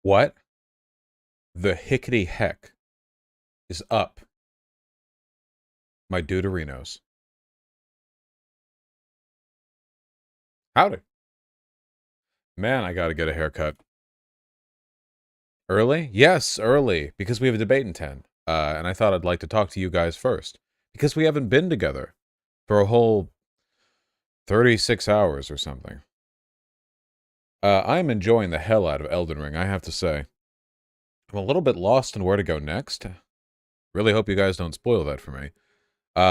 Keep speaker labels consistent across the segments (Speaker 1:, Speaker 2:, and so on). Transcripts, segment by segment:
Speaker 1: What the hickety heck is up, my deuterinos? Howdy. Man, I gotta get a haircut. Early? Yes, early, because we have a debate in 10. And I thought I'd like to talk to you guys first, because we haven't been together for a whole 36 hours or something. I'm enjoying the hell out of Elden Ring, I have to say. I'm a little bit lost on where to go next. Really hope you guys don't spoil that for me.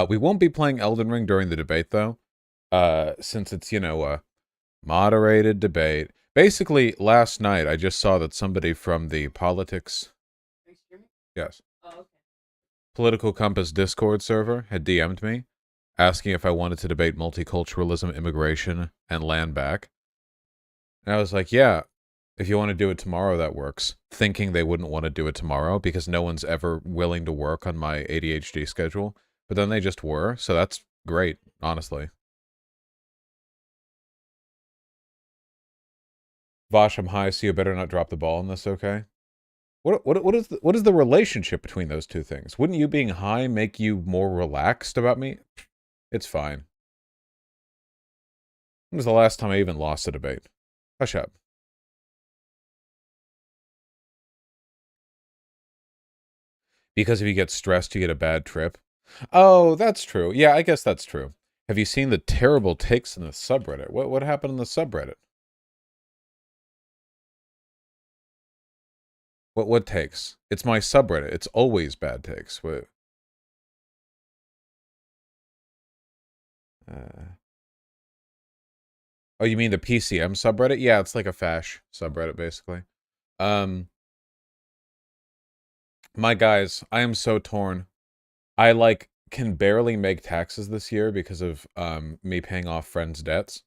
Speaker 1: We won't be playing Elden Ring during the debate, though, since it's, a moderated debate. Basically, last night, I just saw that somebody from the politics... Yes. Oh, okay. Political Compass Discord server had DM'd me, asking if I wanted to debate multiculturalism, immigration, and land back. And I was like, yeah, if you want to do it tomorrow, that works. Thinking they wouldn't want to do it tomorrow, because no one's ever willing to work on my ADHD schedule. But then they just were, so that's great, honestly. Vosh, I'm high, so you better not drop the ball on this, okay? What is the relationship between those two things? Wouldn't you being high make you more relaxed about me? It's fine. When was the last time I even lost a debate? Hush up. Because if you get stressed, you get a bad trip. Oh, that's true. Yeah, I guess that's true. Have you seen the terrible takes in the subreddit? What happened in the subreddit? What takes? It's my subreddit. It's always bad takes. What? Oh, you mean the PCM subreddit? Yeah, it's like a fash subreddit, basically. My guys, I am so torn. I, can barely make taxes this year because of, me paying off friends' debts.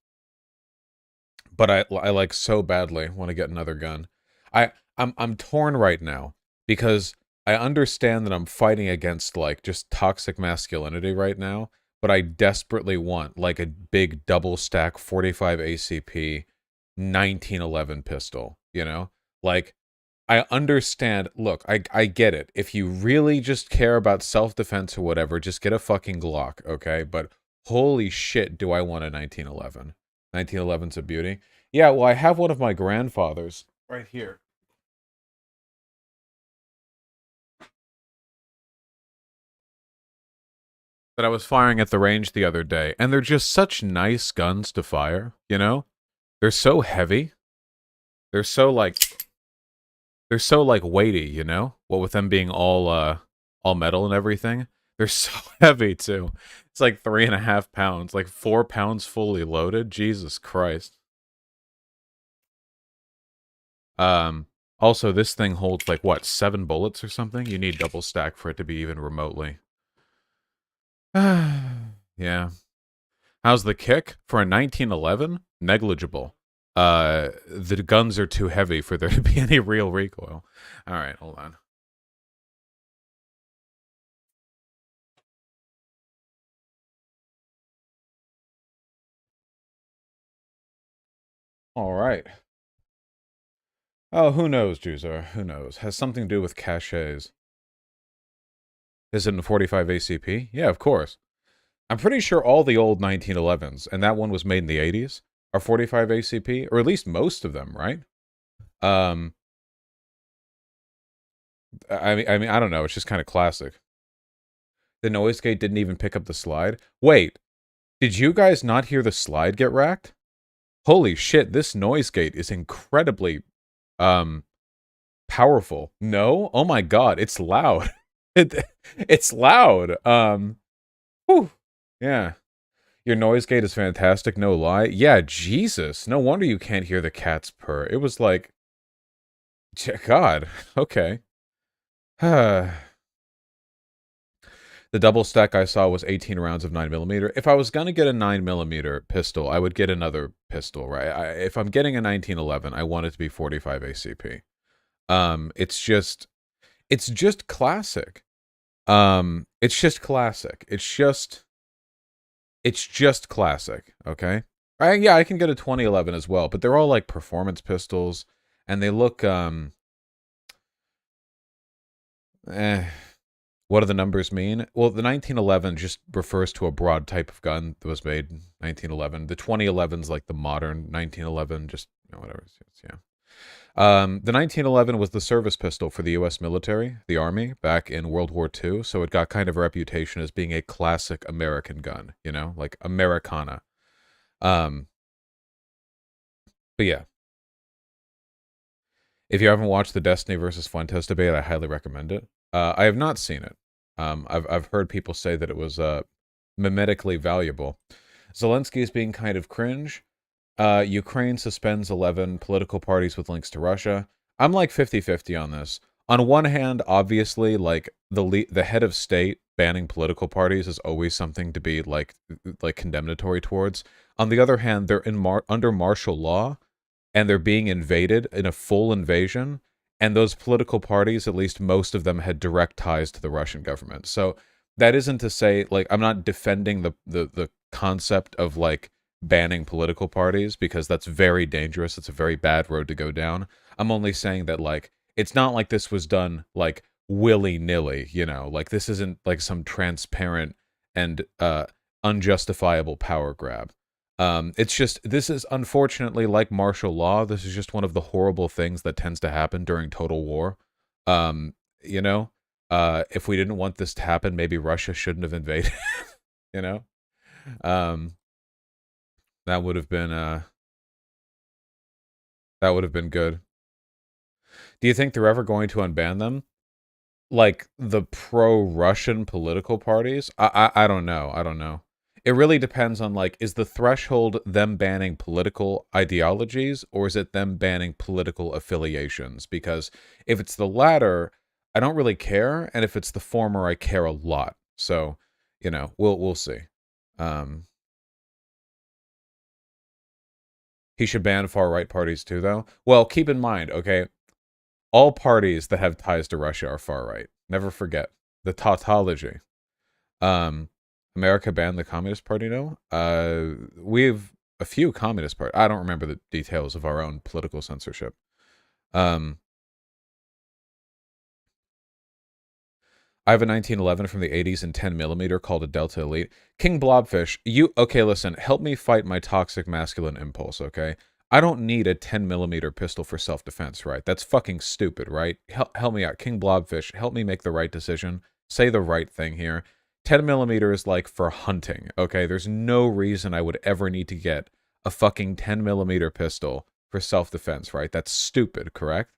Speaker 1: But I so badly want to get another gun. I'm torn right now because I understand that I'm fighting against, just toxic masculinity right now, but I desperately want, a big double stack 45 ACP 1911 pistol, you know? I understand, look, I get it. If you really just care about self-defense or whatever, just get a fucking Glock, okay? But holy shit, do I want a 1911. 1911's a beauty. Yeah, well, I have one of my grandfathers right here. That I was firing at the range the other day, and they're just such nice guns to fire, you know? They're so heavy. They're so, weighty, you know? What with them being all metal and everything. They're so heavy, too. It's like 3.5 pounds, 4 pounds fully loaded. Jesus Christ. Also, this thing holds, what, 7 bullets or something? You need double stack for it to be even remotely. Yeah. How's the kick? For a 1911? Negligible. The guns are too heavy for there to be any real recoil. Alright, hold on. Alright. Oh, who knows, Juzar? Who knows? Has something to do with caches. Is it in 45 ACP? Yeah, of course. I'm pretty sure all the old 1911s, and that one was made in the 80s, are 45 ACP, or at least most of them, right? I mean, I don't know. It's just kind of classic. The noise gate didn't even pick up the slide. Wait, did you guys not hear the slide get racked? Holy shit, this noise gate is incredibly, powerful. No? Oh my god, it's loud. It's loud. Whew. Yeah. Your noise gate is fantastic, no lie. Yeah, Jesus. No wonder you can't hear the cats purr. It was like... God, okay. The double stack I saw was 18 rounds of 9mm. If I was gonna get a 9mm pistol, I would get another pistol, right? If I'm getting a 1911, I want it to be 45 ACP. It's just classic. It's just classic. It's just classic, okay? Yeah, I can get a 2011 as well, but they're all performance pistols, and they look Eh. What do the numbers mean? Well, the 1911 just refers to a broad type of gun that was made in 1911. The 2011 is like the modern 1911, just whatever. Yeah. The 1911 was the service pistol for the U.S. military, the Army, back in World War II. So it got kind of a reputation as being a classic American gun, like Americana. Um, but yeah, if you haven't watched the Destiny versus Fuentes debate, I highly recommend it. I have not seen it. I've heard people say that it was mimetically valuable. Zelensky is being kind of cringe. Ukraine suspends 11 political parties with links to Russia. I'm like 50-50 on this. On one hand, obviously, like the head of state banning political parties is always something to be like condemnatory towards. On the other hand, they're under martial law, and they're being invaded in a full invasion, and those political parties, at least most of them, had direct ties to the Russian government. So that isn't to say, like, I'm not defending the concept of like banning political parties, because that's very dangerous. It's a very bad road to go down. I'm only saying that, like, it's not like this was done like willy-nilly, like this isn't like some transparent and unjustifiable power grab. It's just, this is unfortunately like martial law. This is just one of the horrible things that tends to happen during total war. Um, you know, if we didn't want this to happen, maybe Russia shouldn't have invaded. you know, um, that would have been good. Do you think they're ever going to unban them? Like the pro-Russian political parties? I don't know. I don't know. It really depends on, like, is the threshold them banning political ideologies, or is it them banning political affiliations? Because if it's the latter, I don't really care, and if it's the former, I care a lot. So, we'll see. Um, he should ban far-right parties too, though. Well, keep in mind, okay, all parties that have ties to Russia are far-right. Never forget the tautology. Um, America banned the Communist Party now. We have a few Communist parties. I don't remember the details of our own political censorship. Um, I have a 1911 from the 80s in 10 millimeter called a Delta Elite. King Blobfish, okay, listen, help me fight my toxic masculine impulse, okay? I don't need a 10 millimeter pistol for self-defense, right? That's fucking stupid, right? Help me out. King Blobfish, help me make the right decision. Say the right thing here. 10 millimeter is like for hunting, okay? There's no reason I would ever need to get a fucking 10 millimeter pistol for self-defense, right? That's stupid, correct?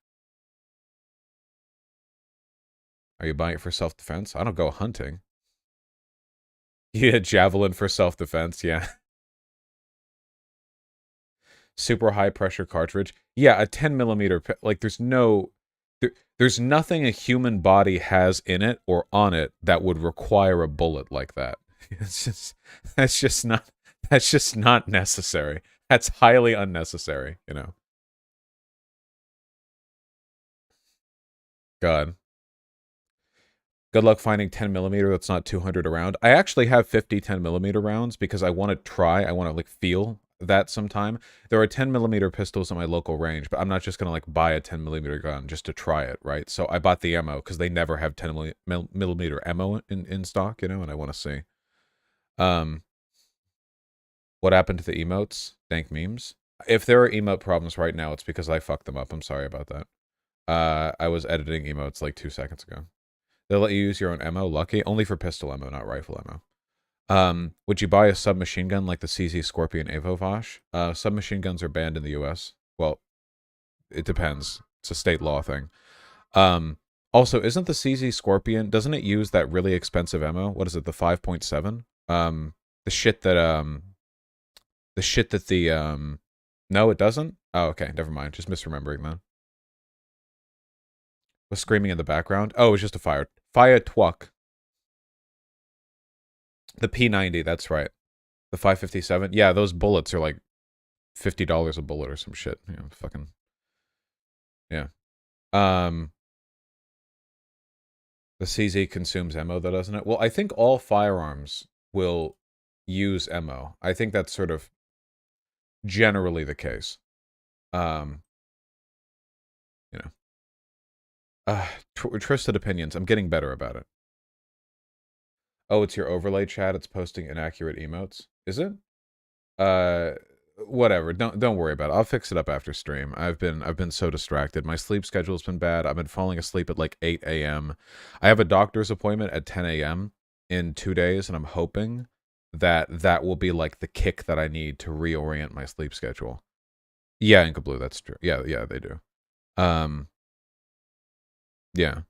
Speaker 1: Are you buying it for self-defense? I don't go hunting. Yeah, javelin for self-defense, yeah. Super high pressure cartridge. Yeah, a 10 millimeter, like there's nothing a human body has in it or on it that would require a bullet like that. It's just, that's just not necessary. That's highly unnecessary. God. Good luck finding 10 millimeter that's not 200 around. I actually have 50 10 millimeter rounds because I want to try. I want to like feel that sometime. There are 10 millimeter pistols in my local range, but I'm not just going to like buy a 10 millimeter gun just to try it, right? So I bought the ammo because they never have 10 millimeter ammo in stock, and I want to see. Um, what happened to the emotes? Dank memes. If there are emote problems right now, it's because I fucked them up. I'm sorry about that. I was editing emotes like 2 seconds ago. They'll let you use your own ammo. Lucky. Only for pistol ammo, not rifle ammo. Would you buy a submachine gun like the CZ Scorpion Evo Vosh? Submachine guns are banned in the US. Well, it depends. It's a state law thing. Also, isn't the CZ Scorpion, doesn't it use that really expensive ammo? What is it, the 5.7? The shit that, no, it doesn't? Oh, okay, never mind. Just misremembering then. Was screaming in the background? Oh, it was just a fire twuck. The P90, that's right. The 557. Yeah, those bullets are like $50 a bullet or some shit. Fucking. Yeah. The CZ consumes ammo, though, doesn't it? Well, I think all firearms will use ammo. I think that's sort of generally the case. Um, Twisted opinions. I'm getting better about it. Oh, it's your overlay chat. It's posting inaccurate emotes. Is it? Uh, Whatever. Don't worry about it. I'll fix it up after stream. I've been so distracted. My sleep schedule's been bad. I've been falling asleep at like 8 a.m. I have a doctor's appointment at 10 a.m. in 2 days, and I'm hoping that will be like the kick that I need to reorient my sleep schedule. Yeah, Inca Blue, that's true. Yeah, they do. Yeah.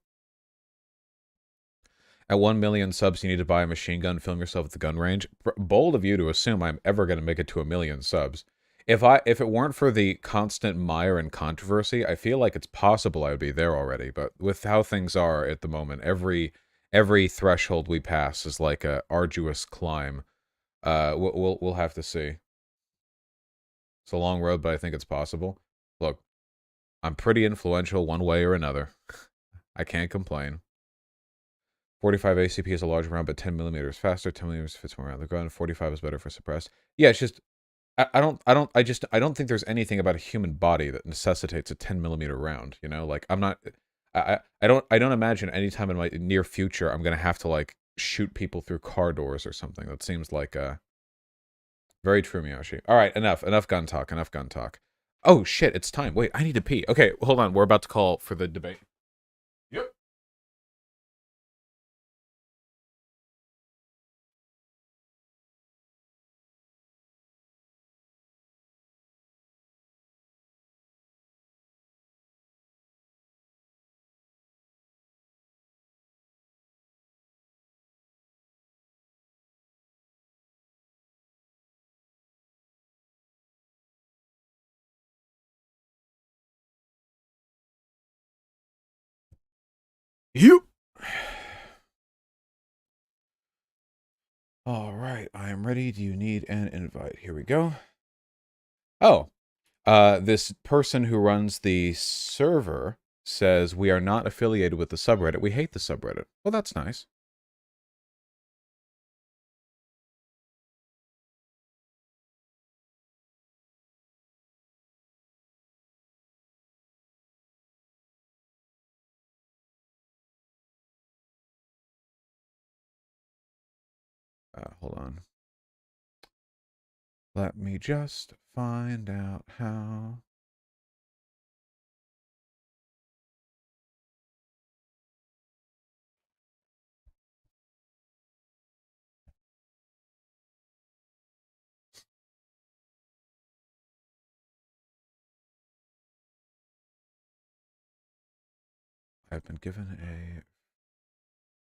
Speaker 1: At 1 million subs, you need to buy a machine gun, film yourself at the gun range. Bold of you to assume I'm ever going to make it to 1 million subs. If it weren't for the constant mire and controversy, I feel like it's possible I would be there already. But with how things are at the moment, every threshold we pass is like a arduous climb. We'll have to see. It's a long road, but I think it's possible. Look, I'm pretty influential one way or another. I can't complain. 45 ACP is a large round, but 10 millimeters faster. 10 millimeters fits more around the gun. 45 is better for suppressed. Yeah, it's just I don't think there's anything about a human body that necessitates a 10 millimeter round. You know, like I don't imagine anytime in my near future I'm gonna have to like shoot people through car doors or something. That seems like very true, Miyoshi. All right, enough gun talk. Enough gun talk. Oh shit, it's time. Wait, I need to pee. Okay, hold on. We're about to call for the debate. Yep. You. All right, I am ready. Do you need an invite? Here we go. Oh, this person who runs the server says we are not affiliated with the subreddit. We hate the subreddit. Well, that's nice. Hold on. Let me just find out how. I've been given a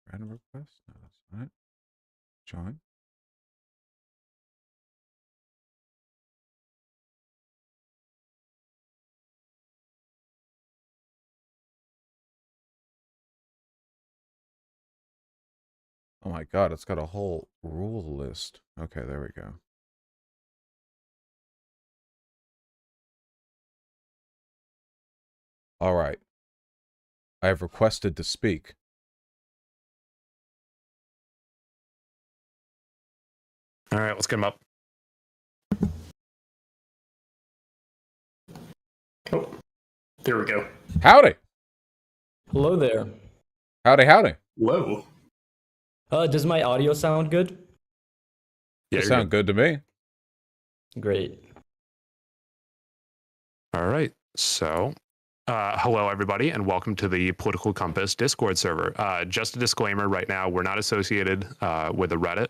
Speaker 1: friend request. No, that's not it. Join. Oh my god, it's got a whole rule list. Okay, there we go. All right. I have requested to speak.
Speaker 2: All right, let's get him up. Oh, there we go.
Speaker 1: Howdy.
Speaker 3: Hello there.
Speaker 1: Howdy.
Speaker 2: Whoa.
Speaker 3: Does my audio sound good?
Speaker 2: Yeah,
Speaker 1: You sound good to me.
Speaker 3: Great.
Speaker 2: All right. So, hello, everybody, and welcome to the Political Compass Discord server. Just a disclaimer right now, we're not associated with the Reddit,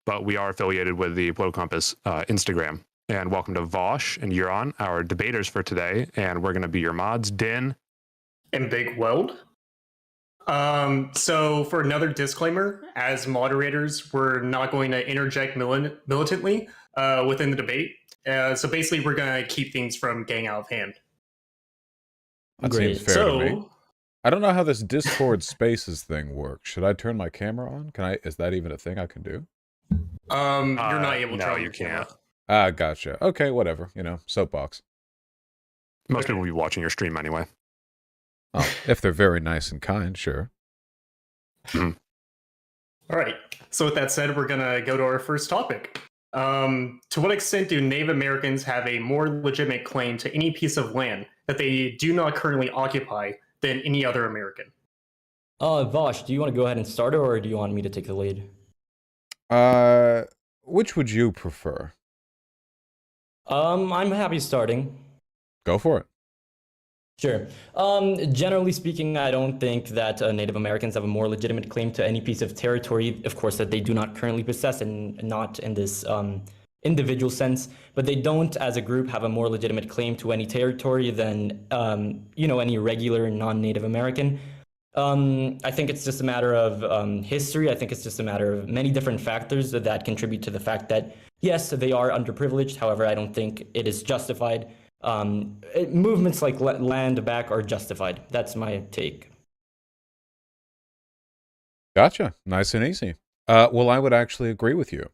Speaker 2: but we are affiliated with the Political Compass Instagram. And welcome to Vosh and Euron, our debaters for today. And we're going to be your mods, Din.
Speaker 4: And Big Weld. So for another disclaimer, as moderators, we're not going to interject militantly within the debate. So basically, we're going to keep things from getting out of hand.
Speaker 1: That
Speaker 3: Great.
Speaker 1: seems fair to me. I don't know how this Discord Spaces thing works. Should I turn my camera on? Can I? Is that even a thing I can do?
Speaker 4: You're not able to.
Speaker 2: No,
Speaker 4: turn
Speaker 2: you
Speaker 4: your camera.
Speaker 2: can't.
Speaker 1: Gotcha. Okay, whatever. You know, soapbox.
Speaker 2: Most people will be watching your stream anyway.
Speaker 1: Oh, if they're very nice and kind, sure.
Speaker 4: All right. So with that said, we're going to go to our first topic. To what extent do Native Americans have a more legitimate claim to any piece of land that they do not currently occupy than any other American.
Speaker 3: Vosh, do you want to go ahead and start, or do you want me to take the lead?
Speaker 1: Which would you prefer?
Speaker 3: I'm happy starting.
Speaker 1: Go for it.
Speaker 3: Sure. Generally speaking, I don't think that Native Americans have a more legitimate claim to any piece of territory, of course, that they do not currently possess, and not in this individual sense, but they don't, as a group, have a more legitimate claim to any territory than, any regular non-Native American. I think it's just a matter of history. I think it's just a matter of many different factors that contribute to the fact that, yes, they are underprivileged. However, I don't think it is justified. Movements like land back are justified. That's my take.
Speaker 1: Gotcha. Nice and easy. Well, I would actually agree with you.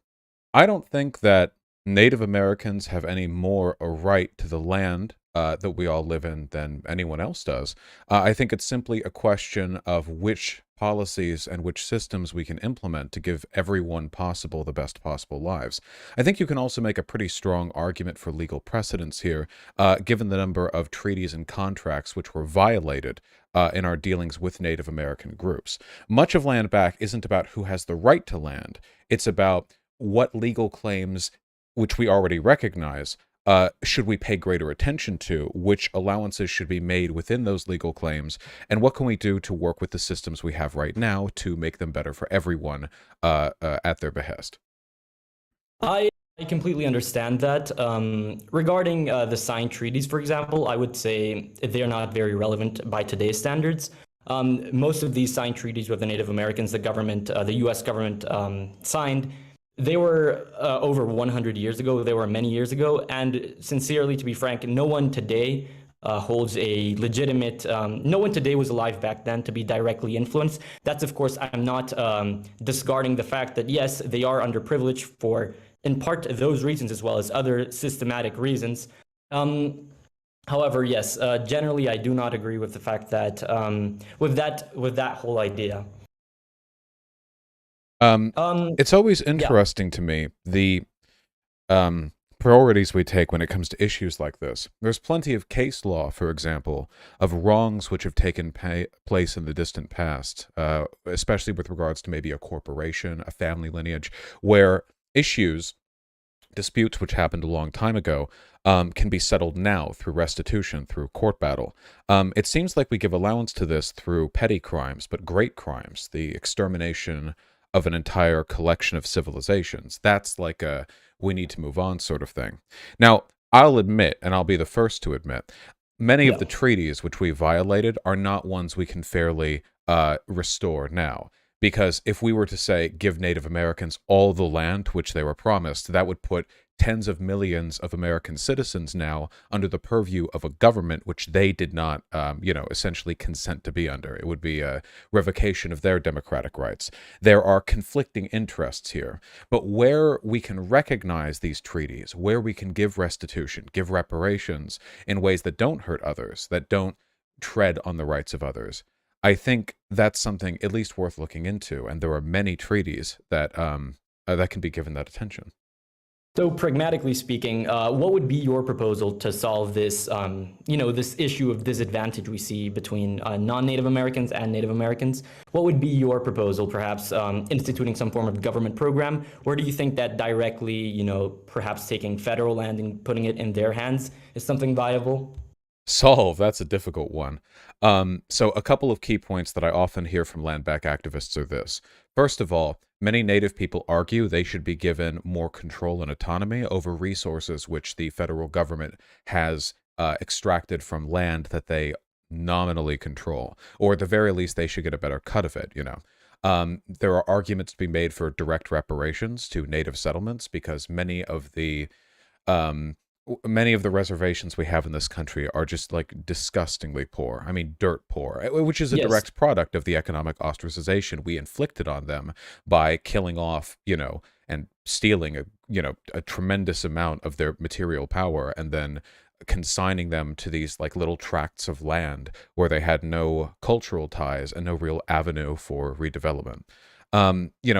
Speaker 1: I don't think that Native Americans have any more a right to the land that we all live in than anyone else does. I think it's simply a question of which policies and which systems we can implement to give everyone possible the best possible lives. I think you can also make a pretty strong argument for legal precedence here, given the number of treaties and contracts which were violated in our dealings with Native American groups. Much of Land Back isn't about who has the right to land. It's about what legal claims, which we already recognize, should we pay greater attention to, which allowances should be made within those legal claims, and what can we do to work with the systems we have right now to make them better for everyone at their behest.
Speaker 3: I completely understand that. Regarding the signed treaties, for example, I would say they're not very relevant by today's standards. Most of these signed treaties with the Native Americans, the U.S. government signed, they were over 100 years ago. They were many years ago. And sincerely, to be frank, no one today holds a legitimate, no one today was alive back then to be directly influenced. That's, of course, I'm not discarding the fact that, yes, they are underprivileged for, in part, those reasons, as well as other systematic reasons. However, yes, generally, I do not agree with the fact that, with that whole idea.
Speaker 1: It's always interesting to me, the priorities we take when it comes to issues like this. There's plenty of case law, for example, of wrongs which have taken place in the distant past, especially with regards to maybe a corporation, a family lineage, where disputes which happened a long time ago, can be settled now through restitution, through court battle. It seems like we give allowance to this through petty crimes, but great crimes, the extermination of an entire collection of civilizations. That's like a we need to move on sort of thing. Now, I'll admit, and I'll be the first to admit, many of the treaties which we violated are not ones we can fairly restore now. Because if we were to say, give Native Americans all the land which they were promised, that would put tens of millions of American citizens now under the purview of a government which they did not, essentially consent to be under. It would be a revocation of their democratic rights. There are conflicting interests here. But where we can recognize these treaties, where we can give restitution, give reparations in ways that don't hurt others, that don't tread on the rights of others, I think that's something at least worth looking into, and there are many treaties that that can be given that attention.
Speaker 3: So, pragmatically speaking, what would be your proposal to solve this, this issue of disadvantage we see between non-Native Americans and Native Americans? What would be your proposal, perhaps instituting some form of government program? Or do you think that directly, perhaps taking federal land and putting it in their hands is something viable?
Speaker 1: Solve, that's a difficult one. So a couple of key points that I often hear from land back activists are this. First of all, many Native people argue they should be given more control and autonomy over resources which the federal government has extracted from land that they nominally control, or at the very least, they should get a better cut of it, There are arguments to be made for direct reparations to Native settlements because many of the reservations we have in this country are just like disgustingly poor. I mean, dirt poor, which is a direct product of the economic ostracization we inflicted on them by killing off, and stealing a tremendous amount of their material power and then consigning them to these like little tracts of land where they had no cultural ties and no real avenue for redevelopment.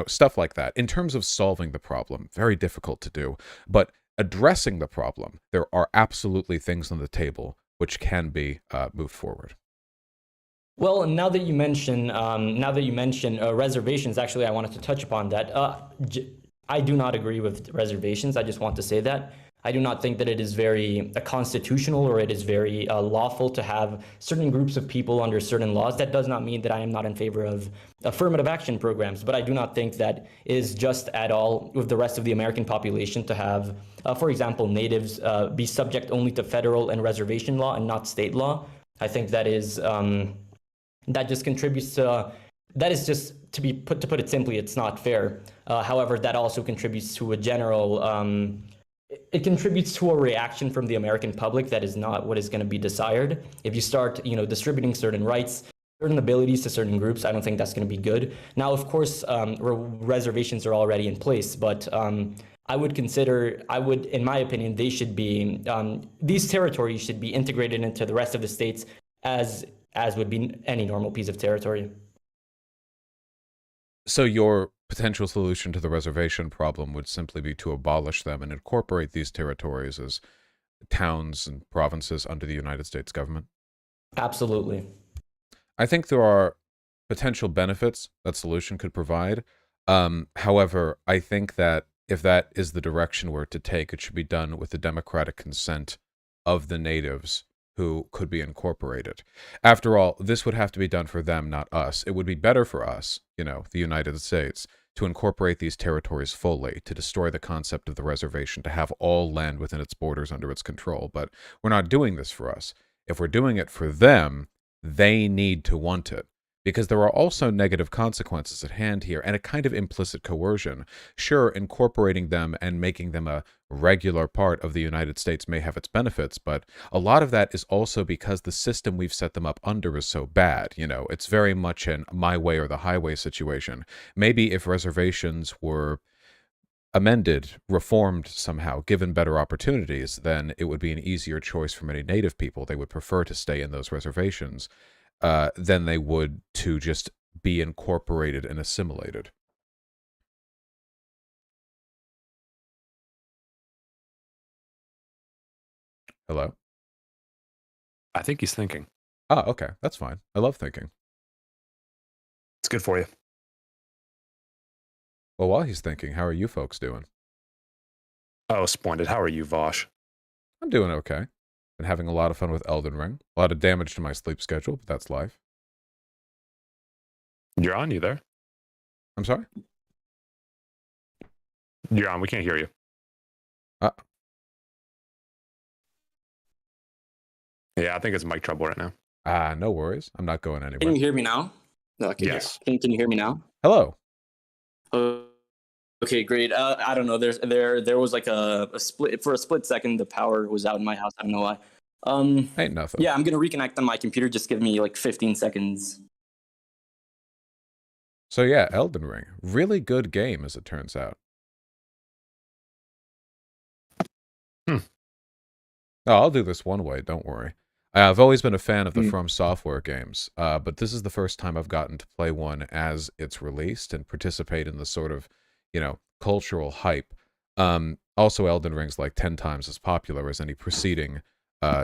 Speaker 1: Stuff like that. In terms of solving the problem, very difficult to do, but addressing the problem, there are absolutely things on the table which can be moved forward.
Speaker 3: Well, now that you mention reservations, actually, I wanted to touch upon that. I do not agree with reservations. I just want to say that. I do not think that it is very constitutional or it is very lawful to have certain groups of people under certain laws. That does not mean that I am not in favor of affirmative action programs, but I do not think that is just at all with the rest of the American population to have, for example, natives be subject only to federal and reservation law and not state law. I think that is that just contributes to that is just to put it simply, it's not fair. However, that also contributes to a general it contributes to a reaction from the American public that is not what is going to be desired. If you start, distributing certain rights, certain abilities to certain groups, I don't think that's going to be good. Now, of course, reservations are already in place, but in my opinion, they should be these territories should be integrated into the rest of the states as would be any normal piece of territory.
Speaker 1: So your potential solution to the reservation problem would simply be to abolish them and incorporate these territories as towns and provinces under the United States government?
Speaker 3: Absolutely.
Speaker 1: I think there are potential benefits that solution could provide. However, I think that if that is the direction we're to take, it should be done with the democratic consent of the natives who could be incorporated. After all, this would have to be done for them, not us. It would be better for us, the United States, to incorporate these territories fully, to destroy the concept of the reservation, to have all land within its borders under its control. But we're not doing this for us. If we're doing it for them, they need to want it. Because there are also negative consequences at hand here, and a kind of implicit coercion. Sure, incorporating them and making them a regular part of the United States may have its benefits, but a lot of that is also because the system we've set them up under is so bad. It's very much an my way or the highway situation. Maybe if reservations were amended, reformed somehow, given better opportunities, then it would be an easier choice for many native people. They would prefer to stay in those reservations than they would to just be incorporated and assimilated. Hello?
Speaker 2: I think he's thinking.
Speaker 1: Ah, okay. That's fine. I love thinking.
Speaker 2: It's good for you.
Speaker 1: Well, while he's thinking, how are you folks doing?
Speaker 2: Oh, splendid. How are you, Vosh?
Speaker 1: I'm doing okay. Been having a lot of fun with Elden Ring. A lot of damage to my sleep schedule, but that's life.
Speaker 2: You're on, you there?
Speaker 1: I'm sorry?
Speaker 2: You're on. We can't hear you. Yeah, I think it's mic trouble right now.
Speaker 1: No worries. I'm not going anywhere.
Speaker 5: Can you hear me now? No, okay.
Speaker 2: Yes.
Speaker 5: Can you hear me now?
Speaker 1: Hello.
Speaker 5: Okay, great. I don't know. There was like a split for a split second. The power was out in my house. I don't know why.
Speaker 1: Ain't nothing.
Speaker 5: Yeah, I'm gonna reconnect on my computer. Just give me like 15 seconds.
Speaker 1: So yeah, Elden Ring. Really good game, as it turns out. Oh, I'll do this one way, don't worry. I've always been a fan of the From Software games, but this is the first time I've gotten to play one as it's released and participate in the sort of, cultural hype. Also, Elden Ring's like 10 times as popular as any preceding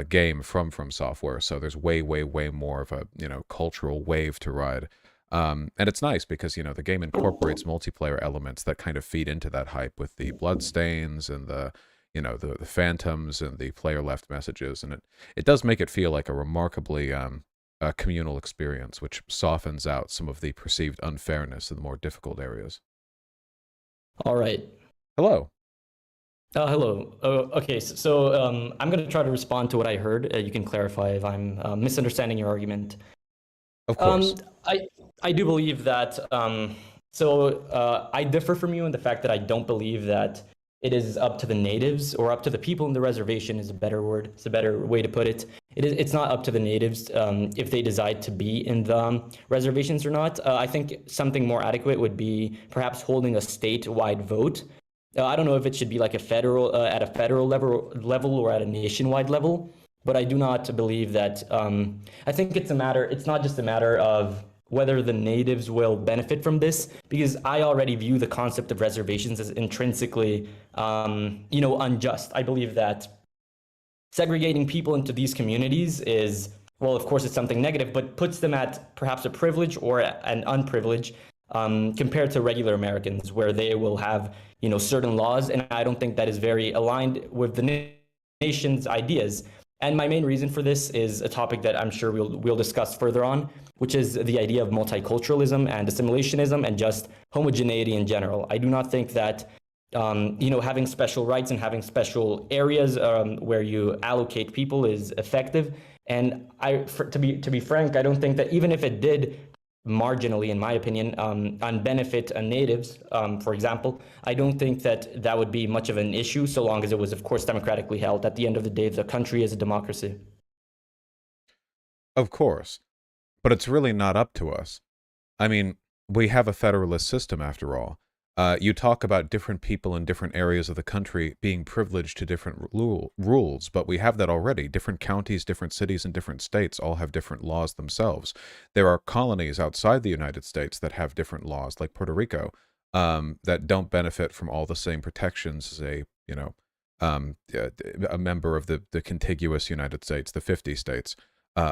Speaker 1: game from Software, so there's way, way, way more of a, cultural wave to ride. And it's nice because, the game incorporates multiplayer elements that kind of feed into that hype with the bloodstains and the phantoms and the player left messages. And it does make it feel like a remarkably communal experience, which softens out some of the perceived unfairness in the more difficult areas.
Speaker 3: All right.
Speaker 1: Hello.
Speaker 3: Hello. Okay, so I'm going to try to respond to what I heard. You can clarify if I'm misunderstanding your argument.
Speaker 1: Of course.
Speaker 3: I do believe that. I differ from you in the fact that I don't believe that it is up to the natives or up to the people in the reservation is a better word. It's a better way to put it. It's not up to the natives if they decide to be in the reservations or not. I think something more adequate would be perhaps holding a statewide vote. I don't know if it should be like at a federal level or at a nationwide level, but I do not believe that. I think it's not just a matter of whether the natives will benefit from this, because I already view the concept of reservations as intrinsically, unjust. I believe that segregating people into these communities is well, of course, it's something negative, but puts them at perhaps a privilege or an unprivilege compared to regular Americans, where they will have, certain laws. And I don't think that is very aligned with the nation's ideas. And my main reason for this is a topic that I'm sure we'll discuss further on, which is the idea of multiculturalism and assimilationism and just homogeneity in general. I do not think that having special rights and having special areas where you allocate people is effective. And to be frank, I don't think that even if it did marginally, in my opinion, unbenefit natives, for example, I don't think that that would be much of an issue so long as it was, of course, democratically held. At the end of the day, the country is a democracy.
Speaker 1: Of course. But it's really not up to us. I mean, we have a federalist system after all. You talk about different people in different areas of the country being privileged to different rules, but we have that already. Different counties, different cities, and different states all have different laws themselves. There are colonies outside the United States that have different laws, like Puerto Rico, that don't benefit from all the same protections as a member of the contiguous United States, the 50 states.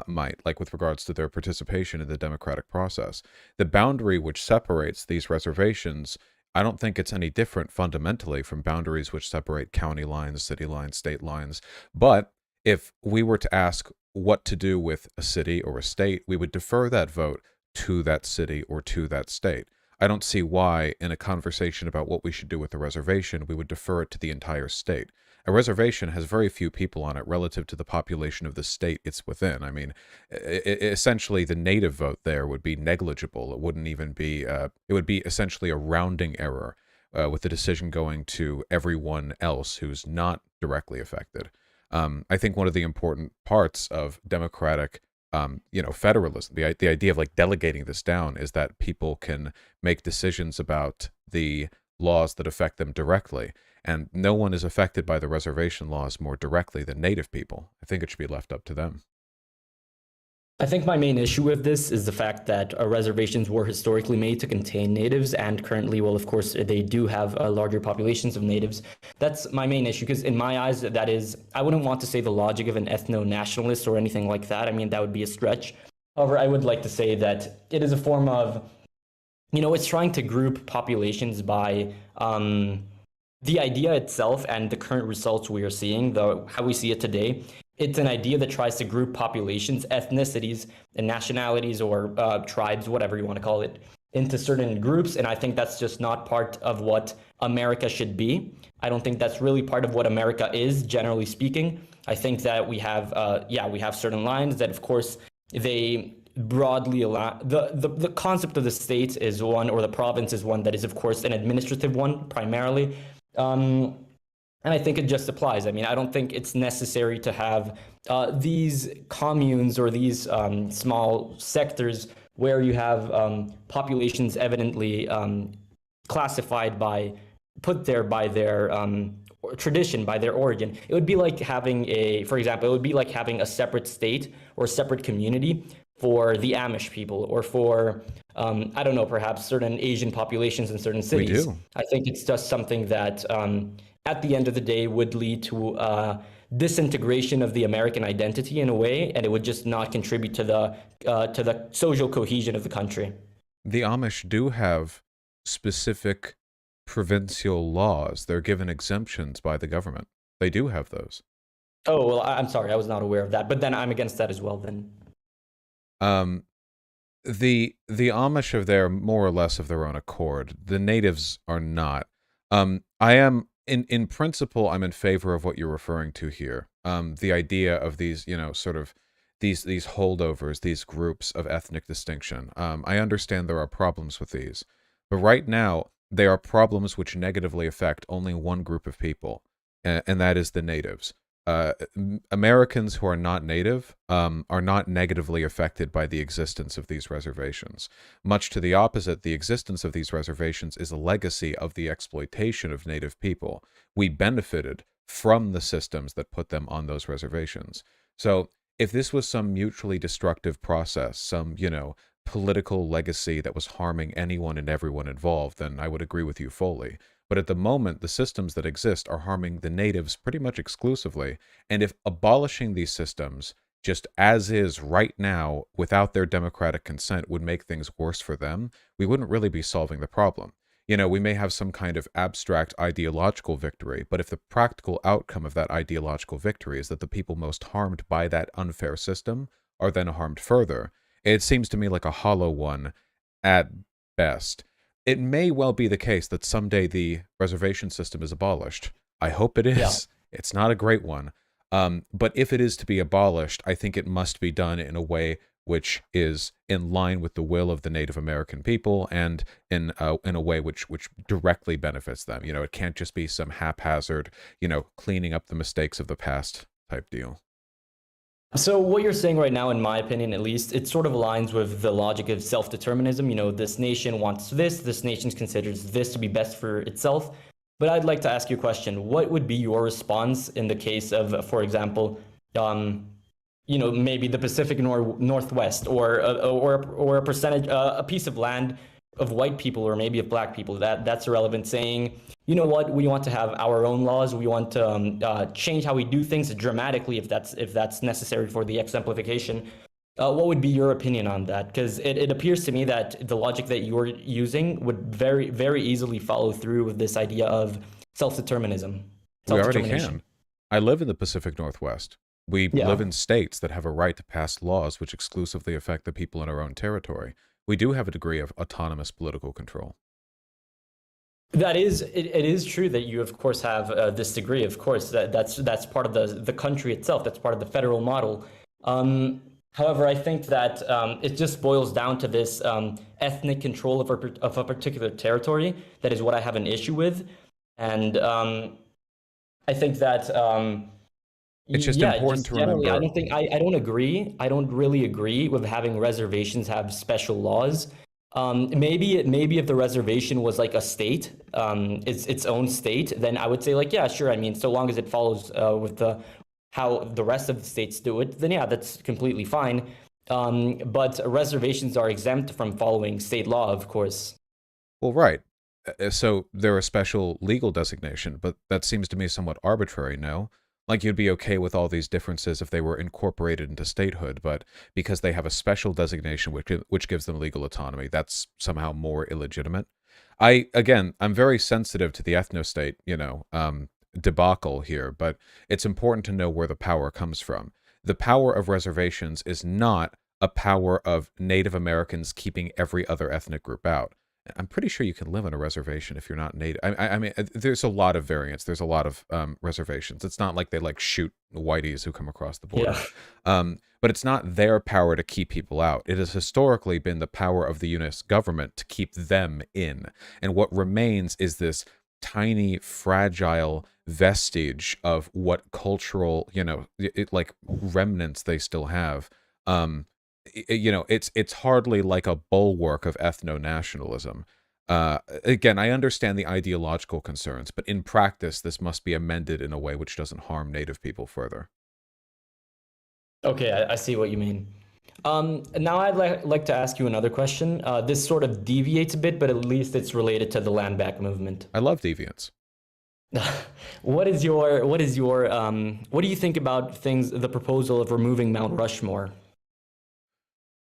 Speaker 1: Might, like with regards to their participation in the democratic process. The boundary which separates these reservations, I don't think it's any different fundamentally from boundaries which separate county lines, city lines, state lines. But if we were to ask what to do with a city or a state, we would defer that vote to that city or to that state. I don't see why, in a conversation about what we should do with a reservation, we would defer it to the entire state. A reservation has very few people on it relative to the population of the state it's within. I mean, essentially, the native vote there would be negligible. It wouldn't even be, it would be essentially a rounding error with the decision going to everyone else who's not directly affected. I think one of the important parts of democratic federalism, the idea of like delegating this down, is that people can make decisions about the laws that affect them directly. And no one is affected by the reservation laws more directly than native people. I think it should be left up to them.
Speaker 3: I think my main issue with this is the fact that reservations were historically made to contain natives, and currently, well, of course, they do have larger populations of natives. That's my main issue, because in my eyes, that is, I wouldn't want to say the logic of an ethno-nationalist or anything like that. I mean, that would be a stretch. However, I would like to say that it is a form of, it's trying to group populations by the idea itself and the current results we are seeing, though how we see it today. It's an idea that tries to group populations, ethnicities, and nationalities, or tribes, whatever you want to call it, into certain groups. And I think that's just not part of what America should be. I don't think that's really part of what America is, generally speaking. I think that we have certain lines that, of course, they broadly allow. The concept of the state is one, or the province is one, that is, of course, an administrative one primarily. And I think it just applies. I mean, I don't think it's necessary to have these communes or these small sectors where you have populations evidently classified put there by their tradition, by their origin. It would be like having for example, it would be like having a separate state or separate community for the Amish people, or for, I don't know, perhaps certain Asian populations in certain cities.
Speaker 1: We do.
Speaker 3: I think it's just something that, at the end of the day, would lead to disintegration of the American identity in a way, and it would just not contribute to the social cohesion of the country.
Speaker 1: The Amish do have specific provincial laws. They're given exemptions by the government. They do have those.
Speaker 3: Oh, well, I'm sorry, I was not aware of that, but then I'm against that as well then.
Speaker 1: The Amish are there more or less of their own accord. The natives are not. I am in principle, I'm in favor of what you're referring to here. The idea of these, sort of these holdovers, these groups of ethnic distinction. I understand there are problems with these, but right now they are problems which negatively affect only one group of people, and that is the natives. Americans who are not native are not negatively affected by the existence of these reservations. Much to the opposite, the existence of these reservations is a legacy of the exploitation of native people. We benefited from the systems that put them on those reservations. So if this was some mutually destructive process, some, political legacy that was harming anyone and everyone involved, then I would agree with you fully. But at the moment, the systems that exist are harming the natives pretty much exclusively. And if abolishing these systems just as is right now, without their democratic consent, would make things worse for them, we wouldn't really be solving the problem. You know, we may have some kind of abstract ideological victory, but if the practical outcome of that ideological victory is that the people most harmed by that unfair system are then harmed further, it seems to me like a hollow one at best. It may well be the case that someday the reservation system is abolished. I hope it is.
Speaker 3: Yeah.
Speaker 1: It's not a great one. But if it is to be abolished, I think it must be done in a way which is in line with the will of the Native American people and in a way which directly benefits them. You know, it can't just be some haphazard, you know, cleaning up the mistakes of the past type deal.
Speaker 3: So what you're saying right now, in my opinion at least, it sort of aligns with the logic of self-determinism. You know, this nation wants this nation considers this to be best for itself. But I'd like to ask you a question. What would be your response in the case of, for example, you know, maybe the Pacific Northwest or a percentage, a piece of land of white people or maybe of black people, that's irrelevant, saying, you know what, we want to have our own laws, we want to change how we do things dramatically if that's necessary for the exemplification. What would be your opinion on that? Because it appears to me that the logic that you're using would very, very easily follow through with this idea of self-determinism.
Speaker 1: We already can. I live in the Pacific Northwest. We live in states that have a right to pass laws which exclusively affect the people in our own territory. We do have a degree of autonomous political control.
Speaker 3: That is, it is true that you, of course, have this degree. Of course, that's part of the country itself. That's part of the federal model. However, I think that it just boils down to this ethnic control of a particular territory. That is what I have an issue with, and I think that
Speaker 1: it's just important to remember.
Speaker 3: I don't agree. I don't really agree with having reservations have special laws. Maybe if the reservation was like a state, its own state, then I would say like, yeah, sure. I mean, so long as it follows with how the rest of the states do it, then yeah, that's completely fine. But reservations are exempt from following state law, of course.
Speaker 1: Well, right. So they're a special legal designation, but that seems to me somewhat arbitrary, no? Like you'd be okay with all these differences if they were incorporated into statehood, but because they have a special designation which gives them legal autonomy, that's somehow more illegitimate. I'm very sensitive to the ethnostate, you know, debacle here, but it's important to know where the power comes from. The power of reservations is not a power of Native Americans keeping every other ethnic group out. I'm pretty sure you can live on a reservation if you're not native. I mean, there's a lot of variants. There's a lot of reservations. It's not like they like shoot whiteys who come across the border. Yeah. But it's not their power to keep people out. It has historically been the power of the U.S. government to keep them in. And what remains is this tiny, fragile vestige of what cultural, you know, like remnants they still have. You know, it's hardly like a bulwark of ethno-nationalism. Again, I understand the ideological concerns, but in practice, this must be amended in a way which doesn't harm Native people further.
Speaker 3: Okay, I see what you mean. Now I'd like to ask you another question. This sort of deviates a bit, but at least it's related to the land back movement.
Speaker 1: I love deviance.
Speaker 3: What do you think about the proposal of removing Mount Rushmore?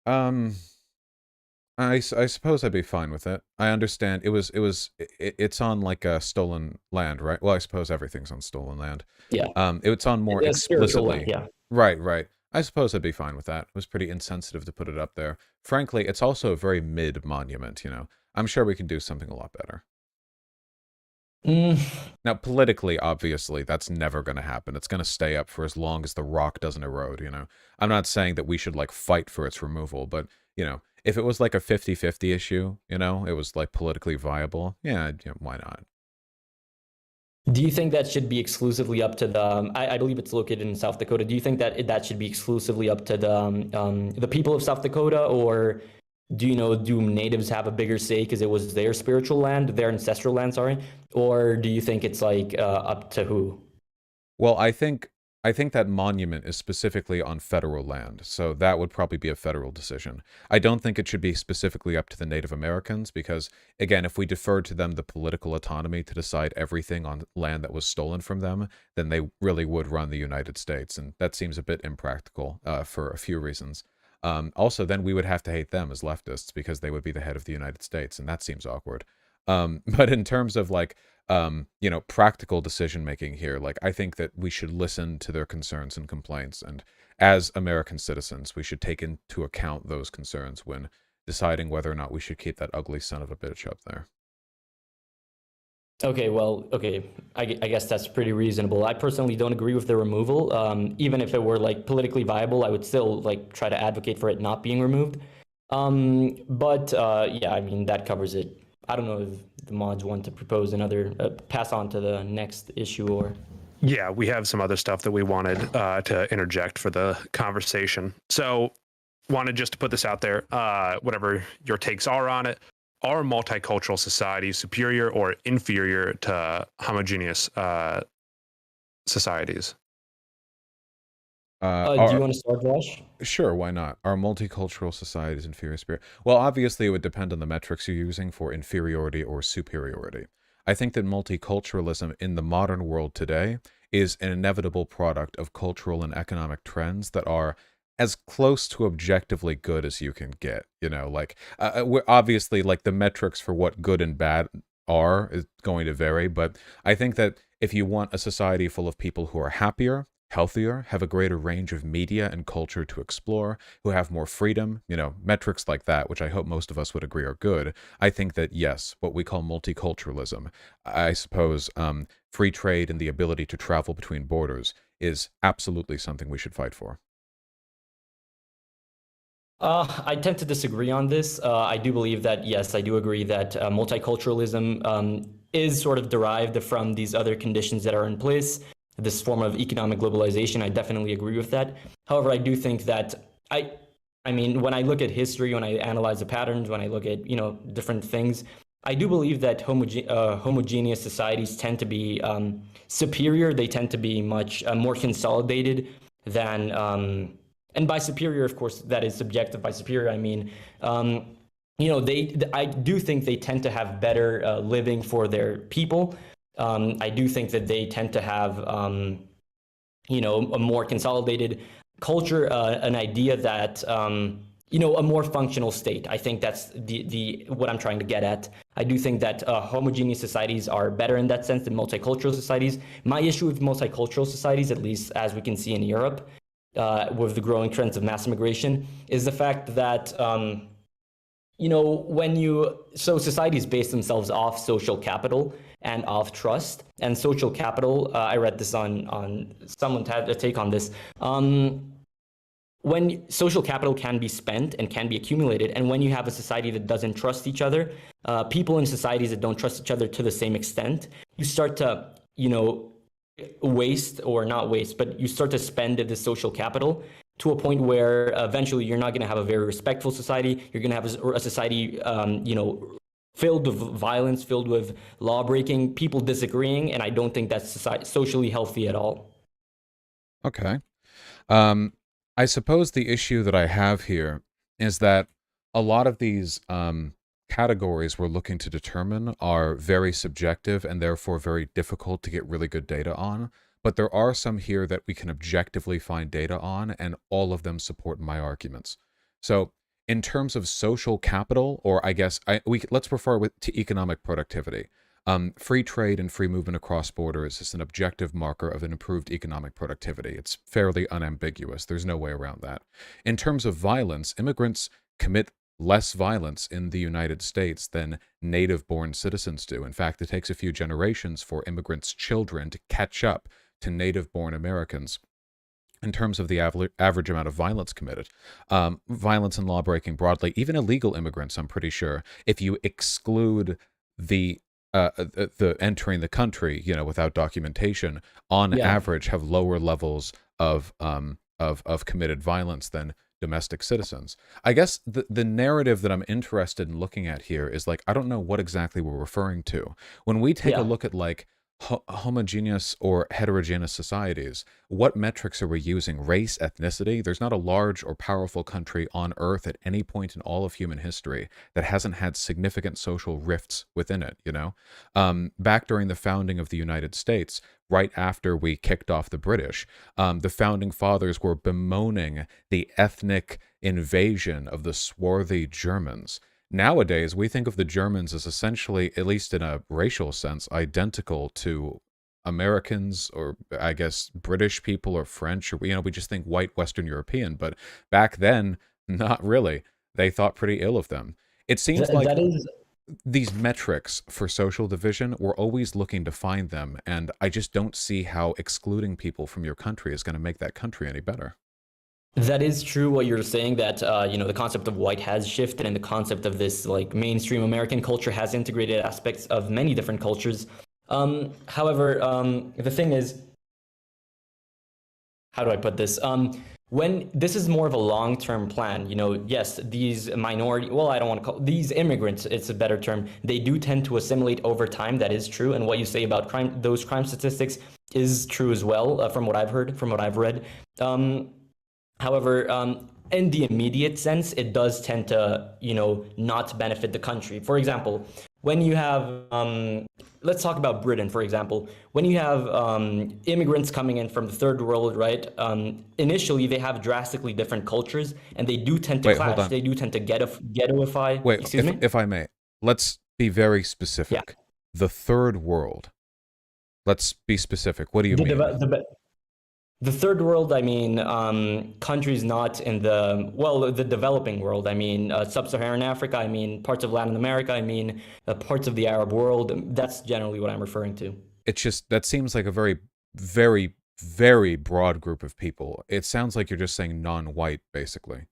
Speaker 1: I suppose I'd be fine with it. I understand it's on like a stolen land, right? Well, I suppose everything's on stolen land.
Speaker 3: Yeah.
Speaker 1: It's on more explicitly.
Speaker 3: Land, yeah.
Speaker 1: Right. I suppose I'd be fine with that. It was pretty insensitive to put it up there. Frankly, it's also a very mid monument, you know. I'm sure we can do something a lot better. Now, politically, obviously, that's never going to happen. It's going to stay up for as long as the rock doesn't erode, you know. I'm not saying that we should, like, fight for its removal, but, you know, if it was like a 50-50 issue, you know, it was, like, politically viable, yeah, why not?
Speaker 3: Do you think that should be exclusively up to the, I believe it's located in South Dakota, do you think that that should be exclusively up to the people of South Dakota, or do natives have a bigger say because it was their spiritual land, their ancestral land, sorry? Or do you think it's like up to who?
Speaker 1: Well, I think I think that monument is specifically on federal land, so that would probably be a federal decision. I don't think it should be specifically up to the Native Americans because, again, if we deferred to them the political autonomy to decide everything on land that was stolen from them, then they really would run the United States, and that seems a bit impractical for a few reasons. Also, then we would have to hate them as leftists because they would be the head of the United States, and that seems awkward. But in terms of like, practical decision making here, like I think that we should listen to their concerns and complaints, and as American citizens, we should take into account those concerns when deciding whether or not we should keep that ugly son of a bitch up there.
Speaker 3: Okay, well, okay, I guess that's pretty reasonable. I personally don't agree with the removal. Even if it were like politically viable, I would still like try to advocate for it not being removed. But yeah, I mean that covers it. I don't know if the mods want to propose another, pass on to the next issue or.
Speaker 2: Yeah, we have some other stuff that we wanted to interject for the conversation. So, wanted just to put this out there, whatever your takes are on it. Are multicultural societies superior or inferior to homogeneous societies?
Speaker 3: Do you want to start, Josh?
Speaker 1: Sure, why not? Are multicultural societies inferior spirit? Well, obviously, it would depend on the metrics you're using for inferiority or superiority. I think that multiculturalism in the modern world today is an inevitable product of cultural and economic trends that are as close to objectively good as you can get. Like, we're obviously, like, the metrics for what good and bad are is going to vary, but I think that if you want a society full of people who are happier, healthier, have a greater range of media and culture to explore, who have more freedom, metrics like that, which I hope most of us would agree are good. I think that, yes, what we call multiculturalism, I suppose free trade and the ability to travel between borders is absolutely something we should fight for.
Speaker 3: I tend to disagree on this. I do believe that, yes, I do agree that multiculturalism is sort of derived from these other conditions that are in place. This form of economic globalization, I definitely agree with that. However, I do think that I mean, when I look at history, when I analyze the patterns, when I look at, different things, I do believe that homogeneous societies tend to be superior. They tend to be much more consolidated than, and by superior, of course, that is subjective. By superior, I mean, I do think they tend to have better living for their people. I do think that they tend to have, a more consolidated culture, an idea that, a more functional state. I think that's the what I'm trying to get at. I do think that homogeneous societies are better in that sense than multicultural societies. My issue with multicultural societies, at least as we can see in Europe, with the growing trends of mass immigration, is the fact that, so societies base themselves off social capital and off trust and social capital. I read this on someone had a take on this. When social capital can be spent and can be accumulated, and when you have a society that doesn't trust each other, people in societies that don't trust each other to the same extent, you start to, waste, or not waste, but you start to spend this social capital to a point where eventually you're not going to have a very respectful society. You're going to have a society, filled with violence, filled with law breaking, people disagreeing, and I don't think that's socially healthy at all.
Speaker 1: Okay. I suppose the issue that I have here is that a lot of these categories we're looking to determine are very subjective and therefore very difficult to get really good data on. But there are some here that we can objectively find data on, and all of them support my arguments. So in terms of social capital, or I guess let's refer to economic productivity. Free trade and free movement across borders is an objective marker of an improved economic productivity. It's fairly unambiguous. There's no way around that. In terms of violence, immigrants commit less violence in the United States than native-born citizens do. In fact, it takes a few generations for immigrants' children to catch up to native-born Americans in terms of the average amount of violence committed. Violence and law-breaking broadly, even illegal immigrants, I'm pretty sure, if you exclude the entering the country, without documentation, on average have lower levels of committed violence than domestic citizens. I guess the narrative that I'm interested in looking at here is like, I don't know what exactly we're referring to. When we take a look at like homogeneous or heterogeneous societies, what metrics are we using? Race, ethnicity? There's not a large or powerful country on Earth at any point in all of human history that hasn't had significant social rifts within it, you know? Back during the founding of the United States, right after we kicked off the British, the founding fathers were bemoaning the ethnic invasion of the swarthy Germans. Nowadays, we think of the Germans as essentially, at least in a racial sense, identical to Americans, or I guess British people or French, or, you know, we just think white Western European. But back then, not really. They thought pretty ill of them. It seems like
Speaker 3: That is
Speaker 1: these metrics for social division, we're always looking to find them. And I just don't see how excluding people from your country is going to make that country any better.
Speaker 3: That is true what you're saying, that you know, the concept of white has shifted, and the concept of this like mainstream American culture has integrated aspects of many different cultures. However, the thing is, how do I put this? When this is more of a long-term plan, you know, yes, these minority, well, I don't want to call these immigrants, it's a better term, they do tend to assimilate over time. That is true. And what you say about crime, those crime statistics is true as well, from what I've heard, from what I've read. However, in the immediate sense, it does tend to, you know, not benefit the country. For example, when you have, let's talk about Britain, for example. When you have immigrants coming in from the third world, right? Initially, they have drastically different cultures, and they do tend to
Speaker 1: Wait, hold
Speaker 3: clash.
Speaker 1: on.
Speaker 3: They do tend to ghettoify.
Speaker 1: Wait,
Speaker 3: Excuse me?
Speaker 1: if I may, let's be very specific. The third world. Let's be specific. What do you mean?
Speaker 3: The third world, I mean, countries not in the, well, the developing world. I mean, sub-Saharan Africa. I mean, parts of Latin America. I mean, parts of the Arab world. That's generally what I'm referring to.
Speaker 1: It's just, that seems like a very, very, very broad group of people. It sounds like you're just saying non-white, basically.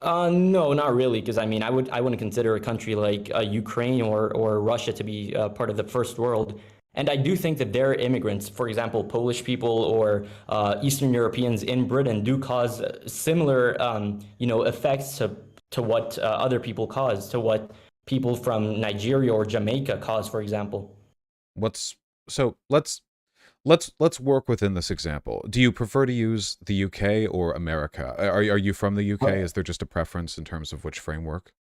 Speaker 3: No, not really, because I mean, I wouldn't consider a country like Ukraine or Russia to be part of the first world. And I do think that their immigrants, for example, Polish people or Eastern Europeans in Britain, do cause similar, you know, effects to what other people cause, to what people from Nigeria or Jamaica cause, for example.
Speaker 1: So let's work within this example. Do you prefer to use the UK or America? Are you from the UK? Is there just a preference in terms of which framework?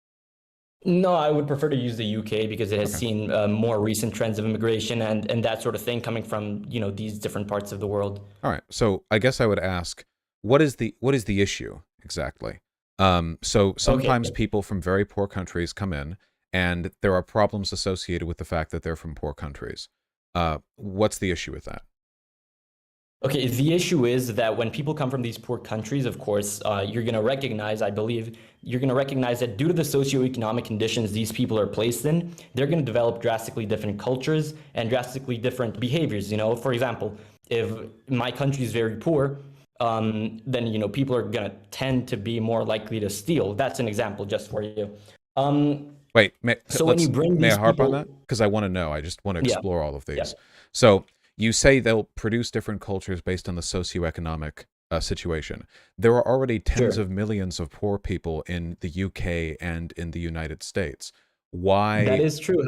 Speaker 3: No, I would prefer to use the UK because it has seen more recent trends of immigration and that sort of thing coming from, you know, these different parts of the world.
Speaker 1: All right. So I guess I would ask, what is the issue exactly? So sometimes people from very poor countries come in, and there are problems associated with the fact that they're from poor countries. What's the issue with that?
Speaker 3: Okay, the issue is that when people come from these poor countries, of course, you're going to recognize, I believe, you're going to recognize that due to the socioeconomic conditions these people are placed in, they're going to develop drastically different cultures and drastically different behaviors. You know, for example, if my country is very poor, then, you know, people are going to tend to be more likely to steal. That's an example just for you.
Speaker 1: Wait,
Speaker 3: when you bring
Speaker 1: may I
Speaker 3: these
Speaker 1: harp on
Speaker 3: people,
Speaker 1: that? Because I want to know. I just want to explore all of these.
Speaker 3: Yeah.
Speaker 1: So you say they'll produce different cultures based on the socioeconomic situation. There are already tens of millions of poor people in the UK and in the United States. Why?
Speaker 3: That is true.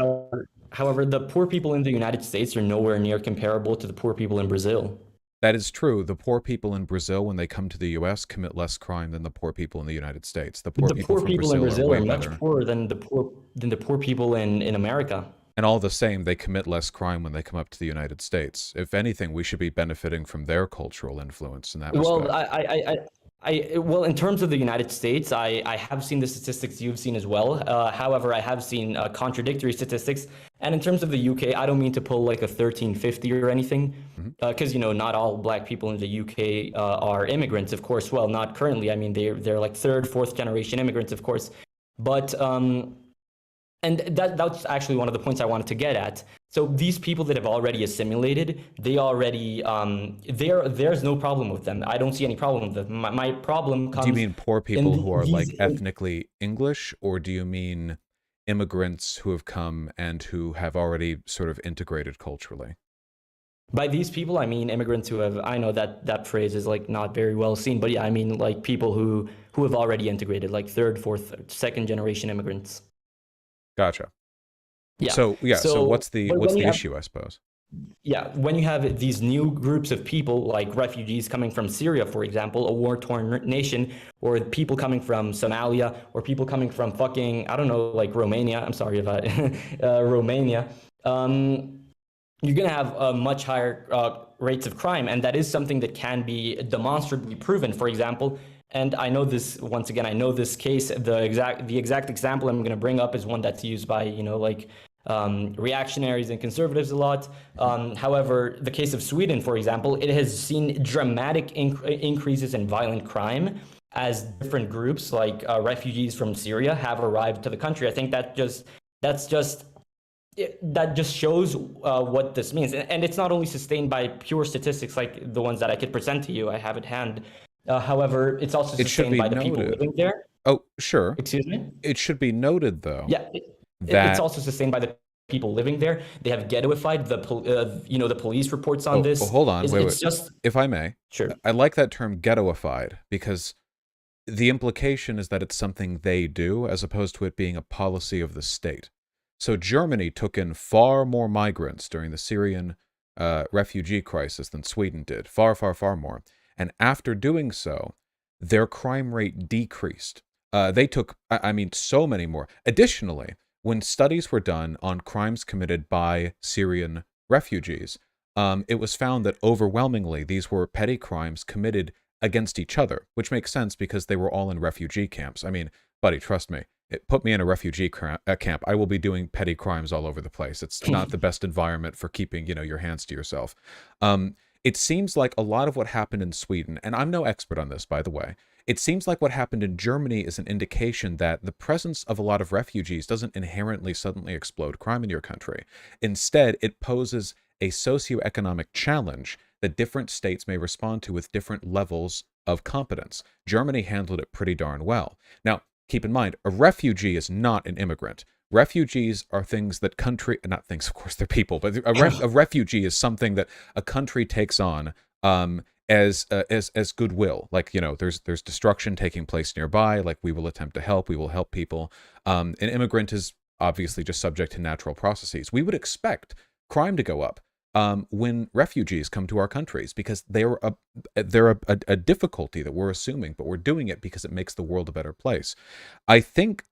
Speaker 3: However, the poor people in the United States are nowhere near comparable to the poor people in Brazil.
Speaker 1: That is true. The poor people in Brazil, when they come to the U.S., commit less crime than the poor people in the United States. The poor people
Speaker 3: in Brazil are much
Speaker 1: better.
Speaker 3: poorer than the poor people in America.
Speaker 1: And all the same, they commit less crime when they come up to the United States. If anything, we should be benefiting from their cultural influence in that respect.
Speaker 3: Well, well, in terms of the United States, I have seen the statistics you've seen as well. However, I have seen contradictory statistics. And in terms of the UK, I don't mean to pull like a 1350 or anything, because, you know, not all black people in the UK are immigrants, of course. Well, not currently. I mean, they're like third, fourth generation immigrants, of course. But and that's actually one of the points I wanted to get at. So these people that have already assimilated, they already, there's no problem with them. I don't see any problem with them. My problem comes.
Speaker 1: Do you mean poor people who are like ethnically English, or do you mean immigrants who have come and who have already sort of integrated culturally?
Speaker 3: By these people, I mean immigrants who have, I know that phrase is like not very well seen, but yeah, I mean like people who have already integrated, like third, fourth, second generation immigrants.
Speaker 1: Gotcha.
Speaker 3: Yeah.
Speaker 1: So what's the issue, I suppose?
Speaker 3: yeah, when you have these new groups of people, like refugees coming from Syria, for example, a war-torn nation, or people coming from Somalia, or people coming from fucking, I don't know, like Romania. I'm sorry if I, Romania. You're going to have much higher rates of crime, and that is something that can be demonstrably proven. For example, and I know this, once again, I know this case, the exact example I'm going to bring up is one that's used by, like reactionaries and conservatives a lot. However, the case of Sweden, for example, it has seen dramatic increases in violent crime as different groups like refugees from Syria have arrived to the country. I think that's just that just shows what this means. And it's not only sustained by pure statistics like the ones that I could present to you, I have at hand. However, it's also
Speaker 1: It should
Speaker 3: sustained
Speaker 1: be
Speaker 3: by the people
Speaker 1: noted.
Speaker 3: living there.
Speaker 1: Oh, sure.
Speaker 3: Excuse me?
Speaker 1: It should be noted, though,
Speaker 3: Yeah, it's
Speaker 1: that
Speaker 3: also sustained by the people living there. They have ghettoified the police reports on
Speaker 1: oh,
Speaker 3: this.
Speaker 1: hold on,
Speaker 3: It's,
Speaker 1: wait,
Speaker 3: it's just
Speaker 1: if I may,
Speaker 3: sure.
Speaker 1: I like that term ghettoified because the implication is that it's something they do as opposed to it being a policy of the state. So Germany took in far more migrants during the Syrian refugee crisis than Sweden did, far, far, far more. And after doing so, their crime rate decreased. They took, I mean, so many more. Additionally, when studies were done on crimes committed by Syrian refugees, it was found that overwhelmingly these were petty crimes committed against each other, which makes sense because they were all in refugee camps. I mean, buddy, trust me, put me in a refugee camp. I will be doing petty crimes all over the place. It's not the best environment for keeping, your hands to yourself. It seems like a lot of what happened in Sweden, and I'm no expert on this, by the way, it seems like what happened in Germany is an indication that the presence of a lot of refugees doesn't inherently suddenly explode crime in your country. Instead, it poses a socioeconomic challenge that different states may respond to with different levels of competence. Germany handled it pretty darn well. Now, keep in mind, a refugee is not an immigrant. Refugees are things that not things, of course, they're people, but a refugee is something that a country takes on as goodwill. Like, there's destruction taking place nearby. Like, we will attempt to help. We will help people. An immigrant is obviously just subject to natural processes. We would expect crime to go up when refugees come to our countries because they're a difficulty that we're assuming, but we're doing it because it makes the world a better place. I think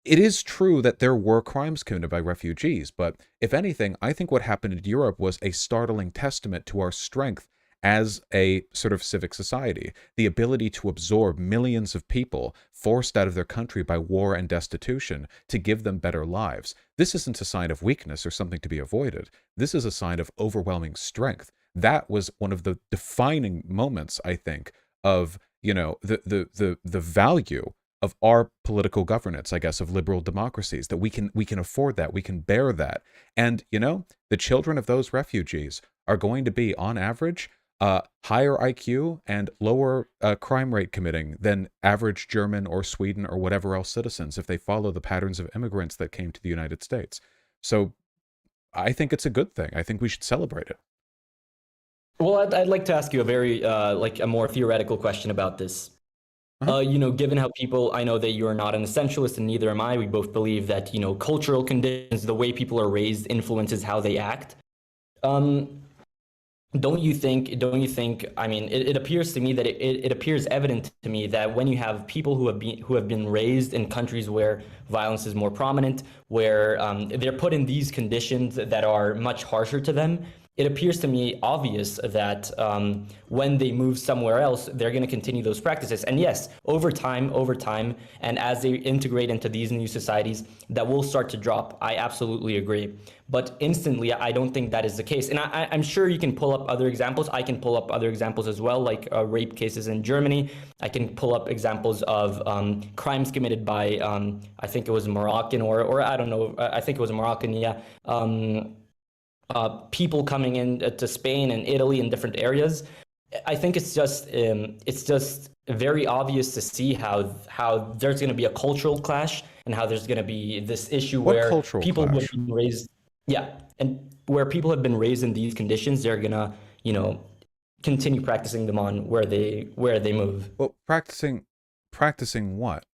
Speaker 1: it is true that there were crimes committed by refugees, but if anything, I think what happened in Europe was a startling testament to our strength as a sort of civic society, the ability to absorb millions of people forced out of their country by war and destitution to give them better lives. This isn't a sign of weakness or something to be avoided. This is a sign of overwhelming strength. That was one of the defining moments, I think, of the value of our political governance, I guess, of liberal democracies, that we can afford that, we can bear that. And the children of those refugees are going to be, on average, higher IQ and lower crime rate committing than average German or Sweden or whatever else citizens if they follow the patterns of immigrants that came to the United States. So I think it's a good thing. I think we should celebrate it.
Speaker 3: Well, I'd like to ask you a very like a more theoretical question about this. Given how people, I know that you are not an essentialist and neither am I. We both believe that, cultural conditions, the way people are raised influences how they act. Don't you think, I mean, it appears to me that it appears evident to me that when you have people who have been raised in countries where violence is more prominent, where they're put in these conditions that are much harsher to them, it appears to me obvious that when they move somewhere else, they're going to continue those practices. And yes, over time, and as they integrate into these new societies, that will start to drop. I absolutely agree. But instantly, I don't think that is the case. And I'm sure you can pull up other examples. I can pull up other examples as well, like rape cases in Germany. I can pull up examples of crimes committed by, I think it was Moroccan or I don't know, I think it was Moroccan, yeah. People coming in to Spain and Italy in different areas. I think it's just very obvious to see how there's going to be a cultural clash and how there's going to be this issue where people who have been raised, and where people have been raised in these conditions, they're gonna continue practicing them on where they move.
Speaker 1: Well, practicing what?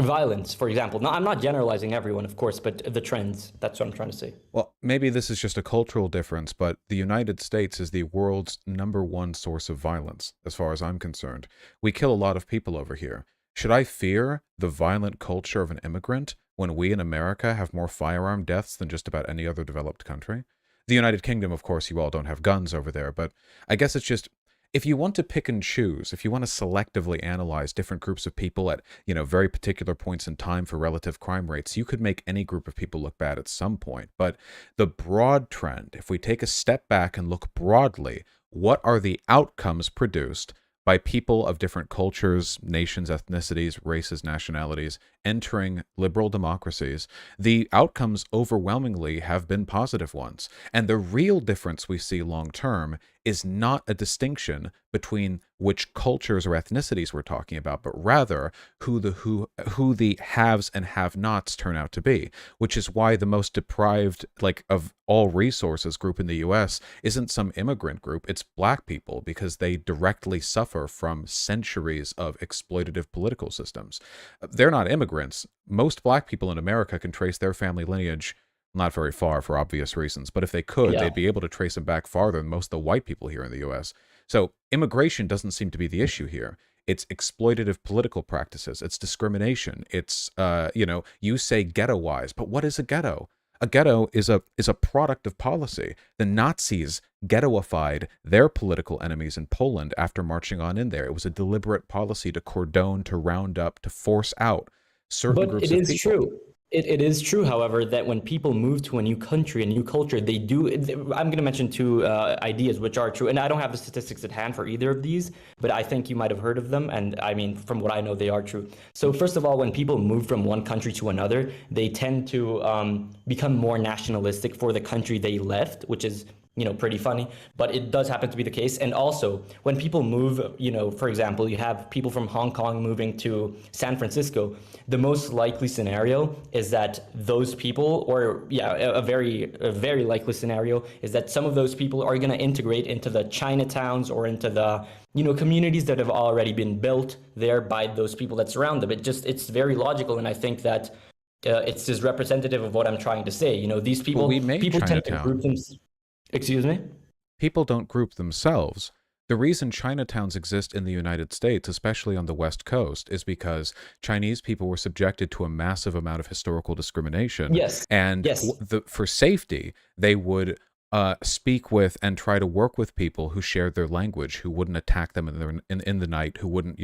Speaker 3: violence, for example. No, I'm not generalizing everyone, of course, but the trends. That's what I'm trying to say.
Speaker 1: Well, maybe this is just a cultural difference, but the United States is the world's #1 source of violence, as far as I'm concerned. We kill a lot of people over here. Should I fear the violent culture of an immigrant when we in America have more firearm deaths than just about any other developed country? The United Kingdom, of course, you all don't have guns over there, but I guess it's just, if you want to pick and choose, if you want to selectively analyze different groups of people at, very particular points in time for relative crime rates, you could make any group of people look bad at some point. But the broad trend, if we take a step back and look broadly, what are the outcomes produced by people of different cultures, nations, ethnicities, races, nationalities entering liberal democracies? The outcomes overwhelmingly have been positive ones. And the real difference we see long term is not a distinction between which cultures or ethnicities we're talking about, but rather who the haves and have-nots turn out to be, which is why the most deprived, of all resources group in the US isn't some immigrant group, it's Black people, because they directly suffer from centuries of exploitative political systems. They're not immigrants. Most Black people in America can trace their family lineage not very far for obvious reasons, but if they could,
Speaker 3: Yeah.
Speaker 1: they'd be able to trace them back farther than most of the white people here in the US. So immigration doesn't seem to be the issue here. It's exploitative political practices. It's discrimination. It's, you say ghettoized, but what is a ghetto? A ghetto is a product of policy. The Nazis ghettoified their political enemies in Poland after marching on in there. It was a deliberate policy to cordon, to round up, to force out certain
Speaker 3: But
Speaker 1: groups
Speaker 3: it
Speaker 1: of
Speaker 3: is
Speaker 1: people.
Speaker 3: true. It is true, however, that when people move to a new country, a new culture, they do. I'm going to mention two ideas which are true, and I don't have the statistics at hand for either of these, but I think you might have heard of them, and I mean, from what I know, they are true. So first of all, when people move from one country to another, they tend to become more nationalistic for the country they left, which is pretty funny, but it does happen to be the case. And also, when people move, for example, you have people from Hong Kong moving to San Francisco, the most likely scenario is that those people, a very likely scenario is that some of those people are going to integrate into the Chinatowns or into the, communities that have already been built there by those people that surround them. It's very logical, and I think that it's just representative of what I'm trying to say. These people,
Speaker 1: Well, we made
Speaker 3: people tend to
Speaker 1: Chinatown.
Speaker 3: group them. Excuse me?
Speaker 1: People don't group themselves. The reason Chinatowns exist in the United States, especially on the West Coast, is because Chinese people were subjected to a massive amount of historical discrimination.
Speaker 3: Yes.
Speaker 1: And
Speaker 3: Yes.
Speaker 1: for safety, they would speak with and try to work with people who shared their language, who wouldn't attack them in the night, who wouldn't,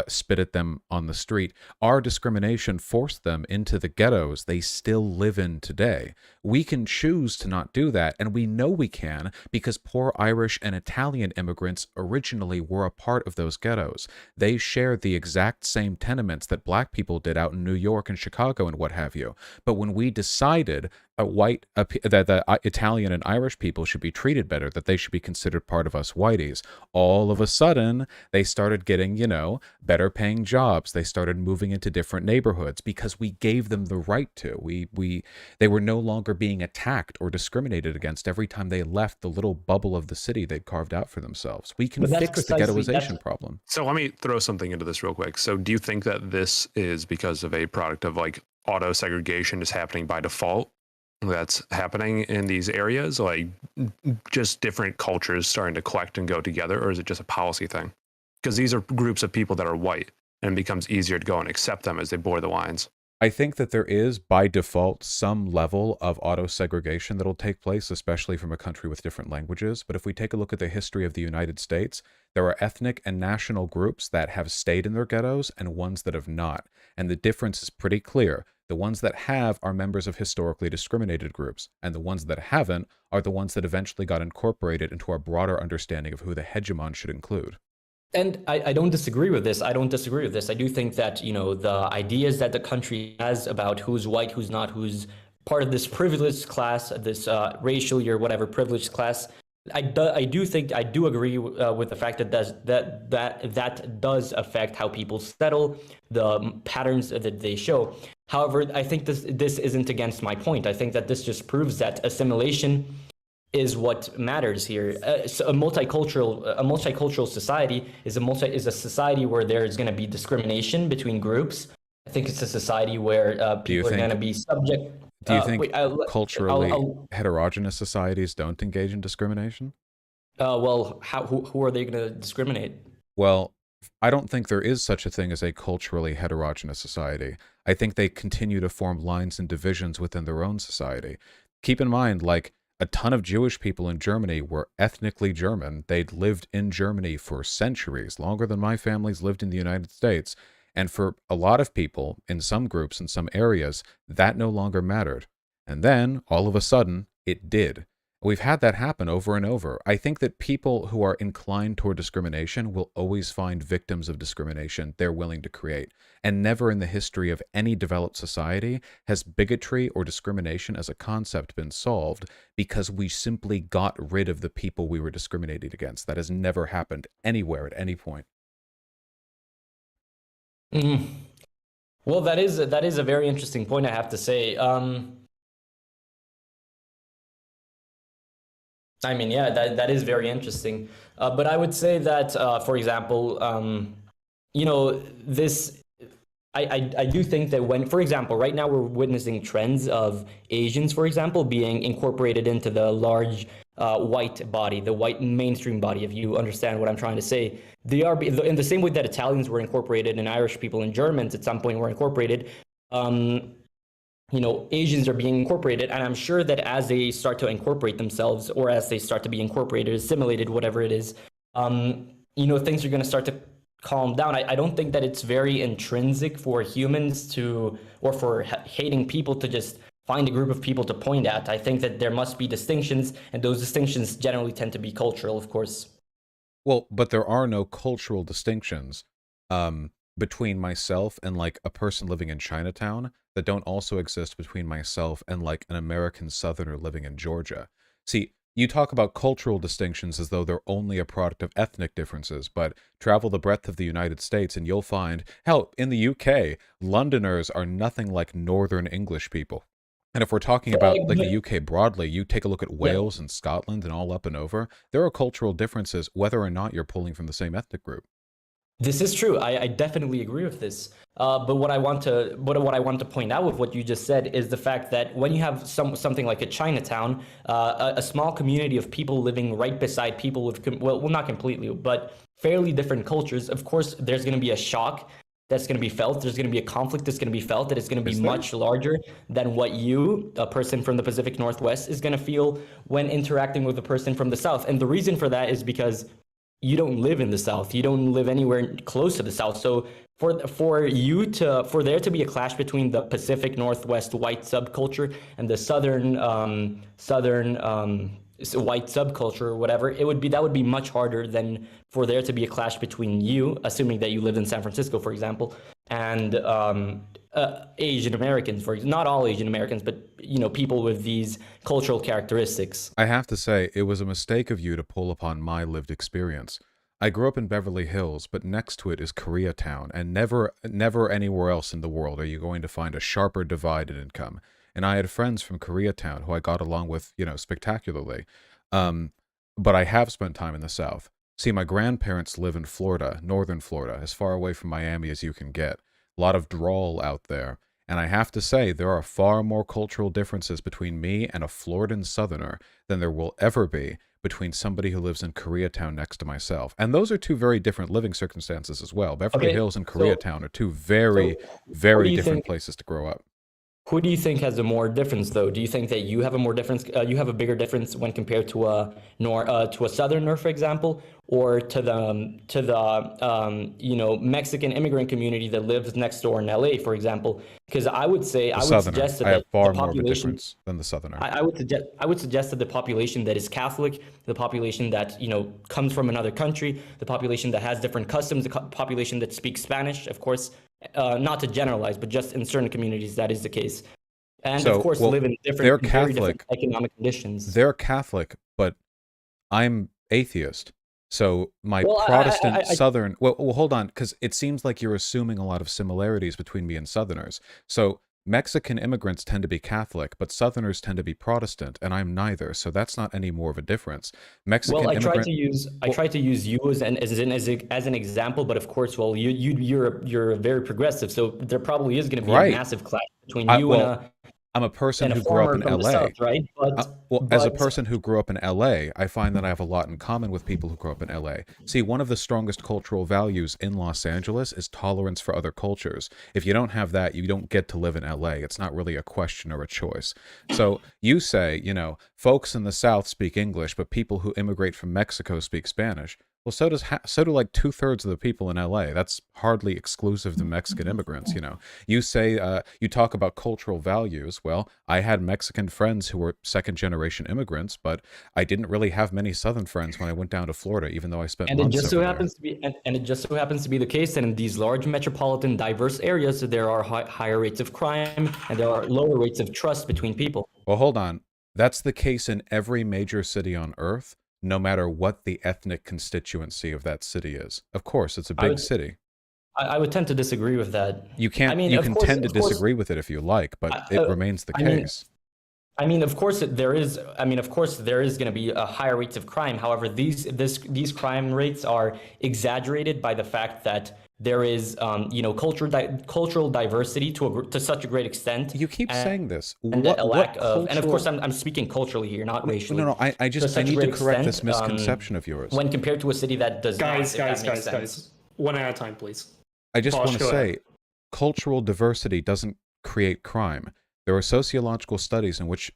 Speaker 1: spit at them on the street. Our discrimination forced them into the ghettos they still live in today. We can choose to not do that, and we know we can because poor Irish and Italian immigrants originally were a part of those ghettos. They shared the exact same tenements that Black people did out in New York and Chicago and what have you. But when we decided that the Italian and Irish people should be treated better, that they should be considered part of us whiteys, all of a sudden they started getting, better paying jobs. They started moving into different neighborhoods because we gave them the right to. They were no longer being attacked or discriminated against every time they left the little bubble of the city they'd carved out for themselves. We can fix the ghettoization problem.
Speaker 2: So let me throw something into this real quick. So do you think that this is because of a product of auto segregation is happening by default? That's happening in these areas, just different cultures starting to collect and go together, or is it just a policy thing? Because these are groups of people that are white, and it becomes easier to go and accept them as they blur the lines.
Speaker 1: I think that there is, by default, some level of auto-segregation that'll take place, especially from a country with different languages. But if we take a look at the history of the United States, there are ethnic and national groups that have stayed in their ghettos and ones that have not. And the difference is pretty clear. The ones that have are members of historically discriminated groups, and the ones that haven't are the ones that eventually got incorporated into our broader understanding of who the hegemon should include.
Speaker 3: And I don't disagree with this. I do think that, the ideas that the country has about who's white, who's not, who's part of this privileged class, this racially or whatever privileged class, I do agree with the fact that that does affect how people settle, the patterns that they show. However, I think this isn't against my point. I think that this just proves that assimilation is what matters here. So a multicultural society is a society where there is going to be discrimination between groups, I think it's a society where
Speaker 1: Do you
Speaker 3: people are going to
Speaker 1: think
Speaker 3: be subject.
Speaker 1: do you think
Speaker 3: Wait,
Speaker 1: culturally heterogeneous societies don't engage in discrimination?
Speaker 3: well, who are they going to discriminate?
Speaker 1: Well, I don't think there is such a thing as a culturally heterogeneous society. I think they continue to form lines and divisions within their own society. Keep in mind, like, a ton of Jewish people in Germany were ethnically German. They'd lived in Germany for centuries, longer than my family's lived in the United States. And for a lot of people, in some groups, in some areas, that no longer mattered. And then, all of a sudden, it did. We've had that happen over and over. I think that people who are inclined toward discrimination will always find victims of discrimination they're willing to create. And never in the history of any developed society has bigotry or discrimination as a concept been solved because we simply got rid of the people we were discriminated against. That has never happened anywhere at any point.
Speaker 3: Mhm. Well, that is a very interesting point, I have to say. I mean, yeah, that is very interesting. But I would say that, for example, you know, this, I do think that when, for example, right now we're witnessing trends of Asians, for example, being incorporated into the large white body, the white mainstream body, if you understand what I'm trying to say. They are, in the same way that Italians were incorporated and Irish people and Germans at some point were incorporated. You know, Asians are being incorporated, and I'm sure that as they start to incorporate themselves, or as they start to be incorporated, assimilated, whatever it is, you know, things are going to start to calm down. I don't think that it's very intrinsic for humans to, or for hating people to just find a group of people to point at. I think that there must be distinctions, and those distinctions generally tend to be cultural, of course.
Speaker 1: Well, but there are no cultural distinctions between myself and like a person living in Chinatown that don't also exist between myself and like an American Southerner living in Georgia. See, you talk about cultural distinctions as though they're only a product of ethnic differences, but travel the breadth of the United States and you'll find, hell, in the UK, Londoners are nothing like Northern English people. And if we're talking about like the UK broadly, you take a look at
Speaker 3: Yeah.
Speaker 1: Wales and Scotland and all up and over, there are cultural differences whether or not you're pulling from the same ethnic group.
Speaker 3: This is true. I definitely agree with this. But what I want to point out with what you just said is the fact that when you have something like a Chinatown, a small community of people living right beside people with well, not completely, but fairly different cultures, of course, there's going to be a shock that's going to be felt. There's going to be a conflict that's going to be felt that is going to be
Speaker 1: Is there?
Speaker 3: much larger than what you, a person from the Pacific Northwest, is going to feel when interacting with a person from the South. And the reason for that is because you don't live in the South. You don't live anywhere close to the South. So for there to be a clash between the Pacific Northwest white subculture and the Southern white subculture or whatever, that would be much harder than for there to be a clash between you, assuming that you lived in San Francisco, for example, and Asian Americans, not all Asian Americans, but you know, people with these cultural characteristics.
Speaker 1: I have to say, it was a mistake of you to pull upon my lived experience. I grew up in Beverly Hills, but next to it is Koreatown, and never anywhere else in the world are you going to find a sharper divide in income. And I had friends from Koreatown who I got along with, you know, spectacularly. But I have spent time in the South. See, my grandparents live in Florida, northern Florida, as far away from Miami as you can get. A lot of drawl out there. And I have to say, there are far more cultural differences between me and a Floridan Southerner than there will ever be between somebody who lives in Koreatown next to myself. And those are two very different living circumstances as well. Beverly Hills and Koreatown are two very, very different places to grow up.
Speaker 3: Who do you think has a more difference, though? Do you think that you have a more difference? You have a bigger difference when compared to a Southerner, for example, or to the you know, Mexican immigrant community that lives next door in LA, for example? Because I would suggest that
Speaker 1: I have far
Speaker 3: the
Speaker 1: more of a
Speaker 3: population
Speaker 1: difference than the Southerner.
Speaker 3: I would suggest that the population that is Catholic, the population that, you know, comes from another country, the population that has different customs, the population that speaks Spanish, of course, not to generalize, but just in certain communities that is the case, and of course live in
Speaker 1: they're
Speaker 3: very different
Speaker 1: Catholic.
Speaker 3: economic conditions.
Speaker 1: They're Catholic, but I'm atheist. So my
Speaker 3: Well,
Speaker 1: Protestant Southern, well, hold on, because it seems like you're assuming a lot of similarities between me and Southerners. So Mexican immigrants tend to be Catholic, but Southerners tend to be Protestant, and I'm neither, so that's not any more of a difference.
Speaker 3: Well,
Speaker 1: Mexican
Speaker 3: I tried
Speaker 1: immigrant.
Speaker 3: to use I tried to use you as an example, but of course, well, you're very progressive, so there probably is going to be a
Speaker 1: Right.
Speaker 3: massive clash between you
Speaker 1: Well, I'm a person
Speaker 3: and a
Speaker 1: who grew up
Speaker 3: farmer
Speaker 1: in
Speaker 3: from the
Speaker 1: LA.
Speaker 3: south, right?
Speaker 1: Well, as a person who grew up in LA, I find that I have a lot in common with people who grew up in LA. See, one of the strongest cultural values in Los Angeles is tolerance for other cultures. If you don't have that, you don't get to live in LA. It's not really a question or a choice. So you say, folks in the South speak English, but people who immigrate from Mexico speak Spanish. Well, so do like 2/3 of the people in LA. That's hardly exclusive to Mexican immigrants. You say you talk about cultural values. Well, I had Mexican friends who were second-generation immigrants, but I didn't really have many Southern friends when I went down to Florida, even though I spent
Speaker 3: and it
Speaker 1: months
Speaker 3: just
Speaker 1: over
Speaker 3: so
Speaker 1: there.
Speaker 3: happens to be and it just so happens to be the case that in these large metropolitan diverse areas there are higher rates of crime and there are lower rates of trust between people.
Speaker 1: Well, hold on. That's the case in every major city on Earth, no matter what the ethnic constituency of that city is. Of course, it's a big city.
Speaker 3: I would tend to disagree with that.
Speaker 1: You can't.
Speaker 3: I mean,
Speaker 1: You
Speaker 3: of
Speaker 1: can
Speaker 3: course,
Speaker 1: tend to
Speaker 3: of course,
Speaker 1: disagree with it if you like, but it remains the
Speaker 3: I mean,
Speaker 1: case.
Speaker 3: of course there is. I mean, of course there is going to be a higher rates of crime. However, these crime rates are exaggerated by the fact that there is, cultural diversity to such a great extent.
Speaker 1: You keep saying this.
Speaker 3: And
Speaker 1: What
Speaker 3: a lack
Speaker 1: cultural...
Speaker 3: of, and of course I'm speaking culturally here, not racially.
Speaker 1: No. I
Speaker 3: such a
Speaker 1: need to
Speaker 3: great
Speaker 1: correct this
Speaker 3: extent,
Speaker 1: misconception of yours.
Speaker 3: when compared to a city that does not.
Speaker 4: Guys,
Speaker 3: if that makes
Speaker 4: guys,
Speaker 3: sense.
Speaker 4: guys. One at a time, please.
Speaker 1: I just
Speaker 4: Bosh,
Speaker 1: want to
Speaker 4: go
Speaker 1: say,
Speaker 4: ahead.
Speaker 1: cultural diversity doesn't create crime. There are sociological studies in which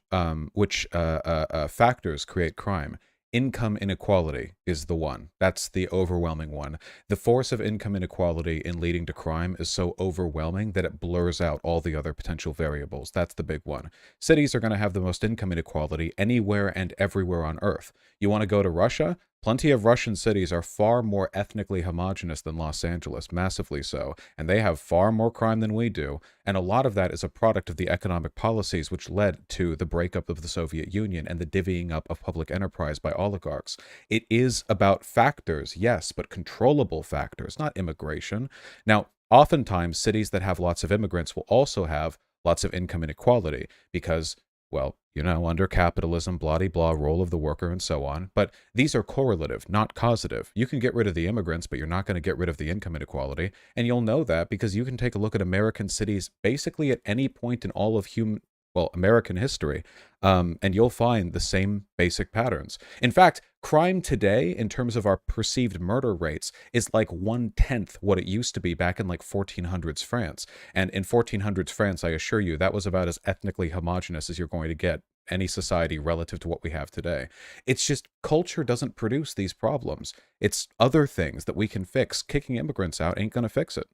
Speaker 1: factors create crime. Income inequality is the one. That's the overwhelming one. The force of income inequality in leading to crime is so overwhelming that it blurs out all the other potential variables. That's the big one. Cities are going to have the most income inequality anywhere and everywhere on Earth. You want to go to Russia? Plenty of Russian cities are far more ethnically homogenous than Los Angeles, massively so, and they have far more crime than we do, and a lot of that is a product of the economic policies which led to the breakup of the Soviet Union and the divvying up of public enterprise by oligarchs. It is about factors, yes, but controllable factors, not immigration. Now, oftentimes, cities that have lots of immigrants will also have lots of income inequality because, well, under capitalism, blah-de-blah, role of the worker, and so on. But these are correlative, not causative. You can get rid of the immigrants, but you're not going to get rid of the income inequality. And you'll know that because you can take a look at American cities basically at any point in all of American history, and you'll find the same basic patterns. In fact, crime today, in terms of our perceived murder rates, is like 1/10 what it used to be back in like 1400s France. And in 1400s France, I assure you, that was about as ethnically homogenous as you're going to get any society relative to what we have today. It's just culture doesn't produce these problems. It's other things that we can fix. Kicking immigrants out ain't going to fix it.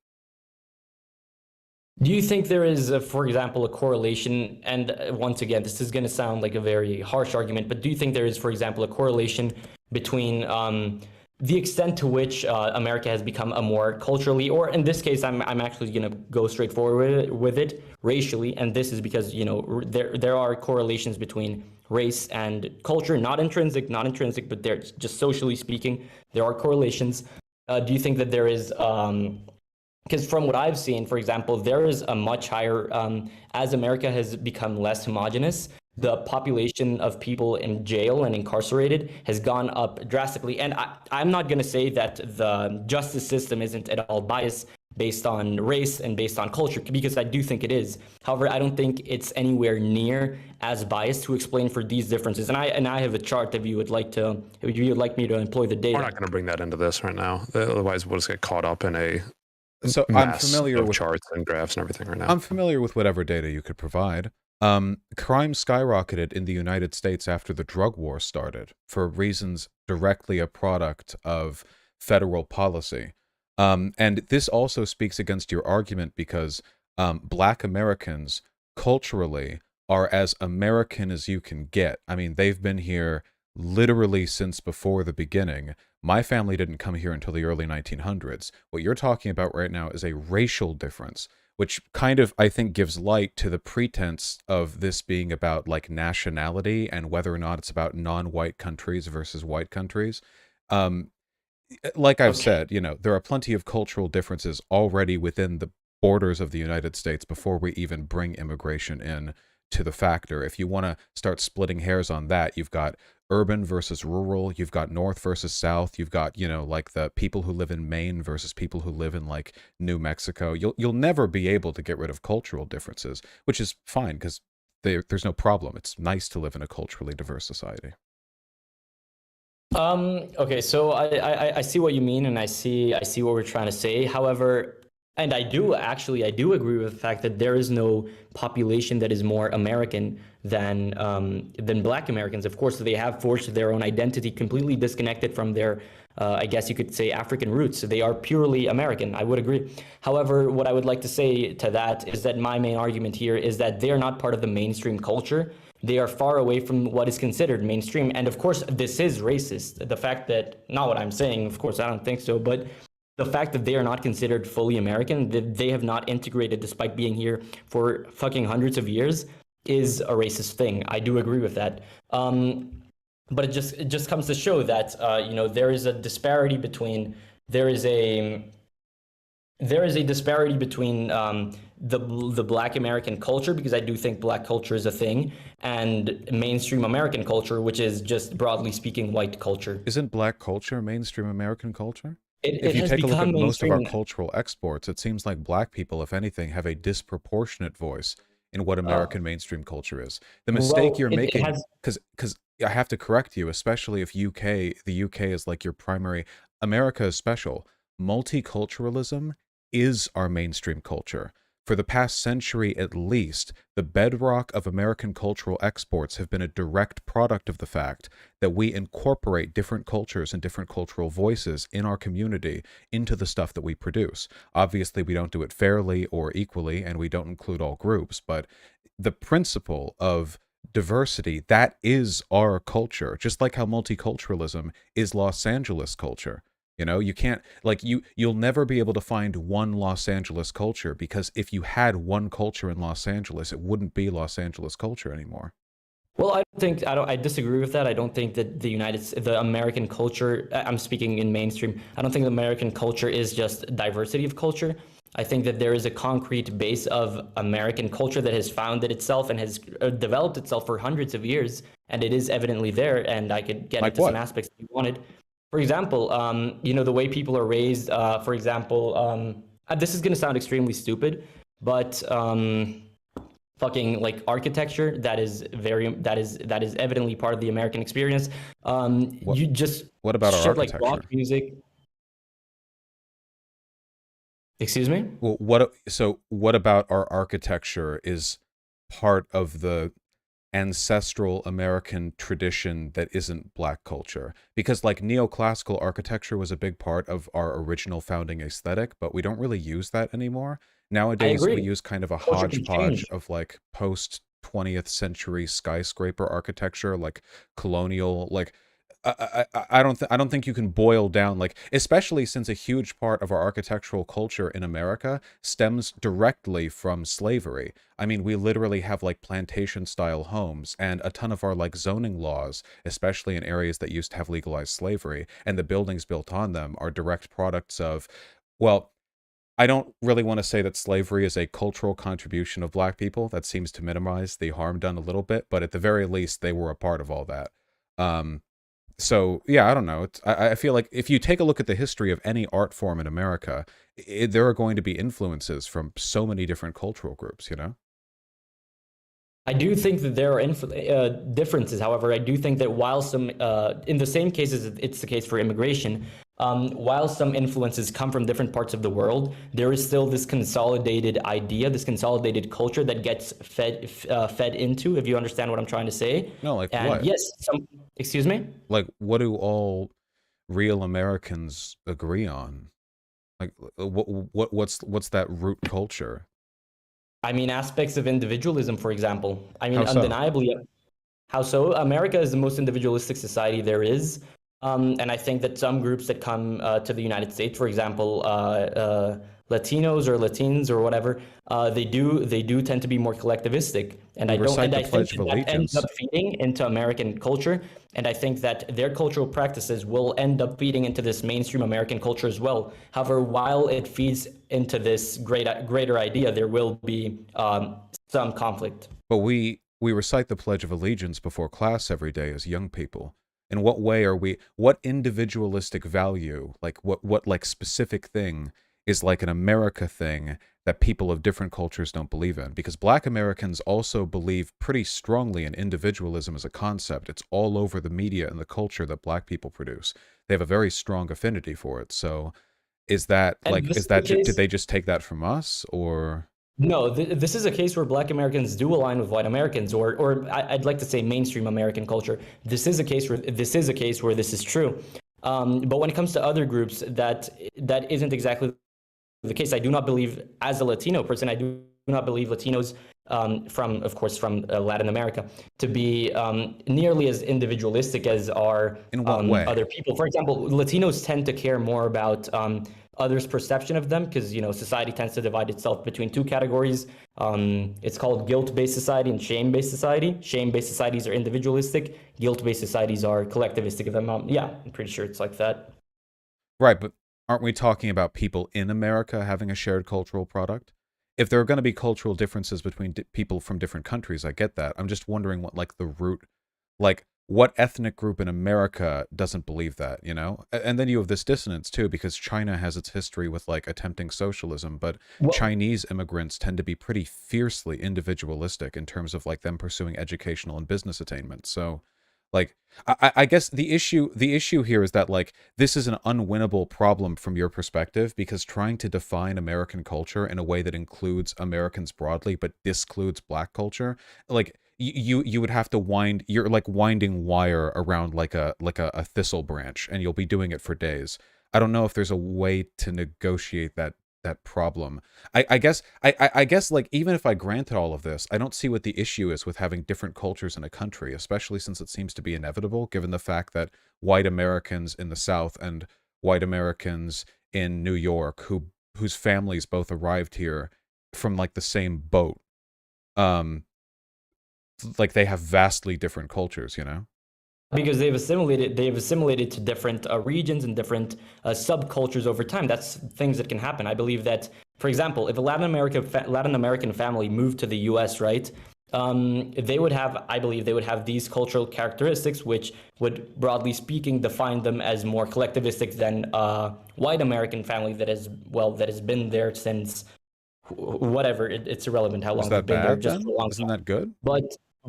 Speaker 3: Do you think there is, for example, a correlation? And once again, this is going to sound like a very harsh argument, but do you think there is, for example, a correlation between the extent to which America has become a more culturally, or in this case, I'm actually going to go straight forward with it, racially, and this is because there are correlations between race and culture, not intrinsic, but they're just socially speaking, there are correlations. Do you think that there is? Because from what I've seen, for example, there is a much higher, as America has become less homogenous, the population of people in jail and incarcerated has gone up drastically. And I'm not going to say that the justice system isn't at all biased based on race and based on culture, because I do think it is. However, I don't think it's anywhere near as biased to explain for these differences. And I have a chart if you would like me to employ the data.
Speaker 2: We're not going to bring that into this right now. Otherwise, we'll just get caught up in a
Speaker 1: So I'm familiar with
Speaker 2: charts and graphs and everything right now.
Speaker 1: I'm familiar with whatever data you could provide. Crime skyrocketed in the United States after the drug war started for reasons directly a product of federal policy. And this also speaks against your argument because Black Americans culturally are as American as you can get. I mean, they've been here literally since before the beginning. My family didn't come here until the early 1900s. What you're talking about right now is a racial difference, which kind of, I think, gives light to the pretense of this being about like nationality and whether or not it's about non-white countries versus white countries. Like I've said, there are plenty of cultural differences already within the borders of the United States before we even bring immigration in to the factor. If you want to start splitting hairs on that, you've got urban versus rural, you've got north versus south, you've got, you know, like the people who live in Maine versus people who live in like New Mexico. You'll never be able to get rid of cultural differences, which is fine because there's no problem. It's nice to live in a culturally diverse society.
Speaker 3: Okay, so I see what you mean, and I see what we're trying to say. However, and I do agree with the fact that there is no population that is more American than Black Americans. Of course, they have forged their own identity completely disconnected from their, I guess you could say, African roots. They are purely American. I would agree. However, what I would like to say to that is that my main argument here is that they are not part of the mainstream culture. They are far away from what is considered mainstream. And of course, this is racist. The fact that, not what I'm saying, of course, I don't think so, but the fact that they are not considered fully American, that they have not integrated despite being here for fucking hundreds of years, is a racist thing. I do agree with that. But it just comes to show that you know, there is a disparity between the Black American culture, because I do think Black culture is a thing, and mainstream American culture, which is just broadly speaking white culture.
Speaker 1: Isn't Black culture mainstream American culture?
Speaker 3: It
Speaker 1: If you
Speaker 3: has
Speaker 1: take a look at
Speaker 3: become
Speaker 1: most of our
Speaker 3: mainstream.
Speaker 1: cultural exports, it seems like Black people, if anything, have a disproportionate voice in what American mainstream culture is. The mistake
Speaker 3: Well,
Speaker 1: you're
Speaker 3: it
Speaker 1: making,
Speaker 3: has.
Speaker 1: because I have to correct you, especially if the UK is like your primary. America is special. Multiculturalism is our mainstream culture. For the past century at least, the bedrock of American cultural exports have been a direct product of the fact that we incorporate different cultures and different cultural voices in our community into the stuff that we produce. Obviously, we don't do it fairly or equally, and we don't include all groups, but the principle of diversity, that is our culture, just like how multiculturalism is Los Angeles culture. You know, you can't, like, you'll never be able to find one Los Angeles culture, because if you had one culture in Los Angeles, it wouldn't be Los Angeles culture anymore.
Speaker 3: Well, I disagree with that. I don't think that the American culture, I'm speaking in mainstream, I don't think the American culture is just diversity of culture. I think that there is a concrete base of American culture that has founded itself and has developed itself for hundreds of years, and it is evidently there, and I could get
Speaker 1: Like
Speaker 3: into
Speaker 1: what?
Speaker 3: some aspects if you wanted. For example, you know, the way people are raised, for example, this is going to sound extremely stupid, but fucking like architecture, that is evidently part of the American experience. You just
Speaker 1: What about our
Speaker 3: shit like
Speaker 1: architecture?
Speaker 3: rock music. Excuse me?
Speaker 1: Well, what about our architecture is part of the ancestral American tradition that isn't Black culture? Because like neoclassical architecture was a big part of our original founding aesthetic, but we don't really use that anymore. Nowadays, we
Speaker 3: agree.
Speaker 1: use kind of a
Speaker 3: Culture can
Speaker 1: hodgepodge
Speaker 3: change.
Speaker 1: of like post 20th century skyscraper architecture, like colonial, like I don't think you can boil down, like, especially since a huge part of our architectural culture in America stems directly from slavery. I mean, we literally have like plantation style homes, and a ton of our like zoning laws, especially in areas that used to have legalized slavery, and the buildings built on them are direct products of, well, I don't really want to say that slavery is a cultural contribution of Black people. That seems to minimize the harm done a little bit, but at the very least, they were a part of all that. So yeah, I don't know. I feel like if you take a look at the history of any art form in America, there are going to be influences from so many different cultural groups, you know?
Speaker 3: I do think that there are differences. However, I do think that while some, in the same cases, it's the case for immigration, while some influences come from different parts of the world, there is still this consolidated idea, this consolidated culture that gets fed into, if you understand what I'm trying to say.
Speaker 1: No, like
Speaker 3: And
Speaker 1: what?
Speaker 3: yes, excuse me?
Speaker 1: Like, what do all real Americans agree on? Like, what's that root culture?
Speaker 3: I mean, aspects of individualism, for example. I mean,
Speaker 1: How so?
Speaker 3: undeniably, how so? America is the most individualistic society there is. And I think that some groups that come to the United States, for example, Latinos or Latins or whatever, they do tend to be more collectivistic, and
Speaker 1: We
Speaker 3: I don't,
Speaker 1: recite
Speaker 3: and
Speaker 1: the
Speaker 3: I think
Speaker 1: Pledge of
Speaker 3: that ends
Speaker 1: Allegiance.
Speaker 3: up feeding into American culture, and I think that their cultural practices will end up feeding into this mainstream American culture as well. However, while it feeds into this greater idea, there will be some conflict.
Speaker 1: But we recite the Pledge of Allegiance before class every day as young people. In what way are we, what individualistic value, like what like specific thing is like an America thing that people of different cultures don't believe in? Because Black Americans also believe pretty strongly in individualism as a concept. It's all over the media and the culture that Black people produce. They have a very strong affinity for it. So is that
Speaker 3: And
Speaker 1: like,
Speaker 3: this
Speaker 1: is
Speaker 3: is the
Speaker 1: that, did
Speaker 3: case.
Speaker 1: they just take that from us, or?
Speaker 3: No, this is a case where Black Americans do align with white Americans, or I'd like to say mainstream American culture. This is a case where this is true. But when it comes to other groups, that isn't exactly the case. I do not believe, as a Latino person, I do not believe Latinos of course, from Latin America to be nearly as individualistic as are
Speaker 1: In what way?
Speaker 3: other people. For example, Latinos tend to care more about others' perception of them because, society tends to divide itself between two categories. It's called guilt-based society and shame-based society. Shame-based societies are individualistic. Guilt-based societies are collectivistic. Yeah, I'm pretty sure it's like that.
Speaker 1: Right, but aren't we talking about people in America having a shared cultural product? If there are going to be cultural differences between people from different countries, I get that. I'm just wondering what, like, the root, like, what ethnic group in America doesn't believe that, you know? And then you have this dissonance, too, because China has its history with, like, attempting socialism, but
Speaker 3: Well,
Speaker 1: Chinese immigrants tend to be pretty fiercely individualistic in terms of, like, them pursuing educational and business attainment. So, like, I guess the issue here is that, like, this is an unwinnable problem from your perspective, because trying to define American culture in a way that includes Americans broadly but discludes Black culture, like, you would have to you're like winding wire around like a thistle branch, and you'll be doing it for days. I don't know if there's a way to negotiate that problem. I guess like, even if I granted all of this, I don't see what the issue is with having different cultures in a country, especially since it seems to be inevitable, given the fact that white Americans in the South and white Americans in New York, whose families both arrived here from like the same boat, um, like, they have vastly different cultures, you know?
Speaker 3: because they've assimilated to different regions and different subcultures over time. That's things that can happen. I believe that, for example, if a Latin American family moved to the U.S., right, I believe they would have these cultural characteristics, which would, broadly speaking, define them as more collectivistic than a white American family that has been there since whatever. It's irrelevant how
Speaker 1: Is
Speaker 3: long they've
Speaker 1: that
Speaker 3: been there,
Speaker 1: bad
Speaker 3: just for
Speaker 1: then?
Speaker 3: a long
Speaker 1: Isn't
Speaker 3: time.
Speaker 1: that good?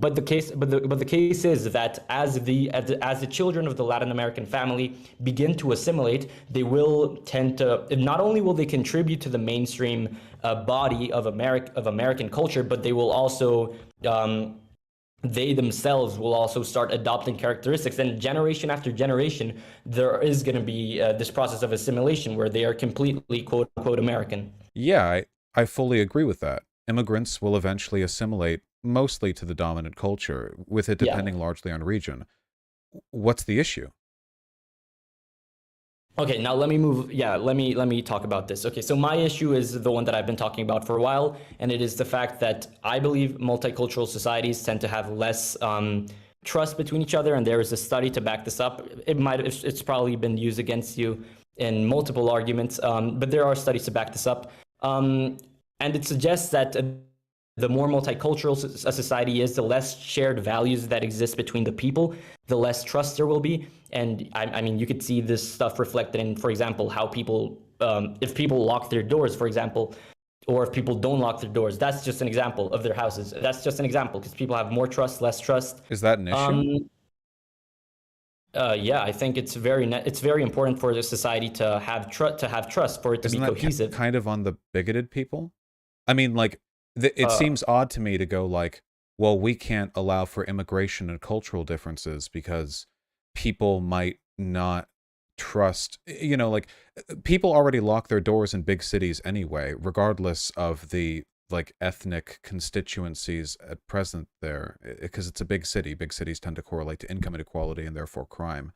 Speaker 3: But the case is that as the children of the Latin American family begin to assimilate, they will tend to, not only will they contribute to the mainstream body of American culture, but they will also they themselves will also start adopting characteristics, and generation after generation there is going to be this process of assimilation where they are completely quote unquote American.
Speaker 1: Yeah, I fully agree with that. Immigrants will eventually assimilate mostly to the dominant culture, with it
Speaker 3: Yeah.
Speaker 1: depending largely on region. What's the issue?
Speaker 3: Okay, now let me move. Yeah, let me talk about this. Okay, so my issue is the one that I've been talking about for a while, and it is the fact that I believe multicultural societies tend to have less trust between each other, and there is a study to back this up. It's probably been used against you in multiple arguments, but there are studies to back this up, and it suggests that the more multicultural a society is, the less shared values that exist between the people, the less trust there will be. And I mean, you could see this stuff reflected in, for example, how people, if people lock their doors, for example, or if people don't lock their doors, that's just an example of their houses. That's just an example because people have more trust, less trust.
Speaker 1: Is that an issue?
Speaker 3: Yeah, I think it's very important for the society to have trust for it to
Speaker 1: Isn't
Speaker 3: be
Speaker 1: that
Speaker 3: cohesive.
Speaker 1: kind of on the bigoted people? I mean, like, it
Speaker 3: Uh,
Speaker 1: seems odd to me to go like, well, we can't allow for immigration and cultural differences because people might not trust, like, people already lock their doors in big cities anyway, regardless of the, like, ethnic constituencies at present there, because it's a big city. Big cities tend to correlate to income inequality and therefore crime.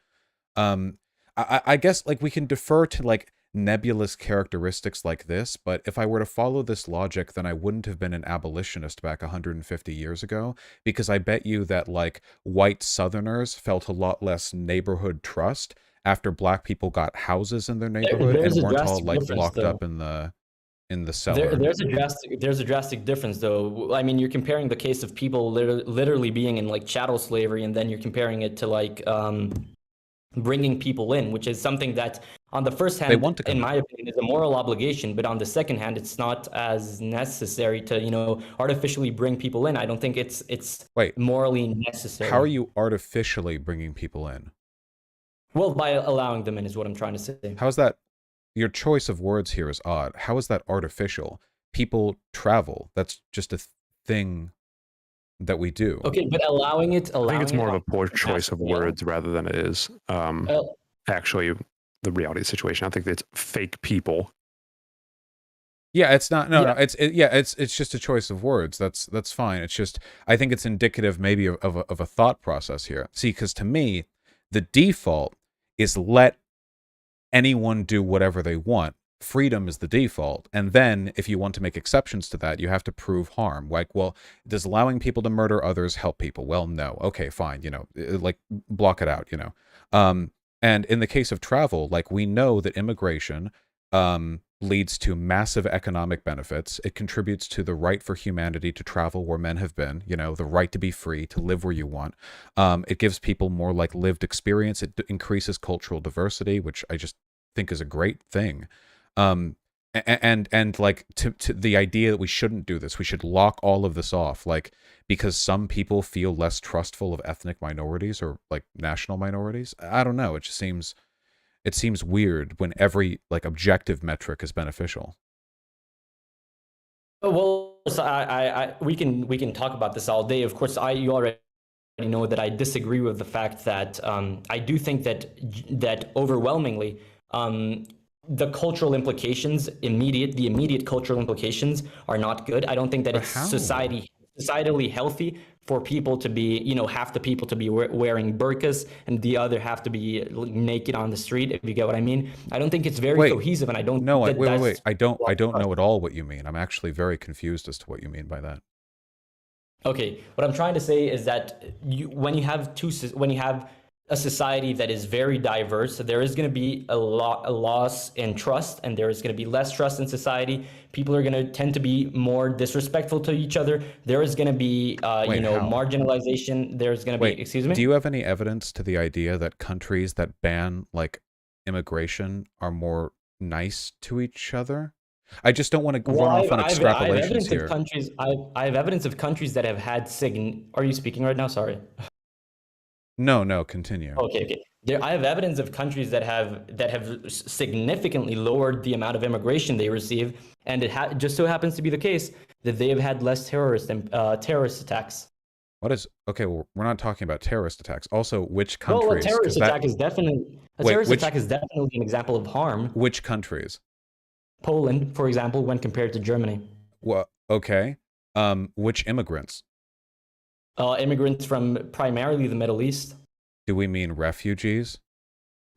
Speaker 1: um I guess, like, we can defer to, like, nebulous characteristics like this, but if I were to follow this logic, then I wouldn't have been an abolitionist back 150 years ago, because I bet you that, like, white Southerners felt a lot less neighborhood trust after black people got houses in their neighborhood
Speaker 3: There's
Speaker 1: and
Speaker 3: a
Speaker 1: weren't all,
Speaker 3: drastic
Speaker 1: like,
Speaker 3: difference,
Speaker 1: locked
Speaker 3: though.
Speaker 1: up in the cellar.
Speaker 3: There's a drastic difference, though. I mean, you're comparing the case of people literally being in like chattel slavery, and then you're comparing it to like bringing people in, which is something that, on the first
Speaker 1: They
Speaker 3: hand,
Speaker 1: want to come
Speaker 3: in
Speaker 1: in.
Speaker 3: my opinion, is a moral obligation, but on the second hand, it's not as necessary to, you know, artificially bring people in. I don't think it's
Speaker 1: Wait,
Speaker 3: morally necessary.
Speaker 1: how are you artificially bringing people in?
Speaker 3: Well, by allowing them in is what I'm trying to say.
Speaker 1: How is that? Your choice of words here is odd. How is that artificial? People travel. That's just a thing that we do.
Speaker 3: Okay, but
Speaker 2: I think it's more of a poor
Speaker 3: on
Speaker 2: choice of
Speaker 3: scale,
Speaker 2: words rather than it is actually the reality situation. I think it's fake people.
Speaker 1: Yeah, it's not. No,
Speaker 3: Yeah.
Speaker 1: no. It's just a choice of words. That's fine. It's just, I think it's indicative maybe of a thought process here. See, because to me, the default is let anyone do whatever they want. Freedom is the default. And then if you want to make exceptions to that, you have to prove harm. Like, well, does allowing people to murder others help people? Well, no. Okay, fine. You know, like, block it out, you know. And in the case of travel, like, we know that immigration leads to massive economic benefits. It contributes to the right for humanity to travel where men have been, you know, the right to be free, to live where you want. It gives people more, like, lived experience. It increases cultural diversity, which I just think is a great thing. And like, to the idea that we shouldn't do this, we should lock all of this off, like, because some people feel less trustful of ethnic minorities or, like, national minorities. I don't know. It just seems weird when every, like, objective metric is beneficial.
Speaker 3: Well, so we can talk about this all day. Of course, you already know that I disagree with the fact that I do think that overwhelmingly the cultural implications, the immediate cultural implications are not good. I don't think that
Speaker 1: But
Speaker 3: it's
Speaker 1: how?
Speaker 3: societally healthy for people to be, you know, half the people to be wearing burqas and the other half to be naked on the street, if you get what I mean. I don't think it's very cohesive, and I don't
Speaker 1: No,
Speaker 3: think
Speaker 1: wait. I don't know at all what you mean. I'm actually very confused as to what you mean by that.
Speaker 3: Okay, what I'm trying to say is that when you have a society that is very diverse, there is going to be a loss in trust, and there is going to be less trust in society. People are going to tend to be more disrespectful to each other. There is going to be,
Speaker 1: Wait, how?
Speaker 3: marginalization. There's going to be, excuse me?
Speaker 1: Do you have any evidence to the idea that countries that ban, like, immigration are more nice to each other? I just don't want to run off on extrapolations here.
Speaker 3: I have evidence of countries that have had Are you speaking right now? Sorry.
Speaker 1: No, continue.
Speaker 3: Okay. I have evidence of countries that have significantly lowered the amount of immigration they receive, and it just so happens to be the case that they have had less terrorist attacks.
Speaker 1: Okay, well, we're not talking about terrorist attacks. Also, which countries?
Speaker 3: Well, a terrorist attack is definitely an example of harm.
Speaker 1: Which countries?
Speaker 3: Poland, for example, when compared to Germany.
Speaker 1: Well, okay. Which immigrants?
Speaker 3: Immigrants from primarily the Middle East.
Speaker 1: Do we mean refugees?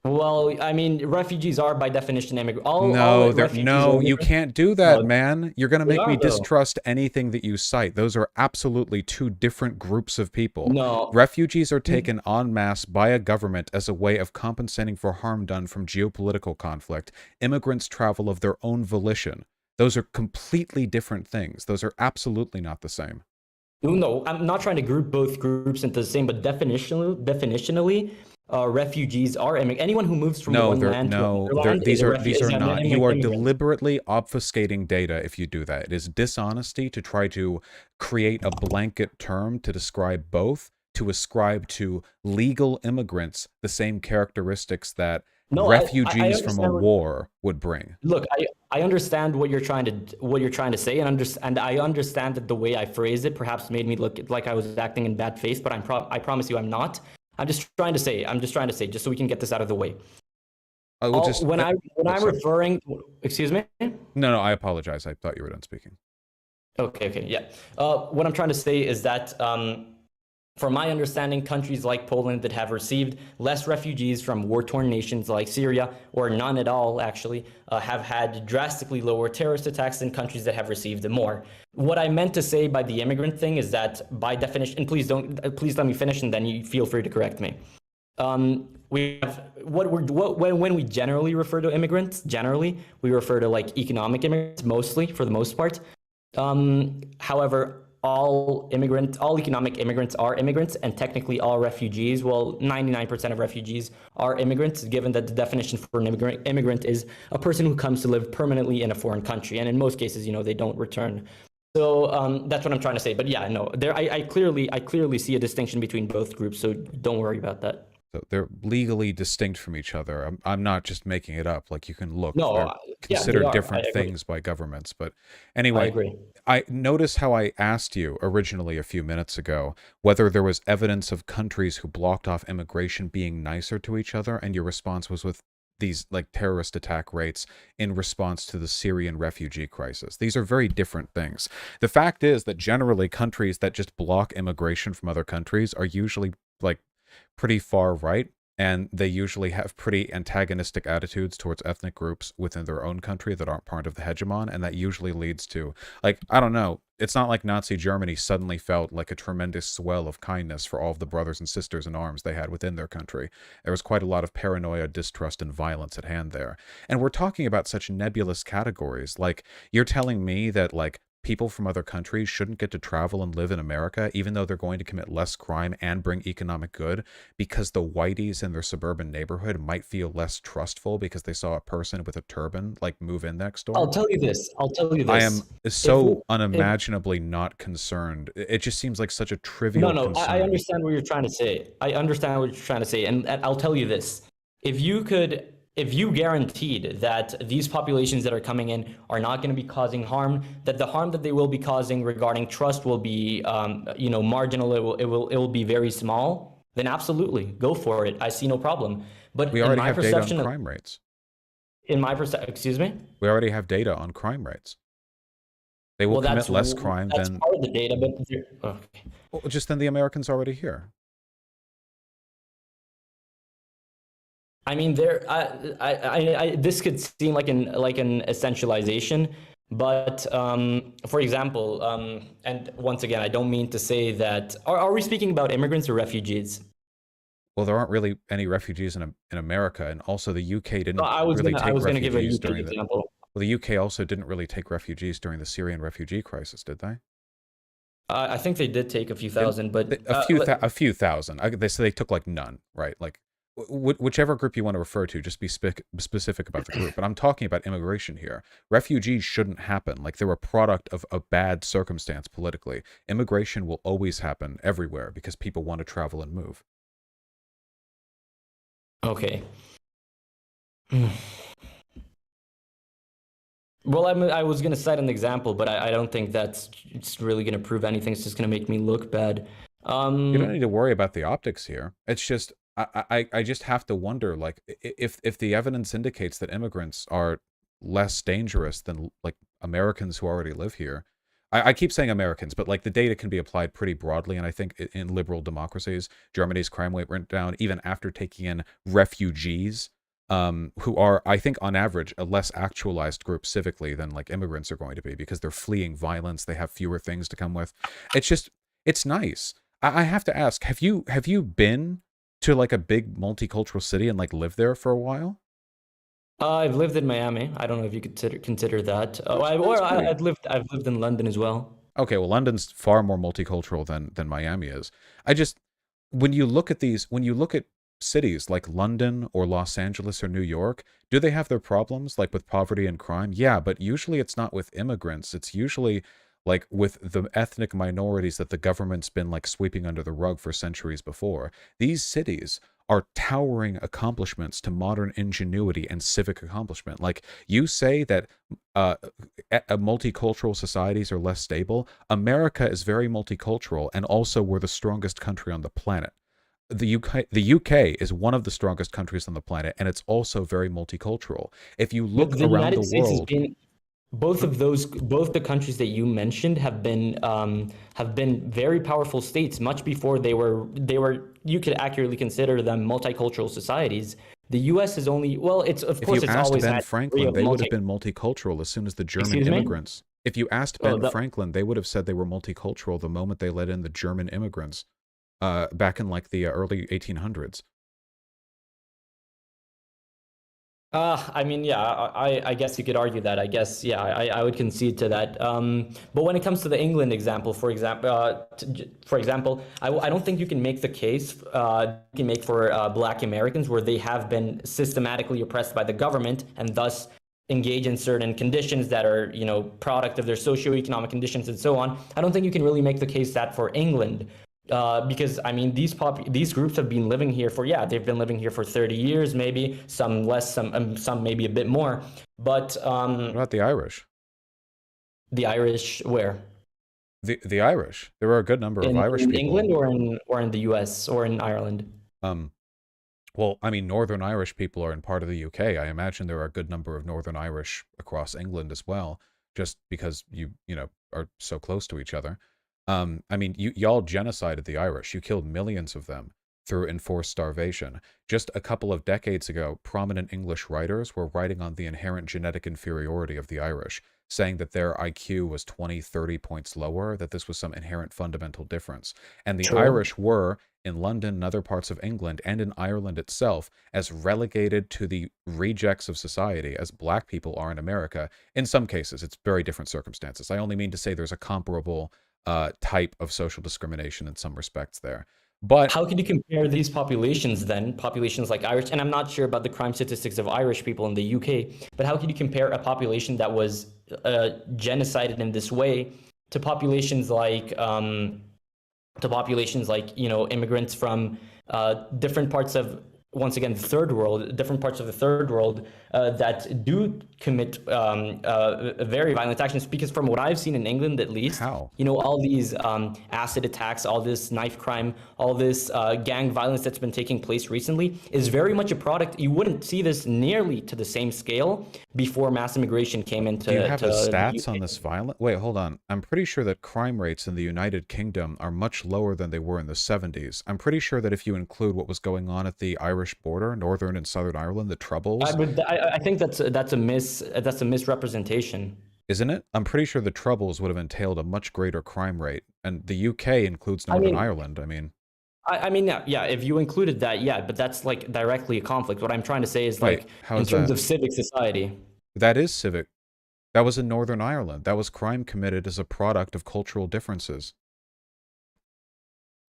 Speaker 3: Well, I mean, refugees are by definition immigrants.
Speaker 1: No, you can't do that,
Speaker 3: No,
Speaker 1: man. You're going to make me
Speaker 3: though.
Speaker 1: distrust anything that you cite. Those are absolutely two different groups of people.
Speaker 3: No.
Speaker 1: Refugees are taken en masse by a government as a way of compensating for harm done from geopolitical conflict. Immigrants travel of their own volition. Those are completely different things. Those are absolutely not the same.
Speaker 3: No, I'm not trying to group both groups into the same, but definitionally, refugees are anyone who moves from one land to another land.
Speaker 1: These are not. You are deliberately obfuscating data if you do that. It is dishonesty to try to create a blanket term to describe both, to ascribe to legal immigrants the same characteristics that refugees from a war would bring.
Speaker 3: Look, I understand what you're trying to say, and I understand that the way I phrased it perhaps made me look like I was acting in bad faith, but I promise you I'm not. I'm just trying to say, just so we can get this out of the way. Referring, excuse me?
Speaker 1: No, I apologize. I thought you were done speaking.
Speaker 3: Okay, yeah. What I'm trying to say is that From my understanding, countries like Poland that have received less refugees from war-torn nations like Syria, or none at all, actually, have had drastically lower terrorist attacks than countries that have received more. What I meant to say by the immigrant thing is that, by definition, and please let me finish, and then you feel free to correct me. We have when we generally refer to immigrants, generally we refer to like economic immigrants, mostly for the most part. However, all economic immigrants are immigrants, and technically all refugees, well, 99% of refugees are immigrants, given that the definition for an immigrant is a person who comes to live permanently in a foreign country, and in most cases, they don't return. So that's what I'm trying to say. But yeah, no, I clearly see a distinction between both groups, so don't worry about that.
Speaker 1: So they're legally distinct from each other. I'm not just making it up. Like, you can look.
Speaker 3: No,
Speaker 1: they're
Speaker 3: yeah,
Speaker 1: considered
Speaker 3: they are.
Speaker 1: different
Speaker 3: I agree.
Speaker 1: things by governments. But
Speaker 3: I
Speaker 1: anyway,
Speaker 3: agree.
Speaker 1: I noticed how I asked you originally a few minutes ago whether there was evidence of countries who blocked off immigration being nicer to each other, and your response was with these like terrorist attack rates in response to the Syrian refugee crisis. These are very different things. The fact is that generally countries that just block immigration from other countries are usually like pretty far right, and they usually have pretty antagonistic attitudes towards ethnic groups within their own country that aren't part of the hegemon, and that usually leads to, like, I don't know, it's not like Nazi Germany suddenly felt like a tremendous swell of kindness for all of the brothers and sisters in arms they had within their country. There was quite a lot of paranoia, distrust, and violence at hand there. And we're talking about such nebulous categories. Like, you're telling me that, like, people from other countries shouldn't get to travel and live in America, even though they're going to commit less crime and bring economic good, because the whiteys in their suburban neighborhood might feel less trustful because they saw a person with a turban like move in next door.
Speaker 3: I'll tell you this.
Speaker 1: I am so
Speaker 3: If
Speaker 1: unimaginably not concerned. It just seems like such a trivial
Speaker 3: No,
Speaker 1: concern.
Speaker 3: I understand what you're trying to say. I understand what you're trying to say, and I'll tell you this: if you guaranteed that these populations that are coming in are not going to be causing harm, that the harm that they will be causing regarding trust will be, marginal, it will be very small, then absolutely go for it. I see no problem. But
Speaker 1: We
Speaker 3: in
Speaker 1: already
Speaker 3: my
Speaker 1: have data on
Speaker 3: perception,
Speaker 1: crime rates.
Speaker 3: excuse me.
Speaker 1: We already have data on crime rates. They will
Speaker 3: Well,
Speaker 1: commit less crime
Speaker 3: that's
Speaker 1: than,
Speaker 3: part of the data, but okay.
Speaker 1: well, just than the Americans already here.
Speaker 3: I mean, this could seem like an essentialization, but for example, and once again, I don't mean to say that. Are we speaking about immigrants or refugees?
Speaker 1: Well, there aren't really any refugees in America, and also the UK didn't
Speaker 3: I was
Speaker 1: really
Speaker 3: gonna
Speaker 1: take
Speaker 3: give a
Speaker 1: refugees
Speaker 3: UK
Speaker 1: during the.
Speaker 3: example.
Speaker 1: Well, the UK also didn't really take refugees during the Syrian refugee crisis, did they?
Speaker 3: I think they did take a few thousand, but
Speaker 1: A few thousand. They say they took like none, right? Like whichever group you want to refer to, just be specific about the group. But I'm talking about immigration here. Refugees shouldn't happen. Like, they're a product of a bad circumstance politically. Immigration will always happen everywhere because people want to travel and move.
Speaker 3: okay. Well, I was gonna cite an example, but I don't think it's really gonna prove anything. It's just gonna make me look bad.
Speaker 1: You don't need to worry about the optics here. It's just I just have to wonder, like, if the evidence indicates that immigrants are less dangerous than like Americans who already live here. I keep saying Americans, but like the data can be applied pretty broadly, and I think in liberal democracies, Germany's crime rate went down even after taking in refugees, who are, I think, on average, a less actualized group civically than like immigrants are going to be because they're fleeing violence. They have fewer things to come with. It's nice. I have to ask, have you been to like a big multicultural city and like lived there for a while?
Speaker 3: I've lived in Miami. I don't know if you consider that. I've lived in London as well.
Speaker 1: Okay, well, London's far more multicultural than Miami is. When you look at cities like London or Los Angeles or New York, do they have their problems like with poverty and crime? Yeah, but usually it's not with immigrants. It's usually like with the ethnic minorities that the government's been like sweeping under the rug for centuries before. These cities are towering accomplishments to modern ingenuity and civic accomplishment. Like, you say that multicultural societies are less stable. America is very multicultural, and also we're the strongest country on the planet. The UK is one of the strongest countries on the planet, and it's also very multicultural. If you look
Speaker 3: The
Speaker 1: around
Speaker 3: United
Speaker 1: the
Speaker 3: States has
Speaker 1: world,
Speaker 3: been both the countries that you mentioned have been very powerful states much before they were you could accurately consider them multicultural societies. The U.S. is only, well, it's of
Speaker 1: If
Speaker 3: course
Speaker 1: you
Speaker 3: it's
Speaker 1: asked
Speaker 3: always
Speaker 1: Ben
Speaker 3: had
Speaker 1: Franklin, they would have been multicultural as soon as the German
Speaker 3: excuse me.
Speaker 1: immigrants. If you asked
Speaker 3: Oh,
Speaker 1: Ben Franklin, they would have said they were multicultural the moment they let in the German immigrants, back in like the early 1800s.
Speaker 3: I mean, yeah, I guess you could argue that. I guess, yeah, I would concede to that. But when it comes to the England example, for example, I don't think you can make the case you can make for Black Americans where they have been systematically oppressed by the government and thus engage in certain conditions that are, product of their socioeconomic conditions and so on. I don't think you can really make the case that for England. Because I mean, these groups have been living here for, yeah, they've been living here for 30 years, maybe some less, some maybe a bit more. But
Speaker 1: What about the Irish?
Speaker 3: the Irish, where?
Speaker 1: The Irish. There were a good number of Irish
Speaker 3: In
Speaker 1: people.
Speaker 3: England or in the U.S. or in Ireland?
Speaker 1: Well, I mean, Northern Irish people are in part of the UK. I imagine there are a good number of Northern Irish across England as well, just because you know, are so close to each other. I mean, y'all genocided the Irish. You killed millions of them through enforced starvation. Just a couple of decades ago, prominent English writers were writing on the inherent genetic inferiority of the Irish, saying that their IQ was 20, 30 points lower, that this was some inherent fundamental difference. And the
Speaker 3: Sure.
Speaker 1: Irish were, in London and other parts of England and in Ireland itself, as relegated to the rejects of society as black people are in America. In some cases, it's very different circumstances. I only mean to say there's a comparable type of social discrimination in some respects there. But
Speaker 3: how can you compare these populations then, populations like Irish, and I'm not sure about the crime statistics of Irish people in the UK, but how can you compare a population that was genocided in this way to populations like immigrants from different parts of, once again, different parts of the third world that do commit very violent actions? Because from what I've seen in England, at least,
Speaker 1: how?
Speaker 3: All these acid attacks, all this knife crime, all this gang violence that's been taking place recently is very much a product. You wouldn't see this nearly to the same scale before mass immigration came into.
Speaker 1: Do you have the stats
Speaker 3: UK.
Speaker 1: on this violent? Wait, hold on. I'm pretty sure that crime rates in the United Kingdom are much lower than they were in the 70s. I'm pretty sure that if you include what was going on at the Irish border, Northern and Southern Ireland, the Troubles.
Speaker 3: I think that's a misrepresentation.
Speaker 1: Isn't it? I'm pretty sure the Troubles would have entailed a much greater crime rate, and the UK includes Northern Ireland. I mean,
Speaker 3: yeah, if you included that, yeah, but that's like directly a conflict. What I'm trying to say is,
Speaker 1: wait,
Speaker 3: like,
Speaker 1: how
Speaker 3: in
Speaker 1: is
Speaker 3: terms
Speaker 1: that?
Speaker 3: of civic society.
Speaker 1: That is civic. That was in Northern Ireland. That was crime committed as a product of cultural differences.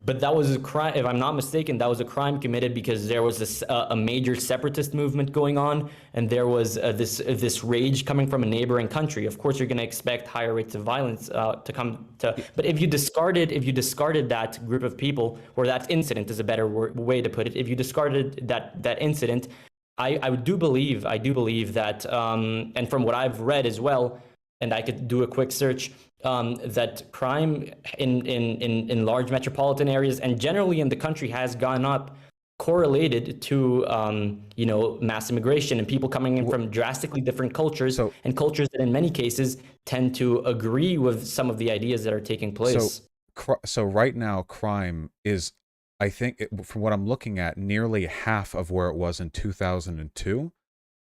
Speaker 3: But that was a crime, if I'm not mistaken, that was a crime committed because there was a major separatist movement going on, and there was this rage coming from a neighboring country. Of course, you're going to expect higher rates of violence to come to. But if you discarded that group of people, or that incident is a better way to put it, if you discarded that incident, I do believe that, and from what I've read as well, and I could do a quick search, that crime in large metropolitan areas and generally in the country has gone up, correlated to mass immigration and people coming in from drastically different cultures, and cultures that in many cases tend to agree with some of the ideas that are taking place.
Speaker 1: So right now, crime is, I think, from what I'm looking at, nearly half of where it was in 2002.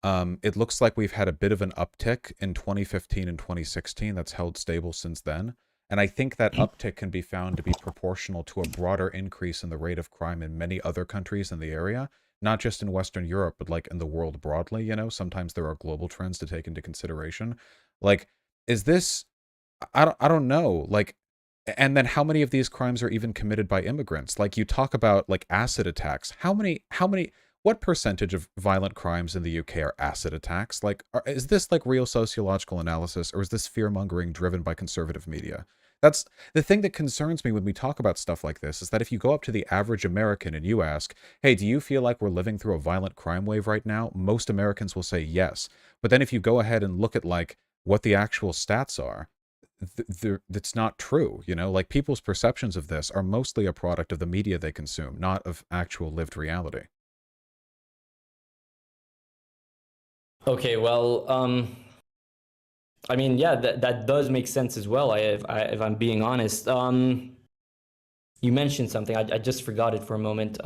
Speaker 1: It looks like we've had a bit of an uptick in 2015 and 2016 that's held stable since then. And I think that uptick can be found to be proportional to a broader increase in the rate of crime in many other countries in the area, not just in Western Europe, but like in the world broadly. Sometimes there are global trends to take into consideration. Like, is this, I don't know, like, and then how many of these crimes are even committed by immigrants? Like, you talk about like acid attacks. What percentage of violent crimes in the UK are acid attacks? Like, is this like real sociological analysis, or is this fear-mongering driven by conservative media? That's the thing that concerns me when we talk about stuff like this, is that if you go up to the average American and you ask, hey, do you feel like we're living through a violent crime wave right now? Most Americans will say yes. But then if you go ahead and look at like what the actual stats are, that's not true. Like, people's perceptions of this are mostly a product of the media they consume, not of actual lived reality.
Speaker 3: Okay, well, I mean, yeah, that does make sense as well. If I'm being honest, you mentioned something. I just forgot it for a moment.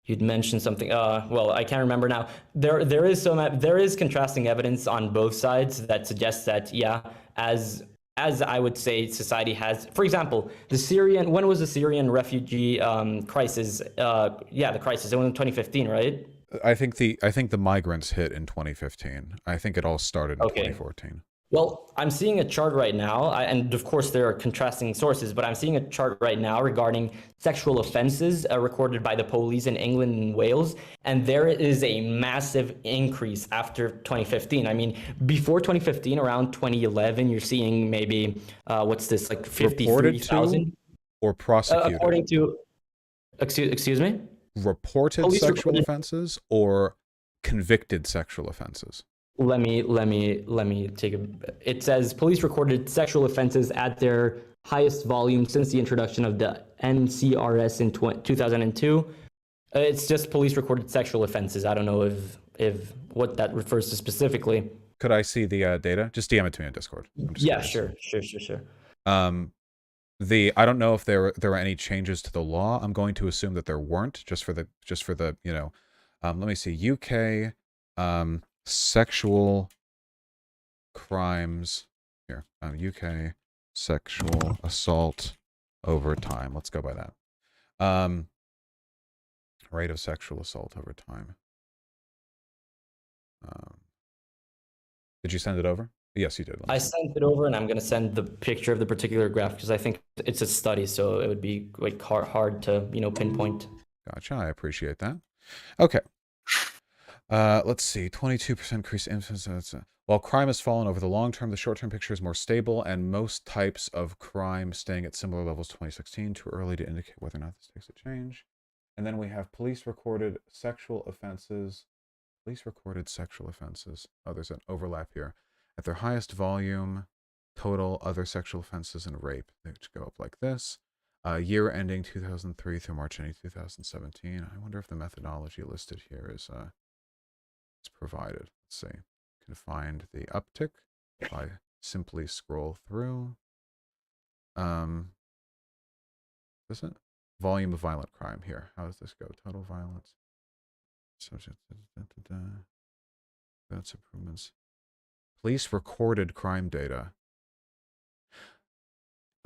Speaker 3: You'd mentioned something. Well, I can't remember now. There is contrasting evidence on both sides that suggests that, yeah, as I would say, society has. For example, when was the Syrian refugee crisis? Yeah, the crisis. It was in 2015, right?
Speaker 1: I think the migrants hit in 2015. I think it all started in
Speaker 3: Okay.
Speaker 1: 2014.
Speaker 3: Well, I'm seeing a chart right now, and of course there are contrasting sources, but I'm seeing a chart right now regarding sexual offenses recorded by the police in England and Wales, and there is a massive increase after 2015. I mean, before 2015, around 2011, you're seeing maybe, what's this, like 53,000?
Speaker 1: Or prosecuted?
Speaker 3: According to, excuse me?
Speaker 1: Reported
Speaker 3: Police
Speaker 1: sexual
Speaker 3: reported-
Speaker 1: offenses or convicted sexual offenses?
Speaker 3: Let me take a. It says police recorded sexual offenses at their highest volume since the introduction of the NCRS in 2002. It's just police recorded sexual offenses. I don't know if what that refers to specifically.
Speaker 1: Could I see the data? Just DM it to me on Discord.
Speaker 3: Yeah, sure.
Speaker 1: I don't know if there were any changes to the law. I'm going to assume that there weren't, just for the you know. Let me see. UK sexual crimes here. UK sexual assault over time. Let's go by that. Rate of sexual assault over time. Did you send it over? Yes, you did.
Speaker 3: I sent it over, and I'm going to send the picture of the particular graph because I think it's a study, so it would be like hard to pinpoint.
Speaker 1: Gotcha. I appreciate that. Okay. Let's see. 22% increase incidence. While crime has fallen over the long term, the short term picture is more stable, and most types of crime staying at similar levels to 2016. Too early to indicate whether or not this takes a change. And then we have police recorded sexual offenses. Police recorded sexual offenses. Oh, there's an overlap here. At their highest volume, total other sexual offenses and rape, which go up like this. Year ending 2003 through March ending 2017. I wonder if the methodology listed here is provided. Let's see. You can find the uptick if I simply scroll through. Is it? Volume of violent crime here. How does this go? Total violence. Subject. That's improvements. Police recorded crime data.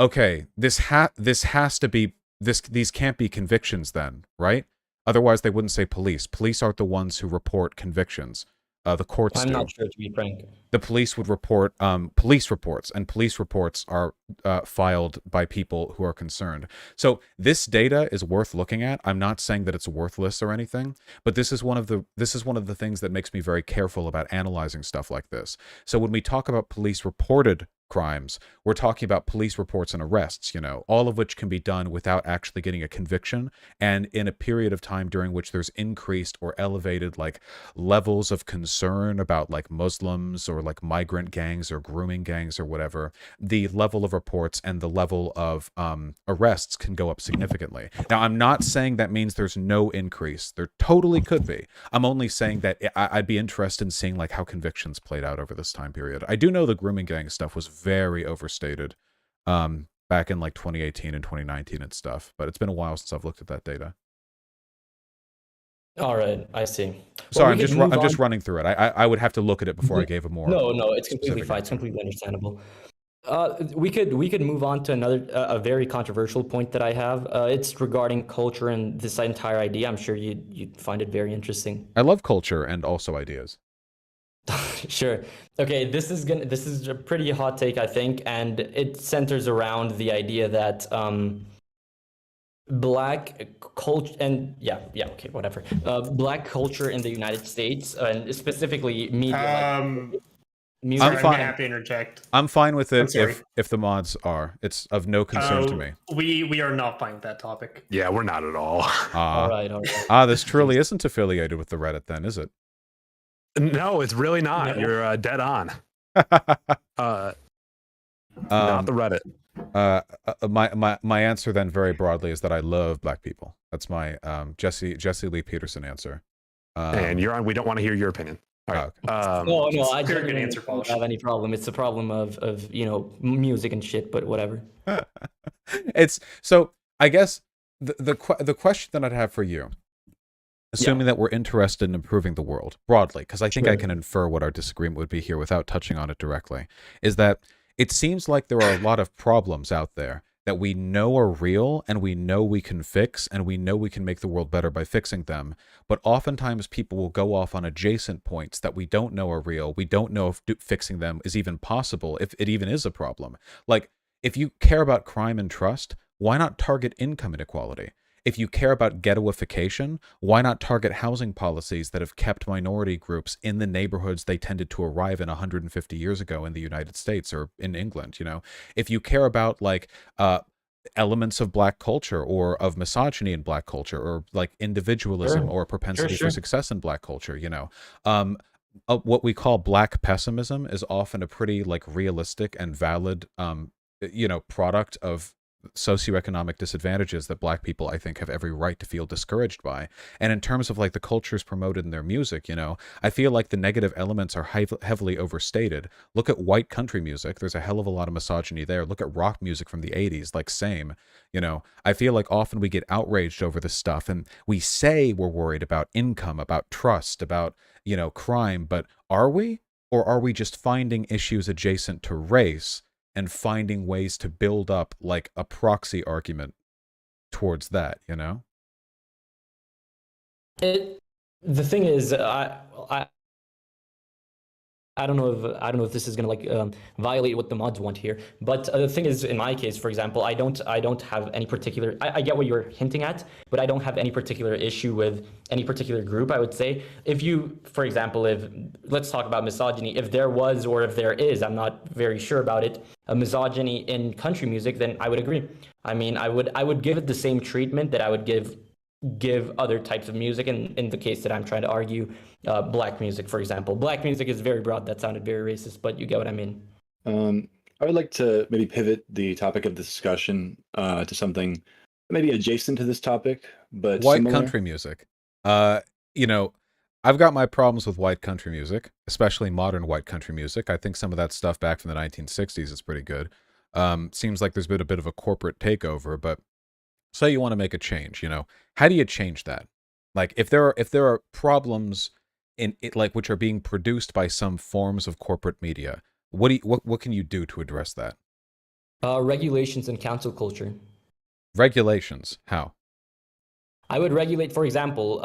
Speaker 1: Okay, this has to be these can't be convictions then, right? Otherwise they wouldn't say police. Police aren't the ones who report convictions. The courts do.
Speaker 3: I'm not sure, to be frank.
Speaker 1: The police would report police reports, and police reports are filed by people who are concerned. So this data is worth looking at. I'm not saying that it's worthless or anything, but this is one of the things that makes me very careful about analyzing stuff like this. So when we talk about police reported crimes, we're talking about police reports and arrests, all of which can be done without actually getting a conviction, and in a period of time during which there's increased or elevated levels of concern about Muslims or migrant gangs or grooming gangs or whatever. The level of reports and the level of arrests can go up significantly. Now, I'm not saying that means there's no increase. There totally could be. I'm only saying that I'd be interested in seeing how convictions played out over this time period. I do know the grooming gang stuff was very overstated back in 2018 and 2019 and stuff, but it's been a while since I've looked at that data.
Speaker 3: All right, I see.
Speaker 1: Sorry, I'm just running through it. I would have to look at it before I gave a more.
Speaker 3: No, it's completely fine. It's completely understandable. We could move on to a very controversial point that I have. It's regarding culture and this entire idea. I'm sure you'd find it very interesting.
Speaker 1: I love culture and also ideas.
Speaker 3: Sure. Okay, this is a pretty hot take, I think, and it centers around the idea that black culture and okay, whatever. Black culture in the United States and specifically media.
Speaker 4: Sorry, I'm happy to interject.
Speaker 1: I'm fine with it if the mods are. It's of no concern to me.
Speaker 4: We are not fine with that topic.
Speaker 2: Yeah, we're not at all.
Speaker 3: All right.
Speaker 1: This truly isn't affiliated with the Reddit then, is it?
Speaker 2: No, it's really not. No. You're dead on. Not the Reddit.
Speaker 1: My answer then very broadly is that I love black people. That's my Jesse Lee Peterson answer.
Speaker 2: And you're on. We don't want to hear your opinion. All right.
Speaker 1: okay.
Speaker 3: No, I
Speaker 4: Very good
Speaker 3: genuinely
Speaker 4: answer,
Speaker 3: don't
Speaker 4: Polish.
Speaker 3: have any problem. It's a problem of music and shit, but whatever.
Speaker 1: It's so I guess the question that I'd have for you, assuming that we're interested in improving the world broadly, because I think I
Speaker 3: Sure.
Speaker 1: can infer what our disagreement would be here without touching on it directly, is that it seems like there are a lot of problems out there that we know are real and we know we can fix and we know we can make the world better by fixing them. But oftentimes people will go off on adjacent points that we don't know are real. We don't know if fixing them is even possible, if it even is a problem. Like, if you care about crime and trust, why not target income inequality? If you care about ghettoification, why not target housing policies that have kept minority groups in the neighborhoods they tended to arrive in 150 years ago in the United States or in England, you know? If you care about like elements of black culture or of misogyny in black culture or like individualism
Speaker 3: Sure.
Speaker 1: or propensity
Speaker 3: Sure.
Speaker 1: for success in black culture, you know? What we call black pessimism is often a pretty like realistic and valid product of socioeconomic disadvantages that black people I think have every right to feel discouraged by. And in terms of like the cultures promoted in their music, you know, I feel like the negative elements are heavily overstated. Look at white country music, there's a hell of a lot of misogyny there. Look at rock music from the 80s, like same. You know, I feel like often we get outraged over this stuff and we say we're worried about income, about trust, about, you know, crime, but are we? Or are we just finding issues adjacent to race and finding ways to build up like a proxy argument towards that, you know?
Speaker 3: The thing is, I don't know if this is gonna violate what the mods want here, but the thing is, in my case, for example, I don't have any particular. I get what you're hinting at, but I don't have any particular issue with any particular group. I would say if you, for example, if let's talk about misogyny, if there was or if there is, I'm not very sure about it, a misogyny in country music, then I would agree. I mean, I would give it the same treatment that I would give other types of music in the case that I'm trying to argue black music, for example. Black music is very broad. That sounded very racist, but you get what I mean.
Speaker 6: I would like to maybe pivot the topic of the discussion to something maybe adjacent to this topic, but
Speaker 1: white
Speaker 6: similar.
Speaker 1: Country music. You know, I've got my problems with white country music, especially modern white country music. I think some of that stuff back from the 1960s is pretty good. Seems like there's been a bit of a corporate takeover, but say you want to make a change, you know, how do you change that? Like if there are problems in it, like which are being produced by some forms of corporate media, what can you do to address that?
Speaker 3: Regulations and cancel culture.
Speaker 1: Regulations, how?
Speaker 3: I would regulate, for example,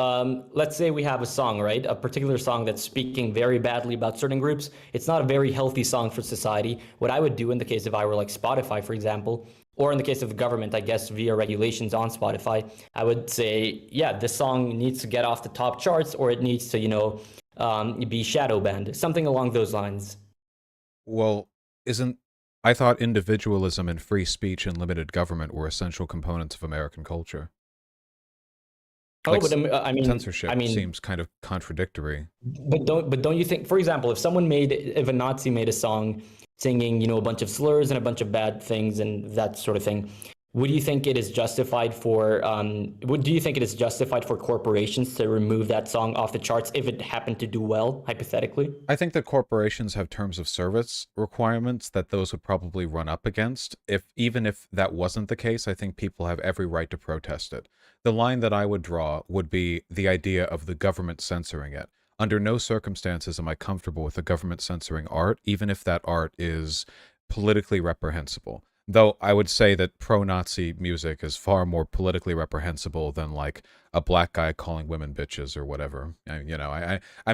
Speaker 3: let's say we have a song, right? A particular song that's speaking very badly about certain groups. It's not a very healthy song for society. What I would do in the case if I were like Spotify, for example, or in the case of the government, I guess via regulations on Spotify, I would say, yeah, this song needs to get off the top charts or it needs to, be shadow banned, something along those lines.
Speaker 1: Well, I thought individualism and free speech and limited government were essential components of American culture.
Speaker 3: Oh,
Speaker 1: Like,
Speaker 3: but I mean,
Speaker 1: censorship seems kind of contradictory.
Speaker 3: But don't you think, for example, if a Nazi made a song singing, a bunch of slurs and a bunch of bad things and that sort of thing, would you think it is justified for corporations to remove that song off the charts if it happened to do well, hypothetically?
Speaker 1: I think that corporations have terms of service requirements that those would probably run up against. Even if that wasn't the case, I think people have every right to protest it. The line that I would draw would be the idea of the government censoring it. Under no circumstances am I comfortable with the government censoring art, even if that art is politically reprehensible. Though I would say that pro-Nazi music is far more politically reprehensible than like a black guy calling women bitches or whatever. I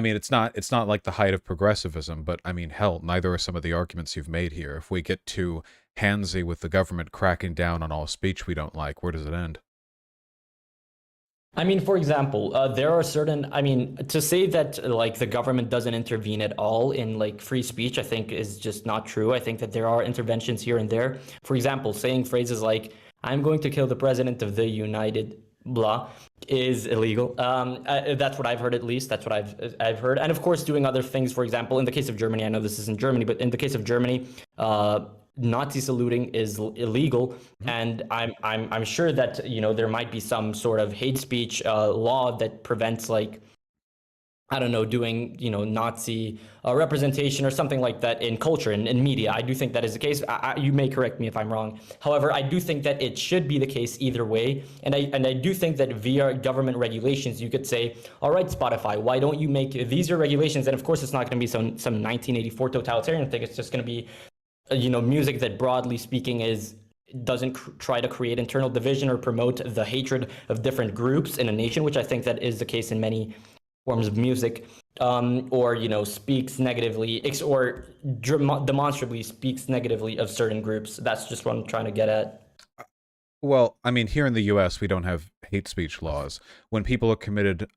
Speaker 1: mean, it's not like the height of progressivism, but I mean, hell, neither are some of the arguments you've made here. If we get too handsy with the government cracking down on all speech we don't like, where does it end?
Speaker 3: I mean, for example, there are to say that like the government doesn't intervene at all in like free speech, I think is just not true. I think that there are interventions here and there. For example, saying phrases like, I'm going to kill the president of the United blah is illegal. That's what I've heard, at least. That's what I've heard. And of course, doing other things, for example, in the case of Germany, I know this isn't Germany, but in the case of Germany, Nazi saluting is illegal, and I'm sure that there might be some sort of hate speech law that prevents I don't know, doing, Nazi representation or something like that in culture and in media. I do think that is the case. You may correct me if I'm wrong. However, I do think that it should be the case either way. And I do think that via government regulations, you could say, all right, Spotify, why don't you make these are regulations? And of course, it's not going to be some 1984 totalitarian thing. It's just going to be, music that broadly speaking doesn't try to create internal division or promote the hatred of different groups in a nation, which I think that is the case in many forms of music, or speaks negatively or demonstrably speaks negatively of certain groups. That's just what I'm trying to get at.
Speaker 1: Well, I mean, here in the U.S., we don't have hate speech laws. When people are committed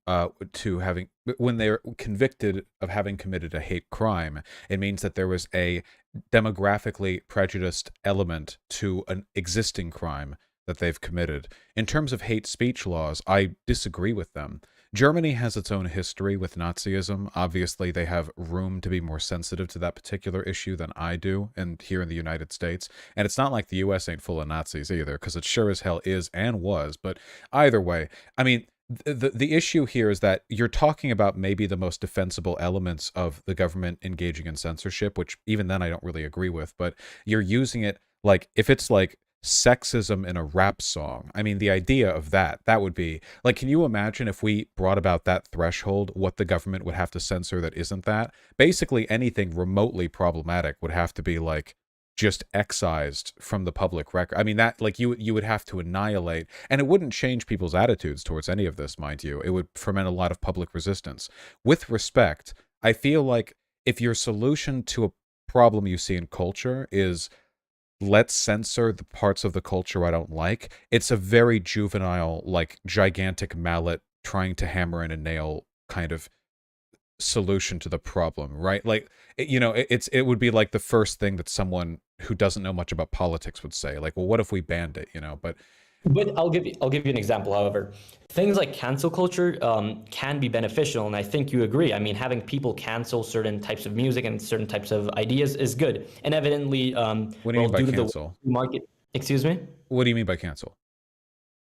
Speaker 1: when they're convicted of having committed a hate crime, it means that there was a demographically prejudiced element to an existing crime that they've committed. In terms of hate speech laws, I disagree with them. Germany has its own history with Nazism. Obviously, they have room to be more sensitive to that particular issue than I do, and here in the United States. And it's not like the U.S. ain't full of Nazis either, because it sure as hell is and was. But either way, I mean, the issue here is that you're talking about maybe the most defensible elements of the government engaging in censorship, which even then I don't really agree with, but you're using it like, if it's like sexism in a rap song. I mean, the idea of that would be like, can you imagine if we brought about that threshold, what the government would have to censor that isn't that? Basically anything remotely problematic would have to be like just excised from the public record. I mean, that like you would have to annihilate, and it wouldn't change people's attitudes towards any of this, mind you. It would ferment a lot of public resistance. With respect, I feel like if your solution to a problem you see in culture is let's censor the parts of the culture I don't like, it's a very juvenile, like gigantic mallet trying to hammer in a nail kind of solution to the problem, right? Like, it would be like the first thing that someone who doesn't know much about politics would say, like, well, what if we banned it,
Speaker 3: But I'll give you an example. However, things like cancel culture can be beneficial, and I think you agree. I mean, having people cancel certain types of music and certain types of ideas is good. And evidently,
Speaker 1: what do you mean by
Speaker 3: due to
Speaker 1: cancel?
Speaker 3: the market, excuse me,
Speaker 1: What do you mean by cancel?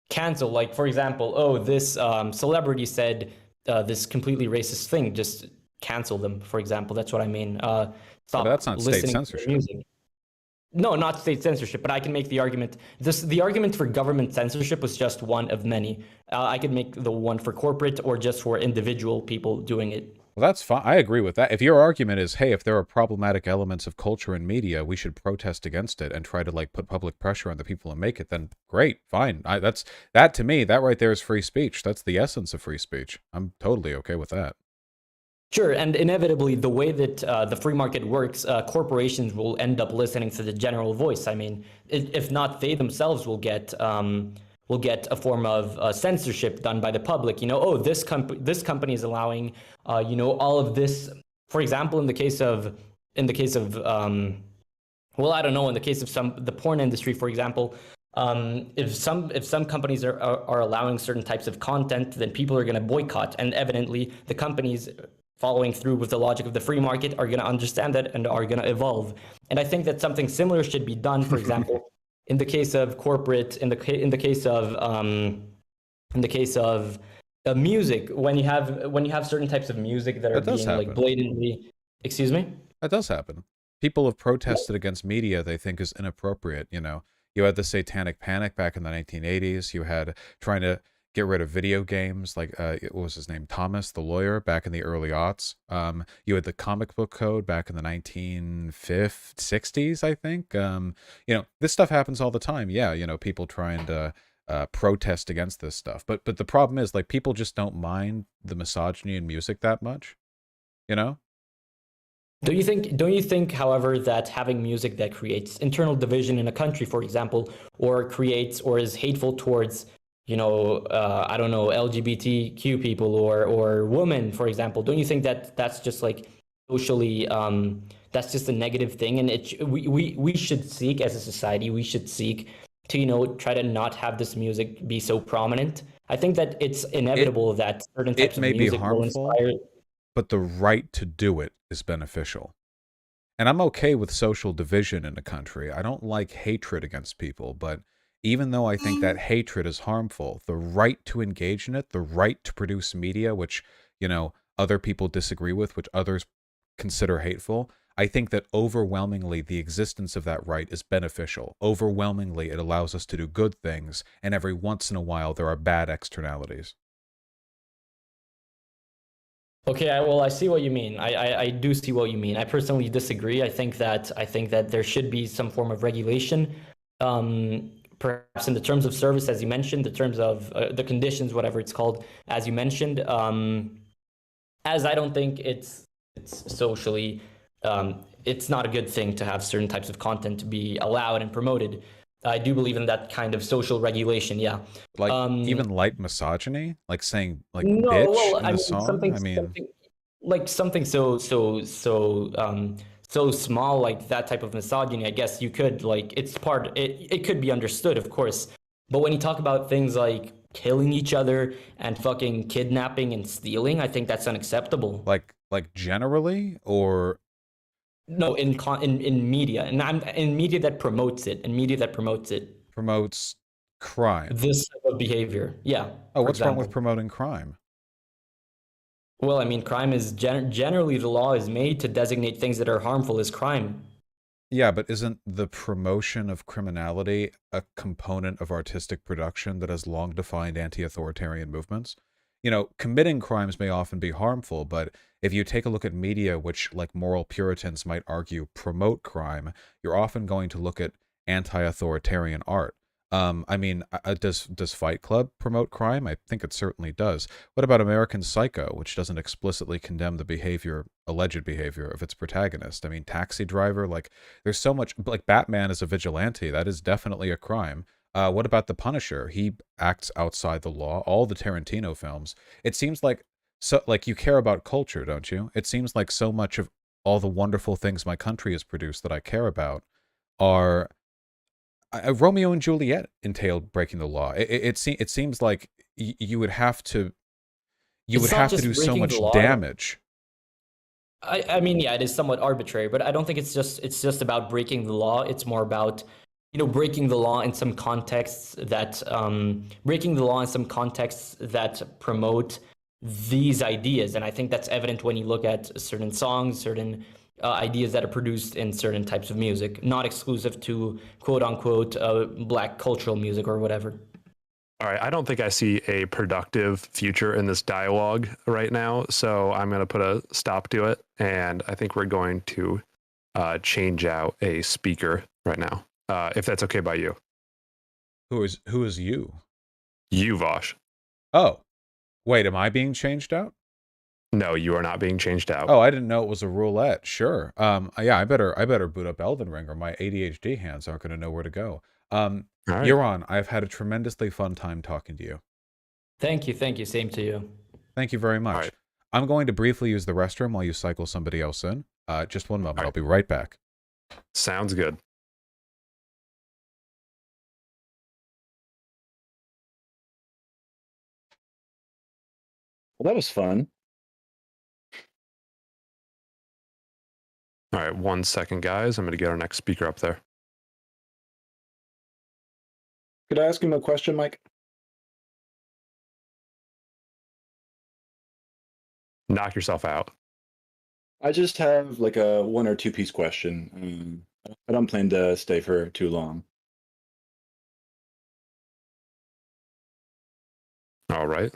Speaker 3: cancel. Like for example, this celebrity said this completely racist thing. Just cancel them. For example, that's what I mean. Stop
Speaker 1: But that's not state
Speaker 3: listening to
Speaker 1: censorship.
Speaker 3: their music. No, not state censorship, but I can make the argument. The argument for government censorship was just one of many. I could make the one for corporate or just for individual people doing it.
Speaker 1: Well, that's fine. I agree with that. If your argument is, hey, if there are problematic elements of culture and media, we should protest against it and try to like put public pressure on the people and make it, then great, fine. That to me, that right there is free speech. That's the essence of free speech. I'm totally okay with that.
Speaker 3: Sure, and inevitably, the way that the free market works, corporations will end up listening to the general voice. I mean, if not, they themselves will get a form of censorship done by the public. This company is allowing, all of this. For example, in the case of, well, I don't know, in the case of the porn industry, for example. If some companies are allowing certain types of content, then people are going to boycott, and evidently the companies following through with the logic of the free market are going to understand that and are going to evolve. And I think that something similar should be done. For example, in the case of corporate, in the case of music, when you have certain types of music that are being like blatantly, excuse me,
Speaker 1: that does happen. People have protested against media they think is inappropriate. You had the Satanic Panic back in the 1980s. You had trying to get rid of video games, like what was his name, Thomas the lawyer, back in the early aughts. You had the comic book code back in the 1960s, I think. This stuff happens all the time. Yeah, people trying to protest against this stuff. But the problem is, like, people just don't mind the misogyny in music that much. Don't
Speaker 3: you think, however, that having music that creates internal division in a country, for example, or is hateful towards I don't know, LGBTQ people or women, for example, don't you think that that's just like socially, that's just a negative thing? And we should seek, as a society, to, try to not have this music be so prominent. I think that it's inevitable that certain types of music will inspire.
Speaker 1: But the right to do it is beneficial. And I'm okay with social division in a country. I don't like hatred against people, but even though I think that hatred is harmful, the right to engage in it, the right to produce media, which, other people disagree with, which others consider hateful, I think that overwhelmingly the existence of that right is beneficial. Overwhelmingly, it allows us to do good things, and every once in a while there are bad externalities.
Speaker 3: Okay, well, I see what you mean. I do see what you mean. I personally disagree. I think that there should be some form of regulation, perhaps in the terms of service, as you mentioned, the terms of the conditions, whatever it's called, as you mentioned. As I don't think it's socially, it's not a good thing to have certain types of content to be allowed and promoted. I do believe in that kind of social regulation. Yeah.
Speaker 1: Like even light misogyny, like saying like
Speaker 3: No,
Speaker 1: bitch
Speaker 3: well,
Speaker 1: in
Speaker 3: I
Speaker 1: the
Speaker 3: mean
Speaker 1: song.
Speaker 3: something,
Speaker 1: I mean,
Speaker 3: something like something so small, like that type of misogyny. I guess you could like it's part. It could be understood, of course. But when you talk about things like killing each other and fucking kidnapping and stealing, I think that's unacceptable.
Speaker 1: like generally, or
Speaker 3: No, in media, and I'm in media that promotes it, and media that promotes it.
Speaker 1: promotes crime.
Speaker 3: This type of behavior, yeah.
Speaker 1: Oh,
Speaker 3: For
Speaker 1: what's wrong with
Speaker 3: example.
Speaker 1: promoting crime?
Speaker 3: Well, I mean, crime is generally the law is made to designate things that are harmful as crime.
Speaker 1: Yeah, but isn't the promotion of criminality a component of artistic production that has long defined anti-authoritarian movements? You know, committing crimes may often be harmful, but if you take a look at media, which, like moral Puritans might argue, promote crime, you're often going to look at anti-authoritarian art. I mean, does Fight Club promote crime? I think it certainly does. What about American Psycho, which doesn't explicitly condemn the behavior, alleged behavior, of its protagonist? I mean, Taxi Driver, like, there's so much, like, Batman is a vigilante. That is definitely a crime. What about The Punisher? He acts outside the law. All the Tarantino films. It seems like, so, like, you care about culture, don't you? It seems like so much of all the wonderful things my country has produced that I care about are Romeo and Juliet entailed breaking the law. It seems like you would have to
Speaker 3: It's not
Speaker 1: do
Speaker 3: just
Speaker 1: so
Speaker 3: breaking the
Speaker 1: much
Speaker 3: law.
Speaker 1: damage.
Speaker 3: I mean, yeah, it is somewhat arbitrary, but I don't think it's just about breaking the law. It's more about, breaking the law in some contexts that promote these ideas, and I think that's evident when you look at certain songs, certain ideas that are produced in certain types of music, not exclusive to quote unquote black cultural music or whatever.
Speaker 2: All right, I don't think I see a productive future in this dialogue right now, so I'm going to put a stop to it, and I think we're going to change out a speaker right now, if that's okay by you.
Speaker 1: Who is you?
Speaker 2: You, Vosh.
Speaker 1: Oh, wait, am I being changed out?
Speaker 2: No, you are not being changed out.
Speaker 1: Oh, I didn't know it was a roulette. Sure. Yeah, I better boot up Elden Ring, or my ADHD hands aren't going to know where to go.
Speaker 2: All right.
Speaker 1: You're on. I've had a tremendously fun time talking to you.
Speaker 3: Thank you. Same to you.
Speaker 1: Thank you very much.
Speaker 2: All right.
Speaker 1: I'm going to briefly use the restroom while you cycle somebody else in. Just one moment.
Speaker 2: All right.
Speaker 1: I'll be right back.
Speaker 2: Sounds good.
Speaker 6: Well, that was fun.
Speaker 2: All right, 1 second, guys. I'm going to get our next speaker up there.
Speaker 6: Could I ask him a question, Mike?
Speaker 2: Knock yourself out.
Speaker 6: I just have like a 1 or 2 piece question. I don't plan to stay for too long.
Speaker 2: All right.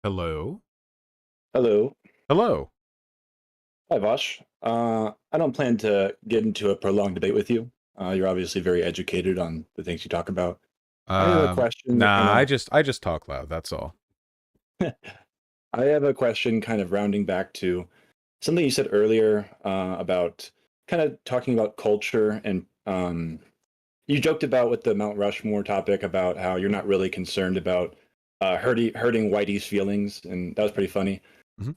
Speaker 1: Hello?
Speaker 6: Hello.
Speaker 1: Hello.
Speaker 6: Hi, Vosh. I don't plan to get into a prolonged debate with you. You're obviously very educated on the things you talk about. I have a question.
Speaker 1: Nah, I just talk loud. That's all.
Speaker 6: I have a question kind of rounding back to something you said earlier about kind of talking about culture, and you joked about with the Mount Rushmore topic about how you're not really concerned about hurting Whitey's feelings, and that was pretty funny.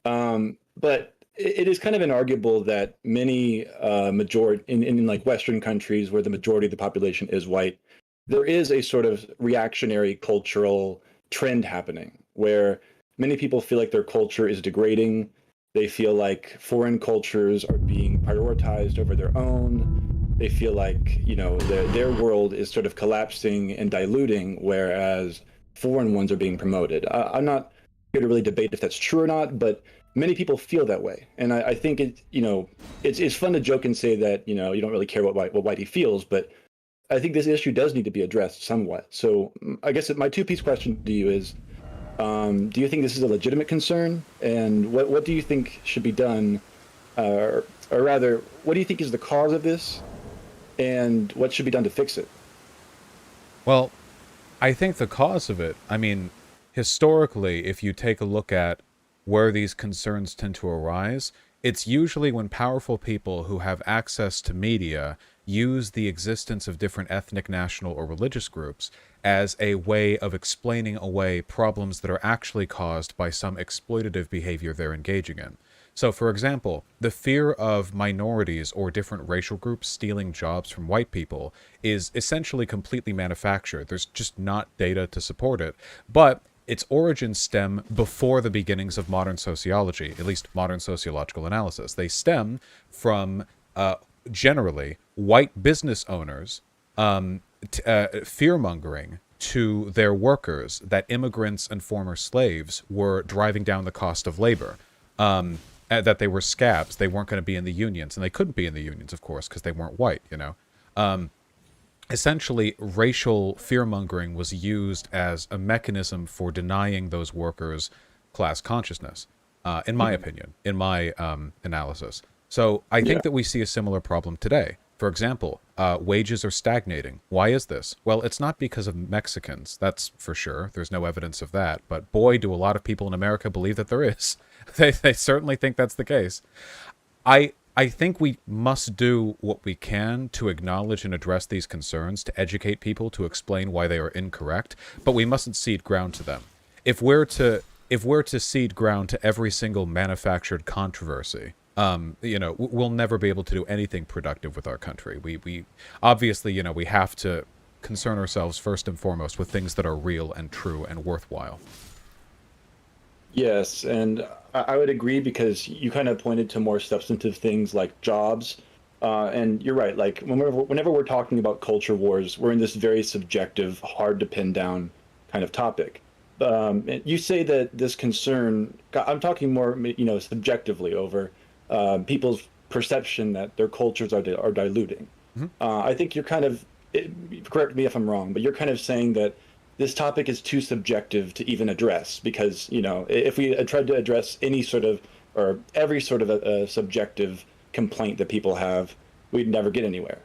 Speaker 6: But it is kind of inarguable that many majority in like Western countries where the majority of the population is white, there is a sort of reactionary cultural trend happening where many people feel like their culture is degrading. They feel like foreign cultures are being prioritized over their own. they feel like, you know, their world is sort of collapsing and diluting, whereas foreign ones are being promoted. I'm not here to really debate if that's true or not, but many people feel that way. And I think it's fun to joke and say that, you know, you don't really care what Whitey feels, but I think this issue does need to be addressed somewhat. So I guess my two-piece question to you is, do you think this is a legitimate concern? And what do you think should be done? Or rather, what do you think is the cause of this? And what should be done to fix it?
Speaker 1: Well, I think the cause of it, I mean, historically, if you take a look at where these concerns tend to arise, it's usually when powerful people who have access to media use the existence of different ethnic, national, or religious groups as a way of explaining away problems that are actually caused by some exploitative behavior they're engaging in. So, for example, the fear of minorities or different racial groups stealing jobs from white people is essentially completely manufactured. There's just not data to support it. But its origins stem before the beginnings of modern sociology, at least modern sociological analysis. They stem from, generally, white business owners fear-mongering to their workers that immigrants and former slaves were driving down the cost of labor. That they were scabs, they weren't going to be in the unions, and they couldn't be in the unions, of course, because they weren't white, you know. Essentially, racial fear-mongering was used as a mechanism for denying those workers class consciousness, in my opinion, in my analysis. So I think that we see a similar problem today. For example, wages are stagnating. Why is this? Well, it's not because of Mexicans, that's for sure. There's no evidence of that. But boy, do a lot of people in America believe that there is. They certainly think that's the case. I think we must do what we can to acknowledge and address these concerns, to educate people, to explain why they are incorrect, but we mustn't cede ground to them. If we're to cede ground to every single manufactured controversy, you know, we'll never be able to do anything productive with our country. We obviously, you know, we have to concern ourselves first and foremost with things that are real and true and worthwhile.
Speaker 6: Yes, and I would agree because you kind of pointed to more substantive things like jobs. And you're right, like whenever we're talking about culture wars, we're in this very subjective, hard to pin down kind of topic. And you say that this concern, I'm talking more, you know, subjectively over people's perception that their cultures are diluting.
Speaker 1: Mm-hmm.
Speaker 6: I think you're kind of, correct me if I'm wrong, but you're kind of saying that this topic is too subjective to even address because, you know, if we tried to address any sort of or every sort of a subjective complaint that people have, we'd never get anywhere.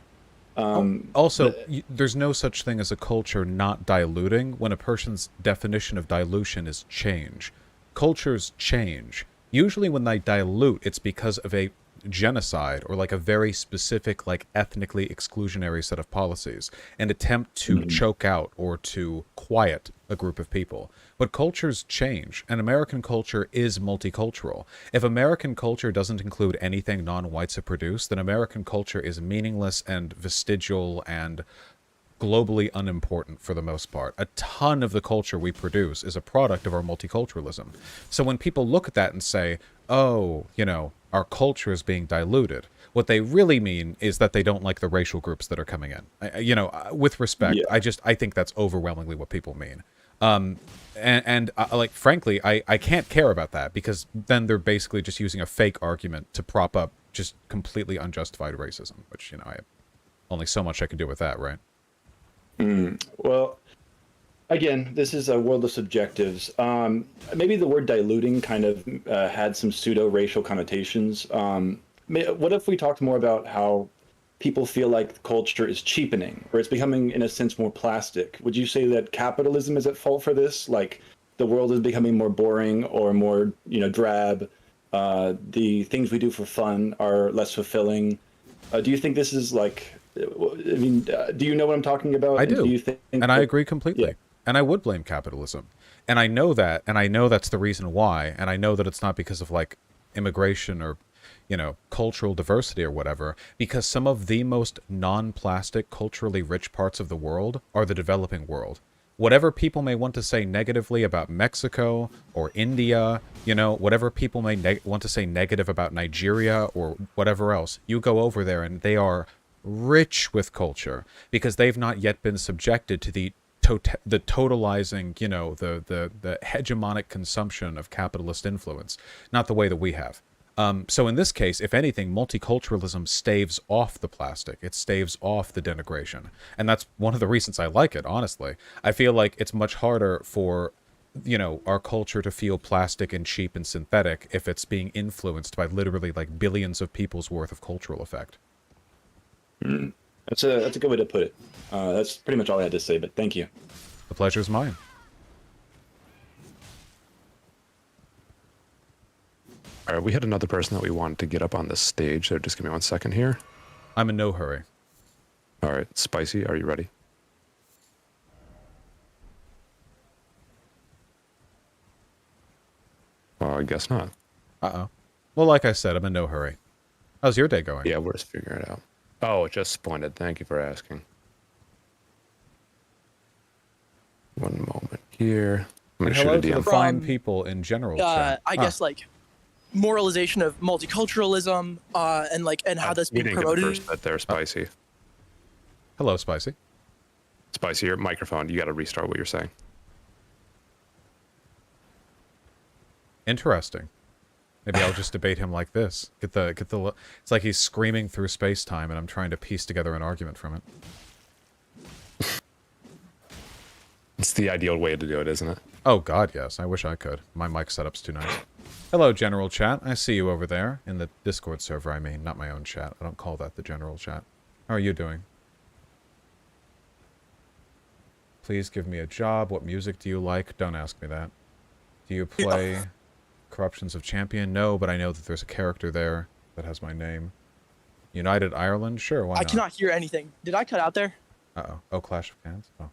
Speaker 1: Also, there's no such thing as a culture not diluting when a person's definition of dilution is change. Cultures change. Usually when they dilute, it's because of a genocide or like a very specific, like ethnically exclusionary set of policies, an attempt to choke out or to quiet a group of people. But cultures change, and American culture is multicultural. If American culture doesn't include anything non-whites have produced, then American culture is meaningless and vestigial and globally unimportant for the most part. A ton of the culture we produce is a product of our multiculturalism. So when people look at that and say, oh, you know, our culture is being diluted, what they really mean is that they don't like the racial groups that are coming in. You know, with respect, yeah. I think that's overwhelmingly what people mean. Like, frankly, I can't care about that because then they're basically just using a fake argument to prop up just completely unjustified racism, which, you know, I have only so much I can do with that, right?
Speaker 6: Well, again, this is a world of subjectives. Maybe the word diluting kind of had some pseudo-racial connotations. What if we talked more about how people feel like culture is cheapening, or it's becoming, in a sense, more plastic? Would you say that capitalism is at fault for this? Like, the world is becoming more boring or more, you know, drab. The things we do for fun are less fulfilling. Do you think this is like... I mean, do you know what I'm talking about?
Speaker 1: I do.
Speaker 6: Do you think
Speaker 1: I agree completely. Yeah. And I would blame capitalism. And I know that, and I know that's the reason why, and I know that it's not because of, like, immigration or, you know, cultural diversity or whatever, because some of the most non-plastic, culturally rich parts of the world are the developing world. Whatever people may want to say negatively about Mexico or India, you know, whatever people may want to say negative about Nigeria or whatever else, you go over there and they are rich with culture, because they've not yet been subjected to the totalizing, you know, the hegemonic consumption of capitalist influence, not the way that we have. So in this case, if anything, multiculturalism staves off the plastic. It staves off the denigration. And that's one of the reasons I like it, honestly. I feel like it's much harder for, you know, our culture to feel plastic and cheap and synthetic if it's being influenced by literally like billions of people's worth of cultural effect.
Speaker 6: That's a good way to put it. That's pretty much all I had to say, but thank you.
Speaker 1: The pleasure's mine.
Speaker 2: All right, we had another person that we wanted to get up on the stage, so just give me 1 second here.
Speaker 1: I'm in no hurry.
Speaker 2: All right, Spicy, are you ready? I guess not.
Speaker 1: Uh-oh. Well, like I said, I'm in no hurry. How's your day going?
Speaker 2: Yeah, we're just figuring it out. Oh, just splendid. Thank you for asking. One moment here. I'm
Speaker 1: And
Speaker 2: gonna shoot
Speaker 1: hello
Speaker 2: a
Speaker 1: to the
Speaker 2: DM.
Speaker 1: fine people in general chat.
Speaker 7: I guess like moralization of multiculturalism and how that's
Speaker 2: We
Speaker 7: being
Speaker 2: didn't get the
Speaker 7: promoted.
Speaker 2: first bit there, Spicy.
Speaker 1: Hello, Spicy.
Speaker 2: Spicy, your microphone. You got to restart what you're saying.
Speaker 1: Interesting. Maybe I'll just debate him like this. Get the. It's like he's screaming through space time, and I'm trying to piece together an argument from it.
Speaker 2: It's the ideal way to do it, isn't it?
Speaker 1: Oh God, yes. I wish I could. My mic setup's too nice. Hello, general chat. I see you over there in the Discord server. I mean, not my own chat. I don't call that the general chat. How are you doing? Please give me a job. What music do you like? Don't ask me that. Do you play Corruptions of Champion? No, but I know that there's a character there that has my name. United Ireland? Sure, why not?
Speaker 7: I cannot hear anything. Did I cut out there?
Speaker 1: Uh-oh. Oh, Clash of Clans? Oh.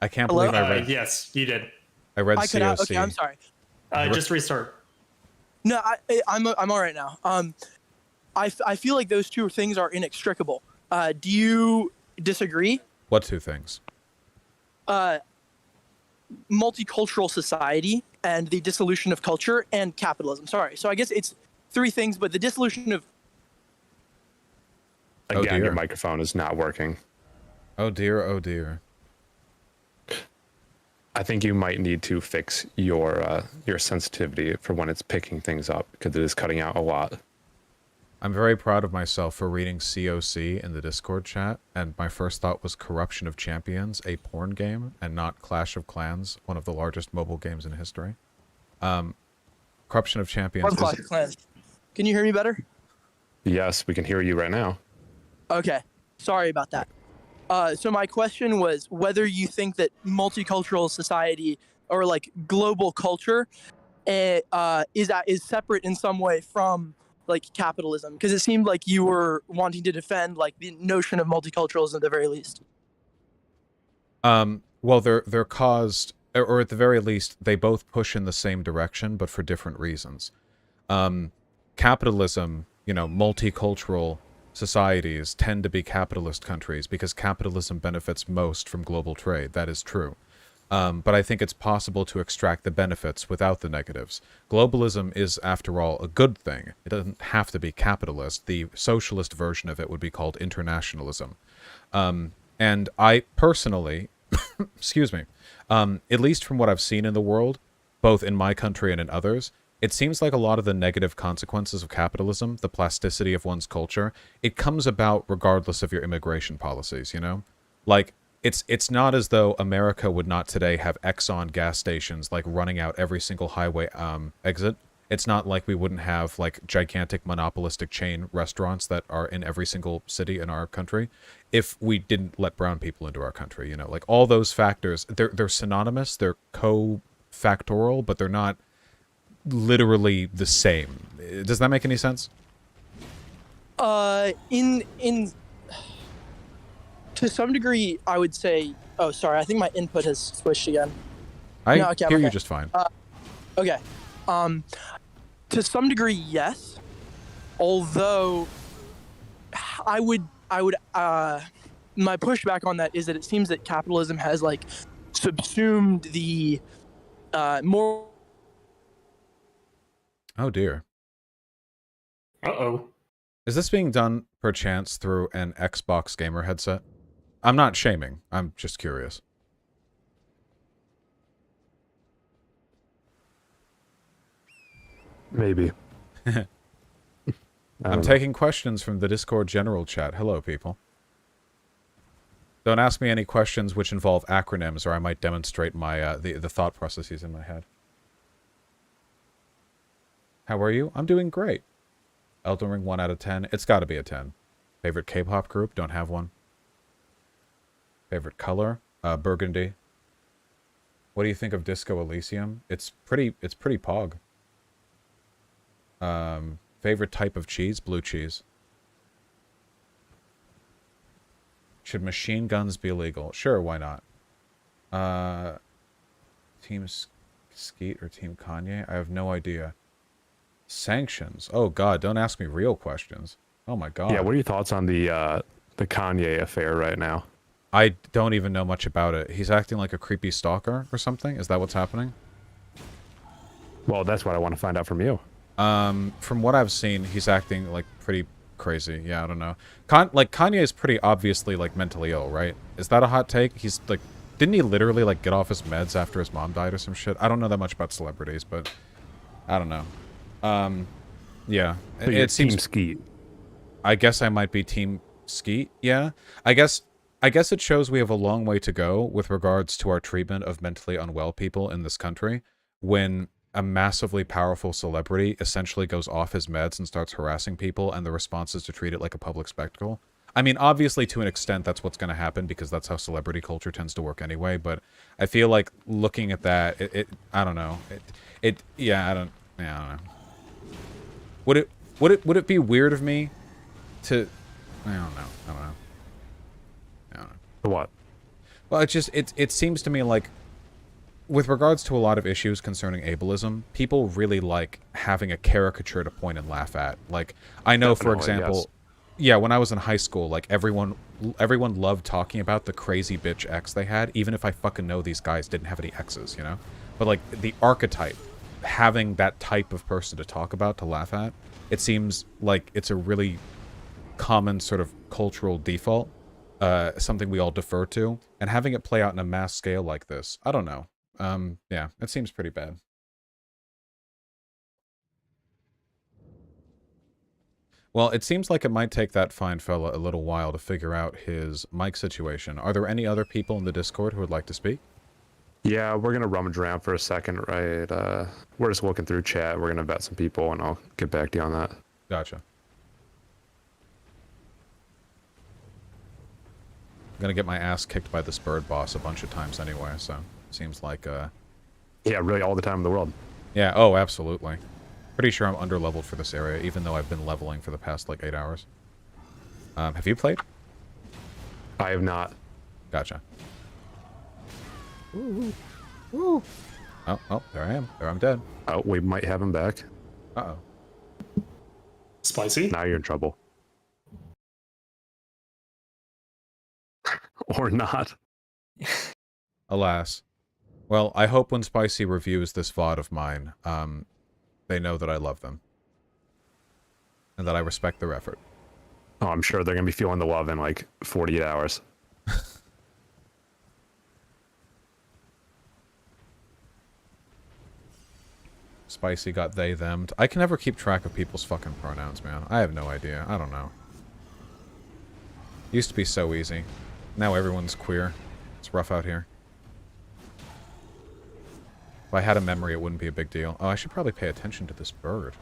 Speaker 1: I can't
Speaker 7: Hello?
Speaker 1: believe I read...
Speaker 4: Yes, you did.
Speaker 1: I read
Speaker 7: I cut out.
Speaker 1: COC.
Speaker 7: Okay, I'm sorry.
Speaker 4: Just restart.
Speaker 7: No, I'm all right now. I feel like those two things are inextricable. Do you disagree?
Speaker 1: What two things?
Speaker 7: Multicultural society and the dissolution of culture and capitalism. Sorry. So I guess it's three things, but the dissolution of...
Speaker 1: Oh,
Speaker 2: Again,
Speaker 1: dear.
Speaker 2: your microphone is not working.
Speaker 1: Oh dear, oh dear.
Speaker 2: I think you might need to fix your sensitivity for when it's picking things up, because it is cutting out a lot.
Speaker 1: I'm very proud of myself for reading COC in the Discord chat, and my first thought was Corruption of Champions, a porn game, and not Clash of Clans, one of the largest mobile games in history. Corruption of Champions
Speaker 7: Clash of Clans. Can you hear me better?
Speaker 2: Yes, we can hear you right now.
Speaker 7: Okay. Sorry about that. So my question was whether you think that multicultural society or like global culture is separate in some way from like capitalism, because it seemed like you were wanting to defend like the notion of multiculturalism at the very least.
Speaker 1: Well, they're caused, or at the very least, they both push in the same direction, but for different reasons. Capitalism, you know, multicultural societies tend to be capitalist countries because capitalism benefits most from global trade. That is true. But I think it's possible to extract the benefits without the negatives. Globalism is, after all, a good thing. It doesn't have to be capitalist. The socialist version of it would be called internationalism. And I personally, excuse me, at least from what I've seen in the world, both in my country and in others, it seems like a lot of the negative consequences of capitalism, the plasticity of one's culture, it comes about regardless of your immigration policies, you know? Like, it's not as though America would not today have Exxon gas stations, like, running out every single highway exit. It's not like we wouldn't have, like, gigantic monopolistic chain restaurants that are in every single city in our country if we didn't let brown people into our country, you know? Like, all those factors, they're synonymous, they're co-factorial, but they're not literally the same. Does that make any sense?
Speaker 7: In to some degree, I would say. Oh, sorry. I think my input has switched again.
Speaker 1: I
Speaker 7: No, okay,
Speaker 1: hear you
Speaker 7: okay.
Speaker 1: just fine.
Speaker 7: Okay. To some degree, yes. Although, I would. My pushback on that is that it seems that capitalism has like subsumed the more.
Speaker 1: Oh dear.
Speaker 4: Uh-oh.
Speaker 1: Is this being done perchance through an Xbox gamer headset? I'm not shaming. I'm just curious.
Speaker 2: Maybe.
Speaker 1: I'm taking questions from the Discord general chat. Hello, people. Don't ask me any questions which involve acronyms, or I might demonstrate my the thought processes in my head. How are you? I'm doing great. Elden Ring 1 out of 10. It's got to be a 10. Favorite K-pop group? Don't have one. Favorite color? Burgundy. What do you think of Disco Elysium? It's pretty pog. Favorite type of cheese? Blue cheese. Should machine guns be illegal? Sure, why not? Team Skeet or Team Kanye? I have no idea. Sanctions. Oh god, don't ask me real questions. Oh my god.
Speaker 2: Yeah, what are your thoughts on the Kanye affair right now?
Speaker 1: I don't even know much about it. He's acting like a creepy stalker or something? Is that what's happening?
Speaker 2: Well, that's what I want to find out from you.
Speaker 1: From what I've seen, he's acting like pretty crazy. Yeah, I don't know. Kanye is pretty obviously like mentally ill, right? Is that a hot take? He's like, didn't he literally like get off his meds after his mom died or some shit? I don't know that much about celebrities, but I don't know. Yeah,
Speaker 2: So
Speaker 1: it seems.
Speaker 2: Team Skeet.
Speaker 1: I guess I might be Team Skeet. Yeah, I guess it shows we have a long way to go with regards to our treatment of mentally unwell people in this country when a massively powerful celebrity essentially goes off his meds and starts harassing people, and the response is to treat it like a public spectacle. I mean, obviously, to an extent, that's what's going to happen because that's how celebrity culture tends to work anyway, but I feel like looking at that, I don't know. I don't know. Would it be weird of me to... I don't know.
Speaker 2: What?
Speaker 1: Well, it seems to me like, with regards to a lot of issues concerning ableism, people really like having a caricature to point and laugh at. Like, I know, for example,
Speaker 2: yes.
Speaker 1: Yeah, when I was in high school, like, everyone loved talking about the crazy bitch ex they had, even if I fucking know these guys didn't have any exes, you know? But, like, the archetype, having that type of person to talk about, to laugh at, it seems like it's a really common sort of cultural default, something we all defer to, and having it play out in a mass scale like this, I don't know. Yeah, it seems pretty bad. Well, it seems like it might take that fine fella a little while to figure out his mic situation. Are there any other people in the Discord who would like to speak?
Speaker 2: Yeah, we're gonna rummage around for a second, right? We're just looking through chat. We're gonna vet some people, and I'll get back to you on that.
Speaker 1: Gotcha. I'm gonna get my ass kicked by this bird boss a bunch of times anyway, so seems like,
Speaker 2: Yeah, really, all the time in the world.
Speaker 1: Yeah, oh, absolutely. Pretty sure I'm underleveled for this area, even though I've been leveling for the past, like, 8 hours. Have you played?
Speaker 2: I have not.
Speaker 1: Gotcha. Ooh. Ooh. Oh, there I am. There I'm dead.
Speaker 2: Oh, we might have him back.
Speaker 1: Uh-oh.
Speaker 4: Spicy?
Speaker 2: Now you're in trouble. Or not.
Speaker 1: Alas. Well, I hope when Spicy reviews this VOD of mine, they know that I love them. And that I respect their effort.
Speaker 2: Oh, I'm sure they're going to be feeling the love in like 48 hours.
Speaker 1: Spicy got they, them. I can never keep track of people's fucking pronouns, man. I have no idea. I don't know. Used to be so easy. Now everyone's queer. It's rough out here. If I had a memory, it wouldn't be a big deal. Oh, I should probably pay attention to this bird.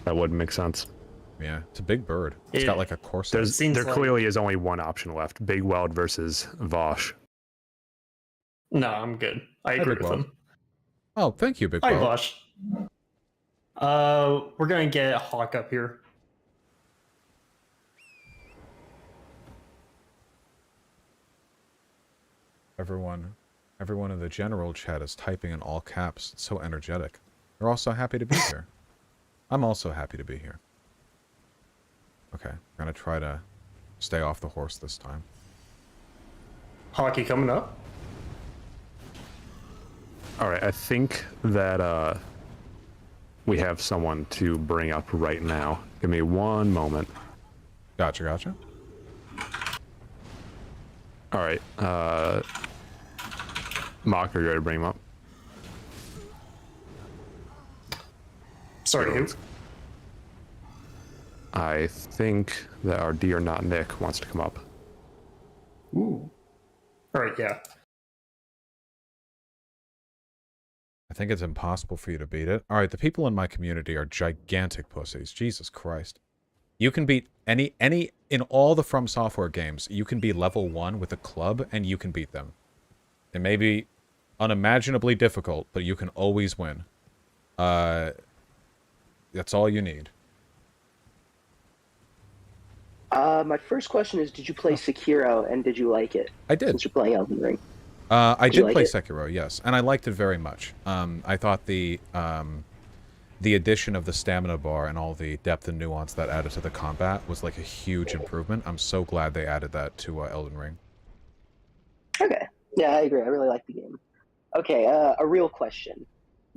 Speaker 2: That would make sense.
Speaker 1: Yeah, it's a big bird. It's got like a corset.
Speaker 2: There clearly is only one option left. Big Weld versus Vosh.
Speaker 4: No, I'm good. I agree
Speaker 1: Big
Speaker 4: with
Speaker 1: Weld.
Speaker 4: him.
Speaker 1: Oh, thank you, Big
Speaker 4: Hi,
Speaker 1: Weld.
Speaker 4: Bosch. We're gonna get Hawk up here.
Speaker 1: Everyone in the general chat is typing in all caps. It's so energetic. They're all so happy to be here. I'm also happy to be here. Okay, we're gonna try to stay off the horse this time.
Speaker 4: Hockey coming up.
Speaker 2: All right, I think that we have someone to bring up right now. Give me one moment.
Speaker 1: Gotcha.
Speaker 2: All right. Mock, are you ready to bring him up?
Speaker 4: Sorry, who?
Speaker 2: I think that our dear not Nick wants to come up.
Speaker 4: Ooh. All right, yeah.
Speaker 1: I think it's impossible for you to beat it. All right, the people in my community are gigantic pussies. Jesus Christ. You can beat any in all the From Software games, you can be level 1 with a club and you can beat them. It may be unimaginably difficult, but you can always win. That's all you need.
Speaker 8: My first question is, did you play Sekiro and did you like it?
Speaker 1: I did.
Speaker 8: Since you're playing Elden Ring.
Speaker 1: I
Speaker 8: Did you
Speaker 1: did
Speaker 8: like
Speaker 1: play
Speaker 8: it?
Speaker 1: Sekiro, yes, and I liked it very much. I thought the addition of the stamina bar and all the depth and nuance that added to the combat was like a huge improvement. I'm so glad they added that to Elden Ring.
Speaker 8: Okay. Yeah, I agree. I really like the game. Okay, a real question.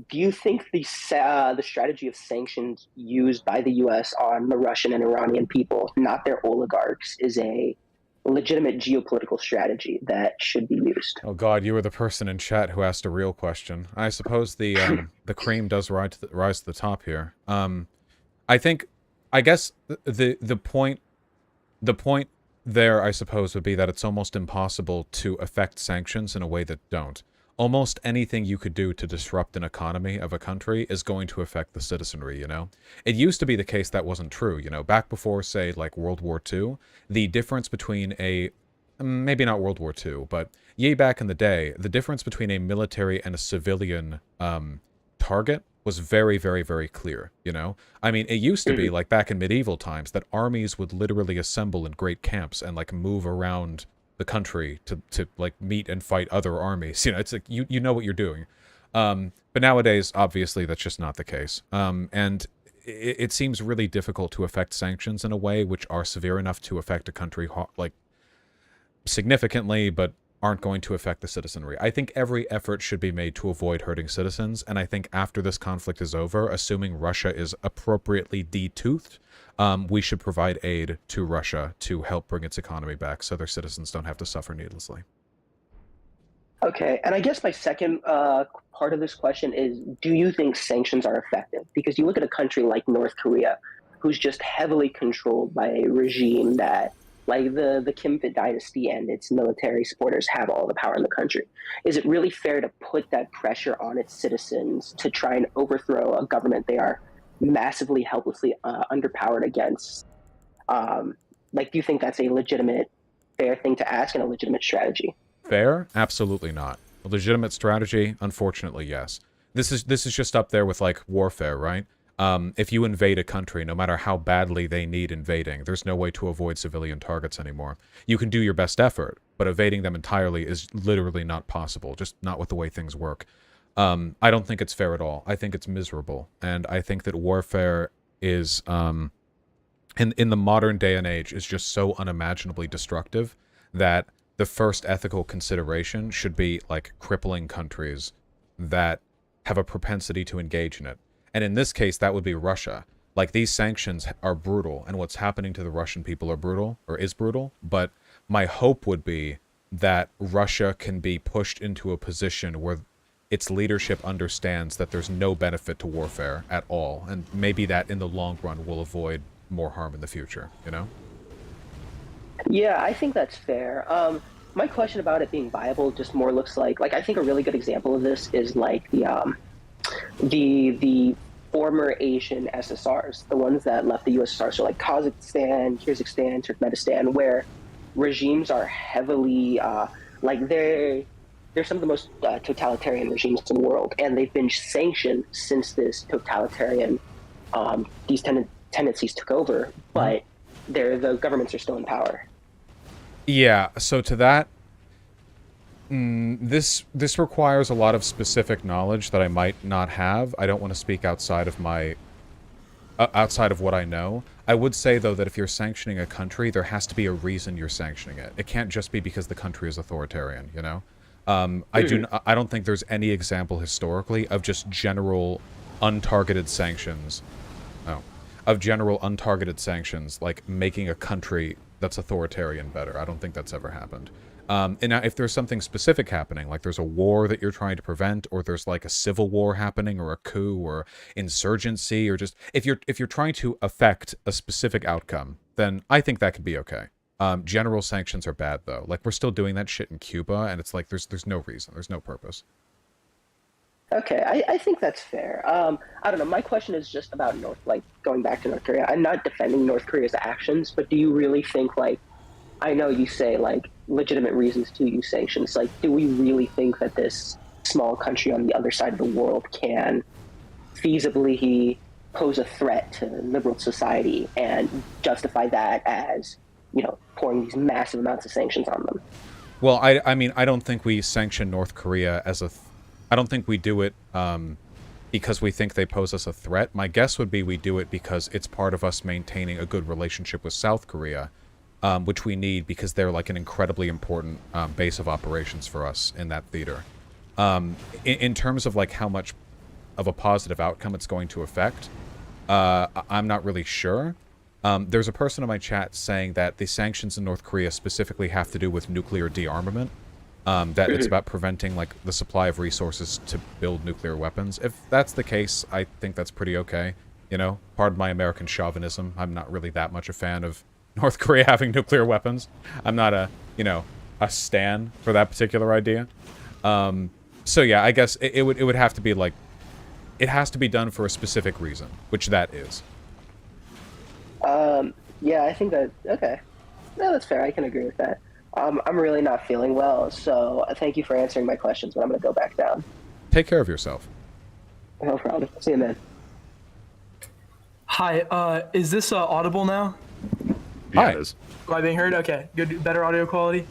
Speaker 8: Do you think the strategy of sanctions used by the U.S. on the Russian and Iranian people, not their oligarchs, is a legitimate geopolitical strategy that should be used?
Speaker 1: Oh God, you were the person in chat who asked a real question. I suppose the cream does rise to the top here. I guess the point there, I suppose, would be that it's almost impossible to affect sanctions in a way that don't. Almost anything you could do to disrupt an economy of a country is going to affect the citizenry, you know? It used to be the case that wasn't true, you know? Back before, say, like World War II, the difference between maybe not World War II, but yay back in the day, the difference between a military and a civilian target was very, very, very clear, you know? I mean, it used to be, like back in medieval times, that armies would literally assemble in great camps and, like, move around the country to like meet and fight other armies. You know, it's like you know what you're doing. But nowadays, obviously, that's just not the case. And it seems really difficult to affect sanctions in a way which are severe enough to affect a country like significantly, but aren't going to affect the citizenry. I think every effort should be made to avoid hurting citizens, and I think after this conflict is over, assuming Russia is appropriately de-toothed, we should provide aid to Russia to help bring its economy back so their citizens don't have to suffer needlessly.
Speaker 8: Okay, and I guess my second part of this question is, do you think sanctions are effective? Because you look at a country like North Korea, who's just heavily controlled by a regime that, like the Kim dynasty and its military supporters, have all the power in the country. Is it really fair to put that pressure on its citizens to try and overthrow a government they are massively, helplessly underpowered against? Do you think that's a legitimate, fair thing to ask and a legitimate strategy?
Speaker 1: Fair? Absolutely not. A legitimate strategy? Unfortunately, yes. This is just up there with, like, warfare, right? If you invade a country, no matter how badly they need invading, there's no way to avoid civilian targets anymore. You can do your best effort, but evading them entirely is literally not possible, just not with the way things work. I don't think it's fair at all. I think it's miserable. And I think that warfare is, in the modern day and age, is just so unimaginably destructive that the first ethical consideration should be, like, crippling countries that have a propensity to engage in it. And in this case, that would be Russia. Like, these sanctions are brutal, and what's happening to the Russian people is brutal, but my hope would be that Russia can be pushed into a position where its leadership understands that there's no benefit to warfare at all, and maybe that in the long run will avoid more harm in the future, you know?
Speaker 8: Yeah, I think that's fair. My question about it being viable just more looks like I think a really good example of this is like the former Asian SSRs, the ones that left the USSR, so like Kazakhstan, Kyrgyzstan, Turkmenistan, where regimes are heavily they're some of the most totalitarian regimes in the world, and they've been sanctioned since this totalitarian these tendencies took over, but the governments are still in power.
Speaker 1: Yeah, so to that, this requires a lot of specific knowledge that I might not have. I don't want to speak outside of what I know. I would say, though, that if you're sanctioning a country, there has to be a reason you're sanctioning it. It can't just be because the country is authoritarian, you know? I don't think there's any example historically of just general untargeted sanctions. Oh, of general untargeted sanctions, like making a country that's authoritarian better. I don't think that's ever happened. And now if there's something specific happening, like there's a war that you're trying to prevent, or there's like a civil war happening, or a coup, or insurgency, or just if you're trying to affect a specific outcome, then I think that could be okay. General sanctions are bad though. Like we're still doing that shit in Cuba, and it's like there's no reason, there's no purpose.
Speaker 8: Okay, I think that's fair. I don't know. My question is just about going back to North Korea. I'm not defending North Korea's actions, but do you really think, like, I know you say, like, legitimate reasons to use sanctions. Like, do we really think that this small country on the other side of the world can feasibly pose a threat to liberal society and justify that as, pouring these massive amounts of sanctions on them?
Speaker 1: Well, I mean, I don't think we sanction North Korea as I don't think we do it because we think they pose us a threat. My guess would be we do it because it's part of us maintaining a good relationship with South Korea, which we need because they're like an incredibly important base of operations for us in that theater. In terms of like how much of a positive outcome it's going to affect, I'm not really sure. There's a person in my chat saying that the sanctions in North Korea specifically have to do with nuclear de-armament. That it's about preventing like the supply of resources to build nuclear weapons. If that's the case, I think that's pretty okay. Pardon my American chauvinism. I'm not really that much a fan of North Korea having nuclear weapons. I'm not a stan for that particular idea. So yeah, I guess it would have to be like, it has to be done for a specific reason, which that is.
Speaker 8: Yeah, I think that, okay. No, that's fair. I can agree with that. I'm really not feeling well, so thank you for answering my questions, but I'm going to go back down.
Speaker 1: Take care of yourself.
Speaker 8: No problem. See you, man.
Speaker 7: Hi, is this audible now?
Speaker 2: Yeah,
Speaker 1: Hi.
Speaker 2: it is.
Speaker 7: Am I being heard? Okay, good, better audio quality.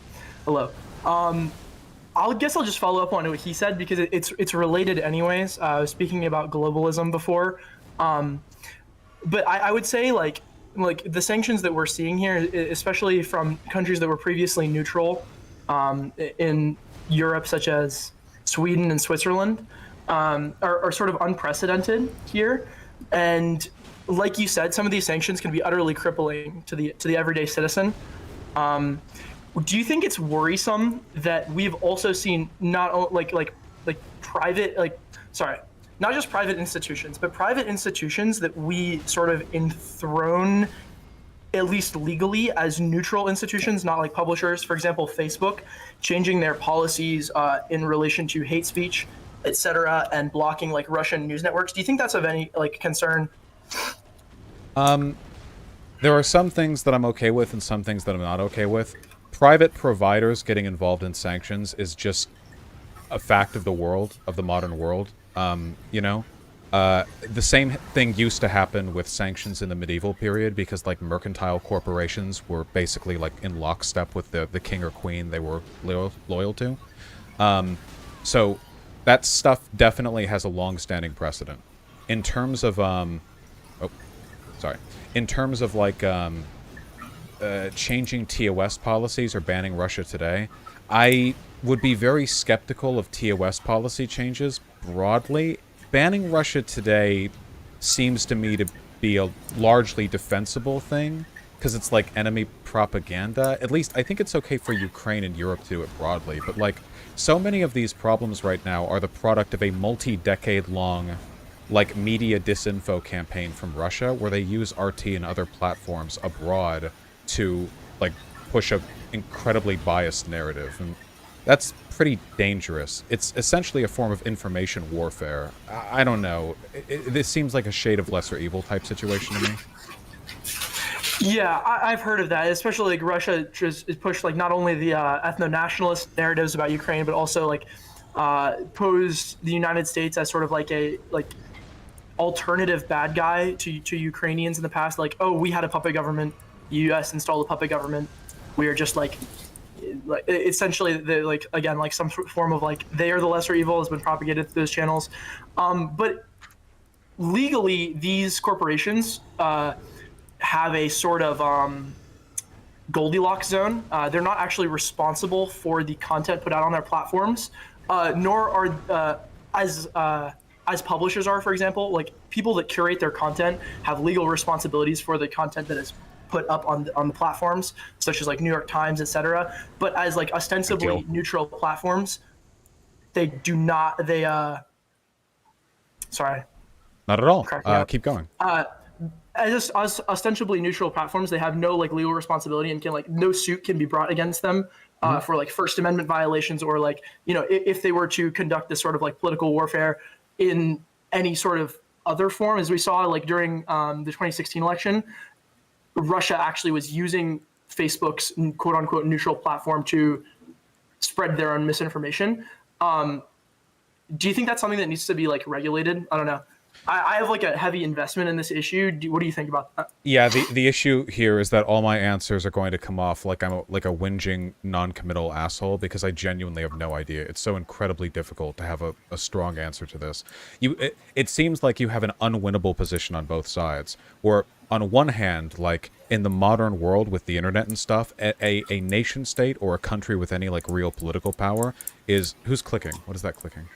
Speaker 7: Hello. I'll just follow up on what he said because it's related anyways. I was speaking about globalism before, but I would say like the sanctions that we're seeing here, especially from countries that were previously neutral in Europe, such as Sweden and Switzerland, are sort of unprecedented here. And like you said, some of these sanctions can be utterly crippling to the everyday citizen. Do you think it's worrisome that we've also seen not just private institutions, but private institutions that we sort of enthrone, at least legally, as neutral institutions, not like publishers? For example, Facebook changing their policies in relation to hate speech, etc., and blocking like Russian news networks. Do you think that's of any like concern?
Speaker 1: There are some things that I'm okay with and some things that I'm not okay with. Private providers getting involved in sanctions is just a fact of the world, of the modern world. The same thing used to happen with sanctions in the medieval period because like mercantile corporations were basically like in lockstep with the king or queen they were loyal to. So that stuff definitely has a long-standing precedent. In terms of in terms of like changing TOS policies or banning Russia today, I would be very skeptical of TOS policy changes broadly. Banning Russia today seems to me to be a largely defensible thing because it's like enemy propaganda. At least I think it's okay for Ukraine and Europe to do it broadly, but like so many of these problems right now are the product of a multi-decade long like media disinfo campaign from Russia where they use RT and other platforms abroad to like push a incredibly biased narrative, and that's pretty dangerous. It's essentially a form of information warfare. I don't know. This seems like a shade of lesser evil type situation to me.
Speaker 7: Yeah, I've heard of that, especially like Russia just pushed like not only the ethno-nationalist narratives about Ukraine, but also like posed the United States as sort of like a alternative bad guy to Ukrainians in the past. Like, oh, we had a puppet government. The U.S. installed a puppet government. We are just like essentially like again like some form of like they are the lesser evil has been propagated through those channels. But legally, these corporations have a sort of Goldilocks zone. They're not actually responsible for the content put out on their platforms, nor are as
Speaker 9: as publishers are, for example, like people that curate their content have legal responsibilities for the content that is put up on the platforms, such as like New York Times, etc. But as like ostensibly neutral platforms, they do not. They sorry.
Speaker 1: Not at all.
Speaker 9: Correct me out.
Speaker 1: Keep going.
Speaker 9: As ostensibly neutral platforms, they have no like legal responsibility and can like no suit can be brought against them for like First Amendment violations or like, you know, if they were to conduct this sort of like political warfare in any sort of other form, as we saw like during the 2016 election, Russia actually was using Facebook's quote unquote neutral platform to spread their own misinformation. Do you think that's something that needs to be like regulated? I don't know. I have like a heavy investment in this issue. What do you think about that?
Speaker 1: Yeah, the issue here is that all my answers are going to come off like I'm like a whinging, non-committal asshole because I genuinely have no idea. It's so incredibly difficult to have a strong answer to this. It seems like you have an unwinnable position on both sides, where on one hand, like in the modern world with the internet and stuff, a nation state or a country with any like real political power is... Who's clicking? What is that clicking?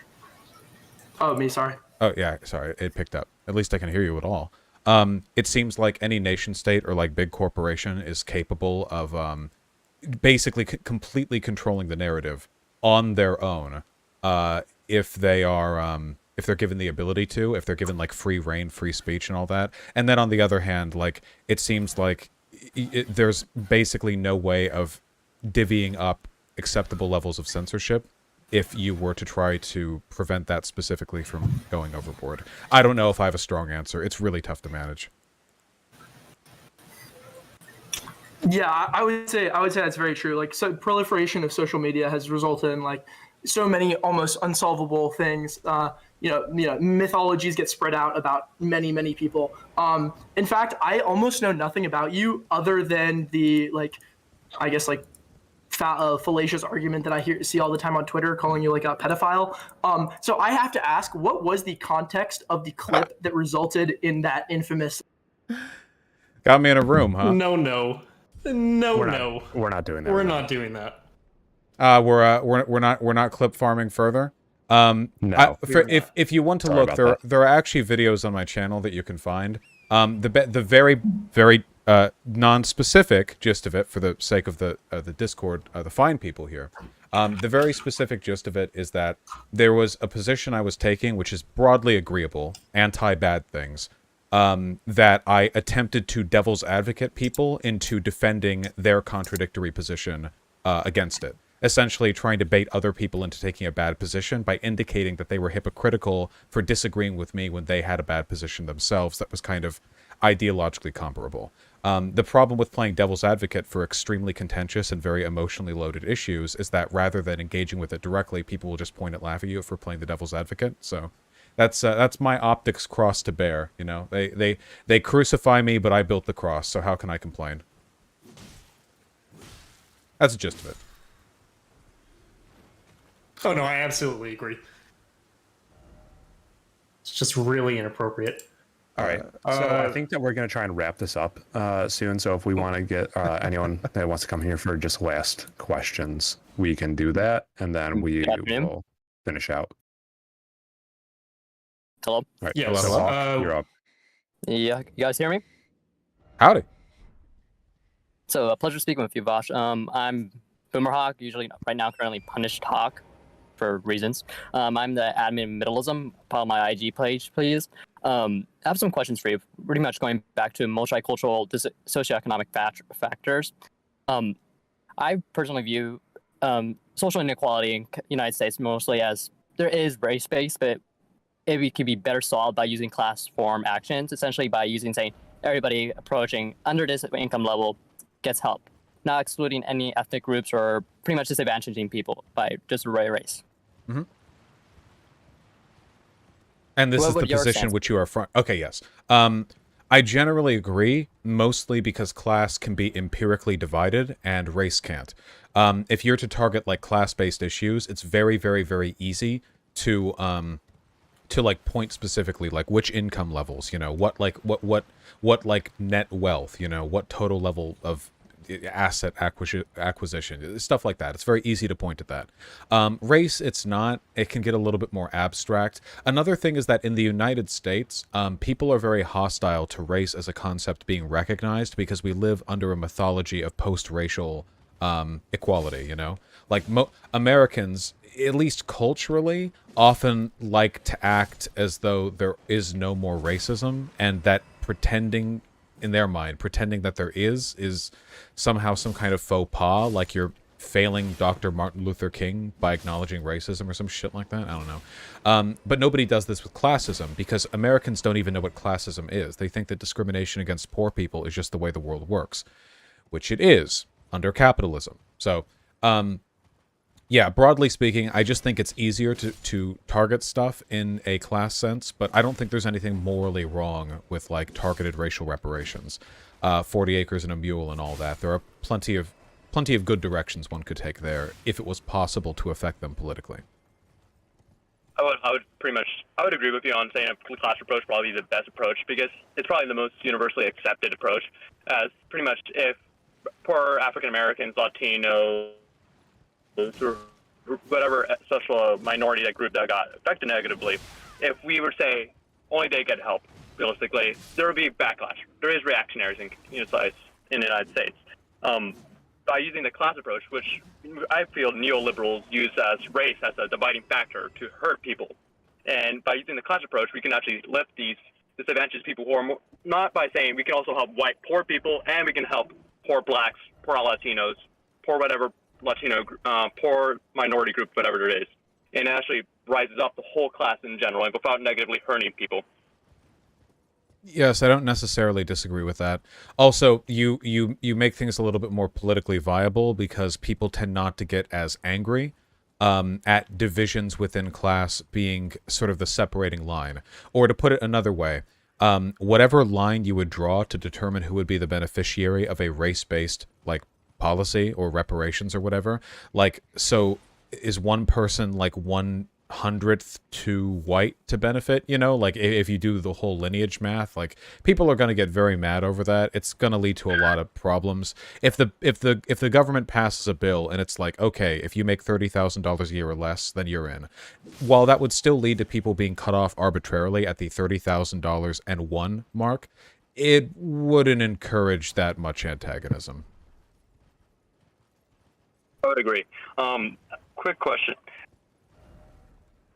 Speaker 9: Oh, me, sorry.
Speaker 1: Oh, yeah, sorry, it picked up. At least I can hear you at all. It seems like any nation state or like big corporation is capable of basically completely controlling the narrative on their own if they are if they're given the ability to, if they're given like free reign, free speech and all that. And then on the other hand, like it seems like there's basically no way of divvying up acceptable levels of censorship if you were to try to prevent that specifically from going overboard. I don't know if I have a strong answer. It's really tough to manage.
Speaker 9: Yeah, I would say that's very true. Like, so proliferation of social media has resulted in like so many almost unsolvable things. You know, mythologies get spread out about many people. In fact, I almost know nothing about you other than the like, I guess like fallacious argument that I see all the time on Twitter, calling you like a pedophile. So I have to ask, what was the context of the clip that resulted in that infamous?
Speaker 1: Got me in a room, huh?
Speaker 4: No.
Speaker 2: We're not doing that.
Speaker 4: We're not doing that.
Speaker 1: We're not clip farming further.
Speaker 2: No.
Speaker 1: If you want to
Speaker 2: Sorry
Speaker 1: look, there are actually videos on my channel that you can find. The very non-specific gist of it, for the sake of the Discord, the fine people here. The very specific gist of it is that there was a position I was taking, which is broadly agreeable, anti-bad things, that I attempted to devil's advocate people into defending their contradictory position against it. Essentially trying to bait other people into taking a bad position by indicating that they were hypocritical for disagreeing with me when they had a bad position themselves that was kind of ideologically comparable. The problem with playing devil's advocate for extremely contentious and very emotionally loaded issues is that rather than engaging with it directly, people will just point and laugh at you for playing the devil's advocate. So that's my optics cross to bear. You know, they crucify me, but I built the cross. So how can I complain? That's the gist of it.
Speaker 4: Oh no, I absolutely agree. It's just really inappropriate.
Speaker 2: All right. So I think that we're going to try and wrap this up soon. So if we want to get anyone that wants to come here for just last questions, we can do that. And then we will finish out.
Speaker 5: Hello?
Speaker 2: All right.
Speaker 4: Yes.
Speaker 2: So Hawk, you're up.
Speaker 5: Yeah, you guys hear me?
Speaker 1: Howdy.
Speaker 5: So a pleasure speaking with you, Vosh. I'm Boomer Hawk, usually right now currently Punished Hawk for reasons. I'm the admin Middleism, follow my IG page, please. I have some questions for you, pretty much going back to multicultural socioeconomic factors. I personally view social inequality in the United States mostly as there is race-based, but it could be better solved by using class form actions, essentially by saying everybody approaching under this income level gets help, not excluding any ethnic groups or pretty much disadvantaging people by just race.
Speaker 1: Mm-hmm. And this is the position which you are front. Okay, yes. I generally agree, mostly because class can be empirically divided and race can't. If you're to target like class-based issues, it's very, very, very easy to like point specifically like which income levels, you know, what like net wealth, you know, what total level of asset acquisition, stuff like that. It's very easy to point at that. Race, it's not. It can get a little bit more abstract. Another thing is that in the United States, people are very hostile to race as a concept being recognized because we live under a mythology of post-racial equality, you know? Like, Americans, at least culturally, often like to act as though there is no more racism, and that pretending, in their mind, pretending that there is somehow some kind of faux pas, like you're failing Dr. Martin Luther King by acknowledging racism or some shit like that. I don't know. But nobody does this with classism, because Americans don't even know what classism is. They think that discrimination against poor people is just the way the world works, which it is under capitalism. So, yeah, broadly speaking, I just think it's easier to target stuff in a class sense, but I don't think there's anything morally wrong with, like, targeted racial reparations. 40 acres and a mule and all that. There are plenty of good directions one could take there if it was possible to affect them politically.
Speaker 10: I would agree with you on saying a class approach probably the best approach, because it's probably the most universally accepted approach, as pretty much if poor African Americans, Latinos, or whatever social minority, that group that got affected negatively, if we were to say only they get help, realistically, there would be backlash. There is reactionaries in the United States. By using the class approach, which I feel neoliberals use as race as a dividing factor to hurt people, and by using the class approach, we can actually lift these disadvantaged people who are more, not by saying we can also help white poor people, and we can help poor blacks, poor Latinos, poor whatever Latino, poor minority group, whatever it is, and it actually rises up the whole class in general, and without negatively hurting people.
Speaker 1: Yes, I don't necessarily disagree with that. Also, you make things a little bit more politically viable because people tend not to get as angry at divisions within class being sort of the separating line. Or to put it another way, whatever line you would draw to determine who would be the beneficiary of a race-based, like, policy or reparations or whatever, like, so is one person like 1/100th too white to benefit, you know? Like, if you do the whole lineage math, like, people are going to get very mad over that. It's going to lead to a lot of problems. If the government passes a bill and it's like, okay, if you make $30,000 a year or less, then you're in. While that would still lead to people being cut off arbitrarily at the $30,000 mark, it wouldn't encourage that much antagonism.
Speaker 10: I would agree. Quick question.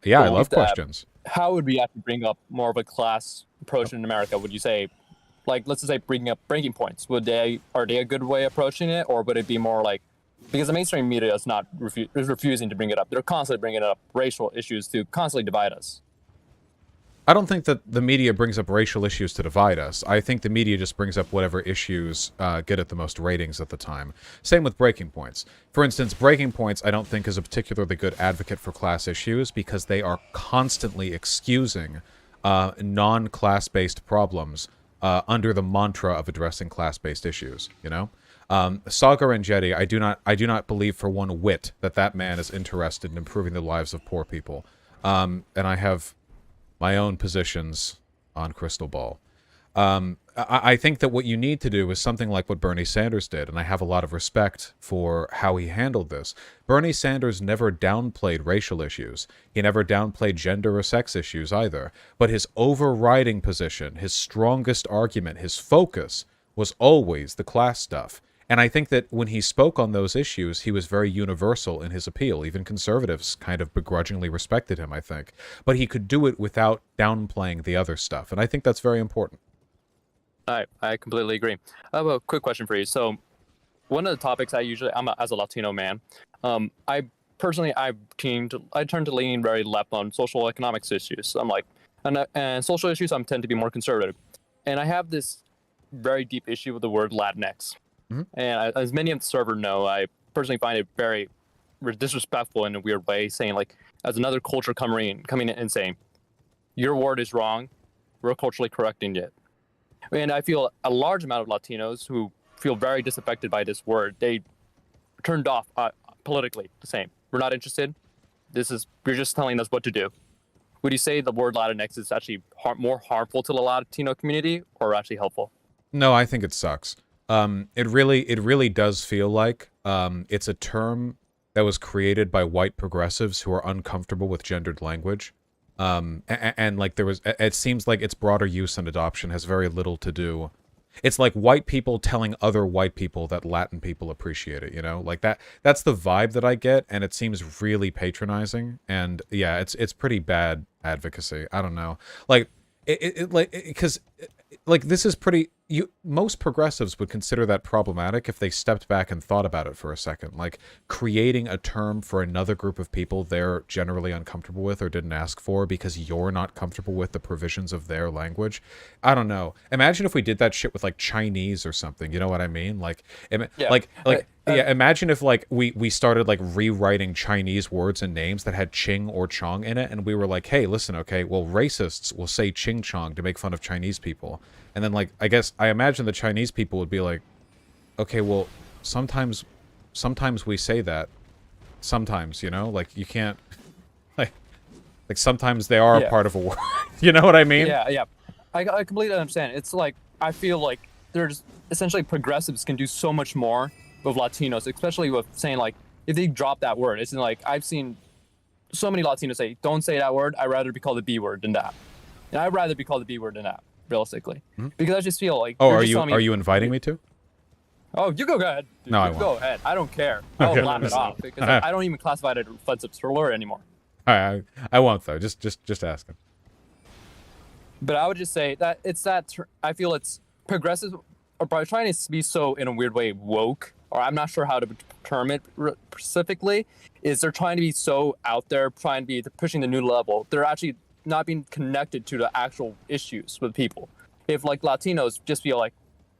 Speaker 1: Yeah, I love questions.
Speaker 5: How would we actually bring up more of a class approach in America? Would you say, like, let's just say bringing up breaking points? Are they a good way of approaching it, or would it be more like, because the mainstream media is not is refusing to bring it up. They're constantly bringing up racial issues to constantly divide us.
Speaker 1: I don't think that the media brings up racial issues to divide us. I think the media just brings up whatever issues get at the most ratings at the time. Same with breaking points. For instance, breaking points I don't think is a particularly good advocate for class issues because they are constantly excusing non-class-based problems under the mantra of addressing class-based issues, you know? Saga Rangetti, I do not believe for one whit that man is interested in improving the lives of poor people. And I have my own positions on Crystal Ball. I think that what you need to do is something like what Bernie Sanders did, and I have a lot of respect for how he handled this. Bernie Sanders never downplayed racial issues. He never downplayed gender or sex issues either. But his overriding position, his strongest argument, his focus was always the class stuff. And I think that when he spoke on those issues, he was very universal in his appeal. Even conservatives kind of begrudgingly respected him, I think. But he could do it without downplaying the other stuff, and I think that's very important.
Speaker 5: I completely agree. I have a quick question for you. So, one of the topics as a Latino man, I tend to lean very left on social economics issues. I'm like, and social issues, I tend to be more conservative. And I have this very deep issue with the word Latinx. Mm-hmm. And as many of the server know, I personally find it very disrespectful in a weird way, saying, like, as another culture coming in and saying, your word is wrong, we're culturally correcting it. And I feel a large amount of Latinos who feel very disaffected by this word, they turned off politically the same. We're not interested. You're just telling us what to do. Would you say the word Latinx is actually more harmful to the Latino community or actually helpful?
Speaker 1: No, I think it sucks. it really does feel like it's a term that was created by white progressives who are uncomfortable with gendered language. And like it seems like its broader use and adoption has very little to do. It's like white people telling other white people that Latin people appreciate it, you know? Like that's the vibe that I get, and it seems really patronizing. And yeah, it's pretty bad advocacy. I don't know. Like because this is pretty most progressives would consider that problematic if they stepped back and thought about it for a second. Like creating a term for another group of people they're generally uncomfortable with or didn't ask for because you're not comfortable with the provisions of their language. I don't know. Imagine if we did that shit with like Chinese or something. You know what I mean? Like yeah, imagine if like we started like rewriting Chinese words and names that had Ching or Chong in it, and we were like, hey, listen, okay, well, racists will say Ching Chong to make fun of Chinese people. And then, like, I imagine the Chinese people would be like, okay, well, sometimes we say that. Sometimes, you know? Like, you can't... Like sometimes they are a part of a word. You know what I mean?
Speaker 11: Yeah. I completely understand. It's like, I feel like there's... Essentially, progressives can do so much more with Latinos, especially with saying, like, if they drop that word. It's like, I've seen so many Latinos say, don't say that word. I'd rather be called the B word than that. And I'd rather be called the B word than that. Realistically, because I just feel like.
Speaker 1: Oh, are you inviting me to?
Speaker 11: Oh, you go ahead. Dude.
Speaker 1: No, I won't.
Speaker 11: Go ahead. I don't care. I'll laugh it off because I don't even classify it as offensive slur anymore.
Speaker 1: I won't though. Just asking.
Speaker 11: But I would just say that it's that I feel it's progressive, or by trying to be so in a weird way woke, or I'm not sure how to term it specifically. Is they're trying to be so out there, trying to be pushing the new level. They're actually not being connected to the actual issues with people. If like Latinos just feel like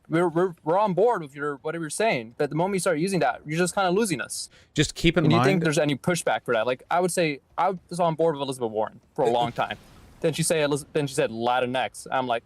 Speaker 11: we're on board with whatever you're saying, but the moment you start using that, you're just kind of losing us.
Speaker 1: Just keep in
Speaker 11: mind. Do you think
Speaker 1: mind.
Speaker 11: there's any pushback for that? Like I would say I was on board with Elizabeth Warren for a long time. Then she said Latinx. I'm like,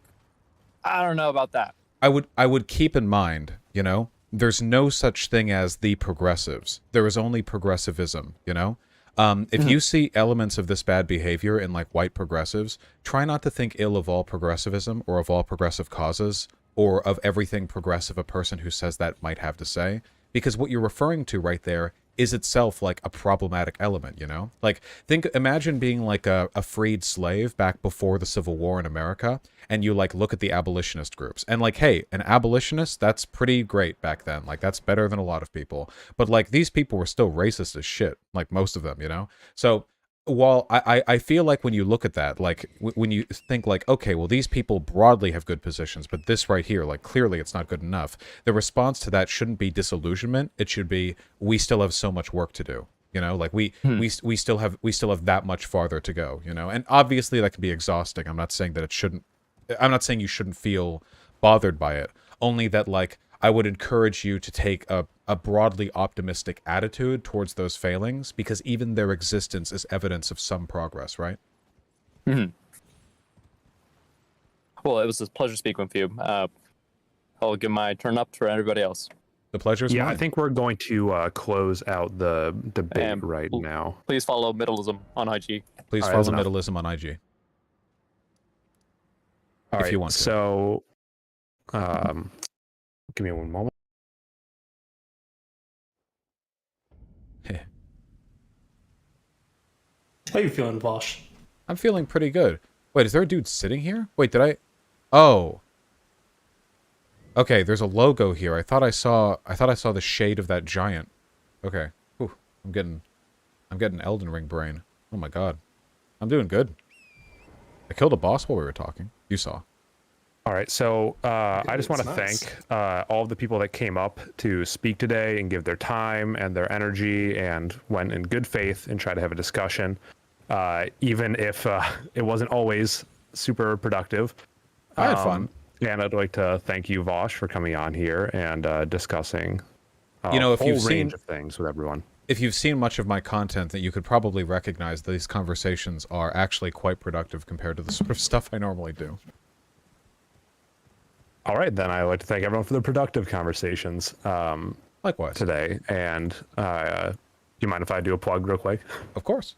Speaker 11: I don't know about that.
Speaker 1: I would keep in mind, you know, there's no such thing as the progressives. There is only progressivism, you know? If you see elements of this bad behavior in like white progressives, try not to think ill of all progressivism or of all progressive causes or of everything progressive a person who says that might have to say, because what you're referring to right there is itself like a problematic element, you know? Like imagine being like a freed slave back before the Civil War in America, and you like look at the abolitionist groups and like, hey, an abolitionist, that's pretty great back then. Like that's better than a lot of people. But like these people were still racist as shit, like most of them, you know? So while I feel like when you look at that, like when you think like, okay, well, these people broadly have good positions, but this right here, like clearly it's not good enough. The response to that shouldn't be disillusionment. It should be, we still have so much work to do. You know, like we still have that much farther to go, you know? And obviously that can be exhausting. I'm not saying you shouldn't feel bothered by it. Only that like, I would encourage you to take a broadly optimistic attitude towards those failings, because even their existence is evidence of some progress, right?
Speaker 11: Mm-hmm. Well, it was a pleasure speaking with you. I'll give my turn up for everybody else.
Speaker 1: The pleasure is mine.
Speaker 2: I think we're going to close out the debate right now.
Speaker 11: Please follow Middleism on IG.
Speaker 1: Please follow Middleism on IG.
Speaker 2: All
Speaker 1: if
Speaker 2: right,
Speaker 1: you want to.
Speaker 2: So, give me one moment.
Speaker 4: How you feeling, Vosh?
Speaker 1: I'm feeling pretty good. Wait, is there a dude sitting here? Wait, did I? Oh. Okay, there's a logo here. I thought I saw the shade of that giant. Okay. Whew. I'm getting Elden Ring brain. Oh my god. I'm doing good. I killed a boss while we were talking. You saw.
Speaker 2: All right, so I just want to thank all of the people that came up to speak today and give their time and their energy and went in good faith and tried to have a discussion, even if it wasn't always super productive.
Speaker 1: I had fun.
Speaker 2: And I'd like to thank you, Vosh, for coming on here and discussing
Speaker 1: if
Speaker 2: whole
Speaker 1: you've
Speaker 2: range
Speaker 1: seen
Speaker 2: of things with everyone.
Speaker 1: If you've seen much of my content, that you could probably recognize that these conversations are actually quite productive compared to the sort of stuff I normally do.
Speaker 2: All right, then I'd like to thank everyone for the productive conversations.
Speaker 1: Likewise.
Speaker 2: Today. And do you mind if I do a plug real quick?
Speaker 1: Of course.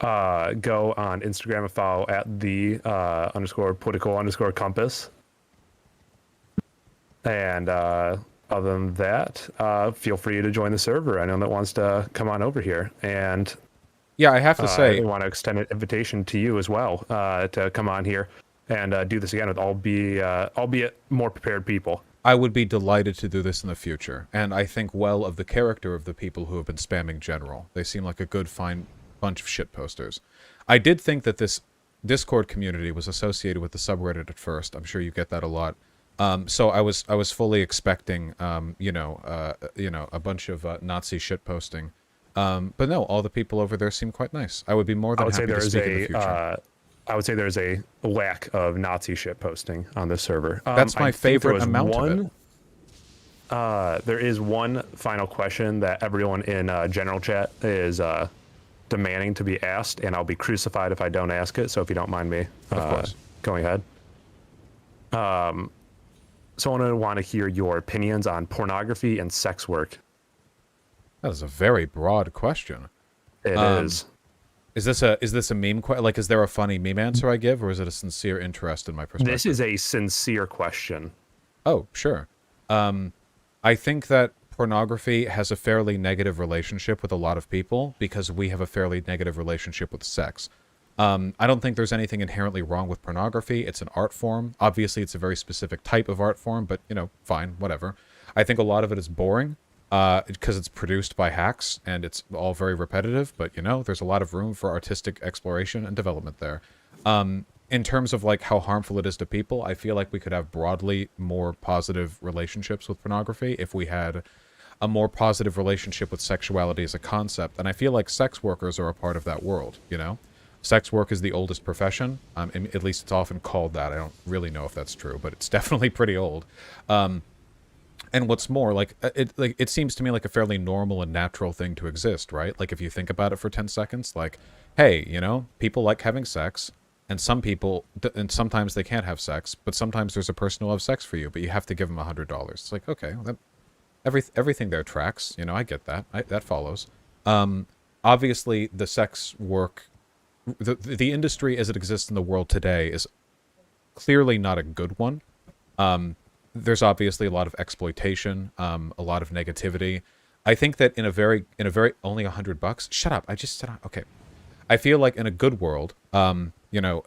Speaker 2: Go on Instagram and follow at the _political_compass. And other than that, feel free to join the server. Anyone that wants to come on over here. And
Speaker 1: yeah, I have to say,
Speaker 2: I want to extend an invitation to you as well to come on here and do this again with albeit more prepared people.
Speaker 1: I would be delighted to do this in the future, and I think well of the character of the people who have been spamming general. They seem like a good, fine bunch of shit posters. I did think that this Discord community was associated with the subreddit at first. I'm sure you get that a lot. So I was fully expecting, you know, a bunch of Nazi shit posting. But no, all the people over there seem quite nice. I would be more than happy to speak in the future.
Speaker 2: I would say there's a lack of Nazi shit posting on this server.
Speaker 1: That's my favorite amount of it.
Speaker 2: There is one final question that everyone in general chat is demanding to be asked, and I'll be crucified if I don't ask it. So if you don't mind me going ahead. So I want to hear your opinions on pornography and sex work.
Speaker 1: That is a very broad question.
Speaker 2: It is.
Speaker 1: Is this a meme? Like, is there a funny meme answer I give, or is it a sincere interest in my perspective?
Speaker 2: This is a sincere question.
Speaker 1: Oh, sure. I think that pornography has a fairly negative relationship with a lot of people because we have a fairly negative relationship with sex. I don't think there's anything inherently wrong with pornography. It's an art form. Obviously, it's a very specific type of art form, but, you know, fine, whatever. I think a lot of it is boring. Because it's produced by hacks and it's all very repetitive, but you know, there's a lot of room for artistic exploration and development there. In terms of like how harmful it is to people, I feel like we could have broadly more positive relationships with pornography if we had a more positive relationship with sexuality as a concept. And I feel like sex workers are a part of that world, you know? Sex work is the oldest profession. At least it's often called that. I don't really know if that's true, but it's definitely pretty old. And what's more, it seems to me like a fairly normal and natural thing to exist, right? Like, if you think about it for 10 seconds, like, hey, you know, people like having sex, and some people, and sometimes they can't have sex, but sometimes there's a person who loves sex for you, but you have to give them $100. It's like, okay, well, everything there tracks, you know, I get that. That follows. Obviously, the sex work, the industry as it exists in the world today is clearly not a good one. There's obviously a lot of exploitation, a lot of negativity. I think that in a very only $100. Shut up! I just said okay. I feel like in a good world, you know,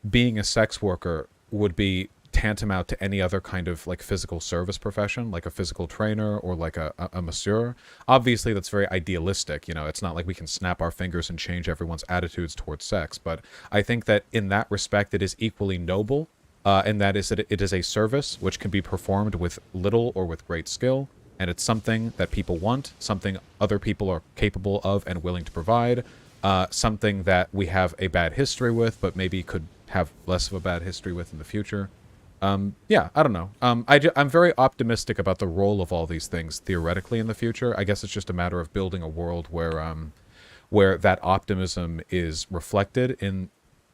Speaker 1: being a sex worker would be tantamount to any other kind of like physical service profession, like a physical trainer or like a masseur. Obviously, that's very idealistic. You know, it's not like we can snap our fingers and change everyone's attitudes towards sex. But I think that in that respect, it is equally noble. And that is that it is a service which can be performed with little or with great skill, and it's something that people want, something other people are capable of and willing to provide, something that we have a bad history with, but maybe could have less of a bad history with in the future. Yeah, I don't know. I'm very optimistic about the role of all these things theoretically in the future. I guess it's just a matter of building a world where that optimism is reflected in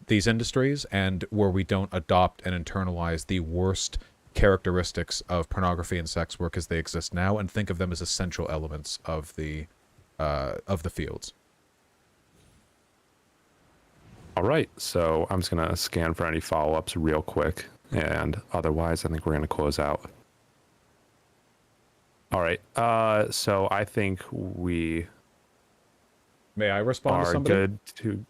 Speaker 1: these industries, and where we don't adopt and internalize the worst characteristics of pornography and sex work as they exist now, and think of them as essential elements of the fields.
Speaker 2: All right, so I'm just gonna scan for any follow-ups real quick, and otherwise, I think we're gonna close out. All right, so I think we
Speaker 1: May I respond
Speaker 2: are
Speaker 1: to somebody?
Speaker 2: good to.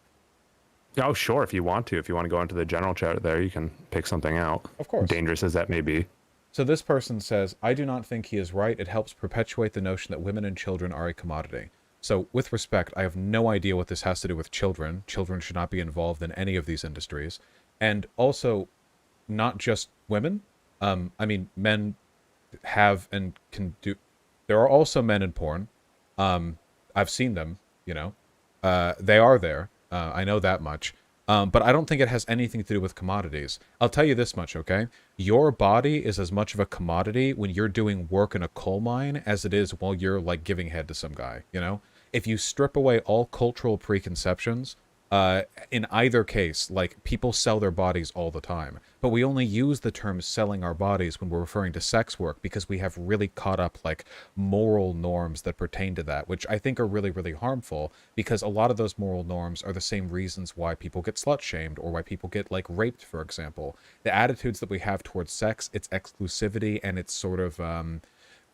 Speaker 2: Oh, sure. If you want to go into the general chat there, you can pick something out.
Speaker 1: Of course.
Speaker 2: Dangerous as that may be.
Speaker 1: So this person says, I do not think he is right. It helps perpetuate the notion that women and children are a commodity. So with respect, I have no idea what this has to do with children. Children should not be involved in any of these industries. And also, not just women. I mean, men have and can do. There are also men in porn. I've seen them, you know. They are there. I know that much. But I don't think it has anything to do with commodities. I'll tell you this much, okay? Your body is as much of a commodity when you're doing work in a coal mine as it is while you're, like, giving head to some guy, you know? If you strip away all cultural preconceptions, In either case, like, people sell their bodies all the time. But we only use the term selling our bodies when we're referring to sex work because we have really caught up, like, moral norms that pertain to that, which I think are really, really harmful because a lot of those moral norms are the same reasons why people get slut-shamed or why people get, like, raped, for example. The attitudes that we have towards sex, its exclusivity, and its sort of,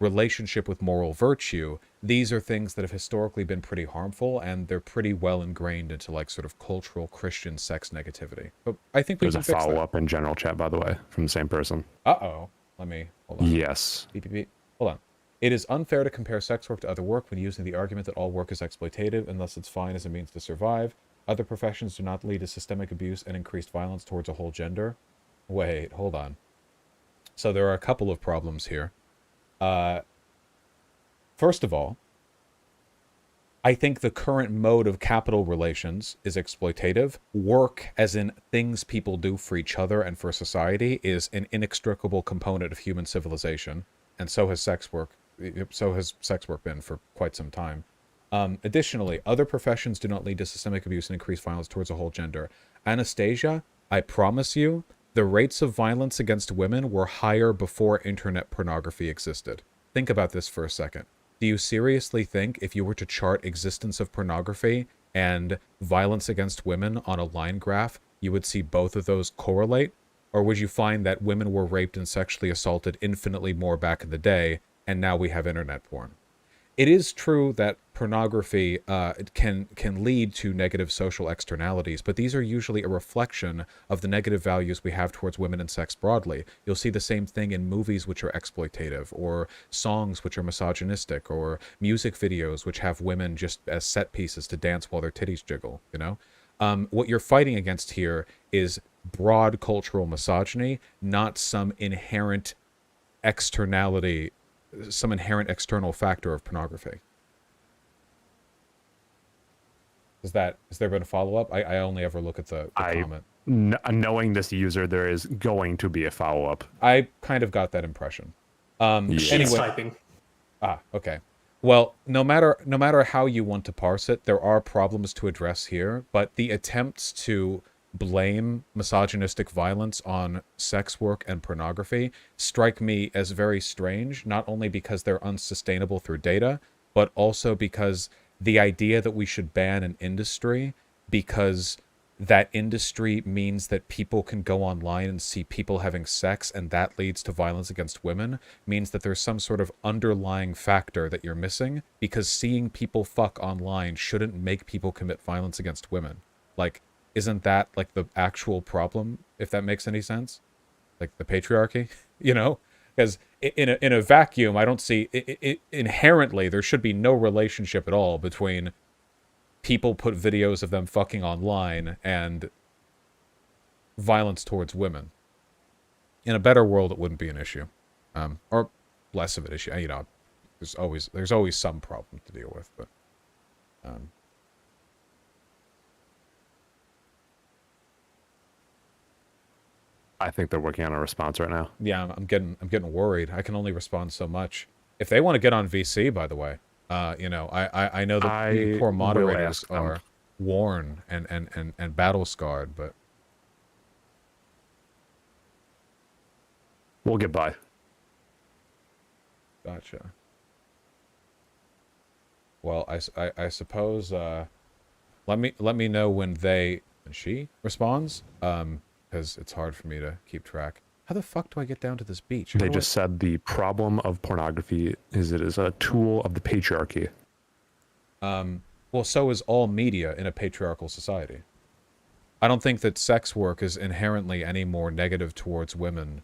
Speaker 1: relationship with moral virtue, these are things that have historically been pretty harmful, and they're pretty well ingrained into, like, sort of cultural Christian sex negativity. But I think we
Speaker 2: There's
Speaker 1: can
Speaker 2: a
Speaker 1: fix that.
Speaker 2: follow-up in general chat, by the way, from the same person.
Speaker 1: Uh-oh. Let me, hold on.
Speaker 2: Yes.
Speaker 1: Beep, beep, beep. Hold on. It is unfair to compare sex work to other work when using the argument that all work is exploitative unless it's fine as a means to survive. Other professions do not lead to systemic abuse and increased violence towards a whole gender. Wait, hold on. So there are a couple of problems here. First of all, I think the current mode of capital relations is exploitative. Work, as in things people do for each other and for society, is an inextricable component of human civilization, and so has sex work. So has sex work been for quite some time. Additionally, other professions do not lead to systemic abuse and increased violence towards a whole gender. Anastasia, I promise you, the rates of violence against women were higher before internet pornography existed. Think about this for a second. Do you seriously think if you were to chart existence of pornography and violence against women on a line graph, you would see both of those correlate? Or would you find that women were raped and sexually assaulted infinitely more back in the day, and now we have internet porn? It is true that pornography can lead to negative social externalities, but these are usually a reflection of the negative values we have towards women and sex broadly. You'll see the same thing in movies which are exploitative, or songs which are misogynistic, or music videos which have women just as set pieces to dance while their titties jiggle, you know? What you're fighting against here is broad cultural misogyny, not some inherent externality, some inherent external factor of pornography. Has there been a follow-up? I only ever look at the comment.
Speaker 2: Knowing this user, there is going to be a follow-up.
Speaker 1: I kind of got that impression.
Speaker 4: She's
Speaker 1: Anyway,
Speaker 4: typing.
Speaker 1: Okay. Well, no matter how you want to parse it, there are problems to address here, but the attempts to blame misogynistic violence on sex work and pornography strike me as very strange, not only because they're unsustainable through data, but also because the idea that we should ban an industry because that industry means that people can go online and see people having sex and that leads to violence against women means that there's some sort of underlying factor that you're missing, because seeing people fuck online shouldn't make people commit violence against women. Like, isn't that, like, the actual problem, if that makes any sense? Like, the patriarchy, you know? Because in a vacuum, I don't see... inherently, there should be no relationship at all between people put videos of them fucking online and violence towards women. In a better world, it wouldn't be an issue. Or less of an issue. You know, there's always some problem to deal with, but...
Speaker 2: I think they're working on a response right now.
Speaker 1: Yeah, I'm getting worried. I can only respond so much. If they want to get on VC, by the way, you know, I know that the poor moderators are worn and battle scarred, but
Speaker 2: we'll get by.
Speaker 1: Gotcha. Well, I suppose let me know when she responds, because it's hard for me to keep track. How the fuck do I get down to this beach?
Speaker 2: They just said the problem of pornography is it is a tool of the patriarchy.
Speaker 1: Well, so is all media in a patriarchal society. I don't think that sex work is inherently any more negative towards women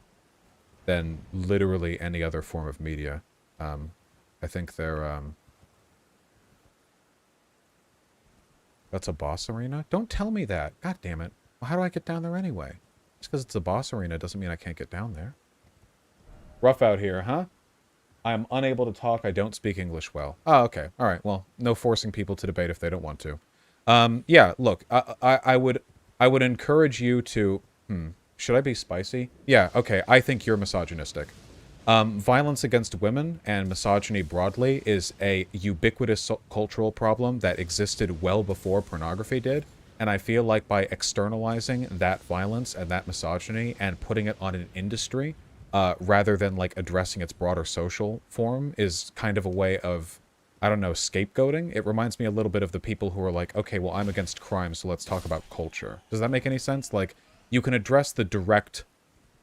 Speaker 1: than literally any other form of media. I think they're... That's a boss arena? Don't tell me that. God damn it. Well, how do I get down there anyway? Just because it's a boss arena doesn't mean I can't get down there. Rough out here, huh? I am unable to talk. I don't speak English well. Oh, okay. All right. Well, no forcing people to debate if they don't want to. Yeah, look, I would encourage you to... should I be spicy? Yeah, okay. I think you're misogynistic. Violence against women and misogyny broadly is a ubiquitous cultural problem that existed well before pornography did. And I feel like by externalizing that violence and that misogyny and putting it on an industry, rather than like addressing its broader social form, is kind of a way of, I don't know, scapegoating. It reminds me a little bit of the people who are like, okay, well, I'm against crime, so let's talk about culture. Does that make any sense? Like, you can address the direct,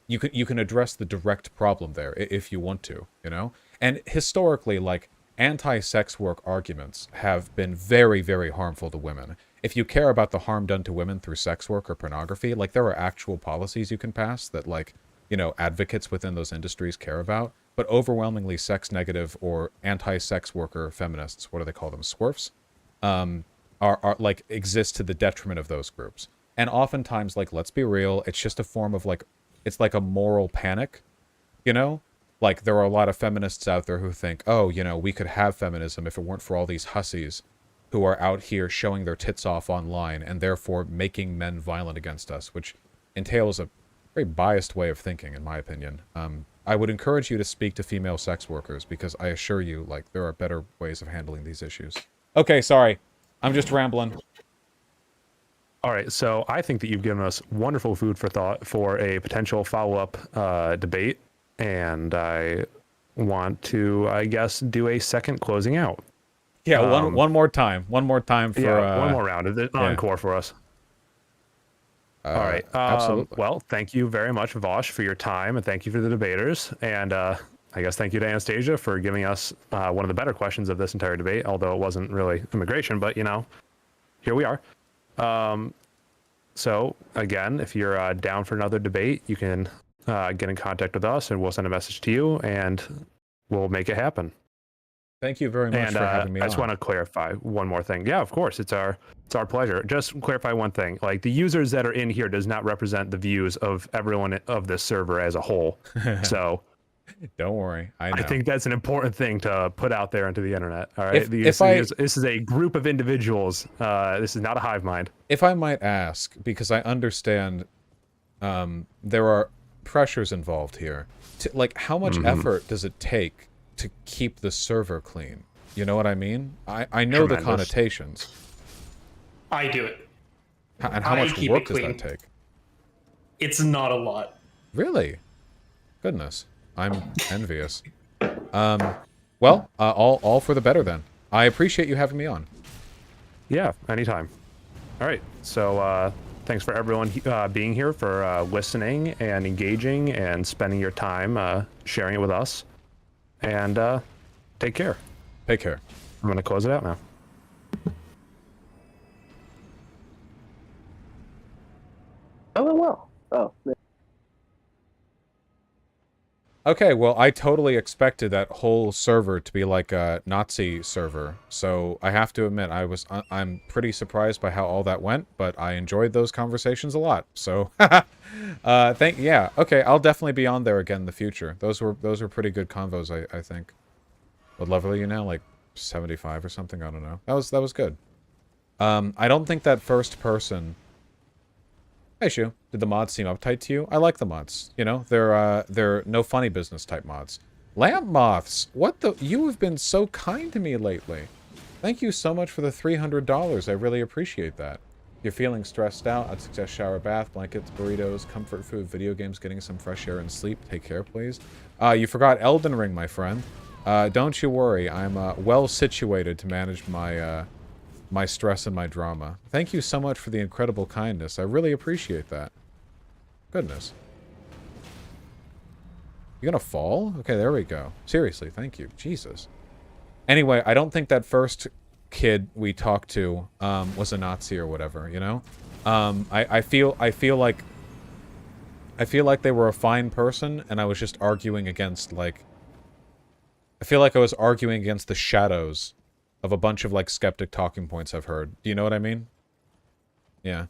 Speaker 1: you can address the direct problem there if you want to, you know? And historically, like, anti-sex work arguments have been very, very harmful to women. If you care about the harm done to women through sex work or pornography, like, there are actual policies you can pass that, like, you know, advocates within those industries care about. But overwhelmingly sex-negative or anti-sex worker feminists, what do they call them, SWERFs, are like, exist to the detriment of those groups. And oftentimes, like, let's be real, it's just a form of, like, it's like a moral panic, you know? Like, there are a lot of feminists out there who think, oh, you know, we could have feminism if it weren't for all these hussies who are out here showing their tits off online and therefore making men violent against us, which entails a very biased way of thinking, in my opinion. I would encourage you to speak to female sex workers, because I assure you, like, there are better ways of handling these issues. Okay, sorry. I'm just rambling.
Speaker 2: All right, so I think that you've given us wonderful food for thought for a potential follow-up debate, and I want to, I guess, do a second closing out.
Speaker 1: Yeah, one more time. One more time for...
Speaker 2: Yeah, one more round. Encore for us. All right.
Speaker 1: Absolutely.
Speaker 2: Well, thank you very much, Vosh, for your time, and thank you for the debaters. And I guess thank you to Anastasia for giving us one of the better questions of this entire debate, although it wasn't really immigration, but, you know, here we are. So, again, if you're down for another debate, you can get in contact with us, and we'll send a message to you, and we'll make it happen.
Speaker 1: Thank you very much for having me on.
Speaker 2: I just want to clarify one more thing. Yeah, of course, it's our pleasure. Just clarify one thing. Like, the users that are in here does not represent the views of everyone of this server as a whole. So,
Speaker 1: don't worry. I
Speaker 2: think that's an important thing to put out there into the internet. All right,
Speaker 1: this
Speaker 2: is a group of individuals. This is not a hive mind.
Speaker 1: If I might ask, because I understand there are pressures involved here. Like, how much effort does it take to keep the server clean? You know what I mean? I know the connotations.
Speaker 4: I do it.
Speaker 1: And how much work does that take?
Speaker 4: It's not a lot.
Speaker 1: Really? Goodness. I'm envious. Well, all for the better then. I appreciate you having me on.
Speaker 2: Yeah, anytime. All right. So thanks for everyone being here, for listening and engaging and spending your time sharing it with us. And take care.
Speaker 1: Take care.
Speaker 2: I'm going to close it out now.
Speaker 8: Oh, well. Oh.
Speaker 1: Okay, well, I totally expected that whole server to be like a Nazi server, so I have to admit I'm pretty surprised by how all that went, but I enjoyed those conversations a lot. So, yeah, okay, I'll definitely be on there again in the future. Those were pretty good convos, I think. What level are you now? Like 75 or something? I don't know. That was good. I don't think that first person. Hey, Shu. Did the mods seem uptight to you? I like the mods. You know, they're no funny business type mods. Lamp moths, what the? You have been so kind to me lately. Thank you so much for the $300. I really appreciate that. If you're feeling stressed out, I'd suggest shower, bath, blankets, burritos, comfort food, video games, getting some fresh air and sleep. Take care, please. You forgot Elden Ring, my friend. Don't you worry. I'm well situated to manage my my stress and my drama. Thank you so much for the incredible kindness. I really appreciate that. Goodness. You gonna fall? Okay, there we go. Seriously, thank you. Jesus. Anyway, I don't think that first kid we talked to was a Nazi or whatever, you know? I feel like they were a fine person, and I was just arguing against, like... I feel like I was arguing against the shadows of a bunch of, like, skeptic talking points I've heard. Do you know what I mean? Yeah.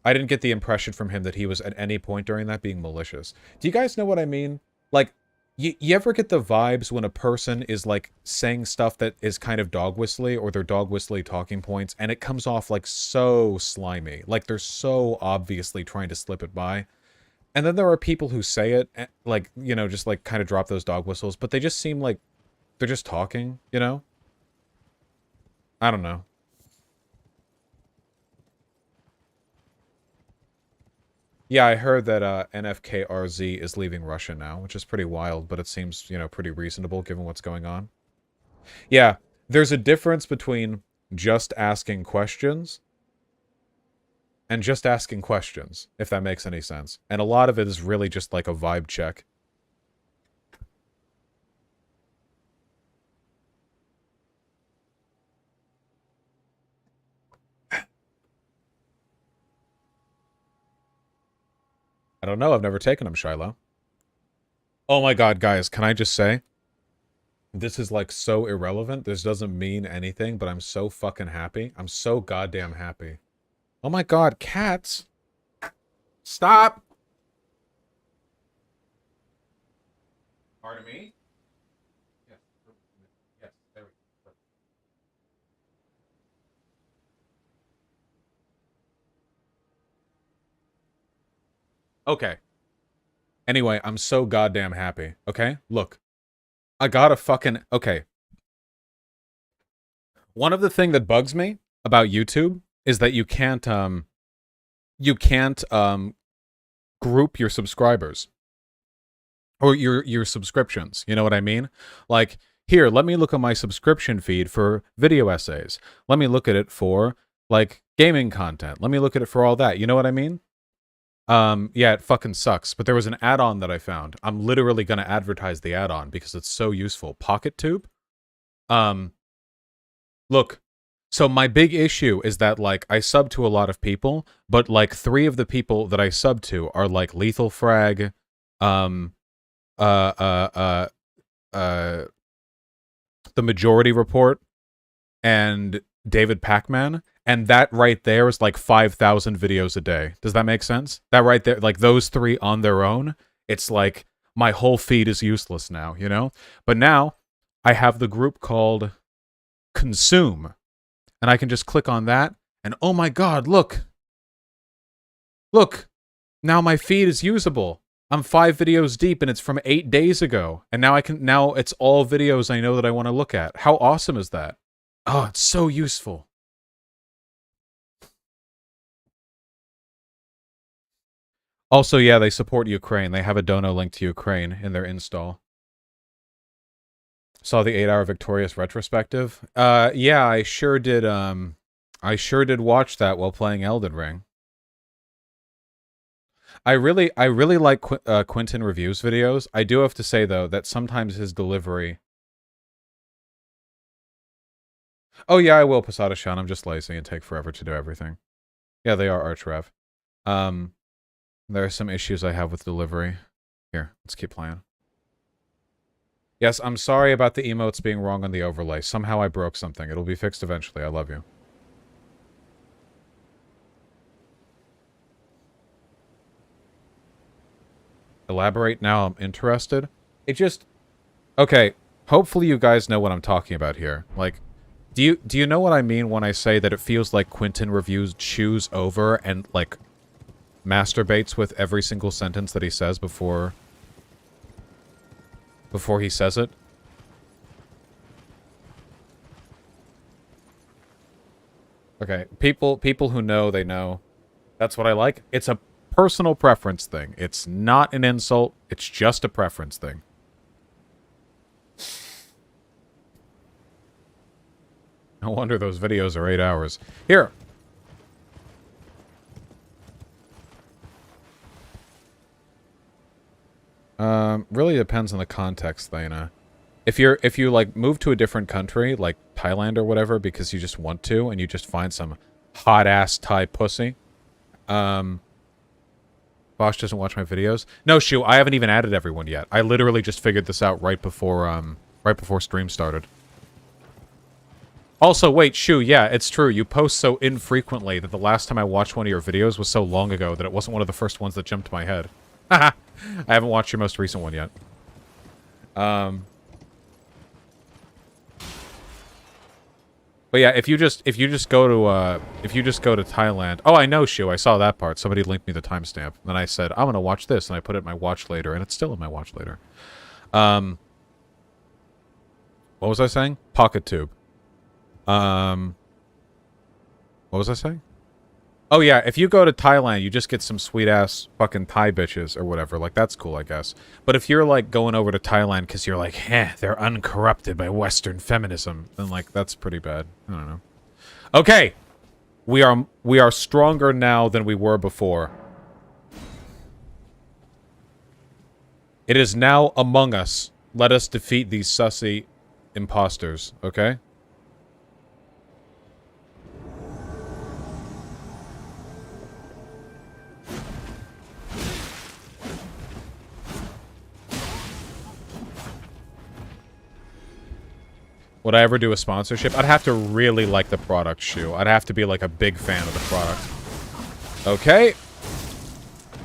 Speaker 1: I didn't get the impression from him that he was at any point during that being malicious. Do you guys know what I mean? Like, you ever get the vibes when a person is, like, saying stuff that is kind of dog whistly, or they're dog whistly talking points, and it comes off, like, so slimy. Like, they're so obviously trying to slip it by. And then there are people who say it, like, you know, just, like, kind of drop those dog whistles, but they just seem like they're just talking, you know? I don't know. Yeah, I heard that NFKRZ is leaving Russia now, which is pretty wild, but it seems, you know, pretty reasonable given what's going on. Yeah, there's a difference between just asking questions and just asking questions, if that makes any sense. And a lot of it is really just like a vibe check. I don't know, I've never taken them, Shiloh. Oh my god, guys, can I just say? This is like so irrelevant. This doesn't mean anything, but I'm so fucking happy. I'm so goddamn happy. Oh my god, cats! Stop! Pardon me? Yes. Yes, there we go. Okay. Anyway, I'm so goddamn happy. Okay? Look. I got a fucking... Okay. One of the thing that bugs me about YouTube is that you can't group your subscribers. Or your subscriptions. You know what I mean? Like, here, let me look at my subscription feed for video essays. Let me look at it for, like, gaming content. Let me look at it for all that. You know what I mean? Yeah, it fucking sucks. But there was an add-on that I found. I'm literally gonna advertise the add-on because it's so useful. PocketTube. Look. So my big issue is that, like, I sub to a lot of people, but, like, 3 of the people that I sub to are, like, Lethal Frag, The Majority Report, and David Pacman, and that right there is like 5,000 videos a day. Does that make sense? That right there, like those 3 on their own, it's like my whole feed is useless now, you know? But now I have the group called Consume, and I can just click on that, and oh my god, look! Look! Now my feed is usable. I'm 5 videos deep and it's from 8 days ago. And now it's all videos I know that I want to look at. How awesome is that? Oh, it's so useful. Also, yeah, they support Ukraine. They have a dono link to Ukraine in their install. Saw the 8-hour Victorious retrospective. Yeah, I sure did watch that while playing Elden Ring. I really like Quentin Reviews videos. I do have to say, though, that sometimes his delivery... Oh, yeah, I will, Posada-chan. I'm just lazy and take forever to do everything. Yeah, they are Archrev. There are some issues I have with delivery. Here, let's keep playing. Yes, I'm sorry about the emotes being wrong on the overlay. Somehow I broke something. It'll be fixed eventually. I love you. Elaborate now, I'm interested. It just... Okay, hopefully you guys know what I'm talking about here. Like, do you know what I mean when I say that it feels like Quentin Reviews chews over and, like, masturbates with every single sentence that he says before he says it? Okay, people who know, they know. That's what I like. It's a personal preference thing. It's not an insult. It's just a preference thing. No wonder those videos are 8 hours. Here. Really depends on the context, Thana. If you like move to a different country, like Thailand or whatever, because you just want to, and you just find some hot ass Thai pussy. Bosch doesn't watch my videos. No, Shu, I haven't even added everyone yet. I literally just figured this out right before stream started. Also, wait, Shu, yeah, it's true. You post so infrequently that the last time I watched one of your videos was so long ago that it wasn't one of the first ones that jumped to my head. Haha. I haven't watched your most recent one yet. But yeah, if you just go to Thailand. Oh, I know, Shu. I saw that part. Somebody linked me the timestamp. Then I said, I'm gonna watch this, and I put it in my watch later, and it's still in my watch later. What was I saying? PocketTube. What was I saying? Oh yeah, if you go to Thailand, you just get some sweet-ass fucking Thai bitches or whatever. Like, that's cool, I guess. But if you're, like, going over to Thailand because you're like, they're uncorrupted by Western feminism, then, like, that's pretty bad. I don't know. Okay! We are stronger now than we were before. It is now among us. Let us defeat these sussy imposters, okay? Would I ever do a sponsorship? I'd have to really like the product, Shu. I'd have to be, like, a big fan of the product. Okay.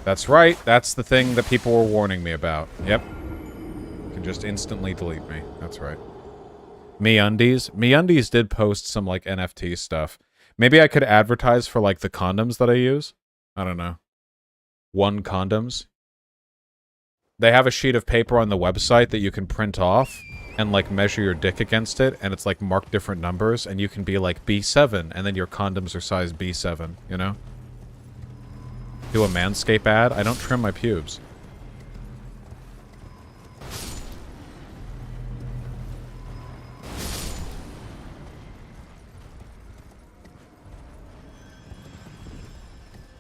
Speaker 1: That's right. That's the thing that people were warning me about. Yep. You can just instantly delete me. That's right. MeUndies. MeUndies did post some, like, NFT stuff. Maybe I could advertise for, like, the condoms that I use? I don't know. One condoms. They have a sheet of paper on the website that you can print off and, like, measure your dick against it, and it's, like, marked different numbers, and you can be, like, B7, and then your condoms are size B7, you know? Do a Manscaped ad? I don't trim my pubes.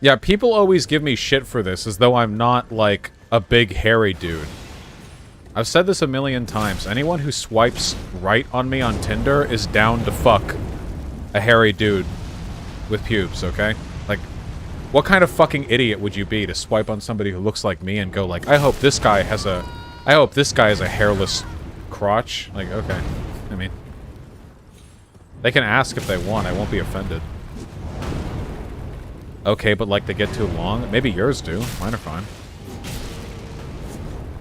Speaker 1: Yeah, people always give me shit for this, as though I'm not, like, a big hairy dude. I've said this a million times. Anyone who swipes right on me on Tinder is down to fuck a hairy dude with pubes, okay? Like, what kind of fucking idiot would you be to swipe on somebody who looks like me and go like, I hope this guy has a hairless crotch? Like, okay. I mean, they can ask if they want. I won't be offended. Okay, but like they get too long? Maybe yours do. Mine are fine.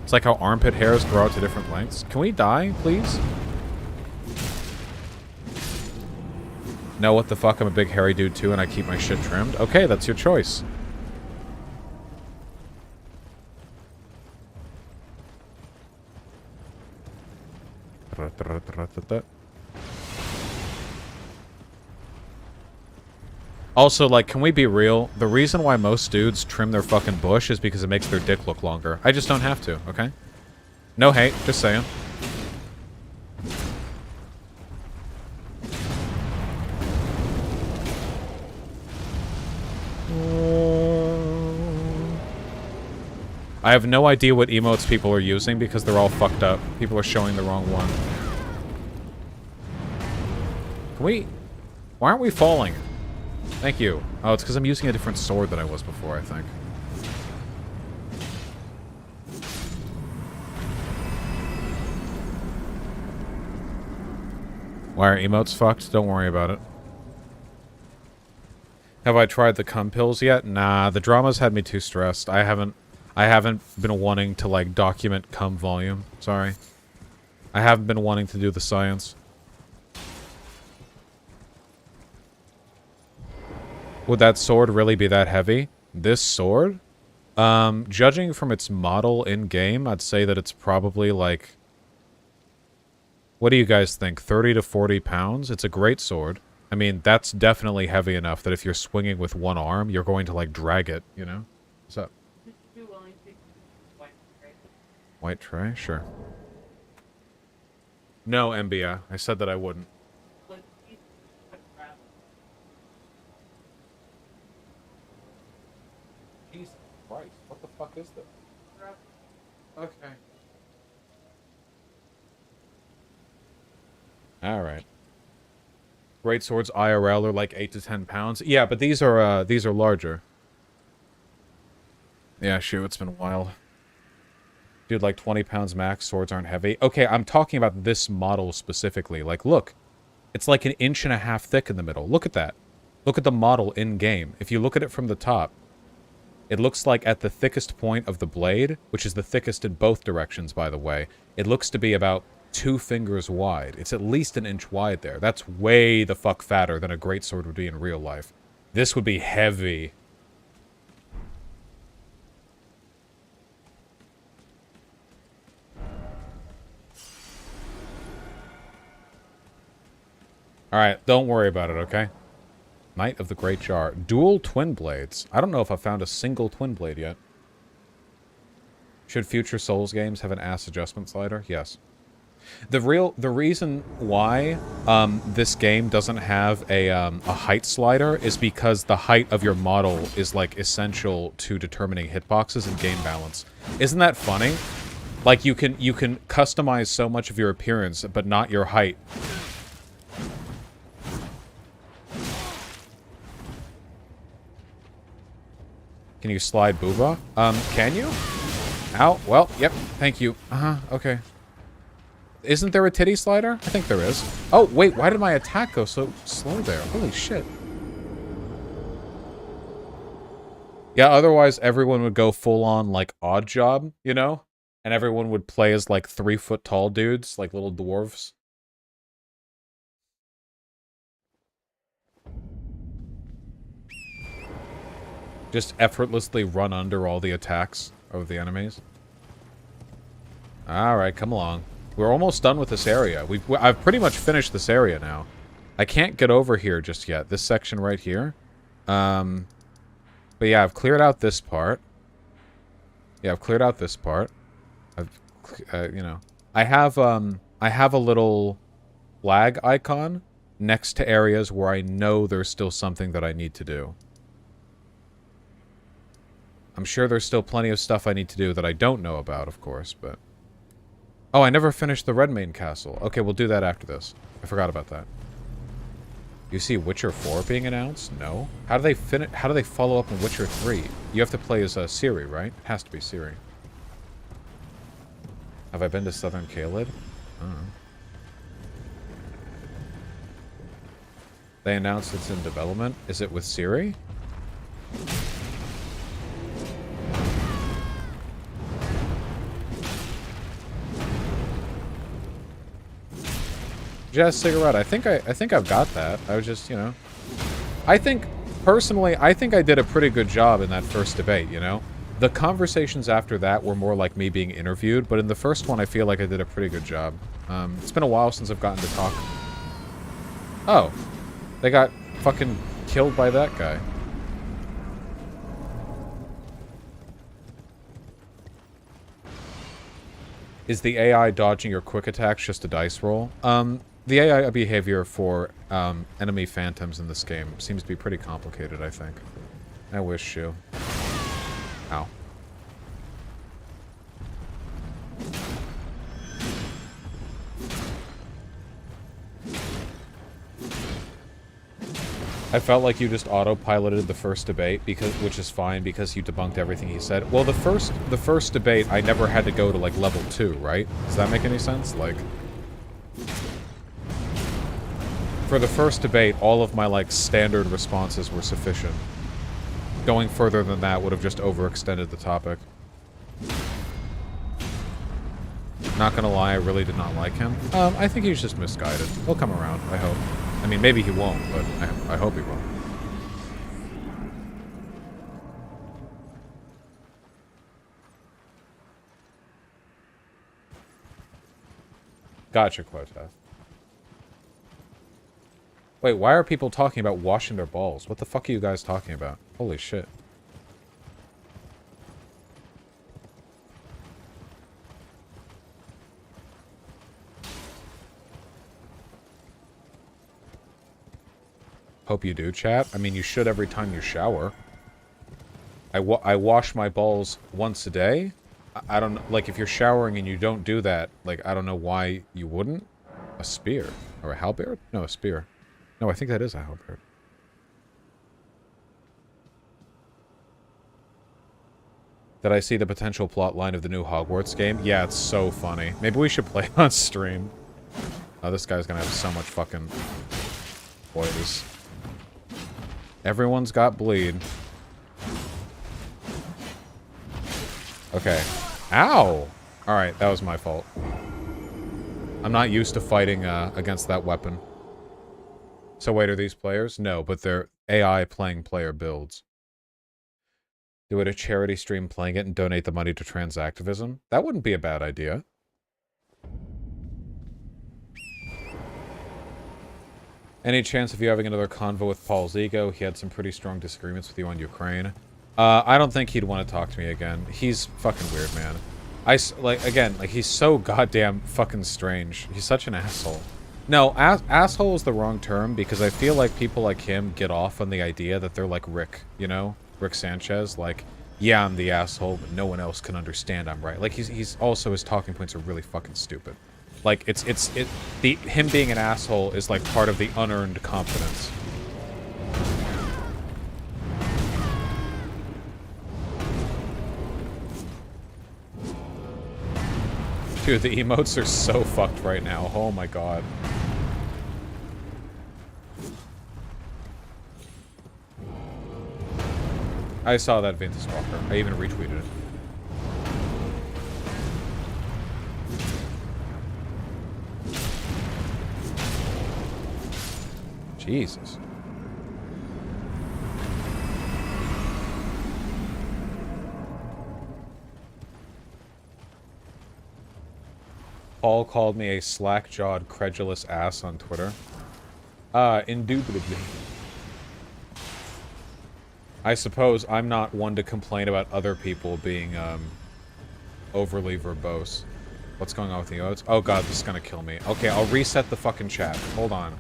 Speaker 1: It's like how armpit hairs grow out to different lengths. Can we die, please? No, what the fuck? I'm a big hairy dude too and I keep my shit trimmed. Okay, that's your choice. Also, like, can we be real? The reason why most dudes trim their fucking bush is because it makes their dick look longer. I just don't have to, okay? No hate, just saying. I have no idea what emotes people are using because they're all fucked up. People are showing the wrong one. Can we... Why aren't we falling? Thank you. Oh, it's because I'm using a different sword than I was before, I think. Why are emotes fucked? Don't worry about it. Have I tried the cum pills yet? Nah, the drama's had me too stressed. I haven't been wanting to, like, document cum volume. Sorry. I haven't been wanting to do the science. Would that sword really be that heavy? This sword? Judging from its model in-game, I'd say that it's probably, like... What do you guys think? 30 to 40 pounds? It's a great sword. I mean, that's definitely heavy enough that if you're swinging with one arm, you're going to, like, drag it, you know? What's up? White tray? Sure. No, MBA. I said that I wouldn't. Jesus Christ, what the fuck is this? Okay. Alright. Great swords IRL are like 8 to 10 pounds. Yeah, but these are larger. Yeah, shoot, it's been wild. Dude, like 20 pounds max, swords aren't heavy. Okay, I'm talking about this model specifically. Like, look. It's like 1.5 inches thick in the middle. Look at that. Look at the model in-game. If you look at it from the top, it looks like at the thickest point of the blade, which is the thickest in both directions, by the way, it looks to be about 2 fingers wide. It's at least 1 inch wide there. That's way the fuck fatter than a greatsword would be in real life. This would be heavy. Alright, don't worry about it, okay? Knight of the Great Jar. Dual twin blades. I don't know if I found a single twin blade yet. Should future Souls games have an ass adjustment slider? Yes. The reason why this game doesn't have a height slider is because the height of your model is like essential to determining hitboxes and game balance. Isn't that funny? Like you can customize so much of your appearance, but not your height. Can you slide booba? Can you? Ow. Well, yep. Thank you. Okay. Isn't there a titty slider? I think there is. Oh, wait. Why did my attack go so slow there? Holy shit. Yeah, otherwise everyone would go full on, like, odd job, you know? And everyone would play as, like, 3-foot tall dudes, like little dwarves. Just effortlessly run under all the attacks of the enemies. Alright, come along. We're almost done with this area. I've pretty much finished this area now. I can't get over here just yet. This section right here. But yeah, I've cleared out this part. Yeah, I've cleared out this part. You know. I have a little flag icon next to areas where I know there's still something that I need to do. I'm sure there's still plenty of stuff I need to do that I don't know about, of course, but... Oh, I never finished the Redmane Castle. Okay, we'll do that after this. I forgot about that. You see Witcher 4 being announced? No. How do they follow up on Witcher 3? You have to play as Ciri, right? It has to be Ciri. Have I been to Southern Caelid? I don't know. They announced it's in development. Is it with Ciri? Jazz cigarette. I think I've got that. I was just, you know. Personally, I think I did a pretty good job in that first debate, you know? The conversations after that were more like me being interviewed, but in the first one I feel like I did a pretty good job. It's been a while since I've gotten to talk. Oh. They got fucking killed by that guy. Is the AI dodging your quick attacks just a dice roll? The AI behavior for enemy phantoms in this game seems to be pretty complicated, I think. I wish you. Ow. I felt like you just autopiloted the first debate, which is fine because you debunked everything he said. Well, the first debate, I never had to go to like level 2, right? Does that make any sense? Like, for the first debate, all of my like standard responses were sufficient. Going further than that would have just overextended the topic. Not gonna lie, I really did not like him. I think he's just misguided. He'll come around, I hope. I mean, maybe he won't, but I hope he will. Gotcha, Quota. Wait, why are people talking about washing their balls? What the fuck are you guys talking about? Holy shit. Hope you do, chat. I mean, you should every time you shower. I wash my balls once a day. I don't know, like, if you're showering and you don't do that, like, I don't know why you wouldn't. A spear. Or a halberd? No, a spear. No, I think that is a halberd. Did I see the potential plot line of the new Hogwarts game? Yeah, it's so funny. Maybe we should play on stream. Oh, this guy's gonna have so much fucking... Boys. Everyone's got bleed. Okay. Ow! Alright, that was my fault. I'm not used to fighting against that weapon. So wait, are these players? No, but they're AI playing player builds. Do it a charity stream playing it and donate the money to transactivism? That wouldn't be a bad idea. Any chance of you having another convo with Paul Zigo? He had some pretty strong disagreements with you on Ukraine. I don't think he'd want to talk to me again. He's fucking weird, man. He's so goddamn fucking strange. He's such an asshole. No, asshole is the wrong term, because I feel like people like him get off on the idea that they're like Rick, you know? Rick Sanchez, like, yeah, I'm the asshole, but no one else can understand I'm right. Like, he's also, his talking points are really fucking stupid. Like, him being an asshole is like part of the unearned confidence. Dude, the emotes are so fucked right now. Oh my god. I saw that Ventus Walker. I even retweeted it. Jesus. Paul called me a slack-jawed, credulous ass on Twitter. Indubitably. I suppose I'm not one to complain about other people being, overly verbose. What's going on with the emotes? Oh god, this is gonna kill me. Okay, I'll reset the fucking chat. Hold on.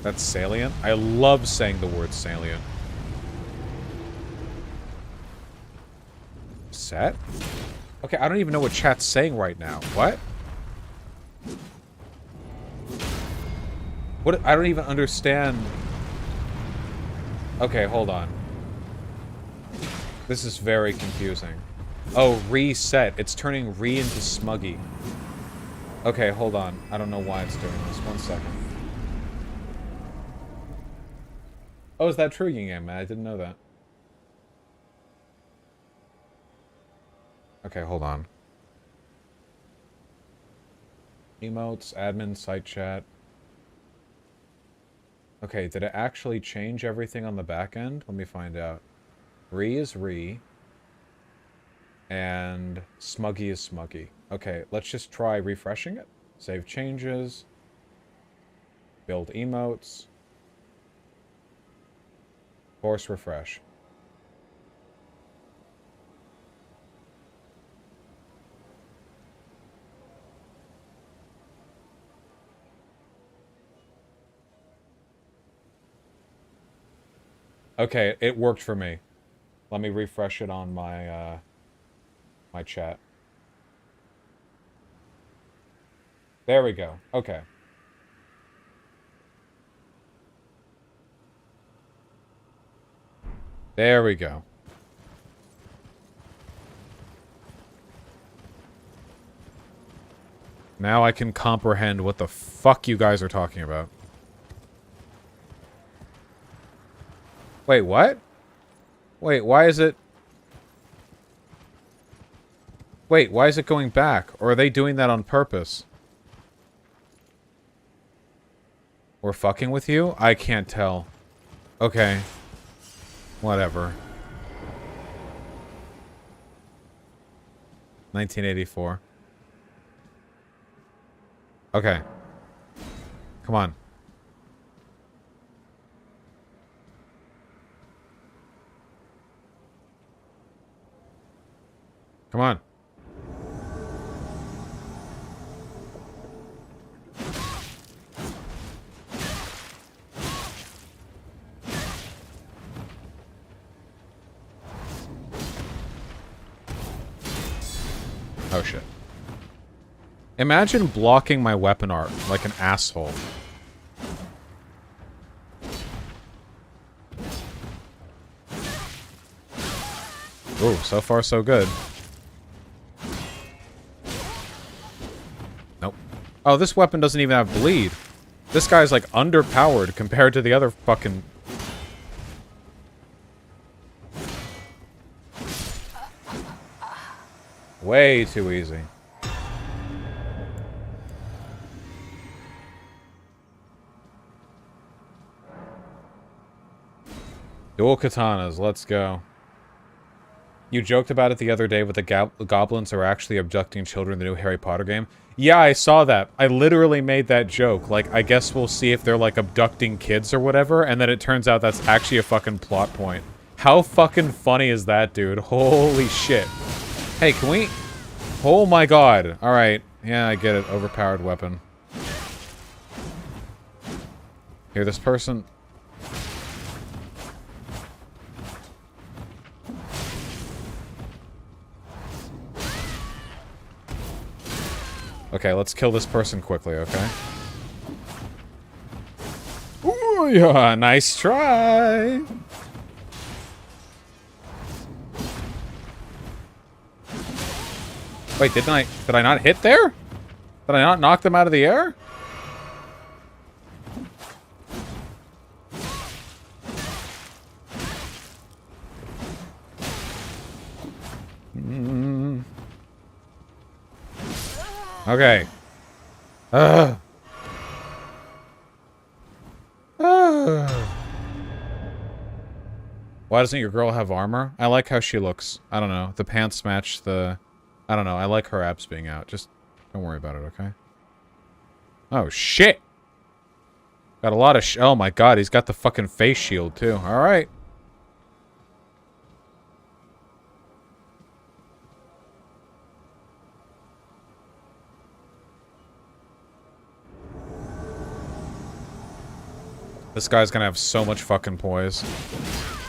Speaker 1: That's salient? I love saying the word salient. Set? Okay, I don't even know what chat's saying right now. What? What? I don't even understand. Okay, hold on. This is very confusing. Oh, reset. It's turning re into smuggy. Okay, hold on. I don't know why it's doing this. 1 second. Oh, is that true, Ying Yang Man? I didn't know that. Okay, hold on. Emotes, admin, site chat. Okay, did it actually change everything on the back end? Let me find out. Re is re. And smuggy is smuggy. Okay, let's just try refreshing it. Save changes. Build emotes. Force refresh. Okay, it worked for me. Let me refresh it on my, my chat. There we go. Okay. There we go. Now I can comprehend what the fuck you guys are talking about. Wait, what? Wait, why is it... Wait, why is it going back? Or are they doing that on purpose? We're fucking with you? I can't tell. Okay. Whatever. 1984. Okay. Come on. Come on. Oh shit. Imagine blocking my weapon art like an asshole. Ooh, so far so good. Nope. Oh, this weapon doesn't even have bleed. This guy's like underpowered compared to the other fucking... Way too easy. Dual katanas, let's go. You joked about it the other day with the goblins are actually abducting children in the new Harry Potter game. Yeah, I saw that. I literally made that joke. Like, I guess we'll see if they're, like, abducting kids or whatever, and then it turns out that's actually a fucking plot point. How fucking funny is that, dude? Holy shit. Hey, can we... Oh my god. Alright. Yeah, I get it. Overpowered weapon. Here, this person... Okay, let's kill this person quickly, okay? Ooh, yeah, nice try! Wait, did I not hit there? Did I not knock them out of the air? Okay. Why doesn't your girl have armor? I like how she looks. I don't know. The pants match the... I don't know. I like her abs being out. Just don't worry about it, okay? Oh, shit! Got a lot of oh my god, he's got the fucking face shield, too. Alright. This guy's gonna have so much fucking poise.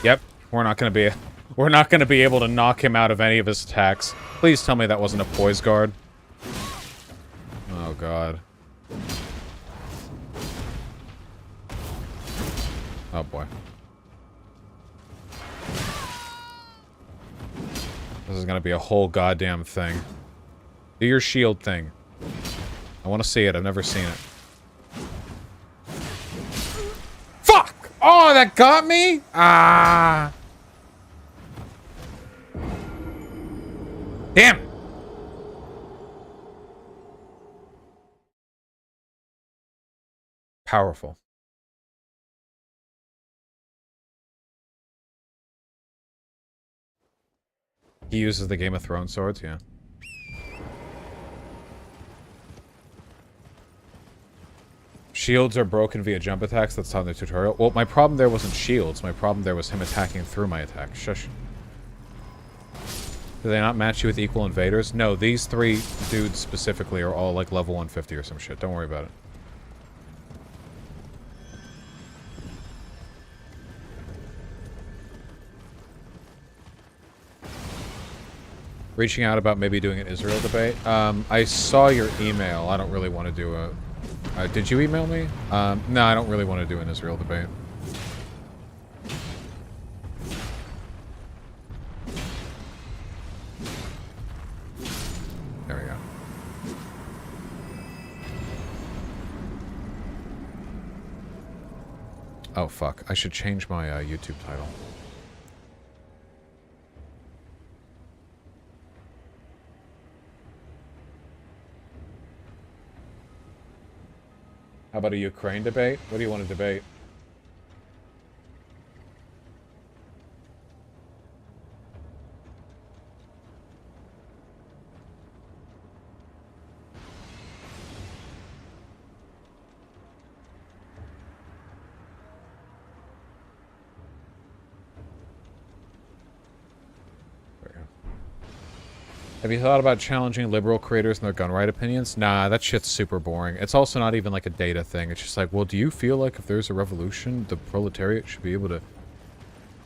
Speaker 1: Yep, we're not gonna be able to knock him out of any of his attacks. Please tell me that wasn't a poise guard. Oh god. Oh boy. This is gonna be a whole goddamn thing. Do your shield thing. I want to see it. I've never seen it. Fuck! Oh, that got me? Ah. Damn. Powerful. He uses the Game of Thrones swords, yeah. Shields are broken via jump attacks, that's on the tutorial. Well, my problem there wasn't shields, my problem there was him attacking through my attack. Shush. Do they not match you with equal invaders? No, these three dudes specifically are all like level 150 or some shit. Don't worry about it. Reaching out about maybe doing an Israel debate. I saw your email. I don't really want to do a... did you email me? No, I don't really want to do an Israel debate. There we go. Oh, fuck. I should change my YouTube title. How about a Ukraine debate? What do you want to debate? Have you thought about challenging liberal creators and their gun right opinions? Nah, that shit's super boring. It's also not even like a data thing. It's just like, well, do you feel like if there's a revolution, the proletariat should be able to...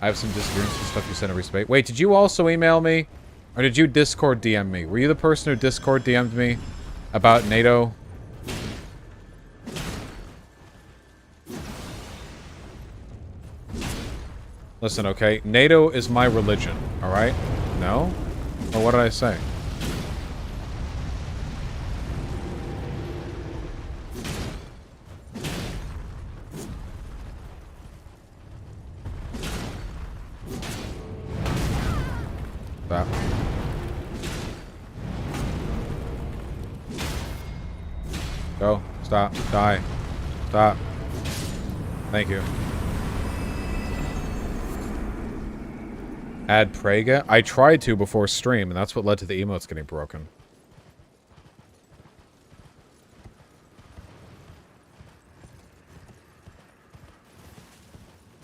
Speaker 1: I have some disagreements with stuff you said in recent. Wait, did you also email me? Or did you Discord DM me? Were you the person who Discord DM'd me about NATO? Listen, okay? NATO is my religion, alright? No? Or what did I say? Stop. Go. Stop. Die. Stop. Thank you. Add Praga? I tried to before stream, and that's what led to the emotes getting broken.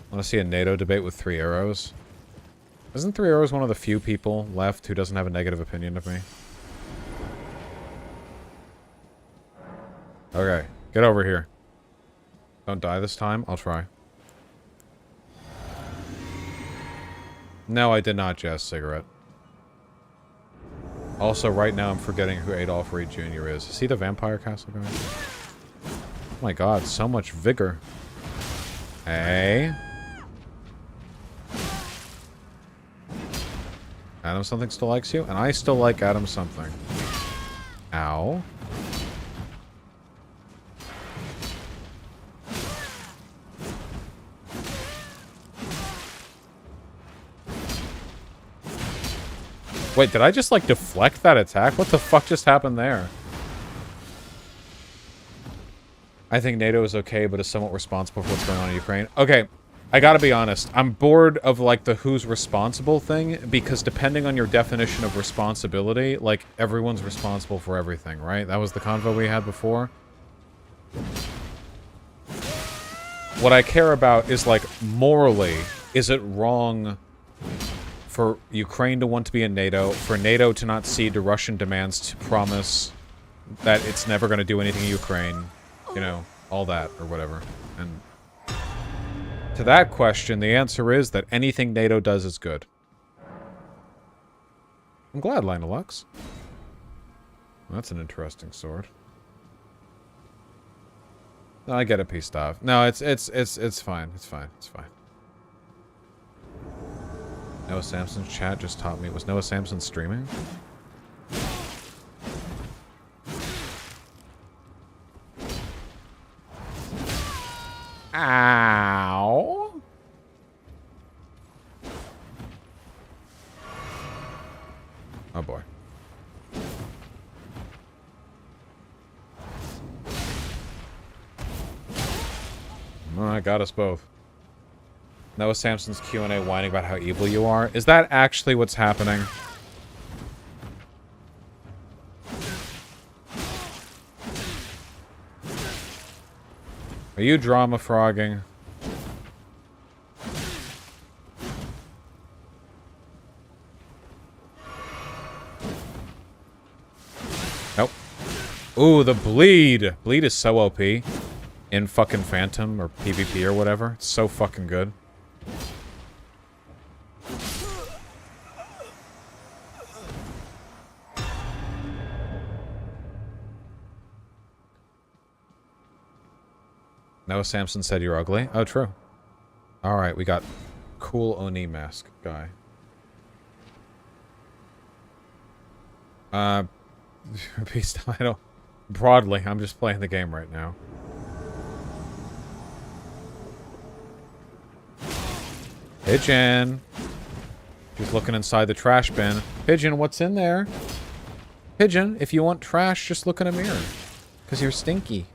Speaker 1: Want to see a NATO debate with 3 arrows? Isn't 3 arrows one of the few people left who doesn't have a negative opinion of me? Okay, get over here. Don't die this time. I'll try. No, I did not jazz cigarette. Also, right now I'm forgetting who Adolf Reed Jr. is. Is he the vampire castle guy? Oh my god, so much vigor. Hey. Adam Something still likes you, and I still like Adam Something. Ow. Wait, did I just, like, deflect that attack? What the fuck just happened there? I think NATO is okay, but is somewhat responsible for what's going on in Ukraine. Okay, I gotta be honest. I'm bored of, like, the who's responsible thing, because depending on your definition of responsibility, like, everyone's responsible for everything, right? That was the convo we had before. What I care about is, like, morally, is it wrong for Ukraine to want to be in NATO, for NATO to not cede to Russian demands to promise that it's never going to do anything in Ukraine, you know, all that, or whatever. And to that question, the answer is that anything NATO does is good. I'm glad, Linalux. That's an interesting sword. No, I get it, P-Stop. No, it's fine. It's fine. It's fine. Noah Samson's chat just taught me. Was Noah Samson streaming? Ow. Oh boy. Oh, I got us both. Noah Samson's Q&A whining about how evil you are. Is that actually what's happening? Are you drama frogging? Nope. Ooh, the bleed. Bleed is so OP. In fucking Phantom or PvP or whatever. It's so fucking good. Noah Samson said you're ugly. Oh, true. Alright, we got cool Oni mask guy. Beast, I don't... Broadly, I'm just playing the game right now. Pigeon! He's looking inside the trash bin. Pigeon, what's in there? Pigeon, if you want trash, just look in a mirror. Because you're stinky.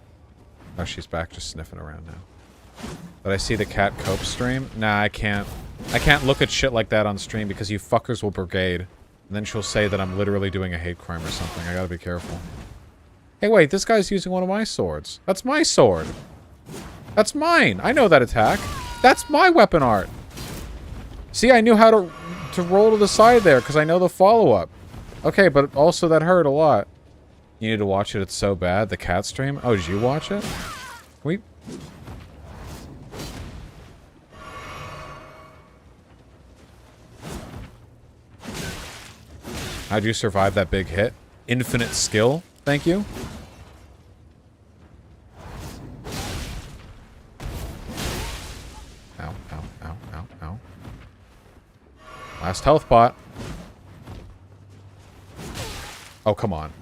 Speaker 1: Oh, she's back just sniffing around now. But I see the cat cope stream? Nah, I can't. I can't look at shit like that on stream because you fuckers will brigade. And then she'll say that I'm literally doing a hate crime or something. I gotta be careful. Hey, wait, this guy's using one of my swords. That's my sword. That's mine. I know that attack. That's my weapon art. See, I knew how to roll to the side there because I know the follow-up. Okay, but also that hurt a lot. You need to watch it. It's so bad. The cat stream. Oh, did you watch it? Can we... How'd you survive that big hit? Infinite skill. Thank you. Ow, ow, ow, ow, ow. Last health pot. Oh, come on.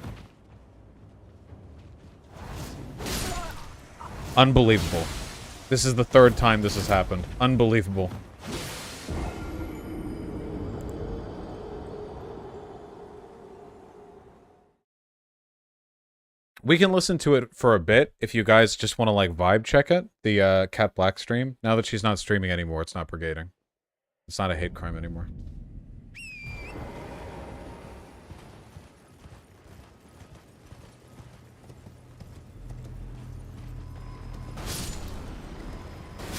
Speaker 1: Unbelievable. This is the third time this has happened. Unbelievable. We can listen to it for a bit if you guys just want to, like, vibe check it. The Cat Black stream. Now that she's not streaming anymore, it's not brigading. It's not a hate crime anymore.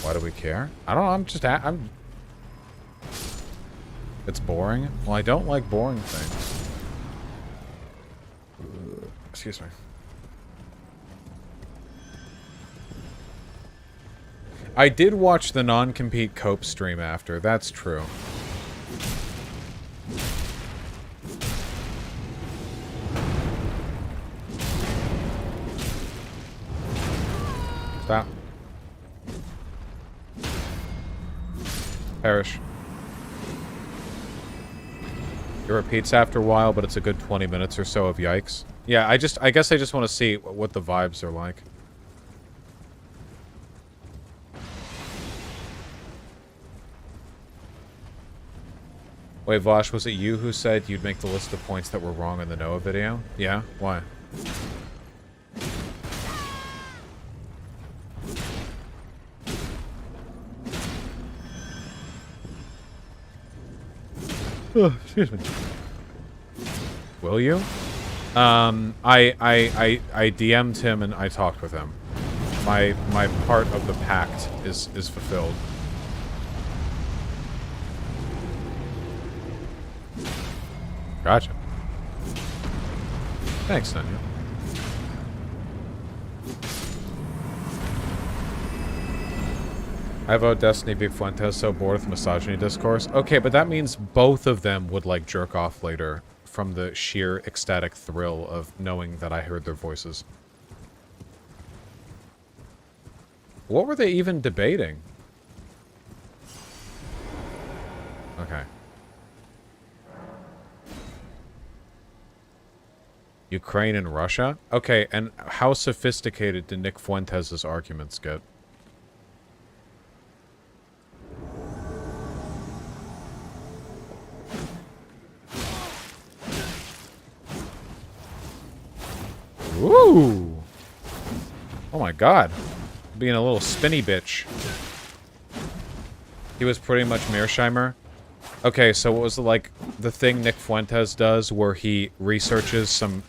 Speaker 1: Why do we care? I don't know, I'm... It's boring? Well, I don't like boring things. Excuse me. I did watch the non-compete cope stream after, that's true. Stop. Perish. It repeats after a while, but it's a good 20 minutes or so of yikes. Yeah, I guess I just want to see what the vibes are like. Wait, Vosh, was it you who said you'd make the list of points that were wrong in the Noah video? Yeah? Why? Oh, excuse me. Will you? I DM'd him and I talked with him. My part of the pact is fulfilled. Gotcha. Thanks, Sonia. I vote Destiny Big Fuentes so bored with misogyny discourse. Okay, but that means both of them would like jerk off later from the sheer ecstatic thrill of knowing that I heard their voices. What were they even debating? Okay. Ukraine and Russia? Okay, and how sophisticated did Nick Fuentes' arguments get? Ooh! Oh my god. Being a little spinny bitch. He was pretty much Mearsheimer. Okay, so what was like the thing Nick Fuentes does where he researches some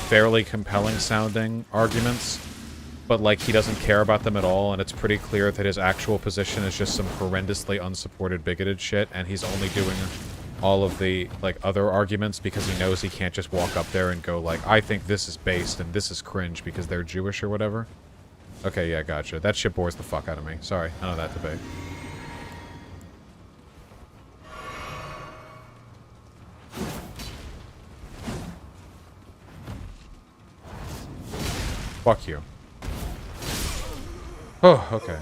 Speaker 1: fairly compelling sounding arguments, but like he doesn't care about them at all, and it's pretty clear that his actual position is just some horrendously unsupported bigoted shit, and he's only doing all of the like other arguments because he knows he can't just walk up there and go like, I think this is based and this is cringe because they're Jewish or whatever. Okay, yeah, gotcha. That shit bores the fuck out of me. Sorry, none of that debate. Fuck you. Oh, okay.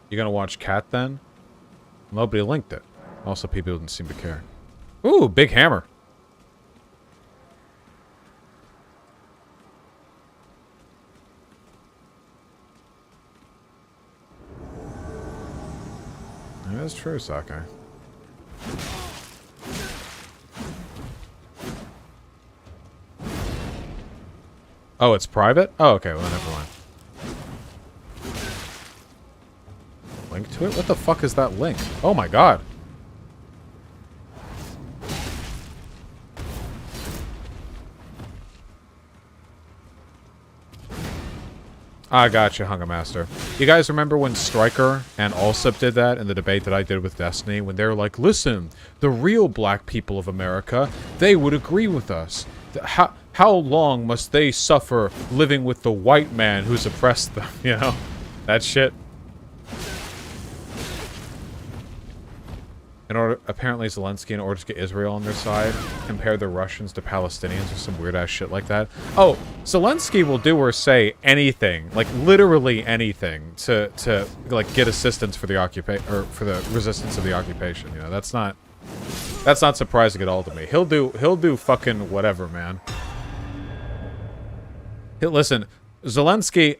Speaker 1: You gonna watch Cat then? Nobody linked it. Also, people didn't seem to care. Ooh, big hammer. Yeah, that's true, Sakai. Oh, it's private? Oh, okay, well, never mind. Link to it? What the fuck is that link? Oh my god. I gotcha, Hunger Master. You guys remember when Stryker and Allsup did that in the debate that I did with Destiny? When they were like, listen, the real black people of America, they would agree with us. How long must they suffer living with the white man who's oppressed them, you know? That shit. Apparently Zelensky, in order to get Israel on their side, compared the Russians to Palestinians or some weird-ass shit like that. Oh, Zelensky will do or say anything, like literally anything, to like get assistance for the or for the resistance of the occupation. You know, that's not surprising at all to me. He'll do fucking whatever, man. Listen, Zelensky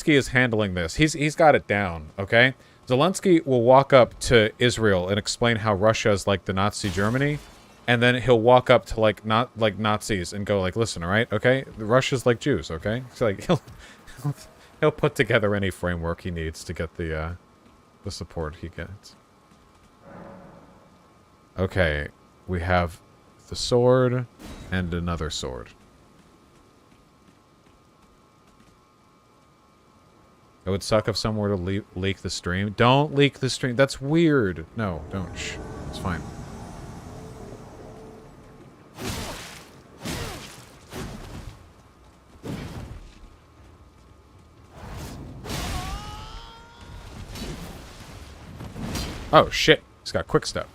Speaker 1: is handling this. He's got it down. Okay. Zelensky will walk up to Israel and explain how Russia is like the Nazi Germany, and then he'll walk up to like Nazis and go like, "Listen, all right, okay, Russia's like Jews, okay." So like he'll put together any framework he needs to get the support he gets. Okay, we have the sword and another sword. It would suck if someone were to leak the stream. Don't leak the stream. That's weird. No, don't. Shh. It's fine. Oh, shit. He's got quick step.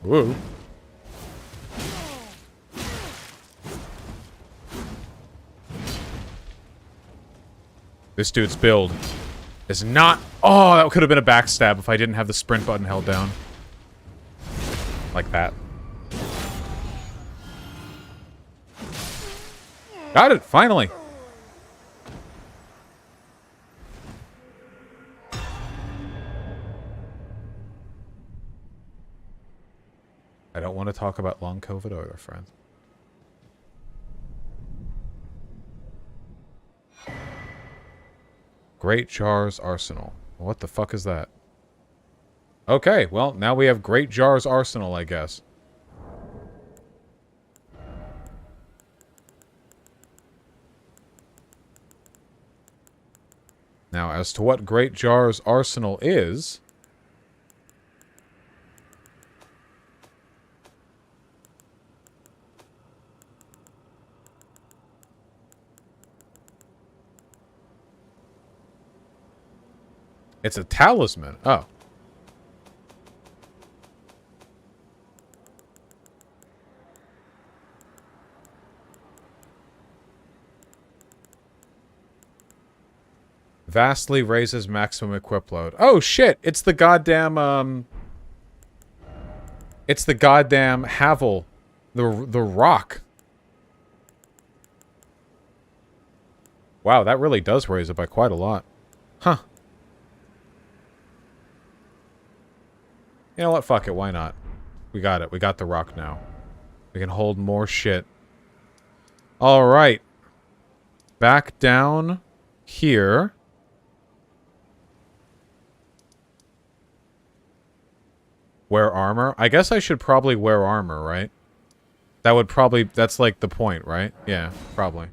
Speaker 1: Whoa. This dude's build is not... Oh, that could have been a backstab if I didn't have the sprint button held down. Like that. Got it, finally. I don't want to talk about long COVID either, friends. Great Jar's Arsenal. What the fuck is that? Okay, well, now we have Great Jar's Arsenal, I guess. Now, as to what Great Jar's Arsenal is... It's a talisman. Oh. Vastly raises maximum equip load. Oh, shit! It's the goddamn, It's the goddamn Havel. The rock. Wow, that really does raise it by quite a lot. Huh. You know what? Fuck it. Why not? We got it. We got the rock now. We can hold more shit. Alright. Back down here. Wear armor? I guess I should probably wear armor, right? That would probably... That's like the point, right? Yeah, probably.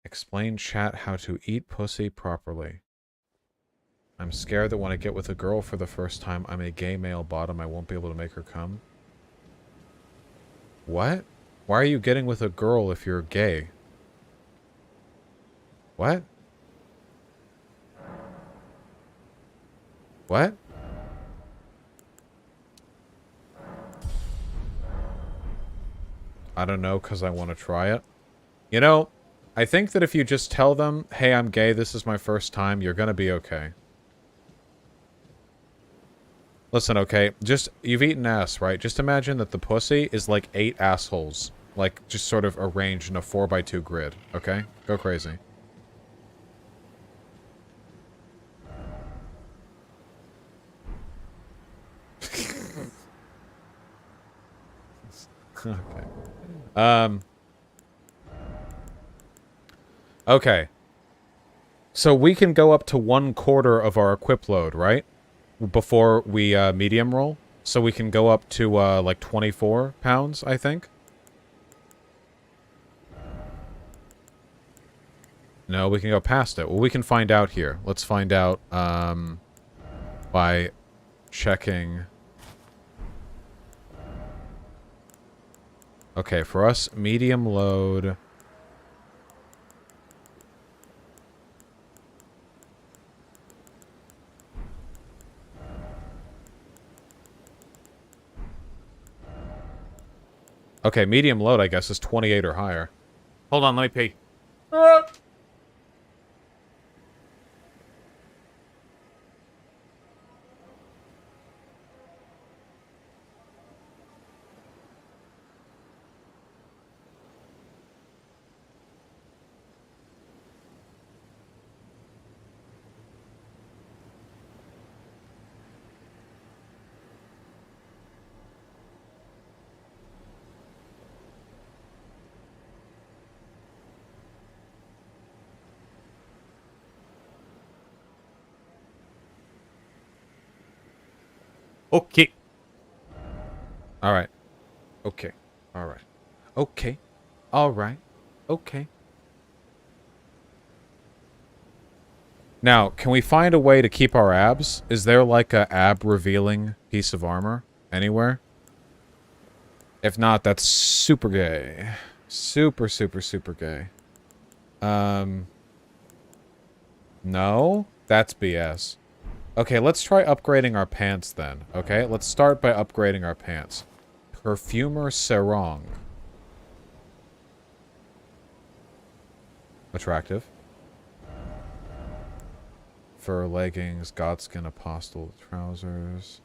Speaker 1: Explain chat how to eat pussy properly. I'm scared that when I get with a girl for the first time, I'm a gay male bottom. I won't be able to make her come. What? Why are you getting with a girl if you're gay? What? What? I don't know, because I want to try it. You know, I think that if you just tell them, hey, I'm gay, this is my first time, you're gonna be okay. Listen, okay, just, you've eaten ass, right? Just imagine that the pussy is like 8 assholes. Like, just sort of arranged in a 4x2 grid, okay? Go crazy. Okay. Okay. So we can go up to 1/4 of our equip load, right? Before we medium roll. So we can go up to like 24 pounds, I think. No, we can go past it. Well, we can find out here. Let's find out by checking. Okay, for us, medium load. Okay, medium load, I guess, is 28 or higher. Hold on, let me pee. Okay. All right. Okay. All right. Okay. All right. Okay. Now, can we find a way to keep our abs? Is there like a ab revealing piece of armor anywhere? If not, that's super gay. Super, super, super gay. No? That's BS. Okay, let's try upgrading our pants then. Okay, let's start by upgrading our pants. Perfumer sarong. Attractive. Fur leggings, godskin apostle trousers.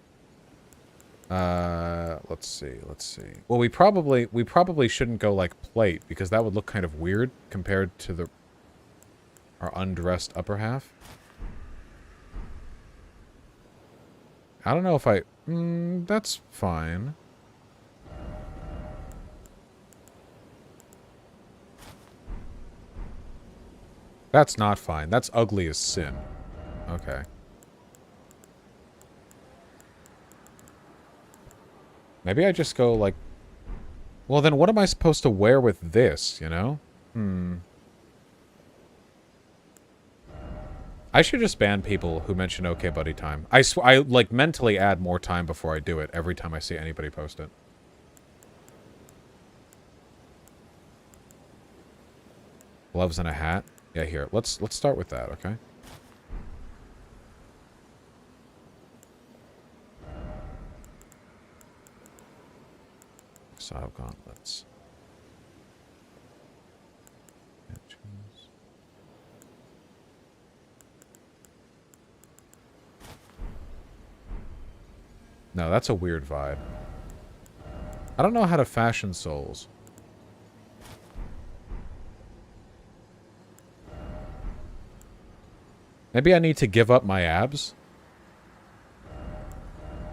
Speaker 1: Let's see. Well, we probably shouldn't go like plate because that would look kind of weird compared to our undressed upper half. I don't know if that's fine. That's not fine. That's ugly as sin. Okay. Maybe I just go like... Well, then what am I supposed to wear with this, you know? I should just ban people who mention okay buddy time. I like mentally add more time before I do it every time I see anybody post it. Gloves and a hat. Yeah, here. Let's start with that, okay? Style gauntlets. No, that's a weird vibe. I don't know how to fashion souls. Maybe I need to give up my abs?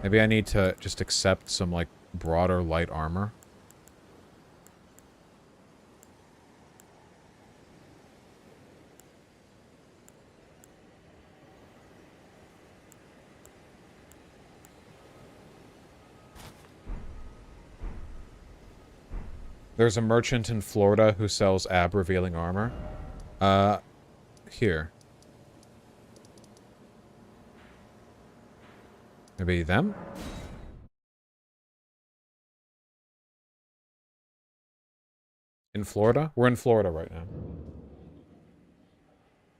Speaker 1: Maybe I need to just accept some, like, broader light armor? There's a merchant in Florida who sells ab-revealing armor. Here. Maybe them? In Florida? We're in Florida right now.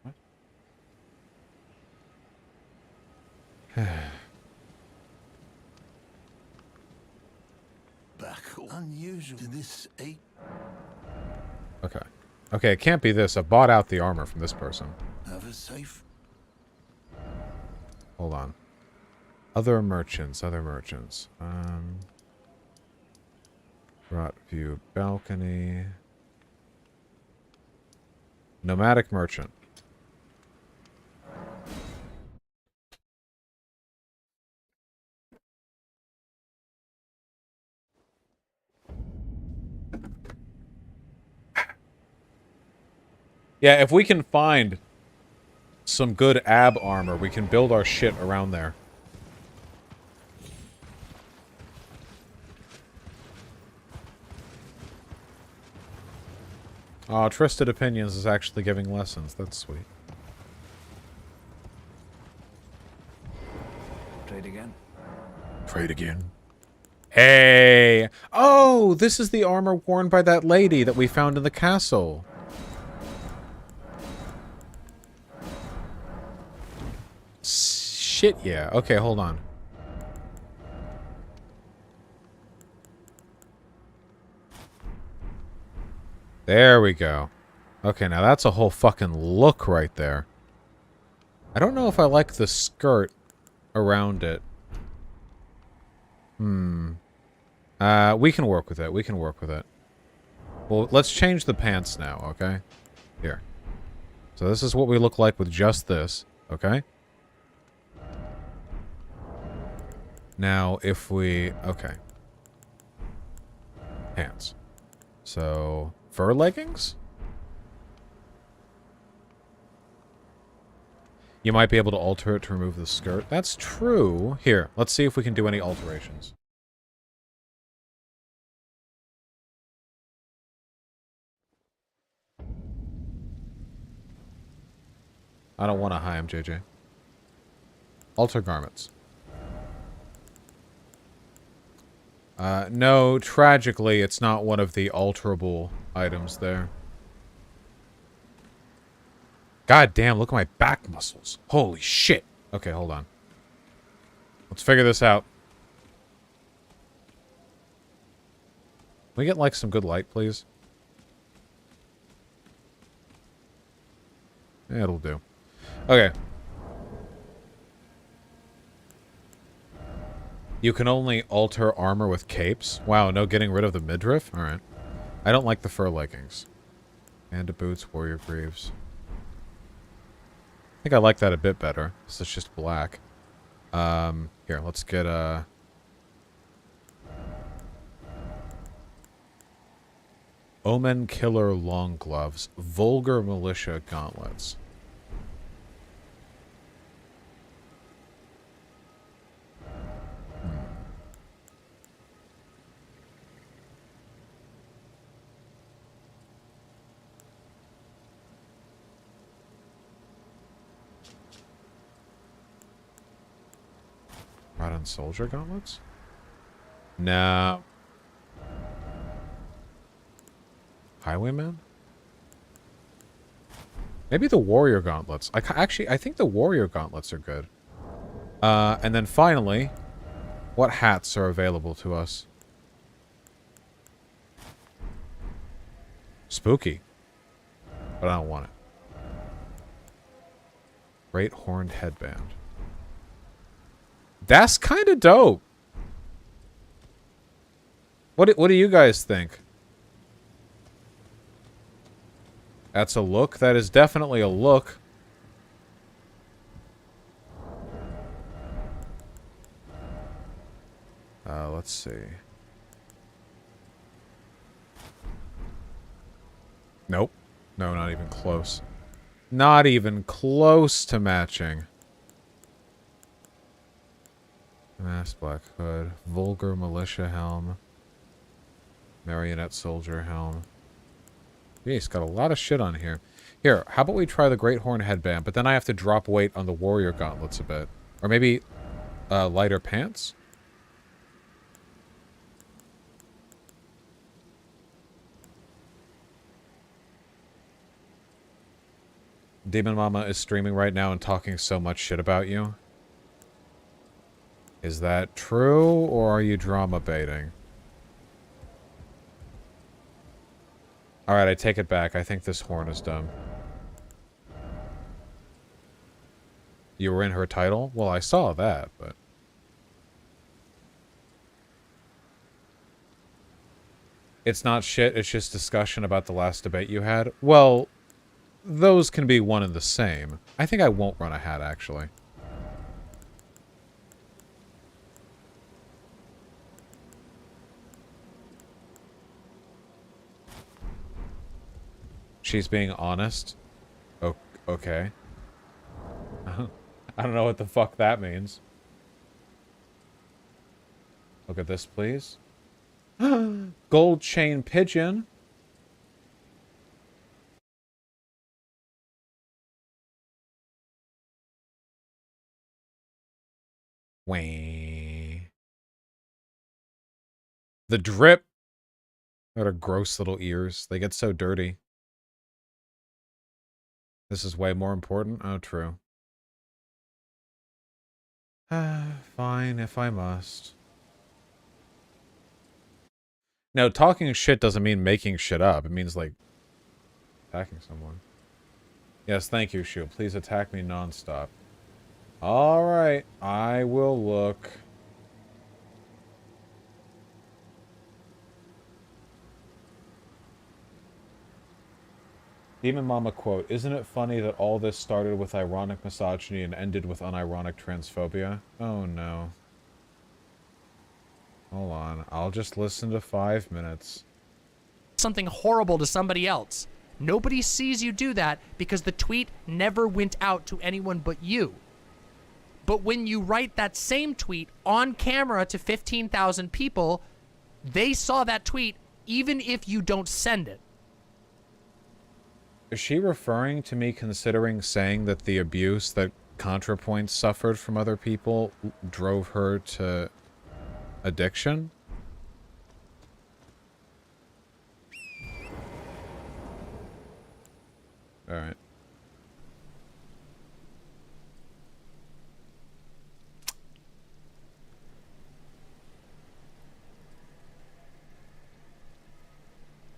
Speaker 1: What?
Speaker 12: Unusual to this eight.
Speaker 1: Okay. Okay, it can't be this. I bought out the armor from this person.
Speaker 12: Have a safe.
Speaker 1: Hold on. Other merchants. Rot view balcony. Nomadic merchant. Yeah, if we can find some good ab armor, we can build our shit around there. Oh, Trusted Opinions is actually giving lessons. That's sweet.
Speaker 12: Trade again.
Speaker 1: Trade again. Hey! Oh, this is the armor worn by that lady that we found in the castle. Shit, yeah. Okay, hold on. There we go. Okay, now that's a whole fucking look right there. I don't know if I like the skirt around it. We can work with it. We can work with it. Well, let's change the pants now, okay? Here. So this is what we look like with just this, okay? Now, if we... Okay. Pants. So, fur leggings? You might be able to alter it to remove the skirt. That's true. Here, let's see if we can do any alterations. I don't want to high him, JJ. Alter garments. No, tragically, it's not one of the alterable items there. God damn, look at my back muscles. Holy shit. Okay, hold on. Let's figure this out. Can we get, like, some good light, please? Yeah, it'll do. Okay. You can only alter armor with capes? Wow, no getting rid of the midriff? Alright. I don't like the fur leggings. Panda boots, warrior greaves. I think I like that a bit better. This is just black. Here, let's get, Omen Killer Long Gloves. Vulgar Militia Gauntlets. Rodden Soldier Gauntlets? No. Highwayman? Maybe the Warrior Gauntlets. I think the Warrior Gauntlets are good. And then finally, what hats are available to us? Spooky. But I don't want it. Great Horned Headband. That's kind of dope. What do you guys think? That's a look. That is definitely a look. Let's see. Nope. No, not even close. Not even close to matching. Masked Black Hood. Vulgar Militia Helm. Marionette Soldier Helm. Yeah, he's got a lot of shit on here. Here, how about we try the Great Horn Headband, but then I have to drop weight on the Warrior Gauntlets a bit. Or maybe, lighter pants? Demon Mama is streaming right now and talking so much shit about you. Is that true, or are you drama baiting? Alright, I take it back. I think this horn is dumb. You were in her title? Well, I saw that, but... It's not shit, it's just discussion about the last debate you had. Well, those can be one and the same. I think I won't run a hat, actually. She's being honest. Oh, okay. I don't know what the fuck that means. Look at this, please. Gold chain pigeon. Wah. The drip. What are gross little ears. They get so dirty. This is way more important? Oh, true. Fine, if I must. No, talking shit doesn't mean making shit up. It means, like, attacking someone. Yes, thank you, Shu. Please attack me nonstop. Alright, I will look. Demon Mama quote, "Isn't it funny that all this started with ironic misogyny and ended with unironic transphobia?" Oh no. Hold on, I'll just listen to 5 minutes.
Speaker 13: Something horrible to somebody else. Nobody sees you do that because the tweet never went out to anyone but you. But when you write that same tweet on camera to 15,000 people, they saw that tweet even if you don't send it.
Speaker 1: Is she referring to me considering saying that the abuse that ContraPoints suffered from other people drove her to addiction? Alright.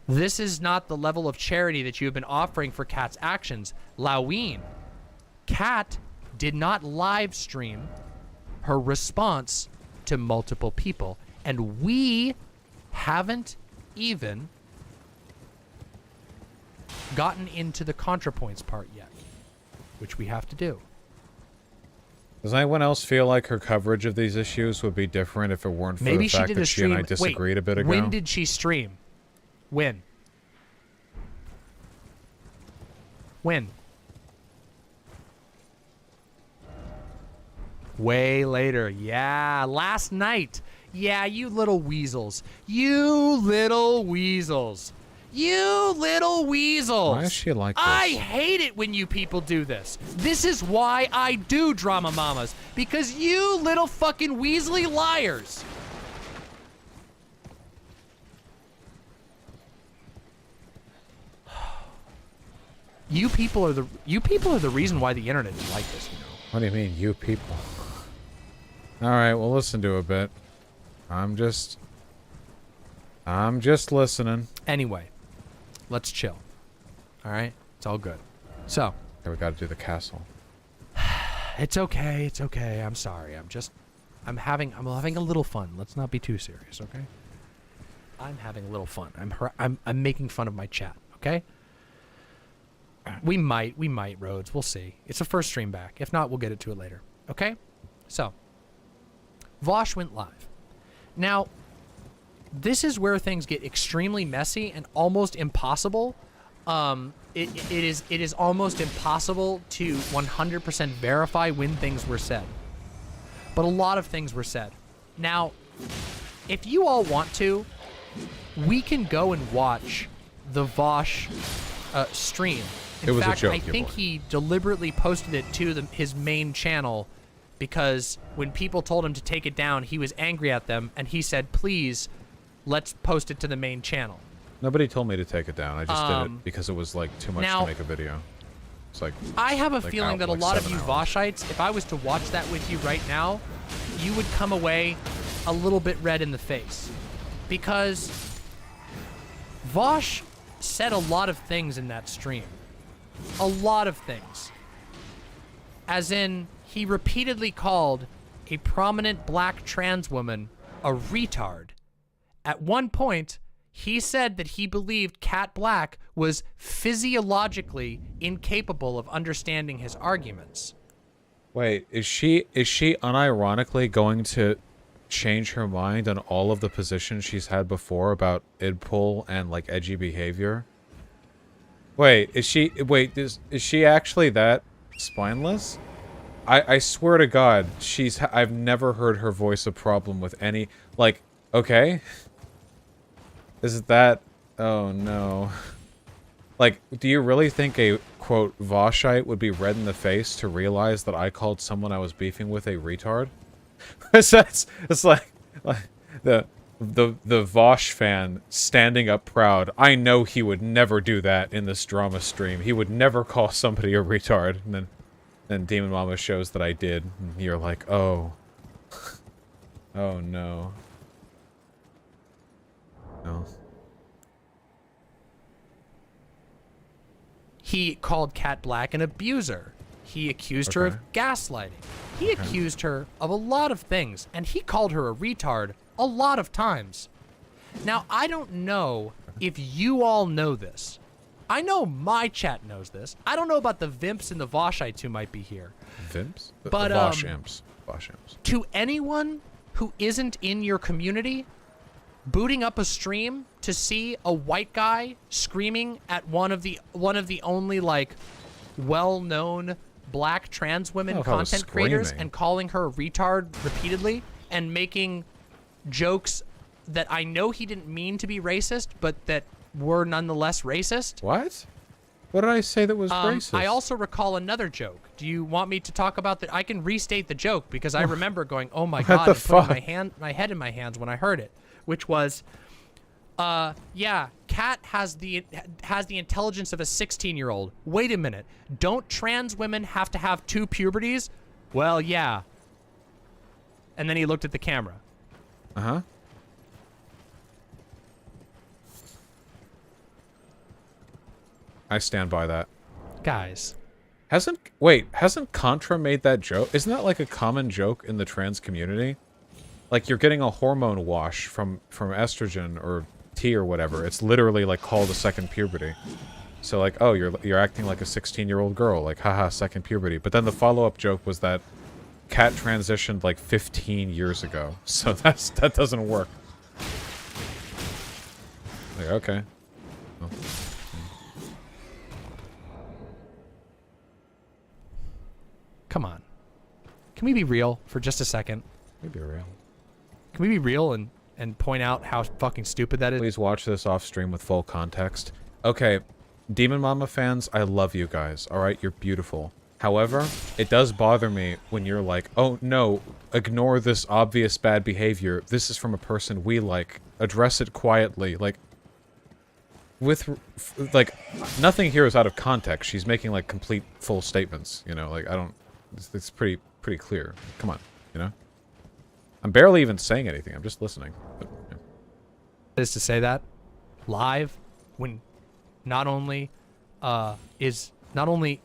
Speaker 13: This is not the level of charity that you have been offering for Kat's actions. Laween, Kat did not live stream her response to multiple people. And we haven't even gotten into the ContraPoints part yet, which we have to do.
Speaker 1: Does anyone else feel like her coverage of these issues would be different if it weren't for
Speaker 13: Maybe
Speaker 1: the fact
Speaker 13: she did
Speaker 1: that
Speaker 13: a
Speaker 1: she and I
Speaker 13: stream.
Speaker 1: disagreed a bit ago?
Speaker 13: When did she stream? When? When? Way later. Yeah, last night. Yeah, you little weasels. You little weasels. You little weasels.
Speaker 1: Why is she like this?
Speaker 13: I hate it when you people do this. This is why I do Drama Mamas. Because you little fucking Weasley liars. You people are the reason why the internet is like this, you know.
Speaker 1: What do you mean, you people? Alright, we'll listen to a bit. I'm just listening.
Speaker 13: Anyway, let's chill. Alright? It's all good. So.
Speaker 1: Okay, we gotta do the castle.
Speaker 13: It's okay, it's okay. I'm sorry. I'm having a little fun. Let's not be too serious, okay? I'm having a little fun. I'm making fun of my chat, okay? We might, Rhodes. We'll see. It's the first stream back. If not, we'll get to it later. Okay? So, Vosh went live. Now, this is where things get extremely messy and almost impossible. It is almost impossible to 100% verify when things were said. But a lot of things were said. Now, if you all want to, we can go and watch the Vosh stream. In fact,
Speaker 1: a joke,
Speaker 13: I think he deliberately posted it to his main channel because when people told him to take it down, he was angry at them, and he said, please, let's post it to the main channel.
Speaker 1: Nobody told me to take it down. I just did it because it was, like, too much to make a video. It's like...
Speaker 13: I have a feeling that a lot of you Voshites, if I was to watch that with you right now, you would come away a little bit red in the face. Because Vosh said a lot of things in that stream. A lot of things. As in, he repeatedly called a prominent black trans woman a retard. At one point, he said that he believed Kat Black was physiologically incapable of understanding his arguments.
Speaker 1: Wait, is she unironically going to change her mind on all of the positions she's had before about idpull and, like, edgy behavior? Wait, is she actually that spineless? I swear to God, I've never heard her voice a problem with any, like, okay? Is it that? Oh no. Like, do you really think a, quote, Voshite would be red in the face to realize that I called someone I was beefing with a retard? it's like the Vosh fan standing up proud. I know he would never do that in this drama stream. He would never call somebody a retard. And then Demon Mama shows that I did. And you're like, oh. Oh no. No.
Speaker 13: He called Kat Black an abuser. He accused her of gaslighting. He accused her of a lot of things, and he called her a retard a lot of times. Now, I don't know if you all know this. I know my chat knows this. I don't know about the Vimps and the Voshites who might be here.
Speaker 1: Vimps? The
Speaker 13: But
Speaker 1: Vosh imps. Vosh imps.
Speaker 13: To anyone who isn't in your community, booting up a stream to see a white guy screaming at one of the only like well-known black trans women content creators and calling her a retard repeatedly and making jokes that I know he didn't mean to be racist, but that were nonetheless racist.
Speaker 1: What? What did I say that was racist?
Speaker 13: I also recall another joke. Do you want me to talk about that? I can restate the joke because I remember going, "Oh my god!" and putting my head in my hands when I heard it, which was, yeah, Kat has the intelligence of a 16-year-old. Wait a minute, don't trans women have to have 2 puberties? Well, yeah. And then he looked at the camera.
Speaker 1: Uh-huh. I stand by that.
Speaker 13: Guys.
Speaker 1: Hasn't Contra made that joke? Isn't that like a common joke in the trans community? Like you're getting a hormone wash from estrogen or T or whatever. It's literally like called a second puberty. So like, oh, you're acting like a 16-year-old girl, like haha, second puberty. But then the follow-up joke was that Kat transitioned like 15 years ago. So that doesn't work. Like, okay. Well.
Speaker 13: Come on. Can we be real for just a second?
Speaker 1: Can we be real?
Speaker 13: Can we be real and point out how fucking stupid that is?
Speaker 1: Please watch this off stream with full context. Okay, Demon Mama fans, I love you guys, alright? You're beautiful. However, it does bother me when you're like, oh no, ignore this obvious bad behavior. This is from a person we like. Address it quietly. Like, like, nothing here is out of context. She's making like complete full statements, you know? Like, I don't... It's pretty clear. Come on, you know? I'm barely even saying anything. I'm just listening. But, yeah.
Speaker 13: Is to say that live when not only is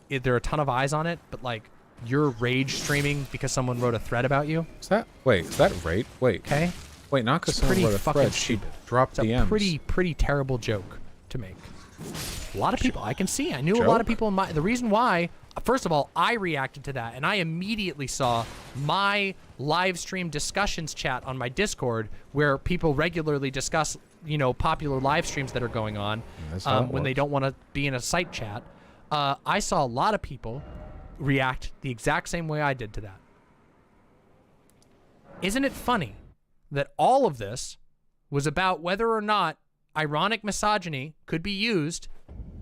Speaker 13: there a ton of eyes on it, but like you're rage streaming because someone wrote a thread about you.
Speaker 1: Is that rape? Wait.
Speaker 13: Okay.
Speaker 1: Wait, not because someone wrote a thread. She dropped DMs.
Speaker 13: It's a pretty terrible joke to make. A lot of people I can see. I knew a lot of people in my. The reason why. First of all, I reacted to that, and I immediately saw my live stream discussions chat on my Discord, where people regularly discuss, you know, popular live streams that are going on when they don't want to be in a site chat. I saw a lot of people react the exact same way I did to that. Isn't it funny that all of this was about whether or not ironic misogyny could be used,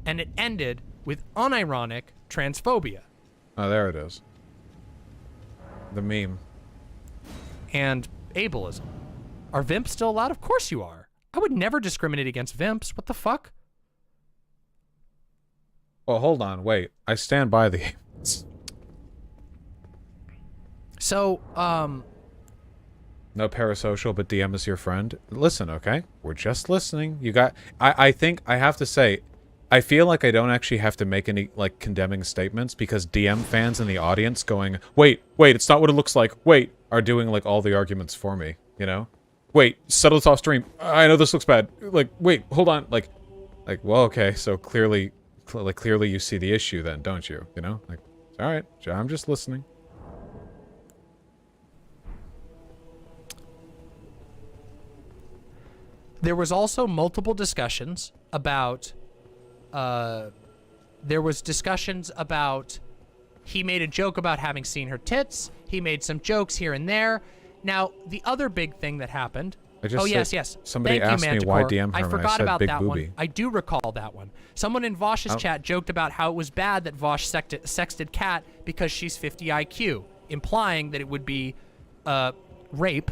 Speaker 13: and it ended with unironic transphobia?
Speaker 1: Oh, there it is. The meme.
Speaker 13: And ableism. Are Vimps still allowed? Of course you are. I would never discriminate against Vimps. What the fuck?
Speaker 1: Well, hold on. Wait. I stand by the...
Speaker 13: So,
Speaker 1: No parasocial, but DM is your friend. Listen, okay? We're just listening. You got... I think I have to say... I feel like I don't actually have to make any, like, condemning statements because DM fans in the audience going, wait, it's not what it looks like, wait, are doing, like, all the arguments for me, you know? Wait, settle this off stream. I know this looks bad. Like, wait, hold on. Like, well, okay, so clearly you see the issue then, don't you? You know? Like, all right, I'm just listening.
Speaker 13: There was also multiple discussions about... there was discussions about he made a joke about having seen her tits. He made some jokes here and there. Now, the other big thing that happened... Oh, yes.
Speaker 1: Somebody
Speaker 13: Thank
Speaker 1: asked
Speaker 13: you,
Speaker 1: me why DM her
Speaker 13: I
Speaker 1: and
Speaker 13: forgot
Speaker 1: I said
Speaker 13: about
Speaker 1: big
Speaker 13: that
Speaker 1: boobie.
Speaker 13: one. I do recall that one. Someone in Vosh's chat joked about how it was bad that Vosh sexted Kat because she's 50 IQ, implying that it would be rape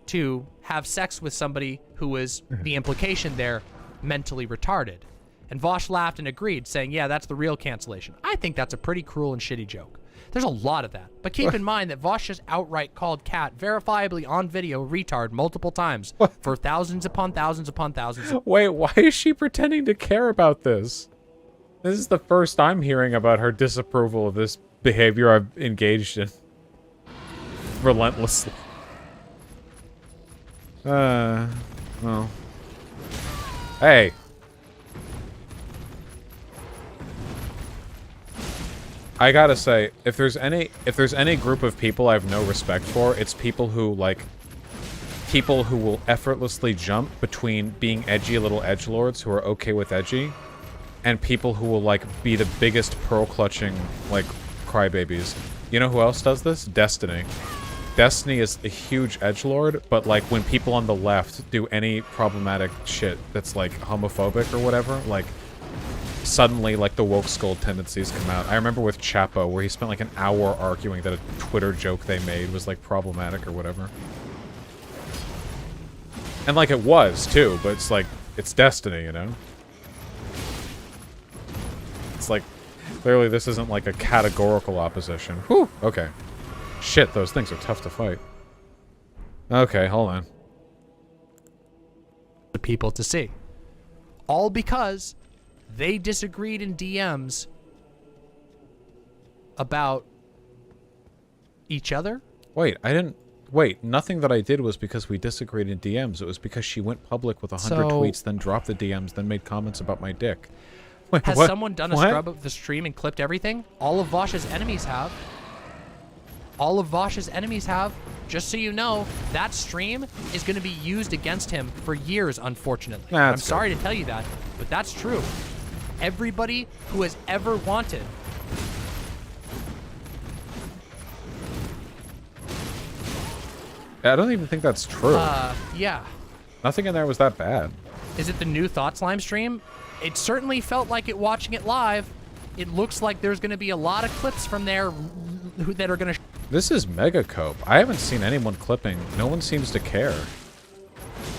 Speaker 13: to have sex with somebody who was, the implication there, mentally retarded. And Vosh laughed and agreed, saying, yeah, that's the real cancellation. I think that's a pretty cruel and shitty joke. There's a lot of that. But keep in mind that Vosh just outright called Kat verifiably on video retard multiple times for thousands upon thousands upon thousands.
Speaker 1: Wait, why is she pretending to care about this? This is the first I'm hearing about her disapproval of this behavior I've engaged in. Relentlessly. Well. Hey. I gotta say, if there's any group of people I have no respect for, it's people who, like, people who will effortlessly jump between being edgy little edgelords who are okay with edgy, and people who will, like, be the biggest pearl-clutching, like, crybabies. You know who else does this? Destiny. Destiny is a huge edgelord, but, like, when people on the left do any problematic shit that's, like, homophobic or whatever, like, suddenly, like, the woke skull tendencies come out. I remember with Chapo, where he spent, like, an hour arguing that a Twitter joke they made was, like, problematic or whatever. And, like, it was, too, but it's, like, it's Destiny, you know? It's like, clearly this isn't like a categorical opposition. Whew, okay. Shit, those things are tough to fight. Okay, hold on.
Speaker 13: The people to see. All because they disagreed in DMs about each other?
Speaker 1: Wait, I didn't... Wait, nothing that I did was because we disagreed in DMs. It was because she went public with 100 tweets, then dropped the DMs, then made comments about my dick. Wait,
Speaker 13: Has
Speaker 1: what?
Speaker 13: someone done a scrub of the stream and clipped everything? All of Vosh's enemies have. All of Vosh's enemies have. Just so you know, that stream is going to be used against him for years, unfortunately. I'm sorry to tell you that, but that's true. Everybody who has ever wanted
Speaker 1: I don't even think that's true.
Speaker 13: yeah.
Speaker 1: Nothing in there was that bad.
Speaker 13: Is it the new Thought Slime stream? It certainly felt like it watching it live. It looks like there's going to be a lot of clips from there that are going to...
Speaker 1: This is mega cope. I haven't seen anyone clipping. No one seems to care.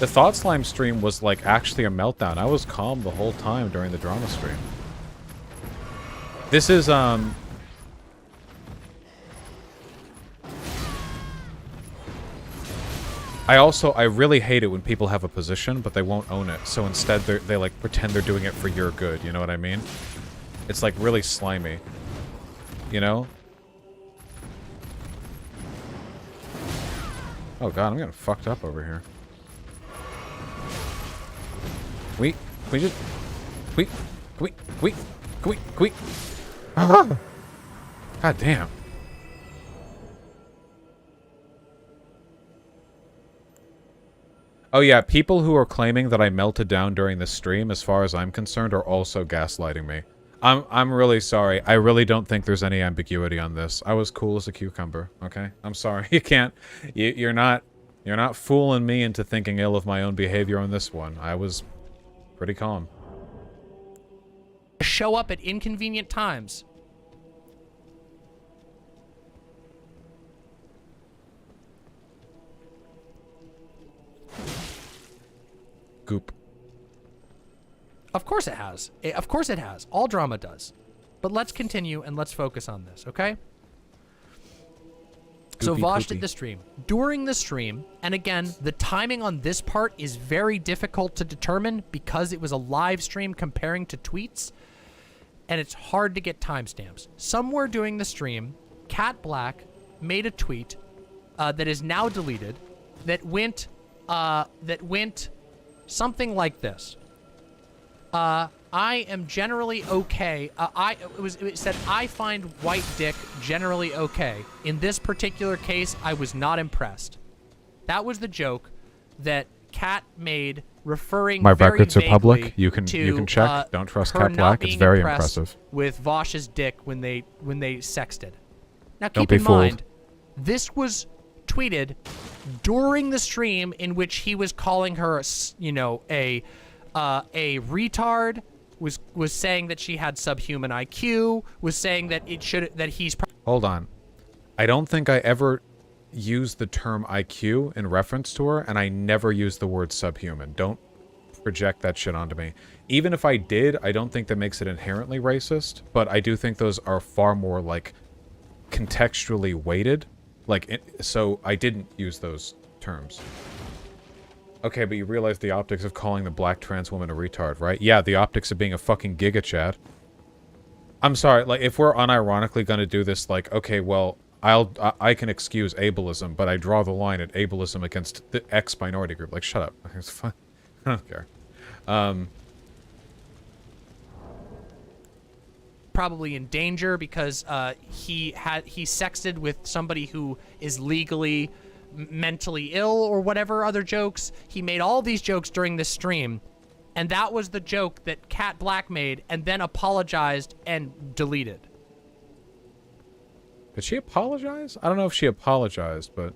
Speaker 1: The Thought Slime stream was, like, actually a meltdown. I was calm the whole time during the drama stream. This is, I really hate it when people have a position, but they won't own it. So instead, they like, pretend they're doing it for your good. You know what I mean? It's, like, really slimy. You know? Oh god, I'm getting fucked up over here. We just... We... Ah! God damn. Oh yeah, people who are claiming that I melted down during the stream, as far as I'm concerned, are also gaslighting me. I'm really sorry. I really don't think there's any ambiguity on this. I was cool as a cucumber, okay? I'm sorry. You can't... You're not fooling me into thinking ill of my own behavior on this one. I was pretty calm.
Speaker 13: show up at inconvenient times.
Speaker 1: Goop.
Speaker 13: Of course it has. Of course it has. All drama does. But let's continue and let's focus on this, okay? So Vosh did the stream. During the stream, and again, the timing on this part is very difficult to determine because it was a live stream comparing to tweets, and it's hard to get timestamps. Somewhere during the stream, Cat Black made a tweet that is now deleted that went something like this. I am generally okay. It said, I find white dick generally okay. In this particular case, I was not impressed. That was the joke that Kat made, referring
Speaker 1: my
Speaker 13: very
Speaker 1: records are public.
Speaker 13: vaguely
Speaker 1: You can check. Don't trust
Speaker 13: her
Speaker 1: Cat
Speaker 13: not
Speaker 1: Black. It's
Speaker 13: being
Speaker 1: very
Speaker 13: impressed
Speaker 1: impressive.
Speaker 13: with Vosh's dick when they sexted. Now
Speaker 1: Don't
Speaker 13: keep
Speaker 1: be
Speaker 13: in mind,
Speaker 1: fooled.
Speaker 13: this was tweeted during the stream in which he was calling her, you know, a retard. Was saying that she had subhuman IQ, was saying that he's...
Speaker 1: Hold on. I don't think I ever used the term IQ in reference to her, and I never used the word subhuman. Don't project that shit onto me. Even if I did, I don't think that makes it inherently racist, but I do think those are far more, like, contextually weighted. Like, so I didn't use those terms. Okay, but you realize the optics of calling the black trans woman a retard, right? Yeah, the optics of being a fucking giga chat. I'm sorry, like, if we're unironically gonna do this, like, okay, well, I can excuse ableism, but I draw the line at ableism against the X minority group. Like, shut up. It's fine. I don't care.
Speaker 13: Probably in danger because he sexted with somebody who is legally mentally ill or whatever other jokes. He made all these jokes during this stream, and that was the joke that Cat Black made and then apologized and deleted.
Speaker 1: Did she apologize? I don't know if she apologized, but...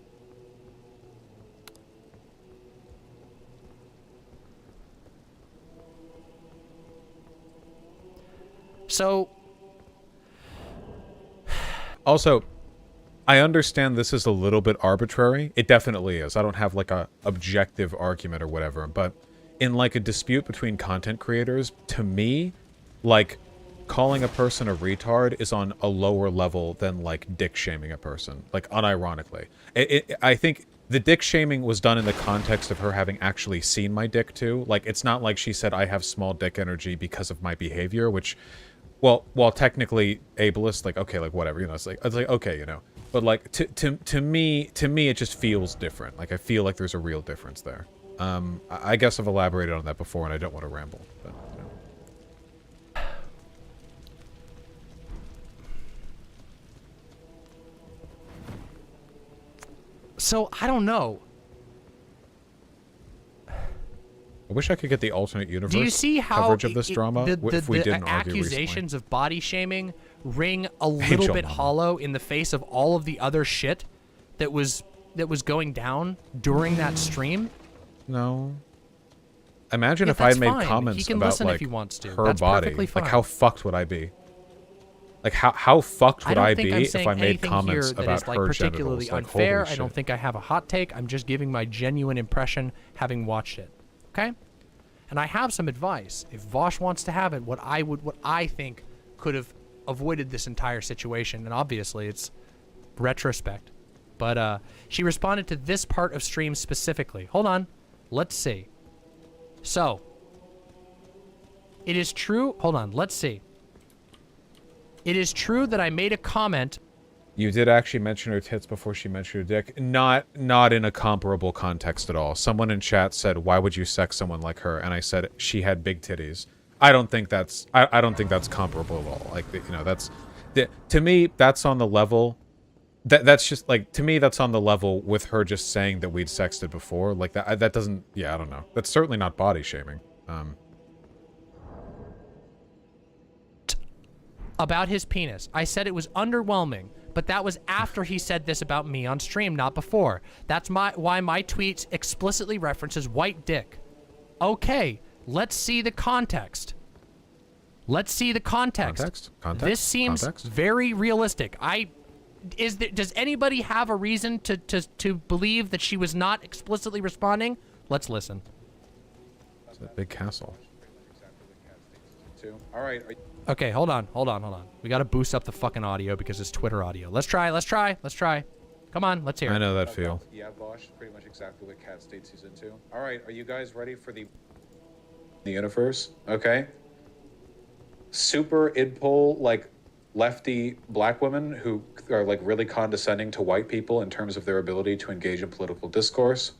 Speaker 13: So...
Speaker 1: Also, I understand this is a little bit arbitrary. It definitely is. I don't have, like, a objective argument or whatever, but in, like, a dispute between content creators, to me, like, calling a person a retard is on a lower level than, like, dick-shaming a person. Like, unironically. I think the dick-shaming was done in the context of her having actually seen my dick, too. Like, it's not like she said, I have small dick energy because of my behavior, which... Well, while technically ableist, like, okay, like, whatever, you know, it's like, okay, you know. But, like, to me, it just feels different. Like, I feel like there's a real difference there. I guess I've elaborated on that before, and I don't want to ramble, but, you know.
Speaker 13: So, I don't know.
Speaker 1: I wish I could get the alternate universe
Speaker 13: Do you see how
Speaker 1: coverage of this drama if we didn't argue
Speaker 13: accusations
Speaker 1: recently.
Speaker 13: of body shaming ring a little bit hollow in the face of all of the other shit that was going down during that stream?
Speaker 1: No. Imagine
Speaker 13: Yeah,
Speaker 1: if I had
Speaker 13: that's
Speaker 1: made
Speaker 13: fine.
Speaker 1: comments
Speaker 13: He can
Speaker 1: about,
Speaker 13: listen if
Speaker 1: like,
Speaker 13: he wants to.
Speaker 1: her
Speaker 13: That's
Speaker 1: body.
Speaker 13: perfectly
Speaker 1: Like,
Speaker 13: fine.
Speaker 1: how fucked would I be? Like, how fucked would I be
Speaker 13: I'm
Speaker 1: if
Speaker 13: saying
Speaker 1: I made
Speaker 13: anything
Speaker 1: comments
Speaker 13: here that
Speaker 1: about
Speaker 13: is, like,
Speaker 1: her
Speaker 13: particularly
Speaker 1: genitals? Like,
Speaker 13: unfair.
Speaker 1: holy
Speaker 13: I don't
Speaker 1: shit.
Speaker 13: think I have a hot take. I'm just giving my genuine impression having watched it. Okay? And I have some advice. If Vosh wants to have it, what I think could have avoided this entire situation, and obviously it's retrospect. But she responded to this part of stream specifically. Hold on. Let's see. So, it is true. Hold on. Let's see. It is true that I made a comment.
Speaker 1: You did actually mention her tits before she mentioned her dick. Not in a comparable context at all. Someone in chat said, "Why would you sex someone like her?" And I said she had big titties. I don't think that's I don't think that's comparable at all. Like, you know, that's to me that's on the level. That's just like, to me that's on the level with her just saying that we'd sexted before. Like that doesn't. Yeah, I don't know. That's certainly not body shaming.
Speaker 13: About his penis. I said it was underwhelming, but that was after he said this about me on stream, not before. That's why my tweets explicitly references white dick. Okay, let's see the context. Let's see the context.
Speaker 1: Context?
Speaker 13: This seems very realistic. Does anybody have a reason to believe that she was not explicitly responding? Let's listen.
Speaker 1: It's a big castle. All right.
Speaker 13: Okay, hold on. We gotta boost up the fucking audio because it's Twitter audio. Let's try. Come on, let's hear it.
Speaker 1: I know that feel.
Speaker 14: Yeah, Vosh, pretty much exactly what Cat State Season 2. All right, are you guys ready for the universe? Okay. Super idpol, like, lefty black women who are, like, really condescending to white people in terms of their ability to engage in political discourse.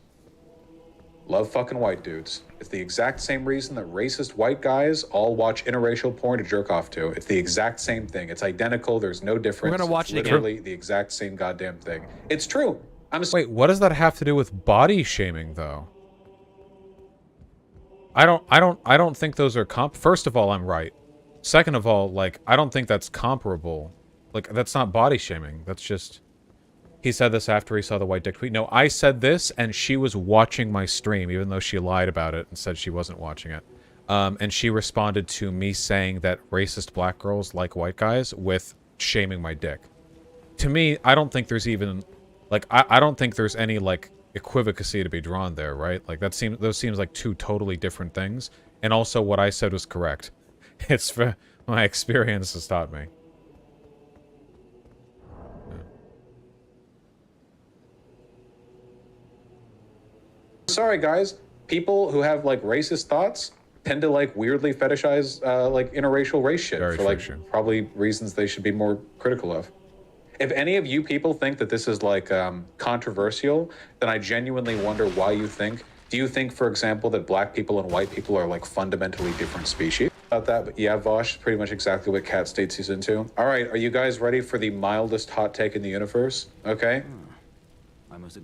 Speaker 14: Love fucking white dudes. It's the exact same reason that racist white guys all watch interracial porn to jerk off to. It's the exact same thing. It's identical. There's no difference.
Speaker 13: We're gonna watch
Speaker 14: it's
Speaker 13: it again.
Speaker 14: literally the exact same goddamn thing. It's true.
Speaker 1: Wait, what does that have to do with body shaming, though? I don't think those are First of all, I'm right. Second of all, like, I don't think that's comparable. Like, that's not body shaming. That's just... He said this after he saw the white dick tweet. No, I said this, and she was watching my stream, even though she lied about it and said she wasn't watching it. And she responded to me saying that racist black girls like white guys with shaming my dick. To me, I don't think there's even... Like, I don't think there's any, like, equivocacy to be drawn there, right? Like, those seems like two totally different things. And also, what I said was correct. It's for my experience has taught me.
Speaker 14: Sorry, guys. People who have, like, racist thoughts tend to, like, weirdly fetishize, like, interracial race shit for, like, probably reasons they should be more critical of. If any of you people think that this is, like, controversial, then I genuinely wonder why you think. Do you think, for example, that black people and white people are, like, fundamentally different species? About that, but yeah, Vosh, pretty much exactly what Cat State Season 2. All right, are you guys ready for the mildest hot take in the universe? Okay.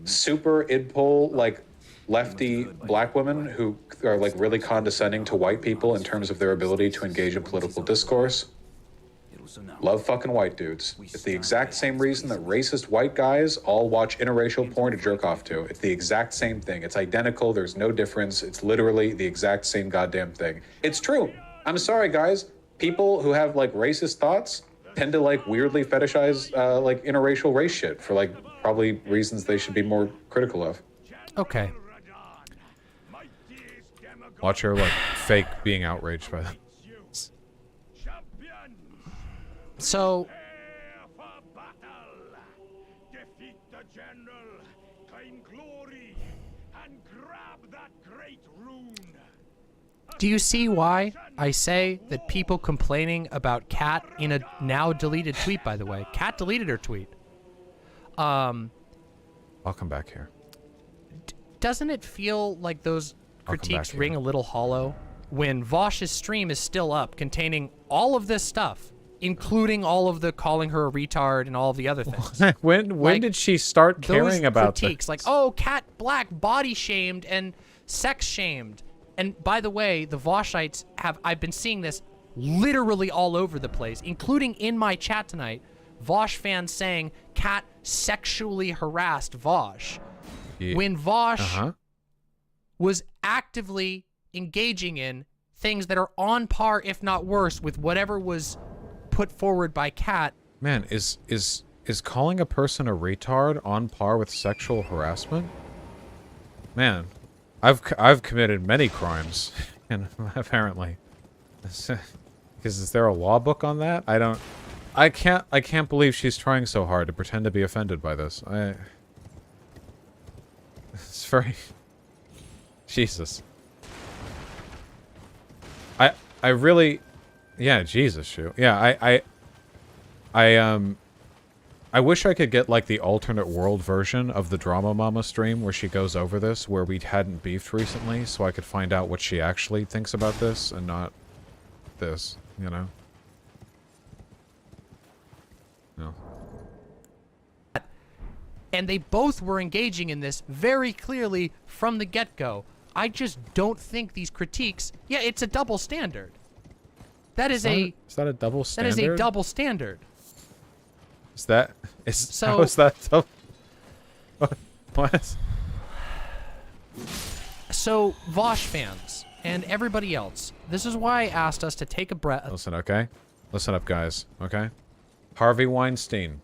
Speaker 14: super idpol, like lefty black women who are like really condescending to white people in terms of their ability to engage in political discourse. Love fucking white dudes. It's the exact same reason that racist white guys all watch interracial porn to jerk off to. It's the exact same thing. It's identical. There's no difference. It's literally the exact same goddamn thing. It's true. I'm sorry, guys. People who have like racist thoughts tend to like weirdly fetishize like interracial race shit for like probably reasons they should be more critical of.
Speaker 13: Okay.
Speaker 1: Watch her like fake being outraged by them.
Speaker 13: So, do you see why I say that people complaining about Kat in a now deleted tweet, by the way? Kat deleted her tweet.
Speaker 1: I'll come back here.
Speaker 13: Doesn't it feel like those critiques ring a little hollow when Vosh's stream is still up containing all of this stuff? Including all of the calling her a retard and all of the other things.
Speaker 1: when like, did she start caring about
Speaker 13: critiques? Like, oh, Kat Black body shamed and sex shamed. And by the way, the Voshites I've been seeing this literally all over the place, including in my chat tonight. Vosh fans saying Kat sexually harassed Vosh.
Speaker 1: Yeah.
Speaker 13: When Vosh was actively engaging in things that are on par, if not worse, with whatever was put forward by Kat.
Speaker 1: Man, is calling a person a retard on par with sexual harassment? Man, I've committed many crimes, and apparently, because is there a law book on that? I can't believe she's trying so hard to pretend to be offended by this. It's very Jesus. I really. Yeah, Jesus, shoot. Yeah, I wish I could get, like, the alternate world version of the Drama Mama stream where she goes over this, where we hadn't beefed recently, so I could find out what she actually thinks about this, and not this, you know? No.
Speaker 13: And they both were engaging in this very clearly from the get-go. I just don't think these critiques... Yeah, it's a double standard. Is
Speaker 1: that a double standard?
Speaker 13: That is a double standard.
Speaker 1: How is that double? What?
Speaker 13: So, Vosh fans and everybody else, this is why I asked us to take a breath.
Speaker 1: Listen, okay? Listen up, guys, okay? Harvey Weinstein.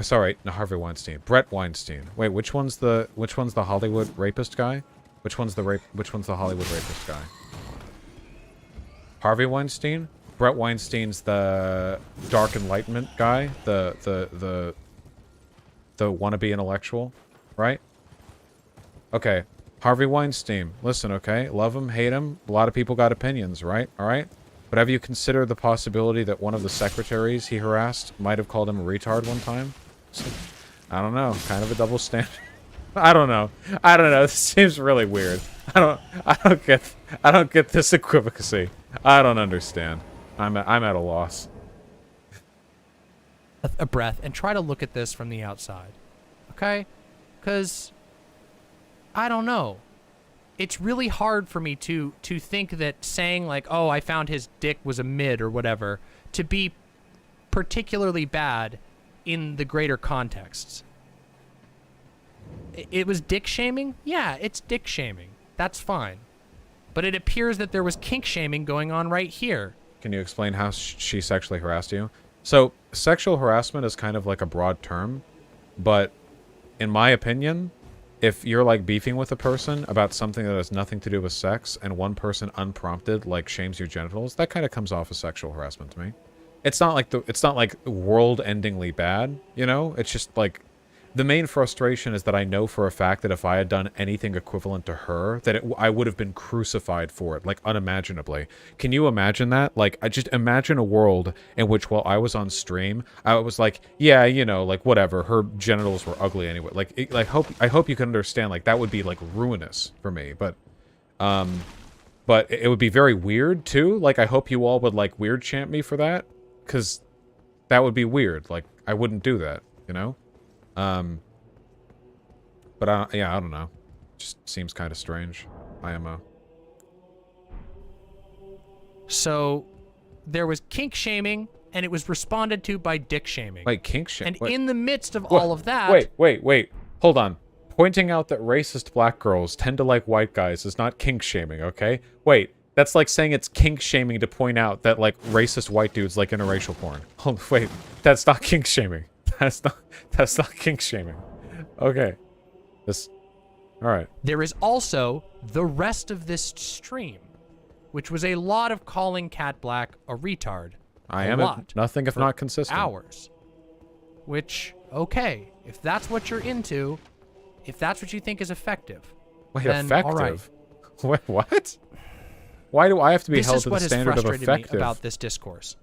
Speaker 1: Sorry, no, Harvey Weinstein. Brett Weinstein. Wait, which one's the Hollywood rapist guy? Which one's the Hollywood rapist guy? Harvey Weinstein? Brett Weinstein's the Dark Enlightenment guy, the wannabe intellectual, right? Okay, Harvey Weinstein. Listen, okay? Love him, hate him. A lot of people got opinions, right? All right? But have you considered the possibility that one of the secretaries he harassed might have called him a retard one time? I don't know. Kind of a double standard. I don't know. This seems really weird. I don't get this equivocacy. I don't understand. I'm at a loss.
Speaker 13: A breath and try to look at this from the outside. Okay? Because I don't know. It's really hard for me to think that saying like, oh, I found his dick was a mid or whatever, to be particularly bad in the greater contexts. It was dick shaming? Yeah, it's dick shaming. That's fine. But it appears that there was kink shaming going on right here.
Speaker 1: Can you explain how she sexually harassed you? So, sexual harassment is kind of like a broad term, but in my opinion, if you're like beefing with a person about something that has nothing to do with sex and one person unprompted like shames your genitals, that kind of comes off as sexual harassment to me. It's not like world-endingly bad, you know? It's just like the main frustration is that I know for a fact that if I had done anything equivalent to her, that I would have been crucified for it, like unimaginably. Can you imagine that? Like, I just imagine a world in which while I was on stream, I was like, yeah, you know, like whatever, her genitals were ugly anyway. Like, I hope you can understand, like that would be like ruinous for me. But it would be very weird too. Like, I hope you all would like weird chant me for that, because that would be weird. Like, I wouldn't do that, you know? But yeah, I don't know. Just seems kind of strange. IMO.
Speaker 13: So there was kink shaming, and it was responded to by dick shaming.
Speaker 1: Wait, kink shaming?
Speaker 13: And in the midst of all of that...
Speaker 1: Wait. Hold on. Pointing out that racist black girls tend to like white guys is not kink shaming, okay? Wait, that's like saying it's kink shaming to point out that, like, racist white dudes like interracial porn. Wait, that's not kink shaming. That's not kink shaming. Okay. Alright.
Speaker 13: There is also the rest of this stream, which was a lot of calling Cat Black a retard.
Speaker 1: I am nothing if not consistent.
Speaker 13: Hours. Which, okay, if that's what you're into, if that's what you think is effective.
Speaker 1: Wait,
Speaker 13: then
Speaker 1: effective?
Speaker 13: all right.
Speaker 1: Wait, what? Why do I have to be held to the standard of
Speaker 13: This is what has frustrated
Speaker 1: effective?
Speaker 13: me about this discourse.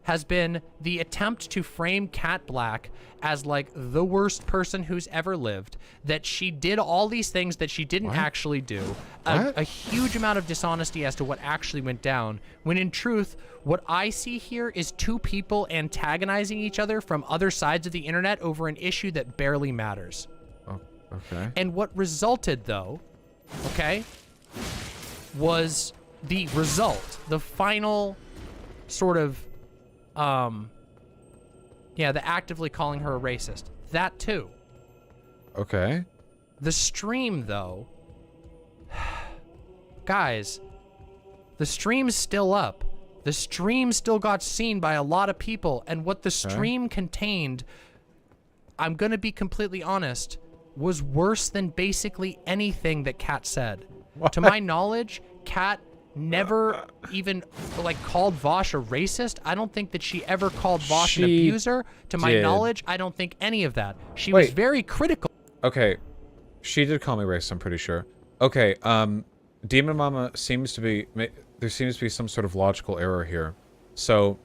Speaker 13: Has been the attempt to frame Cat Black as like the worst person who's ever lived, that she did all these things that she didn't actually do, a huge amount of dishonesty as to what actually went down, when in truth, what I see here is two people antagonizing each other from other sides of the internet over an issue that barely matters.
Speaker 1: Oh, okay.
Speaker 13: And what resulted, though, okay, was the result, the final sort of yeah, the actively calling her a racist. That too.
Speaker 1: Okay.
Speaker 13: The stream, though, guys, the stream's still up. The stream still got seen by a lot of people, and what the stream contained, I'm gonna be completely honest, was worse than basically anything that Kat said.
Speaker 1: What?
Speaker 13: To my knowledge, Kat never even like called Vosh a racist. I don't think that she ever called Vosh an abuser. To my knowledge, I don't think any of that. She was very critical.
Speaker 1: Okay, she did call me racist, I'm pretty sure. Okay, Demon Mama seems to be, there seems to be some sort of logical error here. So,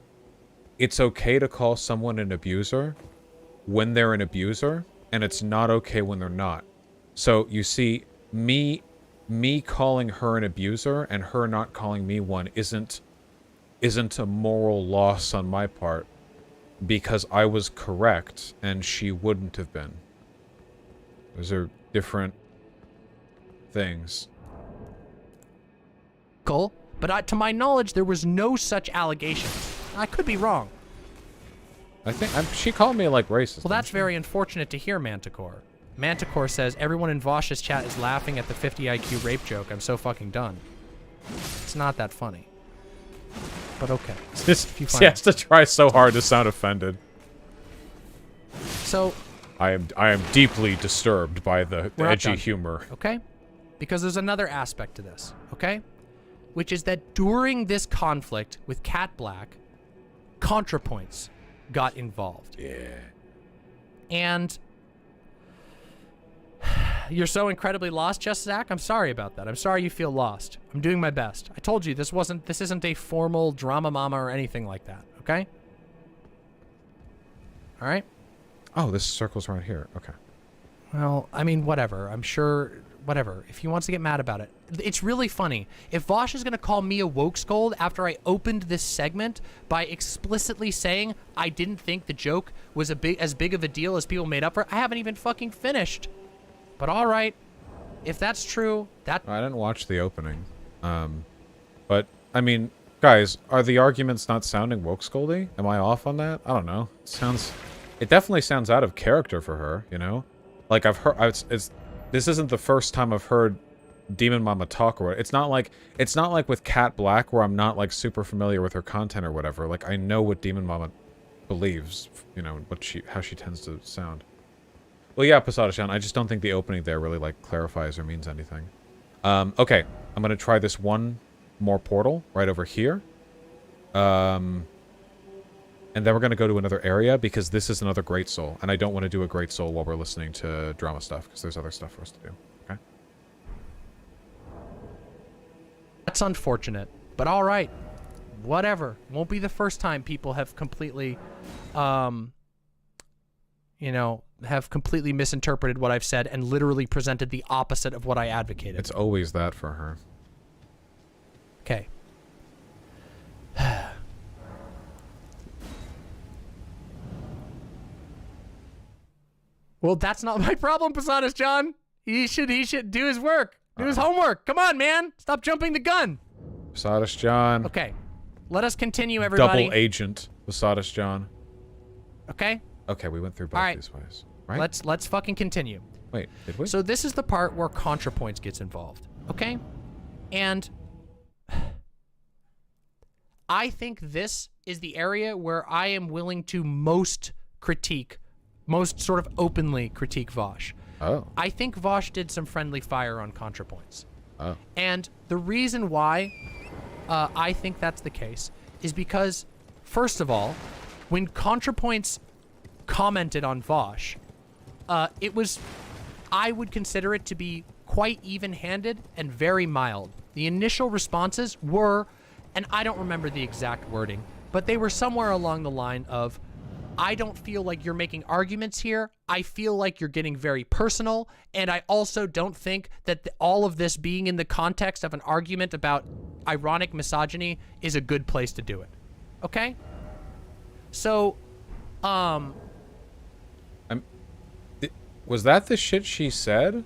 Speaker 1: it's okay to call someone an abuser when they're an abuser, and it's not okay when they're not. So, you see, me calling her an abuser and her not calling me one isn't a moral loss on my part, because I was correct and she wouldn't have been. Those are different things.
Speaker 13: But to my knowledge, there was no such allegation. I could be wrong.
Speaker 1: I think she called me like racist.
Speaker 13: Well, that's very unfortunate to hear, Manticore. Manticore says, everyone in Vosh's chat is laughing at the 50 IQ rape joke. I'm so fucking done. It's not that funny. But okay.
Speaker 1: She has to try so hard to sound offended.
Speaker 13: So...
Speaker 1: I am deeply disturbed by the edgy humor.
Speaker 13: Okay? Because there's another aspect to this, okay? Which is that during this conflict with Cat Black, ContraPoints got involved.
Speaker 1: Yeah.
Speaker 13: And you're so incredibly lost, Just Zach. I'm sorry about that. I'm sorry you feel lost. I'm doing my best. I told you this isn't a formal drama mama or anything like that, okay? All right?
Speaker 1: Oh, this circle's right here. Okay.
Speaker 13: Well, I mean, whatever. I'm sure, whatever. If he wants to get mad about it. It's really funny. If Vosh is going to call me a woke scold after I opened this segment by explicitly saying I didn't think the joke was as big of a deal as people made up for, I haven't even fucking finished. But all right. If that's true, I
Speaker 1: didn't watch the opening. But, I mean, guys, are the arguments not sounding woke scoldy? Am I off on that? I don't know. It definitely sounds out of character for her, you know? Like, I've heard, this isn't the first time I've heard Demon Mama talk or it's not like with Cat Black where I'm not, like, super familiar with her content or whatever. Like, I know what Demon Mama believes, you know, how she tends to sound. Well, yeah, Posada-chan, I just don't think the opening there really, like, clarifies or means anything. Okay, I'm gonna try this one more portal right over here. And then we're going to go to another area because this is another Great Soul. And I don't want to do a Great Soul while we're listening to drama stuff because there's other stuff for us to do. Okay?
Speaker 13: That's unfortunate. But all right. Whatever. Won't be the first time people have completely, have completely misinterpreted what I've said and literally presented the opposite of what I advocated.
Speaker 1: It's always that for her.
Speaker 13: Okay. Well, that's not my problem, Posadas John. He should do his work. Do his homework. Come on, man. Stop jumping the gun.
Speaker 1: Vasadis John.
Speaker 13: Okay. Let us continue, everybody.
Speaker 1: Double agent Vasadis John.
Speaker 13: Okay?
Speaker 1: Okay, we went through both these ways. Right?
Speaker 13: Let's fucking continue.
Speaker 1: Wait, did we?
Speaker 13: So this is the part where ContraPoints gets involved. Okay? And I think this is the area where I am willing to most sort of openly critique Vosh.
Speaker 1: Oh.
Speaker 13: I think Vosh did some friendly fire on ContraPoints.
Speaker 1: Oh.
Speaker 13: And the reason why I think that's the case is because, first of all, when ContraPoints commented on Vosh, I would consider it to be quite even-handed and very mild. The initial responses were, and I don't remember the exact wording, but they were somewhere along the line of, I don't feel like you're making arguments here. I feel like you're getting very personal, and I also don't think that all of this being in the context of an argument about ironic misogyny is a good place to do it. Okay? So,
Speaker 1: was that the shit she said?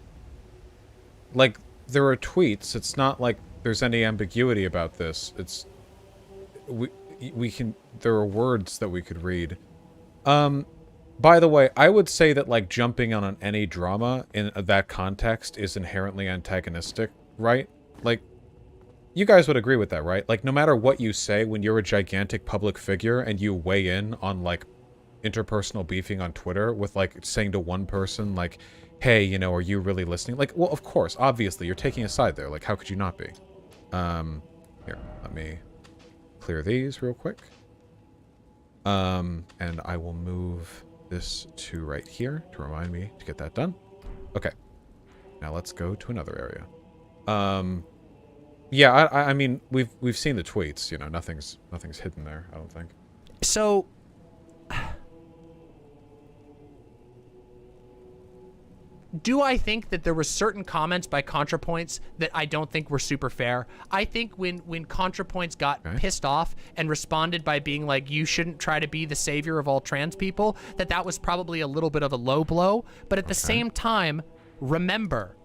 Speaker 1: Like, there are tweets. It's not like there's any ambiguity about this. It's... We can... There are words that we could read. By the way, I would say that, like, jumping on any drama in that context is inherently antagonistic, right? Like, you guys would agree with that, right? Like, no matter what you say, when you're a gigantic public figure and you weigh in on, like, interpersonal beefing on Twitter with, like, saying to one person, like, hey, you know, are you really listening? Like, well, of course, obviously, you're taking a side there. Like, how could you not be? Here, let me clear these real quick. And I will move this to right here to remind me to get that done. Okay. Now let's go to another area. Yeah, I mean, we've seen the tweets, you know, nothing's hidden there, I don't think.
Speaker 13: So, do I think that there were certain comments by ContraPoints that I don't think were super fair? I think when ContraPoints got pissed off and responded by being like, you shouldn't try to be the savior of all trans people, that was probably a little bit of a low blow. But at the same time, remember,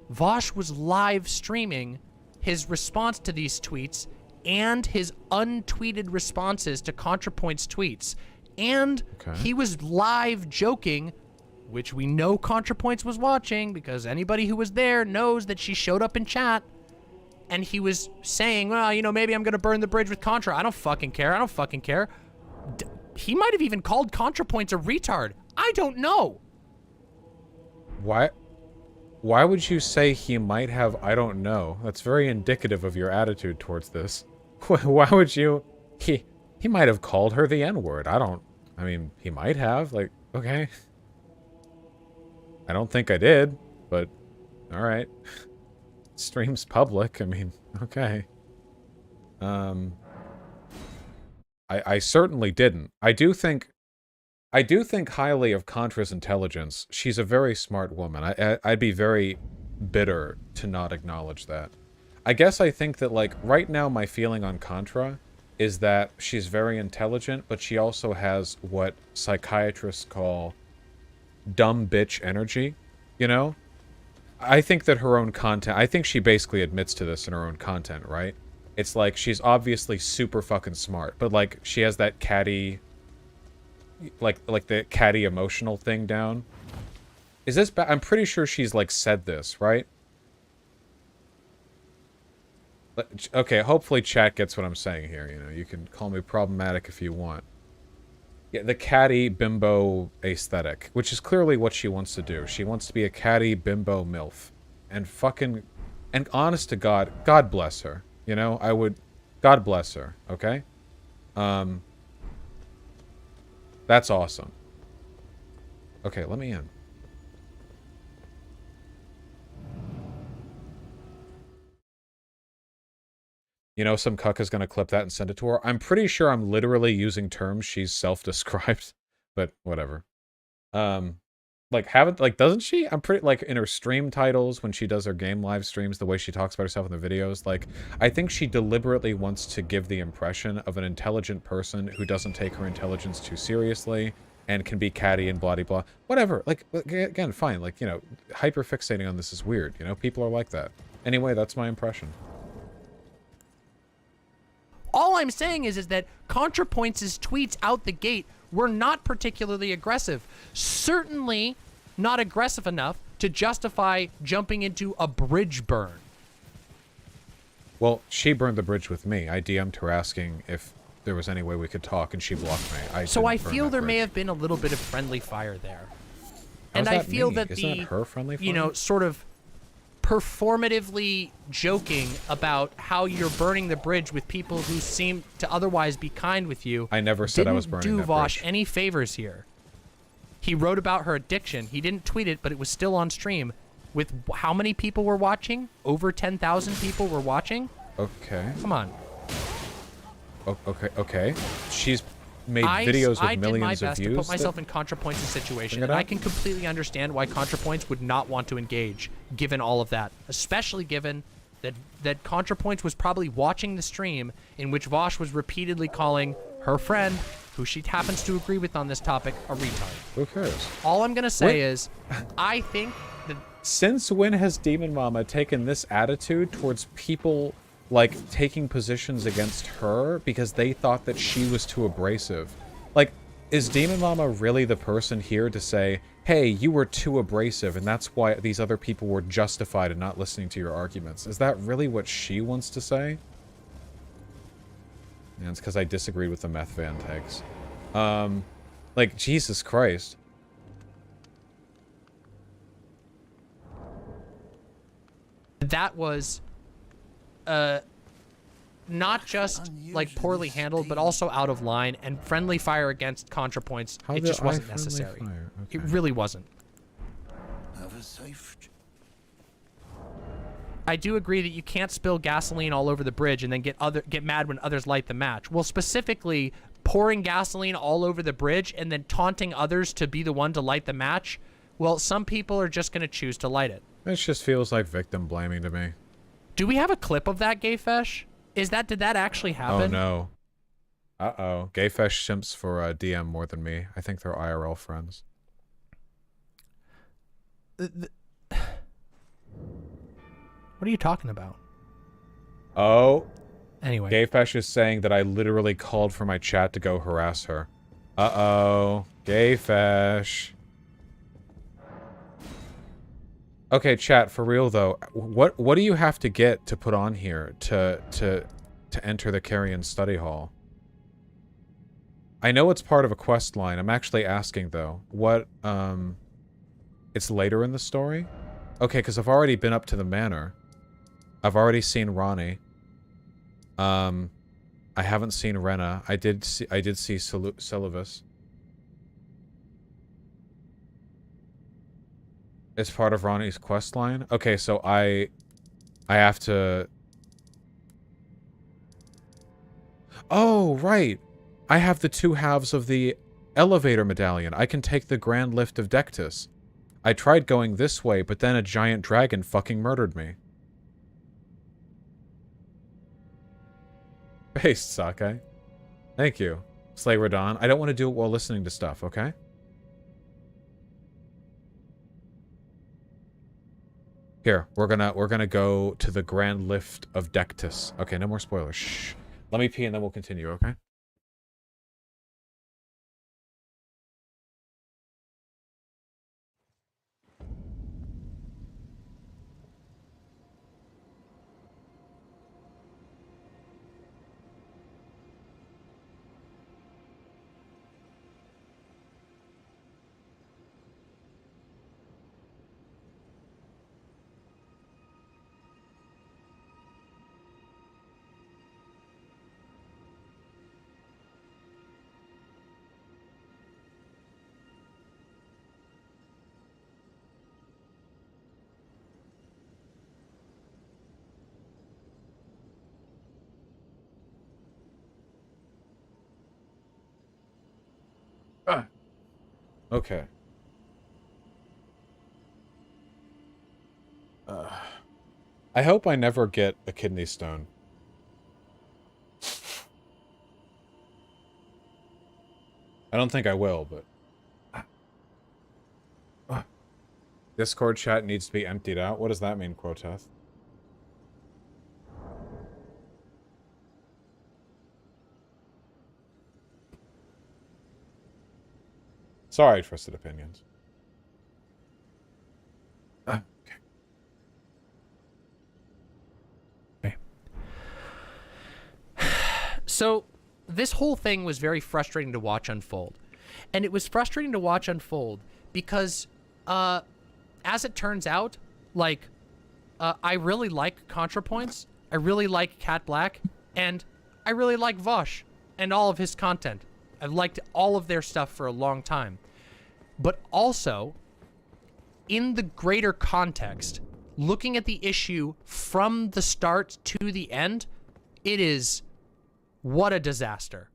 Speaker 13: Vosh was live streaming his response to these tweets and his untweeted responses to ContraPoints tweets. And he was live joking, which we know ContraPoints was watching because anybody who was there knows that she showed up in chat, and he was saying, well, you know, maybe I'm going to burn the bridge with Contra. I don't fucking care. I don't fucking care. He might have even called ContraPoints a retard. I don't know.
Speaker 1: Why would you say he might have? I don't know. That's very indicative of your attitude towards this. Why would you? He might have called her the N-word. I mean, he might have. Like, okay. I don't think I did, but alright. Stream's public, I mean, okay. I certainly didn't. I do think highly of Contra's intelligence. She's a very smart woman. I'd be very bitter to not acknowledge that. I guess I think that, like, right now my feeling on Contra is that she's very intelligent, but she also has what psychiatrists call dumb bitch energy, you know? I think that her own content, I think she basically admits to this in her own content, right? It's like, she's obviously super fucking smart, but, like, she has that catty, like the catty emotional thing down. Is this I'm pretty sure she's, like, said this, right? Okay, hopefully chat gets what I'm saying here, you know? You can call me problematic if you want. Yeah, the catty bimbo aesthetic, which is clearly what she wants to do. She wants to be a catty bimbo MILF. And fucking... And honest to God, God bless her. You know, I would... God bless her, okay? That's awesome. Okay, let me in. You know, some cuck is going to clip that and send it to her. I'm pretty sure I'm literally using terms she's self-described, but whatever. Like, doesn't she? I'm pretty, like, in her stream titles, when she does her game live streams, the way she talks about herself in the videos, like, I think she deliberately wants to give the impression of an intelligent person who doesn't take her intelligence too seriously, and can be catty and blah blah. Whatever. Like, again, fine. Like, you know, hyper fixating on this is weird. You know, people are like that. Anyway, that's my impression.
Speaker 13: All I'm saying is that ContraPoints' tweets out the gate were not particularly aggressive. Certainly not aggressive enough to justify jumping into a bridge burn.
Speaker 1: Well, she burned the bridge with me. I DM'd her asking if there was any way we could talk, and she blocked me.
Speaker 13: So I feel there may have been a little bit of friendly fire there. And I
Speaker 1: How's that
Speaker 13: feel
Speaker 1: me?
Speaker 13: that
Speaker 1: Isn't that her friendly fire?
Speaker 13: you know, sort of performatively joking about how you're burning the bridge with people who seem to otherwise be kind with you.
Speaker 1: I never said I was burning
Speaker 13: didn't
Speaker 1: that
Speaker 13: do Vosh
Speaker 1: bridge.
Speaker 13: any favors here. He wrote about her addiction. He didn't tweet it, but it was still on stream. With how many people were watching? Over 10,000 people were watching?
Speaker 1: Okay.
Speaker 13: Come on.
Speaker 1: Okay. She's made videos with millions of views.
Speaker 13: I did my best to put myself in ContraPoints' situation, and I can completely understand why ContraPoints would not want to engage, given all of that. Especially given that ContraPoints was probably watching the stream in which Vosh was repeatedly calling her friend, who she happens to agree with on this topic, a retard.
Speaker 1: Who cares?
Speaker 13: All I'm going to say is, I think that...
Speaker 1: Since when has Demon Mama taken this attitude towards people, like, taking positions against her because they thought that she was too abrasive? Like, is Demon Mama really the person here to say, hey, you were too abrasive, and that's why these other people were justified in not listening to your arguments? Is that really what she wants to say? And it's because I disagreed with the meth van takes. Like, Jesus Christ.
Speaker 13: That was not just like poorly handled, but also out of line, and friendly fire against ContraPoints. It just wasn't necessary. It really wasn't. I do agree that you can't spill gasoline all over the bridge and then get mad when others light the match. Well, specifically, pouring gasoline all over the bridge and then taunting others to be the one to light the match. Well, some people are just going to choose to light it.
Speaker 1: It just feels like victim blaming to me.
Speaker 13: Do we have a clip of that, Gayfesh? Did that actually happen?
Speaker 1: Oh no. Uh-oh. Gayfesh simps for DM more than me. I think they're IRL friends.
Speaker 13: What are you talking about?
Speaker 1: Oh.
Speaker 13: Anyway.
Speaker 1: Gayfesh is saying that I literally called for my chat to go harass her. Uh-oh. Gayfesh. Okay, chat, for real though, what do you have to get to put on here to enter the Carrion Study Hall? I know it's part of a quest line. I'm actually asking though, what it's later in the story? Okay, because I've already been up to the manor. I've already seen Ronnie. I haven't seen Rena. I did see Silivus. It's part of Ronnie's quest line? Okay, so I have to... Oh, right! I have the two halves of the elevator medallion. I can take the grand lift of Dectus. I tried going this way, but then a giant dragon fucking murdered me. Based, Sakai. Thank you. Slay Radon. I don't want to do it while listening to stuff, okay? Here, we're gonna go to the grand lift of Dectus. Okay, no more spoilers. Shh. Let me pee and then we'll continue, okay? Okay. I hope I never get a kidney stone. I don't think I will, but Discord chat needs to be emptied out. What does that mean, Quoteth? Sorry, Trusted Opinions. Okay.
Speaker 13: So this whole thing was very frustrating to watch unfold. And it was frustrating to watch unfold because, as it turns out, like, I really like ContraPoints, I really like Cat Black, and I really like Vosh and all of his content. I've liked all of their stuff for a long time. But also, in the greater context, looking at the issue from the start to the end, it is... what a disaster.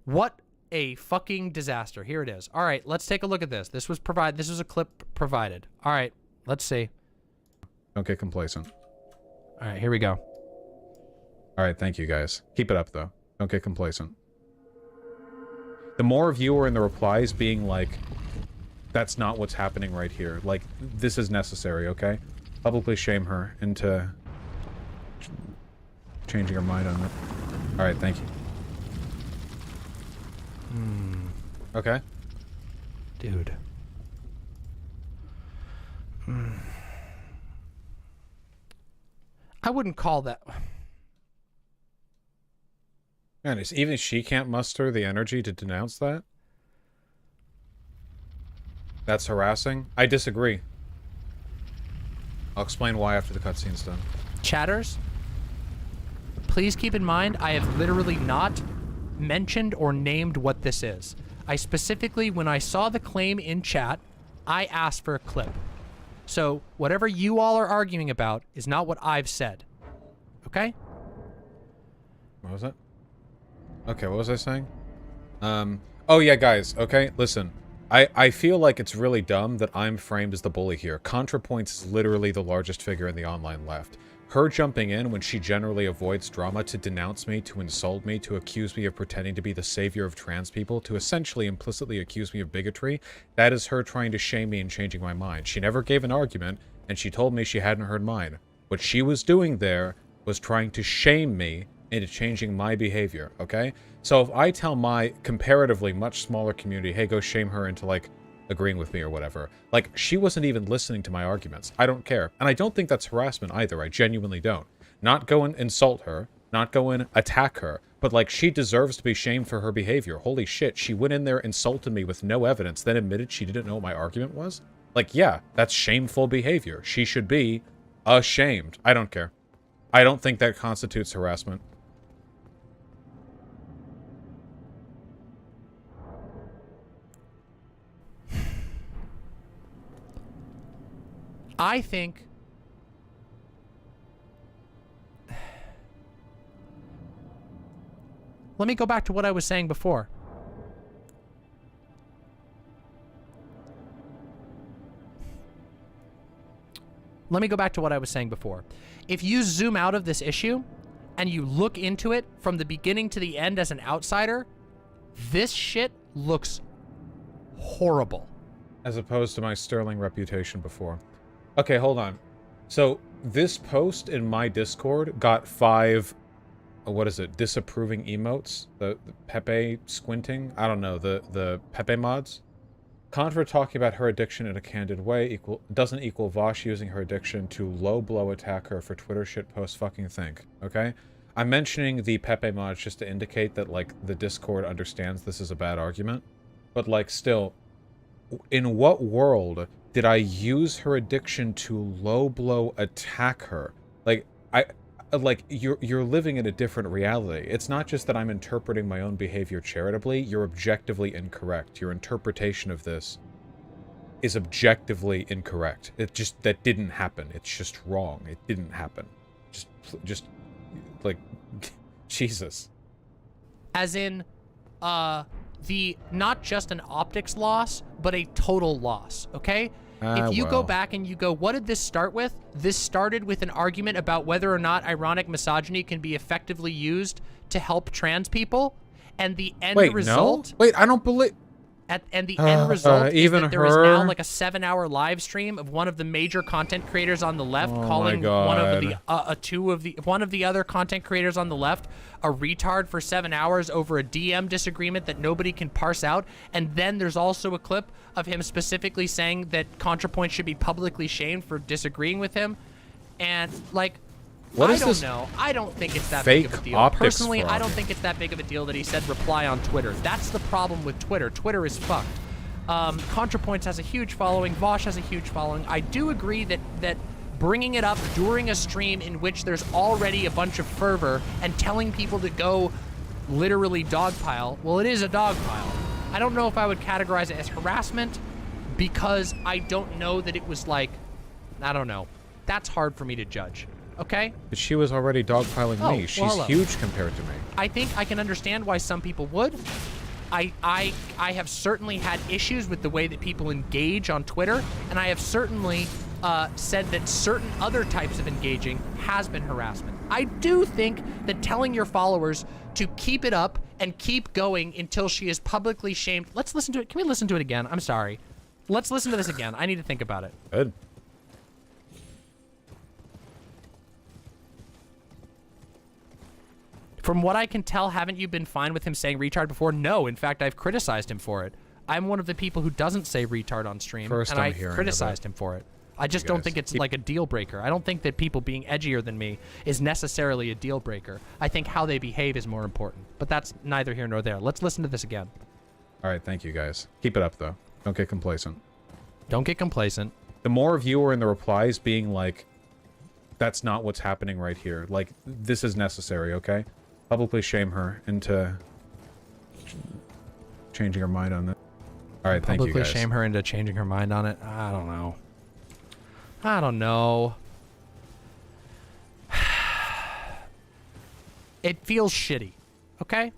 Speaker 13: What a fucking disaster. Here it is. All right, let's take a look at this. This was a clip provided. All right, let's see.
Speaker 1: Don't get complacent.
Speaker 13: All right, here we go.
Speaker 1: All right, thank you guys. Keep it up though. Don't get complacent. The more of you are in the replies being like, that's not what's happening right here. Like, this is necessary, okay? Publicly shame her into changing her mind on it. All right, thank you. Okay.
Speaker 13: Dude. I wouldn't call that...
Speaker 1: Man, even she can't muster the energy to denounce that? That's harassing? I disagree. I'll explain why after the cutscene's done.
Speaker 13: Chatters, please keep in mind, I have literally not mentioned or named what this is. I specifically, when I saw the claim in chat, I asked for a clip. So whatever you all are arguing about is not what I've said. Okay?
Speaker 1: What was it? Okay, what was I saying? Oh yeah, guys, okay, listen. I feel like it's really dumb that I'm framed as the bully here. ContraPoints is literally the largest figure in the online left. Her jumping in when she generally avoids drama to denounce me, to insult me, to accuse me of pretending to be the savior of trans people, to essentially implicitly accuse me of bigotry, that is her trying to shame me and changing my mind. She never gave an argument, and she told me she hadn't heard mine. What she was doing there was trying to shame me into changing my behavior, okay? So if I tell my comparatively much smaller community, hey, go shame her into, like, agreeing with me or whatever, like, she wasn't even listening to my arguments. I don't care. And I don't think that's harassment either. I genuinely don't. Not go and insult her, not go and attack her, but, like, she deserves to be shamed for her behavior. Holy shit, she went in there, insulted me with no evidence, then admitted she didn't know what my argument was? Like, yeah, that's shameful behavior. She should be ashamed. I don't care. I don't think that constitutes harassment.
Speaker 13: I think... Let me go back to what I was saying before. If you zoom out of this issue and you look into it from the beginning to the end as an outsider, this shit looks horrible.
Speaker 1: As opposed to my sterling reputation before. Okay, hold on. So, this post in my Discord got 5, what is it, disapproving emotes? The Pepe squinting? I don't know, the Pepe mods? Contra talking about her addiction in a candid way doesn't equal Vosh using her addiction to low blow attack her for Twitter shitpost fucking think, okay? I'm mentioning the Pepe mods just to indicate that, like, the Discord understands this is a bad argument. But, like, still, in what world did I use her addiction to low blow attack her? Like, you're living in a different reality. It's not just that I'm interpreting my own behavior charitably, you're objectively incorrect. Your interpretation of this is objectively incorrect. That didn't happen. It's just wrong. It didn't happen. Just, like, Jesus.
Speaker 13: As in, the not just an optics loss, but a total loss, okay? If you go back and you go, what did this start with? This started with an argument about whether or not ironic misogyny can be effectively used to help trans people, and the end result...
Speaker 1: No? Wait, I don't believe...
Speaker 13: And the end result is
Speaker 1: even
Speaker 13: that there is now
Speaker 1: her?
Speaker 13: like a 7-hour live stream of one of the major content creators on the left
Speaker 1: Oh my
Speaker 13: calling
Speaker 1: God.
Speaker 13: one of the other content creators on the left a retard for 7 hours over a DM disagreement that nobody can parse out. And then there's also a clip of him specifically saying that ContraPoint should be publicly shamed for disagreeing with him. And like,
Speaker 1: What
Speaker 13: I
Speaker 1: is
Speaker 13: don't
Speaker 1: this
Speaker 13: know. I don't think it's that
Speaker 1: fake
Speaker 13: big of a deal.
Speaker 1: optics
Speaker 13: Personally, I
Speaker 1: fraud?
Speaker 13: don't think it's that big of a deal that he said reply on Twitter. That's the problem with Twitter. Twitter is fucked. ContraPoints has a huge following. Vosh has a huge following. I do agree that bringing it up during a stream in which there's already a bunch of fervor and telling people to go literally dogpile, well, it is a dogpile. I don't know if I would categorize it as harassment because I don't know that it was like, I don't know. That's hard for me to judge. Okay?
Speaker 1: But she was already dogpiling
Speaker 13: Oh,
Speaker 1: me.
Speaker 13: well,
Speaker 1: She's
Speaker 13: hello.
Speaker 1: huge compared to me.
Speaker 13: I think I can understand why some people would. I have certainly had issues with the way that people engage on Twitter, and I have certainly said that certain other types of engaging has been harassment. I do think that telling your followers to keep it up and keep going until she is publicly shamed. Let's listen to it. Can we listen to it again? I'm sorry. Let's listen to this again. I need to think about it.
Speaker 1: Good.
Speaker 13: From what I can tell, haven't you been fine with him saying retard before? No, in fact, I've criticized him for it. I'm one of the people who doesn't say retard on stream,
Speaker 1: First
Speaker 13: and
Speaker 1: I'm
Speaker 13: I
Speaker 1: hearing of
Speaker 13: criticized
Speaker 1: it.
Speaker 13: him for it. I just don't think it's like a deal breaker. I don't think that people being edgier than me is necessarily a deal breaker. I think how they behave is more important. But that's neither here nor there. Let's listen to this again.
Speaker 1: All right, thank you guys. Keep it up though. Don't get complacent.
Speaker 13: Don't get complacent.
Speaker 1: The more of you are in the replies being like, that's not what's happening right here. Like, this is necessary, okay? Publicly shame her into changing her mind on this. All right, thank you
Speaker 13: Publicly
Speaker 1: guys.
Speaker 13: shame her into changing her mind on it. I don't know. I don't know. It feels shitty, okay?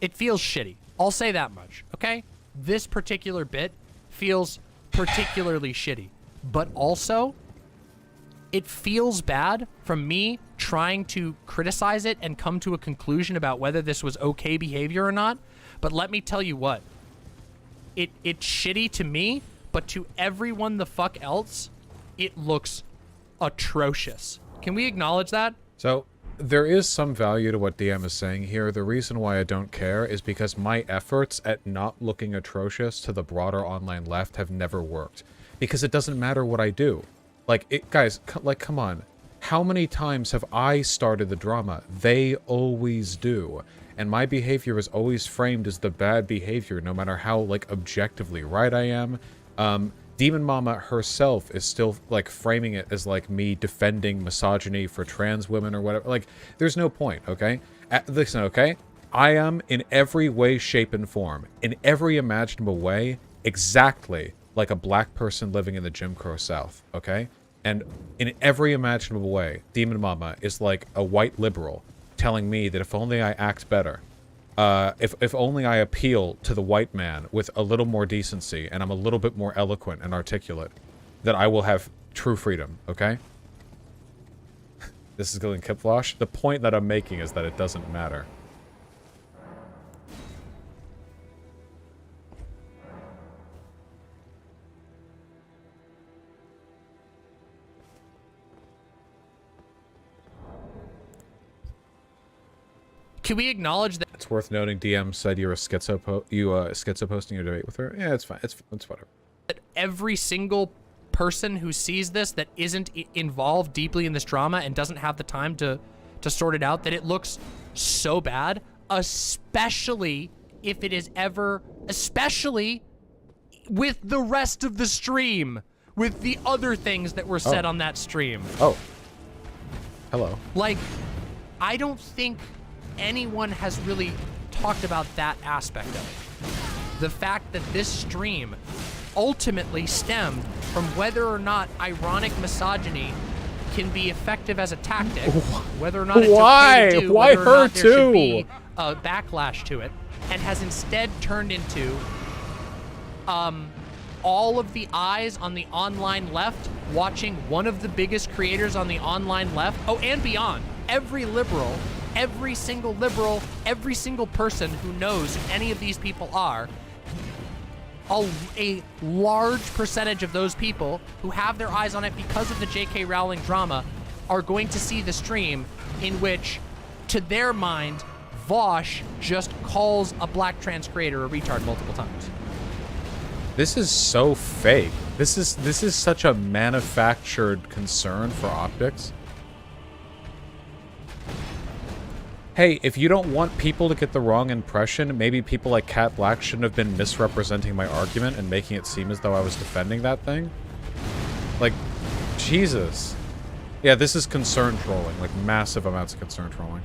Speaker 13: It feels shitty. I'll say that much, okay? This particular bit feels particularly shitty. But also, it feels bad from me trying to criticize it and come to a conclusion about whether this was okay behavior or not. But let me tell you what. It's shitty to me, but to everyone the fuck else, it looks atrocious. Can we acknowledge that?
Speaker 1: So, there is some value to what DM is saying here. The reason why I don't care is because my efforts at not looking atrocious to the broader online left have never worked. Because it doesn't matter what I do. Like, guys, like, come on. How many times have I started the drama? They always do. And my behavior is always framed as the bad behavior, no matter how, like, objectively right I am. Demon Mama herself is still, like, framing it as, like, me defending misogyny for trans women or whatever. Like, there's no point, okay? Listen, okay? I am, in every way, shape, and form, in every imaginable way, exactly like a black person living in the Jim Crow South, okay? And in every imaginable way, Demon Mama is like a white liberal telling me that if only I act better, if only I appeal to the white man with a little more decency and I'm a little bit more eloquent and articulate, that I will have true freedom, okay? This is going Kipflosh. The point that I'm making is that it doesn't matter.
Speaker 13: Can we acknowledge that?
Speaker 1: It's worth noting DM said you're a schizo posting your debate with her. Yeah, it's fine. It's whatever.
Speaker 13: That every single person who sees this that isn't involved deeply in this drama and doesn't have the time to sort it out, that it looks so bad, especially if it is ever, especially with the rest of the stream, with the other things that were said on that stream.
Speaker 1: Oh. Hello.
Speaker 13: Like, I don't think anyone has really talked about that aspect of it. The fact that this stream ultimately stemmed from whether or not ironic misogyny can be effective as a tactic, whether or not it's okay to do,
Speaker 1: Why
Speaker 13: whether or
Speaker 1: her
Speaker 13: not there should be
Speaker 1: too?
Speaker 13: a backlash to it, and has instead turned into all of the eyes on the online left watching one of the biggest creators on the online left, oh, and beyond, every liberal every single liberal, every single person who knows who any of these people are, a large percentage of those people who have their eyes on it because of the J.K. Rowling drama are going to see the stream in which, to their mind, Vosh just calls a black trans creator a retard multiple times.
Speaker 1: This is so fake. This is such a manufactured concern for optics. Hey, if you don't want people to get the wrong impression, maybe people like Cat Black shouldn't have been misrepresenting my argument and making it seem as though I was defending that thing. Like, Jesus. Yeah, this is concern trolling, like massive amounts of concern trolling.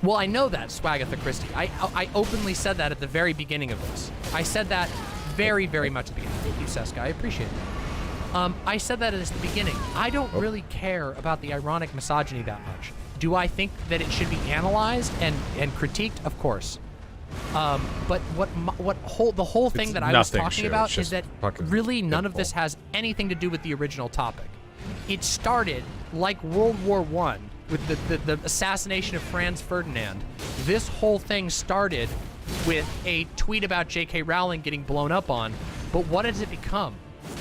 Speaker 13: Well, I know that, Swagatha Christie. I openly said that at the very beginning of this. I said that very, very much at the beginning. Thank you, Seska. I appreciate it. I said that at the beginning. I don't really care about the ironic misogyny that much. Do I think that it should be analyzed and critiqued? Of course. But the whole thing that I was talking about is that really none of this has anything to do with the original topic. It started like World War I with the assassination of Franz Ferdinand. This whole thing started with a tweet about J.K. Rowling getting blown up on, but what has it become?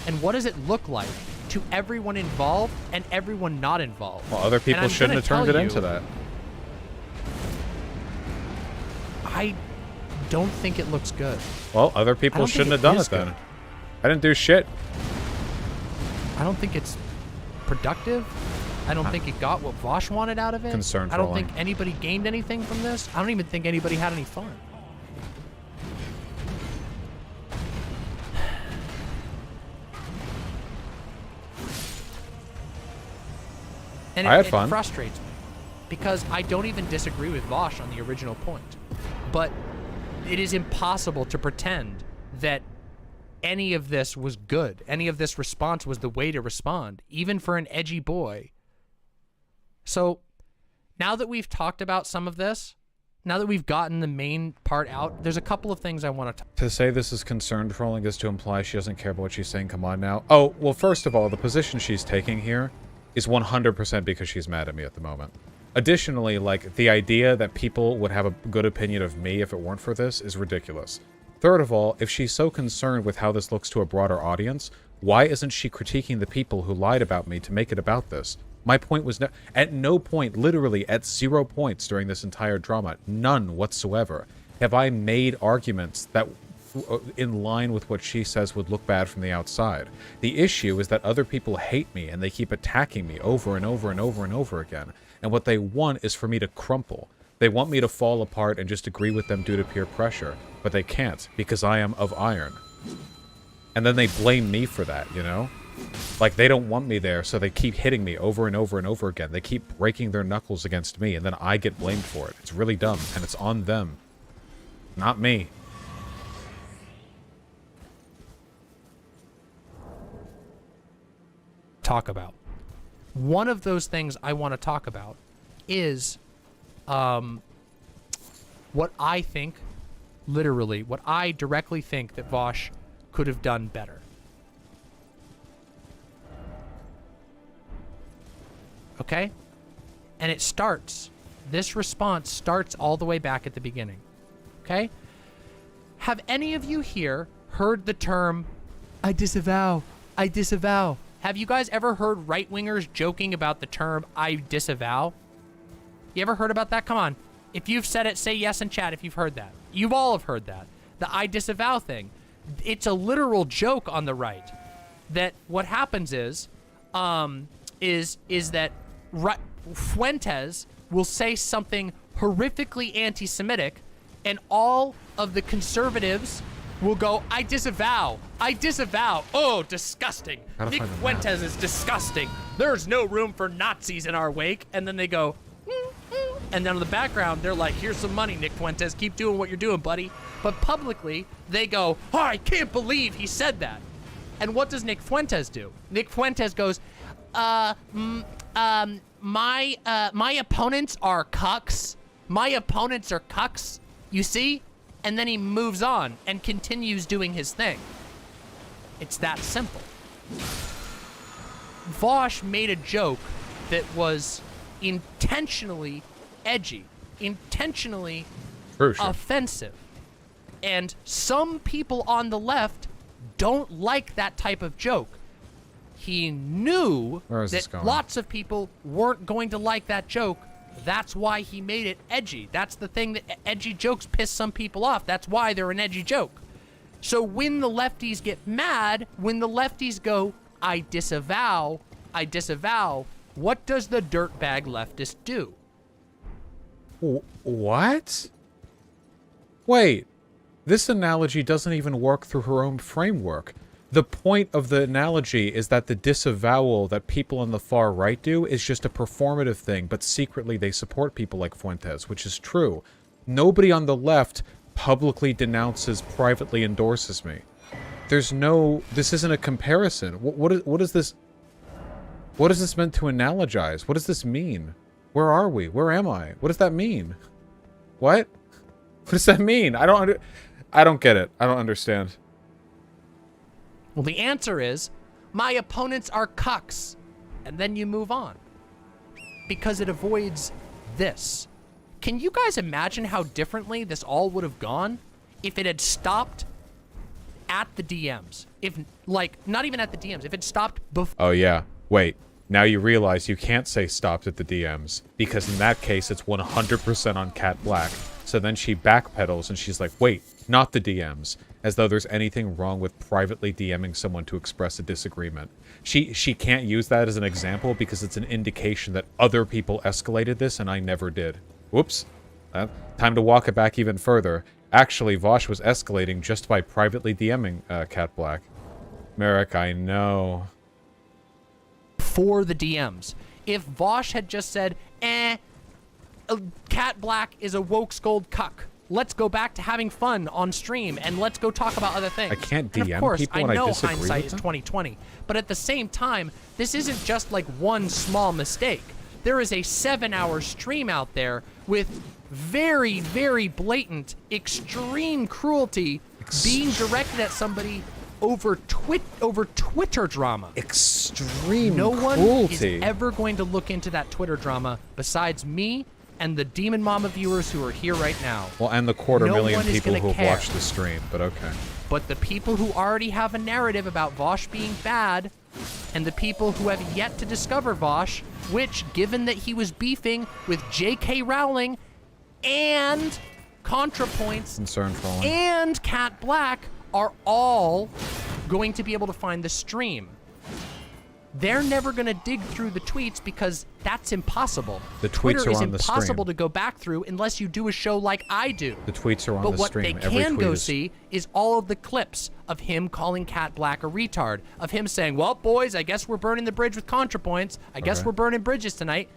Speaker 13: And what does it look like to everyone involved and everyone not involved?
Speaker 1: Well, other people shouldn't have turned it into that.
Speaker 13: I don't think it looks good.
Speaker 1: Well, other people shouldn't have done it then. I didn't do shit.
Speaker 13: I don't think it's productive. I don't think it got what Vosh wanted out of it.
Speaker 1: Concern
Speaker 13: I don't
Speaker 1: trolling.
Speaker 13: think anybody gained anything from this. I don't even think anybody had any fun. And
Speaker 1: I had fun.
Speaker 13: It frustrates me because I don't even disagree with Vosh on the original point. But it is impossible to pretend that any of this was good. Any of this response was the way to respond, even for an edgy boy. So now that we've talked about some of this, now that we've gotten the main part out, there's a couple of things I want to talk.
Speaker 1: To say this is concern trolling is to imply she doesn't care about what she's saying. Come on now. Oh, well, first of all, the position she's taking here is 100% because she's mad at me at the moment. Additionally, like, the idea that people would have a good opinion of me if it weren't for this is ridiculous. Third of all, if she's so concerned with how this looks to a broader audience, why isn't she critiquing the people who lied about me to make it about this? My point was at no point, literally at 0 points during this entire drama, none whatsoever, have I made arguments that in line with what she says would look bad from the outside. The issue is that other people hate me and they keep attacking me over and over and over and over again. And what they want is for me to crumple. They want me to fall apart and just agree with them due to peer pressure. But they can't because I am of iron. And then they blame me for that, you know? Like, they don't want me there, so they keep hitting me over and over and over again. They keep breaking their knuckles against me, and then I get blamed for it. It's really dumb, and it's on them. Not me.
Speaker 13: Talk about. One of those things I want to talk about is what I think, literally, what I directly think that Vosh could have done better. Okay? And it starts, this response starts all the way back at the beginning. Okay? Have any of you here heard the term, I disavow, I disavow? Have you guys ever heard right-wingers joking about the term, I disavow? You ever heard about that? Come on. If you've said it, say yes in chat if you've heard that. You all have heard that. The I disavow thing. It's a literal joke on the right. That what happens is that Fuentes will say something horrifically anti-Semitic, and all of the conservatives will go, I disavow. I disavow. Oh, disgusting. Nick Fuentes is disgusting. There's no room for Nazis in our wake. And then they go, and then in the background, they're like, here's some money, Nick Fuentes. Keep doing what you're doing, buddy. But publicly, they go, oh, I can't believe he said that. And what does Nick Fuentes do? Nick Fuentes goes, my opponents are cucks. My opponents are cucks. You see? And then he moves on and continues doing his thing. It's that simple. Vosh made a joke that was intentionally edgy, intentionally
Speaker 1: True, sure.
Speaker 13: offensive. And some people on the left don't like that type of joke. He knew that lots of people weren't going to like that joke. That's why he made it edgy. That's the thing, that edgy jokes piss some people off. That's why they're an edgy joke. So when the lefties get mad, when the lefties go, I disavow, what does the dirtbag leftist do?
Speaker 1: What? Wait, this analogy doesn't even work through her own framework. The point of the analogy is that the disavowal that people on the far right do is just a performative thing, but secretly they support people like Fuentes, which is true. Nobody on the left publicly denounces, privately endorses me. There's no... This isn't a comparison. What is this... What is this meant to analogize? What does this mean? Where are we? Where am I? What does that mean? What? What does that mean? I don't get it. I don't understand.
Speaker 13: Well, the answer is, my opponents are cucks. And then you move on. Because it avoids this. Can you guys imagine how differently this all would have gone if it had stopped at the DMs? If, like, not even at the DMs, if it stopped before...
Speaker 1: Oh, yeah. Wait. Now you realize you can't say stopped at the DMs, because in that case, it's 100% on Cat Black. So then she backpedals and she's like, wait, not the DMs. As though there's anything wrong with privately DMing someone to express a disagreement. She can't use that as an example because it's an indication that other people escalated this and I never did. Whoops. Time to walk it back even further. Actually, Vosh was escalating just by privately DMing Cat Black. Merrick, I know.
Speaker 13: For the DMs. If Vosh had just said, Cat Black is a woke scold cuck. Let's go back to having fun on stream and let's go talk about other things.
Speaker 1: I can't DM
Speaker 13: and of course,
Speaker 1: people when
Speaker 13: I know
Speaker 1: I disagree
Speaker 13: hindsight
Speaker 1: with
Speaker 13: is
Speaker 1: them?
Speaker 13: 2020, but at the same time, this isn't just like one small mistake. There is a 7-hour stream out there with very, very blatant, extreme cruelty being directed at somebody over Twitter drama.
Speaker 1: Extreme
Speaker 13: No one
Speaker 1: cruelty.
Speaker 13: is ever going to look into that Twitter drama besides me and the Demon Mama viewers who are here right now.
Speaker 1: Well, and the $250,000
Speaker 13: one is
Speaker 1: people
Speaker 13: gonna
Speaker 1: who have
Speaker 13: care.
Speaker 1: watched the stream, but okay.
Speaker 13: But the people who already have a narrative about Vosh being bad, and the people who have yet to discover Vosh, which, given that he was beefing with J.K. Rowling and ContraPoints
Speaker 1: Concern trolling.
Speaker 13: and Cat Black, are all going to be able to find the stream. They're never going to dig through the tweets because that's impossible.
Speaker 1: The tweets
Speaker 13: Twitter
Speaker 1: are
Speaker 13: is
Speaker 1: on the
Speaker 13: impossible
Speaker 1: stream.
Speaker 13: to go back through unless you do a show like I do.
Speaker 1: The tweets are on
Speaker 13: But
Speaker 1: the
Speaker 13: what
Speaker 1: stream.
Speaker 13: they
Speaker 1: Every
Speaker 13: can
Speaker 1: tweet
Speaker 13: go
Speaker 1: is...
Speaker 13: see is all of the clips of him calling Cat Black a retard, of him saying, well, boys, I guess we're burning the bridge with ContraPoints. I guess we're burning bridges tonight.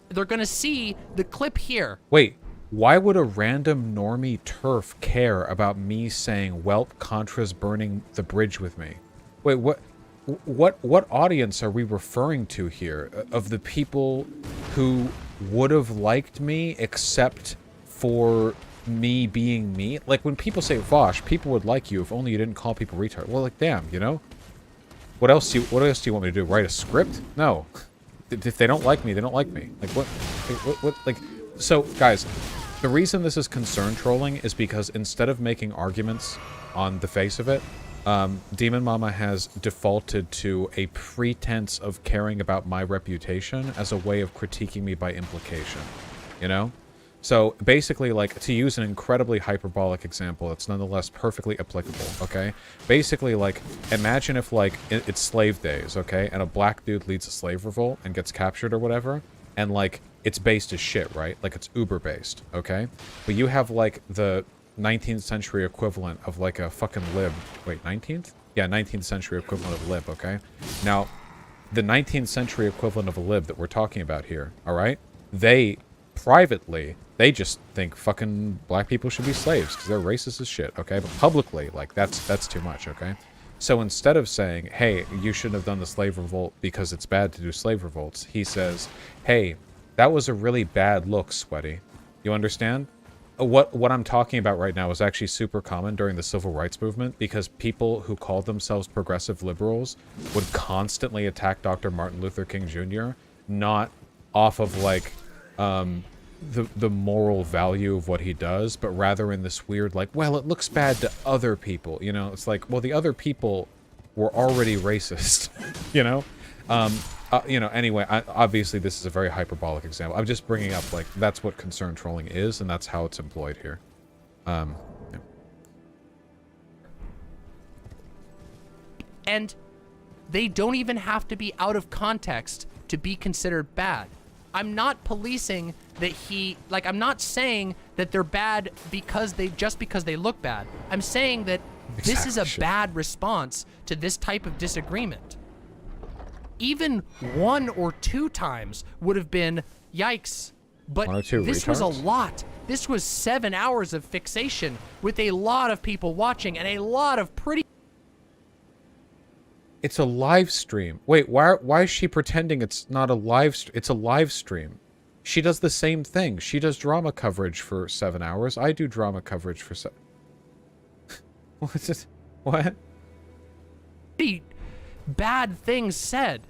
Speaker 13: They're going to see the clip here.
Speaker 1: Wait, why would a random normie turf care about me saying, "Welp, Contra's burning the bridge with me"? Wait, what audience are we referring to here? Of the people who would have liked me except for me being me? Like when people say Vosh, people would like you if only you didn't call people retard. Well, like damn, you know? What else do you want me to do? Write a script? No. If they don't like me, they don't like me. Like what like so guys, the reason this is concern trolling is because instead of making arguments on the face of it, Demon Mama has defaulted to a pretense of caring about my reputation as a way of critiquing me by implication, you know? So basically, like, to use an incredibly hyperbolic example that's nonetheless perfectly applicable, okay? Basically, like, imagine if, like, it's slave days, okay? And a black dude leads a slave revolt and gets captured or whatever, and, like, it's based as shit, right? Like, it's uber-based, okay? But you have, like, the 19th century equivalent of, like, a fucking lib. Wait, 19th? Yeah, 19th century equivalent of lib, okay? Now, the 19th century equivalent of a lib that we're talking about here, alright? They, privately, they just think fucking black people should be slaves because they're racist as shit, okay? But publicly, like, that's too much, okay? So instead of saying, hey, you shouldn't have done the slave revolt because it's bad to do slave revolts, he says, hey, that was a really bad look, Sweaty. You understand? What I'm talking about right now is actually super common during the civil rights movement because people who called themselves progressive liberals would constantly attack Dr. Martin Luther King Jr., not off of like the moral value of what he does, but rather in this weird like, well, it looks bad to other people, you know? It's like, well, the other people were already racist, you know? You know, anyway, obviously this is a very hyperbolic example. I'm just bringing up, like, that's what concern trolling is, and that's how it's employed here. Yeah.
Speaker 13: And they don't even have to be out of context to be considered bad. I'm not policing that I'm not saying that they're bad because they look bad. I'm saying that this is a bad response to this type of disagreement. Even 1 or 2 times would have been yikes. But this was a lot. This was 7 hours of fixation with a lot of people watching and a lot of pretty...
Speaker 1: It's a live stream. Wait, why is she pretending it's not a live stream? It's a live stream. She does the same thing. She does drama coverage for 7 hours. I do drama coverage for What's it? What?
Speaker 13: Bad things said.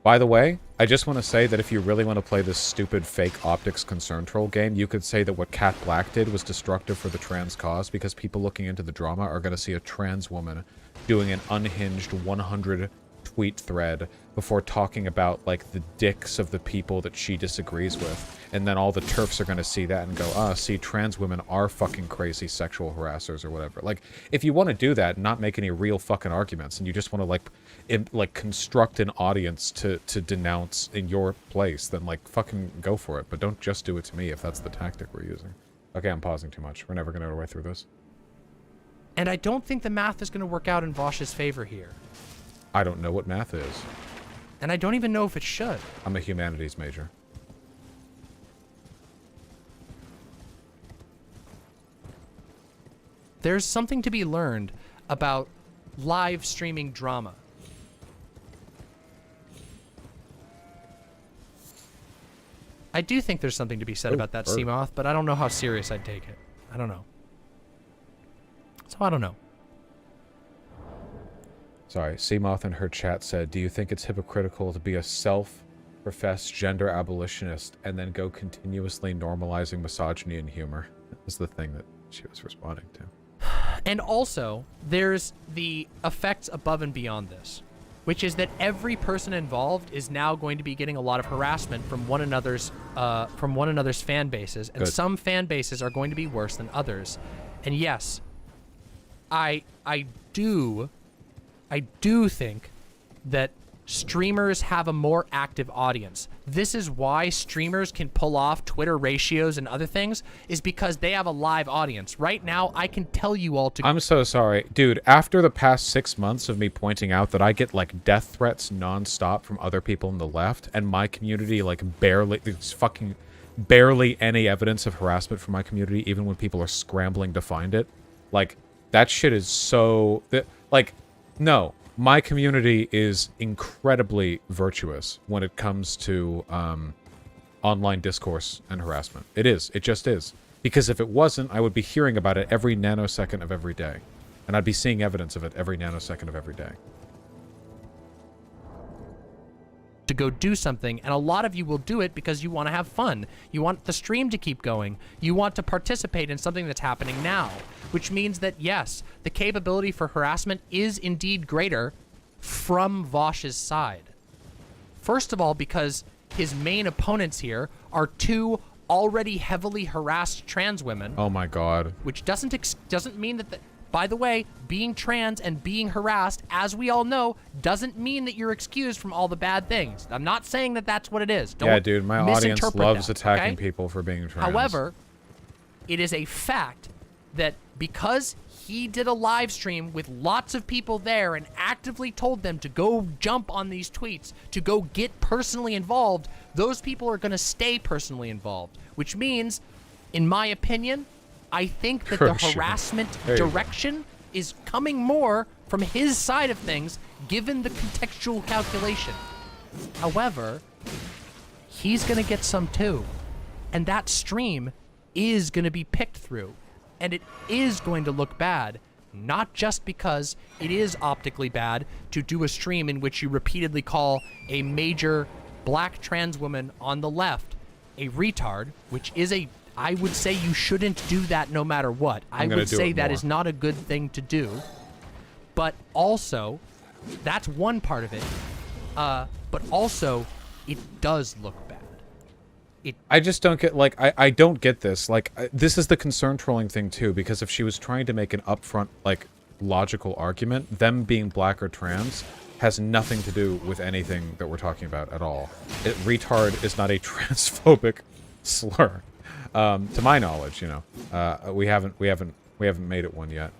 Speaker 1: By the way, I just want to say that if you really want to play this stupid fake optics concern troll game, you could say that what Cat Black did was destructive for the trans cause, because people looking into the drama are going to see a trans woman doing an unhinged 100 tweet thread before talking about, like, the dicks of the people that she disagrees with. And then all the TERFs are going to see that and go, see, trans women are fucking crazy sexual harassers or whatever. Like, if you want to do that and not make any real fucking arguments, and you just want to, like, construct an audience to denounce in your place, then, like, fucking go for it. But don't just do it to me if that's the tactic we're using. Okay, I'm pausing too much. We're never going to get our way through this.
Speaker 13: And I don't think the math is going to work out in Vosh's favor here.
Speaker 1: I don't know what math is.
Speaker 13: And I don't even know if it should.
Speaker 1: I'm a humanities major.
Speaker 13: There's something to be learned about live streaming drama. I do think there's something to be said about that, Seamoth, but I don't know how serious I'd take it. I don't know. So I don't know.
Speaker 1: Sorry, Seamoth in her chat said, do you think it's hypocritical to be a self-professed gender abolitionist and then go continuously normalizing misogyny and humor? That was the thing that she was responding to.
Speaker 13: And also, there's the effects above and beyond this, which is that every person involved is now going to be getting a lot of harassment from one another's fan bases, and some fan bases are going to be worse than others. And yes, I do think that streamers have a more active audience. This is why streamers can pull off Twitter ratios and other things, is because they have a live audience. Right now, I can tell you all to...
Speaker 1: I'm so sorry. Dude, after the past 6 months of me pointing out that I get, like, death threats nonstop from other people on the left, and my community, like, there's fucking barely any evidence of harassment from my community, even when people are scrambling to find it. Like, that shit is so... Like, no. My community is incredibly virtuous when it comes to online discourse and harassment. It is. It just is. Because if it wasn't, I would be hearing about it every nanosecond of every day. And I'd be seeing evidence of it every nanosecond of every day.
Speaker 13: To go do something, and a lot of you will do it because you want to have fun. You want the stream to keep going. You want to participate in something that's happening now, which means that, yes, the capability for harassment is indeed greater from Vosh's side. First of all, because his main opponents here are 2 already heavily harassed trans women.
Speaker 1: Oh my god.
Speaker 13: Which doesn't mean that... By the way, being trans and being harassed, as we all know, doesn't mean that you're excused from all the bad things. I'm not saying that that's what it is. Don't
Speaker 1: yeah, dude, my audience loves
Speaker 13: that,
Speaker 1: attacking
Speaker 13: okay?
Speaker 1: people for being trans.
Speaker 13: However, it is a fact that because he did a live stream with lots of people there and actively told them to go jump on these tweets, to go get personally involved, those people are going to stay personally involved, which means, in my opinion, I think that the harassment direction is coming more from his side of things, given the contextual calculation. However, he's going to get some too. And that stream is going to be picked through. And it is going to look bad. not just because it is optically bad to do a stream in which you repeatedly call a major black trans woman on the left a retard, which is I would say you shouldn't do that no matter what. I would say that is not a good thing to do. But also, that's one part of it. But also, it does look bad.
Speaker 1: I just don't get, like, I don't get this. Like, this is the concern trolling thing, too, because if she was trying to make an upfront, like, logical argument, them being black or trans has nothing to do with anything that we're talking about at all. Retard is not a transphobic slur. To my knowledge, you know. We haven't made it one yet.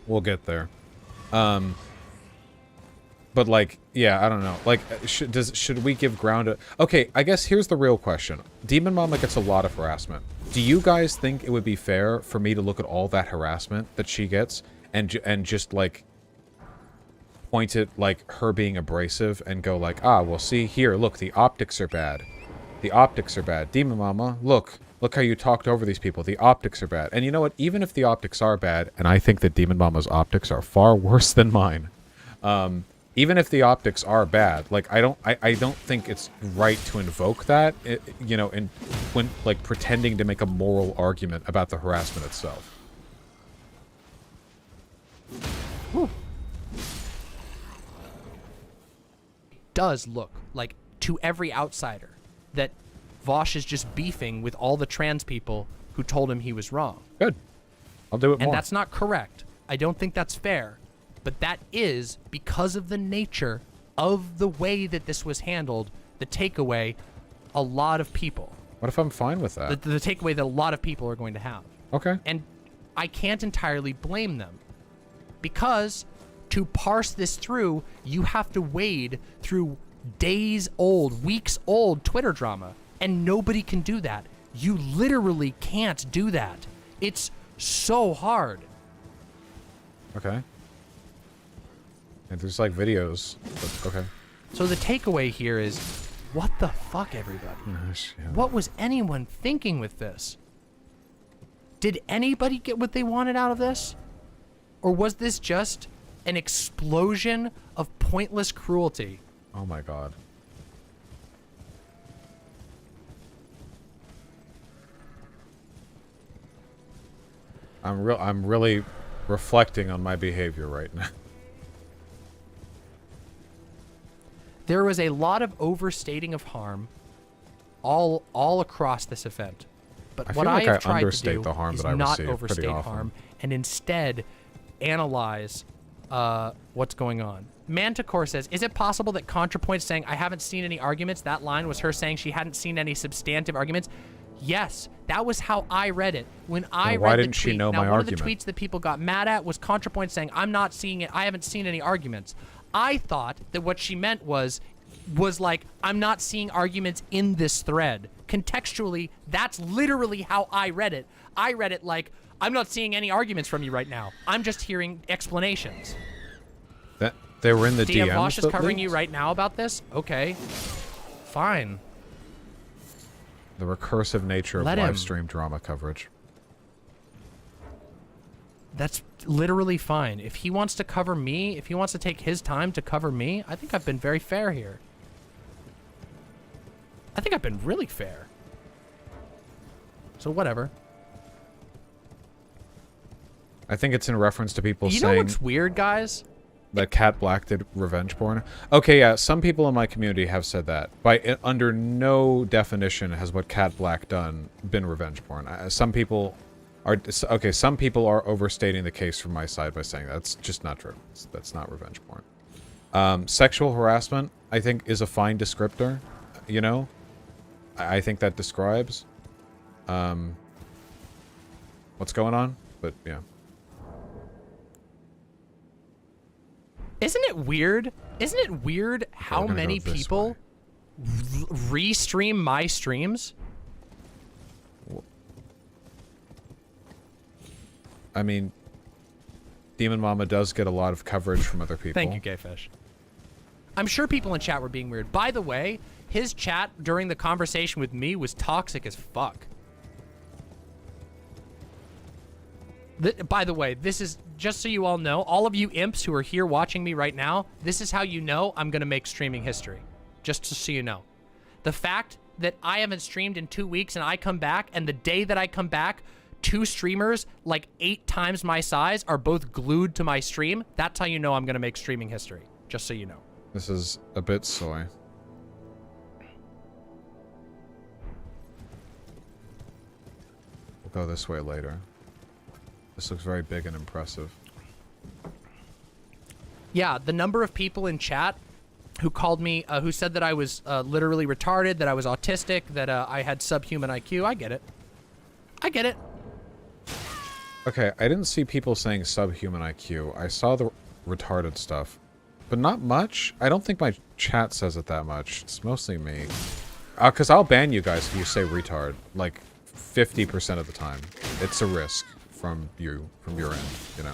Speaker 1: We'll get there. But, like, yeah, I don't know. Like, should we give ground? Okay, I guess here's the real question. Demon Mama gets a lot of harassment. Do you guys think it would be fair for me to look at all that harassment that she gets and just, like, point at, like, her being abrasive and go, like, ah, well, see, here, look, the optics are bad. The optics are bad. Demon Mama, look how you talked over these people. The optics are bad. And you know what? Even if the optics are bad, and I think that Demon Mama's optics are far worse than mine, even if the optics are bad, like, I don't think it's right to invoke that, you know, and when, like, pretending to make a moral argument about the harassment itself.
Speaker 13: Whew. It does look like, to every outsider, that Vosh is just beefing with all the trans people who told him he was wrong.
Speaker 1: Good. I'll do it more.
Speaker 13: And that's not correct. I don't think that's fair. But that is, because of the nature of the way that this was handled, the takeaway a lot of people.
Speaker 1: What if I'm fine with that?
Speaker 13: The takeaway that a lot of people are going to have.
Speaker 1: Okay.
Speaker 13: And I can't entirely blame them. Because to parse this through, you have to wade through days old, weeks old Twitter drama. And nobody can do that. You literally can't do that. It's so hard.
Speaker 1: Okay. And there's, like, videos, but okay.
Speaker 13: So the takeaway here is, what the fuck, everybody?
Speaker 1: Yeah.
Speaker 13: What was anyone thinking with this? Did anybody get what they wanted out of this? Or was this just an explosion of pointless cruelty?
Speaker 1: Oh my god. I'm really reflecting on my behavior right now.
Speaker 13: There was a lot of overstating of harm all across this event. But what I have tried to do is not overstate harm and instead analyze what's going on. Manticore says, is it possible that ContraPoint saying, I haven't seen any arguments, that line was her saying she hadn't seen any substantive arguments? Yes, that was how I read it. When I read the tweet,
Speaker 1: why didn't she know my argument?
Speaker 13: One of the tweets that people got mad at was ContraPoint saying, I'm not seeing it, I haven't seen any arguments. I thought that what she meant was like, I'm not seeing arguments in this thread. Contextually, that's literally how I read it. I read it like, I'm not seeing any arguments from you right now. I'm just hearing explanations.
Speaker 1: That they were in the DMs.
Speaker 13: Vosh is covering you right now about this? Okay. Fine.
Speaker 1: The recursive nature of live stream drama coverage.
Speaker 13: That's literally fine. If he wants to cover me, if he wants to take his time to cover me, I think I've been very fair here. I think I've been really fair. So whatever.
Speaker 1: I think it's in reference to people saying...
Speaker 13: You know what's weird, guys?
Speaker 1: That Cat Black did revenge porn. Okay, yeah, some people in my community have said that. Under no definition has what Cat Black done been revenge porn. Some people are... Okay, some people are overstating the case from my side by saying that's just not true. That's not revenge porn. Sexual harassment, I think, is a fine descriptor. You know? I think that describes what's going on. But, yeah.
Speaker 13: Isn't it weird? Isn't it weird how many people re-stream my streams?
Speaker 1: I mean, Demon Mama does get a lot of coverage from other people.
Speaker 13: Thank you, Gayfish. I'm sure people in chat were being weird. By the way, his chat during the conversation with me was toxic as fuck. By the way, this is, just so you all know, all of you imps who are here watching me right now, this is how you know I'm going to make streaming history. Just so you know. The fact that I haven't streamed in 2 weeks and I come back, and the day that I come back, 2 streamers like 8 times my size are both glued to my stream, that's how you know I'm going to make streaming history. Just so you know.
Speaker 1: This is a bit soy. We'll go this way later. This looks very big and impressive.
Speaker 13: Yeah, the number of people in chat who called me, who said that I was literally retarded, that I was autistic, that I had subhuman IQ, I get it. I get it.
Speaker 1: Okay, I didn't see people saying subhuman IQ. I saw the retarded stuff. But not much. I don't think my chat says it that much. It's mostly me. Because I'll ban you guys if you say retard. Like, 50% of the time. It's a risk from your end, you know.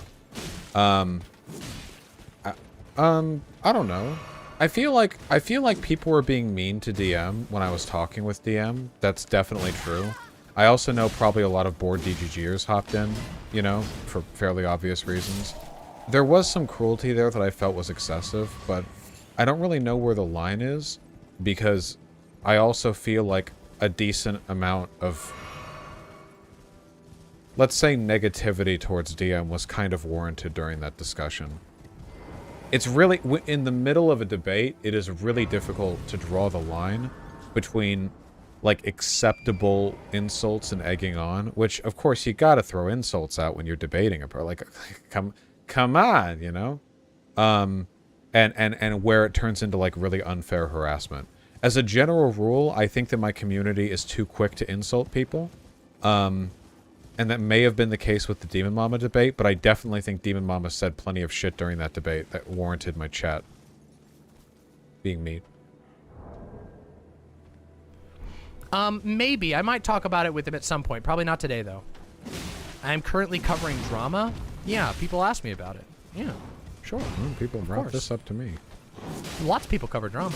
Speaker 1: I don't know. I feel like people were being mean to DM when I was talking with DM. That's definitely true. I also know probably a lot of bored DGGers hopped in, you know, for fairly obvious reasons. There was some cruelty there that I felt was excessive, but I don't really know where the line is, because I also feel like a decent amount of, let's say, negativity towards DM was kind of warranted during that discussion. It's really, in the middle of a debate, it is really difficult to draw the line between, like, acceptable insults and egging on, which, of course, you gotta throw insults out when you're debating about, like, come on, you know? And where it turns into, like, really unfair harassment. As a general rule, I think that my community is too quick to insult people. And that may have been the case with the Demon Mama debate, but I definitely think Demon Mama said plenty of shit during that debate that warranted my chat being mean.
Speaker 13: Maybe. I might talk about it with him at some point. Probably not today, though. I am currently covering drama. Yeah, people ask me about it. Yeah, sure.
Speaker 1: People brought this up to me.
Speaker 13: Lots of people cover drama.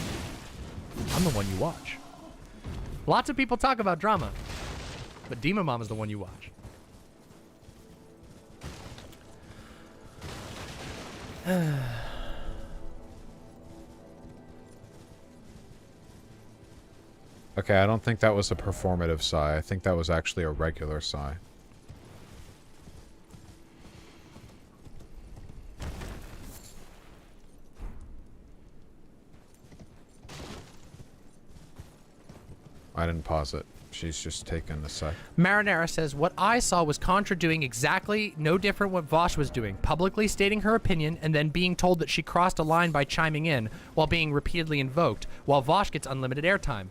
Speaker 13: I'm the one you watch. Lots of people talk about drama. But Demon Mom is the one you watch.
Speaker 1: Okay, I don't think that was a performative sigh. I think that was actually a regular sigh. I didn't pause it. She's just taking a sec.
Speaker 13: Marinara says, what I saw was Contra doing exactly no different what Vosh was doing, publicly stating her opinion and then being told that she crossed a line by chiming in while being repeatedly invoked, while Vosh gets unlimited airtime.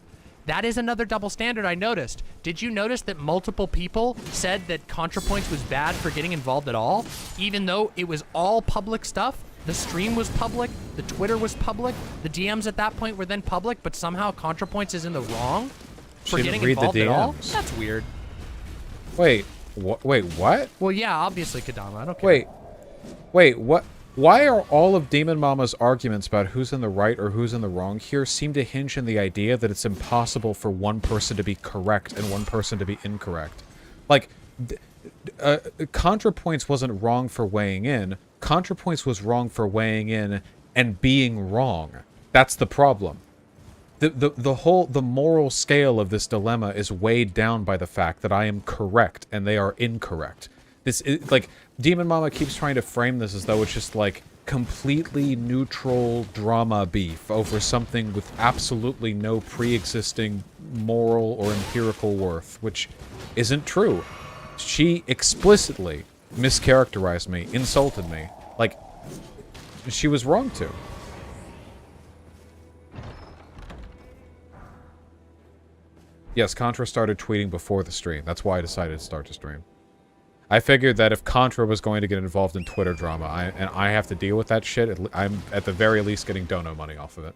Speaker 13: That is another double standard I noticed. Did you notice that multiple people said that ContraPoints was bad for getting involved at all, even though it was all public stuff? The stream was public, the Twitter was public, the DMs at that point were then public, but somehow ContraPoints is in the wrong for getting involved at all? That's weird.
Speaker 1: Wait, wait, what?
Speaker 13: Well, yeah, obviously, Kadama. I don't care.
Speaker 1: Wait, what? Why are all of Demon Mama's arguments about who's in the right or who's in the wrong here seem to hinge in the idea that it's impossible for one person to be correct and one person to be incorrect? Like, ContraPoints wasn't wrong for weighing in. ContraPoints was wrong for weighing in and being wrong. That's the problem. The moral scale of this dilemma is weighed down by the fact that I am correct and they are incorrect. This is, like, Demon Mama keeps trying to frame this as though it's just, like, completely neutral drama beef over something with absolutely no pre-existing moral or empirical worth, which isn't true. She explicitly mischaracterized me, insulted me. Like, she was wrong to. Yes, Contra started tweeting before the stream. That's why I decided to start the stream. I figured that if Contra was going to get involved in Twitter drama, and I have to deal with that shit, I'm at the very least getting dono money off of it.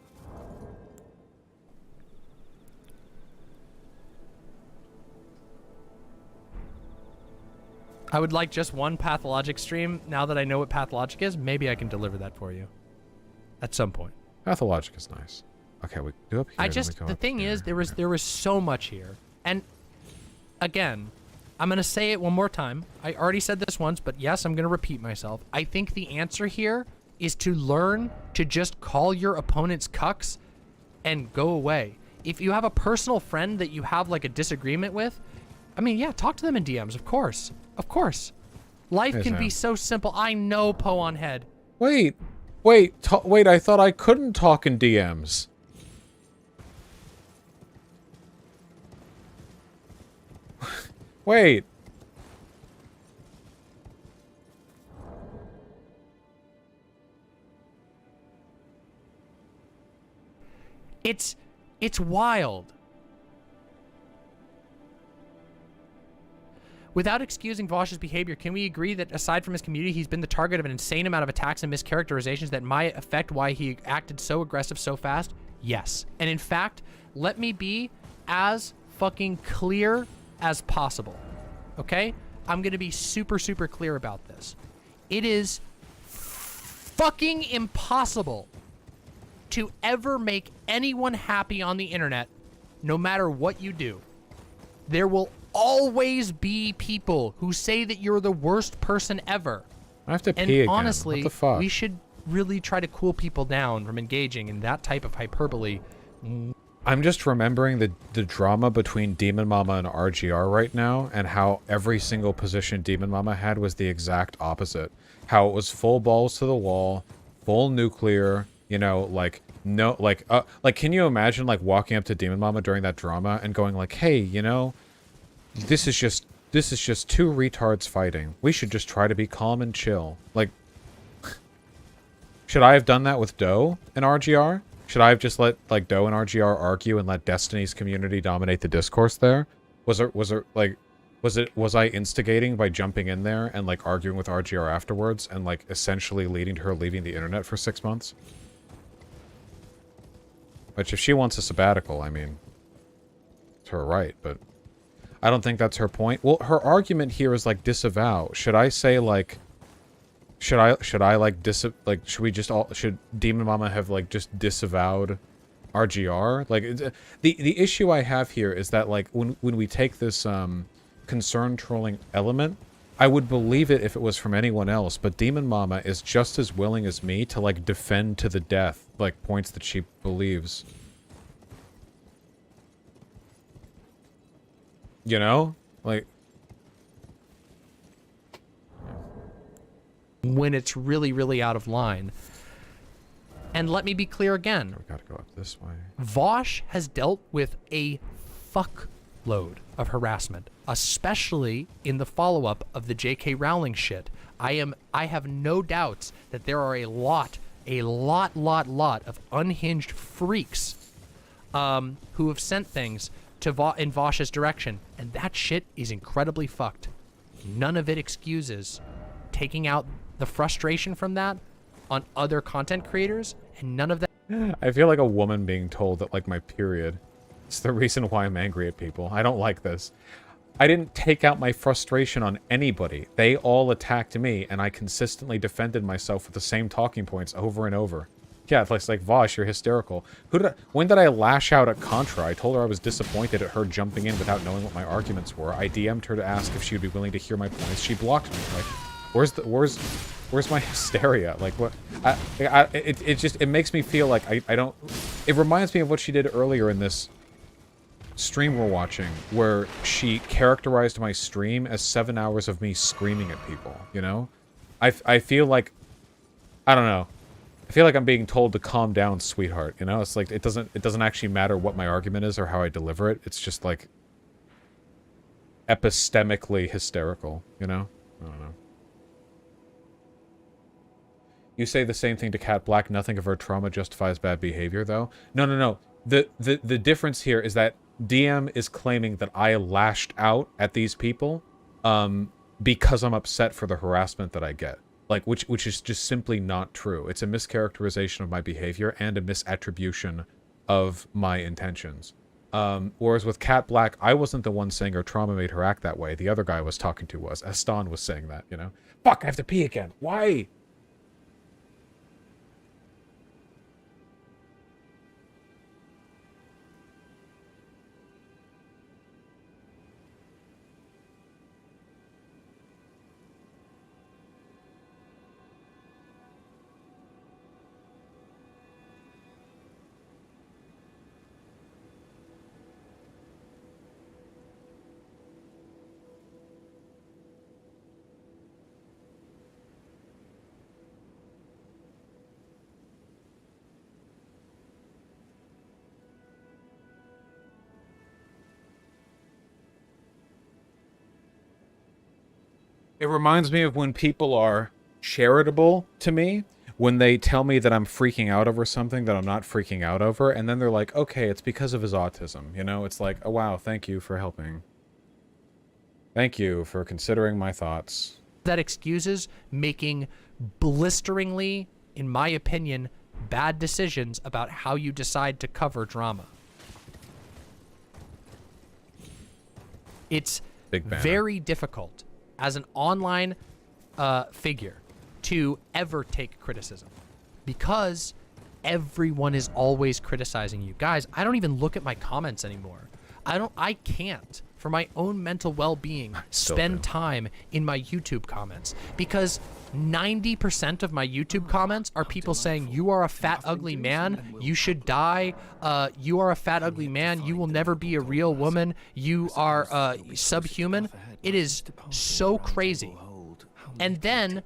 Speaker 13: I would like just one Pathologic stream. Now that I know what Pathologic is, maybe I can deliver that for you. At some point.
Speaker 1: Pathologic is nice. Okay, we do up here.
Speaker 13: The thing is, there was so much here. And, again, I'm going to say it one more time. I already said this once, but yes, I'm going to repeat myself. I think the answer here is to learn to just call your opponents cucks and go away. If you have a personal friend that you have like a disagreement with, I mean, yeah, talk to them in DMs, of course. Of course. Life
Speaker 1: Hey,
Speaker 13: can
Speaker 1: Sam.
Speaker 13: be so simple. I know, Poe on head.
Speaker 1: Wait, I thought I couldn't talk in DMs. Wait.
Speaker 13: It's wild. Without excusing Vosh's behavior, can we agree that aside from his community, he's been the target of an insane amount of attacks and mischaracterizations that might affect why he acted so aggressive so fast? Yes. And in fact, let me be as fucking clear as possible. Okay? I'm gonna be super, super clear about this. It is fucking impossible to ever make anyone happy on the internet, no matter what you do. There will always be people who say that you're the worst person ever.
Speaker 1: I have to
Speaker 13: and
Speaker 1: pee again.
Speaker 13: honestly,
Speaker 1: What the fuck?
Speaker 13: we should really try to cool people down from engaging in that type of hyperbole.
Speaker 1: I'm just remembering the drama between Demon Mama and RGR right now, and how every single position Demon Mama had was the exact opposite. How it was full balls to the wall, full nuclear, you know, like, no, like, can you imagine, like, walking up to Demon Mama during that drama and going like, hey, you know, this is just two retards fighting. We should just try to be calm and chill. Like, should I have done that with Doe and RGR? Should I have just let, like, Doe and RGR argue and let Destiny's community dominate the discourse there? Was I instigating by jumping in there and, like, arguing with RGR afterwards and, like, essentially leading to her leaving the internet for 6 months? Which, if she wants a sabbatical, I mean, it's her right, but I don't think that's her point. Well, her argument here is, like, disavow. Should I say, like, should I like, should we just all, should Demon Mama have, like, just disavowed RGR? Like, the issue I have here is that, like, when we take this, concern trolling element, I would believe it if it was from anyone else, but Demon Mama is just as willing as me to, like, defend to the death, like, points that she believes. You know? Like,
Speaker 13: when it's really, really out of line. And let me be clear again.
Speaker 1: we gotta go up this way.
Speaker 13: Vosh has dealt with a fuckload of harassment, especially in the follow-up of the J.K. Rowling shit. I have no doubts that there are a lot of unhinged freaks who have sent things to in Vosh's direction, and that shit is incredibly fucked. None of it excuses taking out the frustration from that on other content creators, and none of that.
Speaker 1: I feel like a woman being told that, like, my period is the reason why I'm angry at people. I don't like this. I didn't take out my frustration on anybody. They all attacked me, and I consistently defended myself with the same talking points over and over. Yeah, it's like, Vosh, you're hysterical. When did I lash out at Contra? I told her I was disappointed at her jumping in without knowing what my arguments were. I DM'd her to ask if she would be willing to hear my points. She blocked me. Like, where's my hysteria? Like, what? It makes me feel like I don't. It reminds me of what she did earlier in this stream we're watching, where she characterized my stream as 7 hours of me screaming at people. You know, I feel like, I don't know. I feel like I'm being told to calm down, sweetheart. You know, it's like it doesn't actually matter what my argument is or how I deliver it. It's just like epistemically hysterical. You know, I don't know. You say the same thing to Cat Black. Nothing of her trauma justifies bad behavior, though. No. The difference here is that DM is claiming that I lashed out at these people, because I'm upset for the harassment that I get. Like, which is just simply not true. It's a mischaracterization of my behavior and a misattribution of my intentions. Whereas with Cat Black, I wasn't the one saying her trauma made her act that way. The other guy I was talking to was. Aston was saying that, you know? Fuck, I have to pee again. Why? It reminds me of when people are charitable to me, when they tell me that I'm freaking out over something that I'm not freaking out over, and then they're like, okay, it's because of his autism. You know, it's like, oh, wow, thank you for helping. Thank you for considering my thoughts.
Speaker 13: That excuses making blisteringly, in my opinion, bad decisions about how you decide to cover drama. It's very difficult as an online figure to ever take criticism because everyone is always criticizing you. Guys, I don't even look at my comments anymore. I can't, for my own mental well-being, spend time in my YouTube comments because 90% of my YouTube comments are people saying, you are a fat, ugly man, you should die, you are a fat, ugly man, you will never be a real woman, you are subhuman. It is so crazy. And then,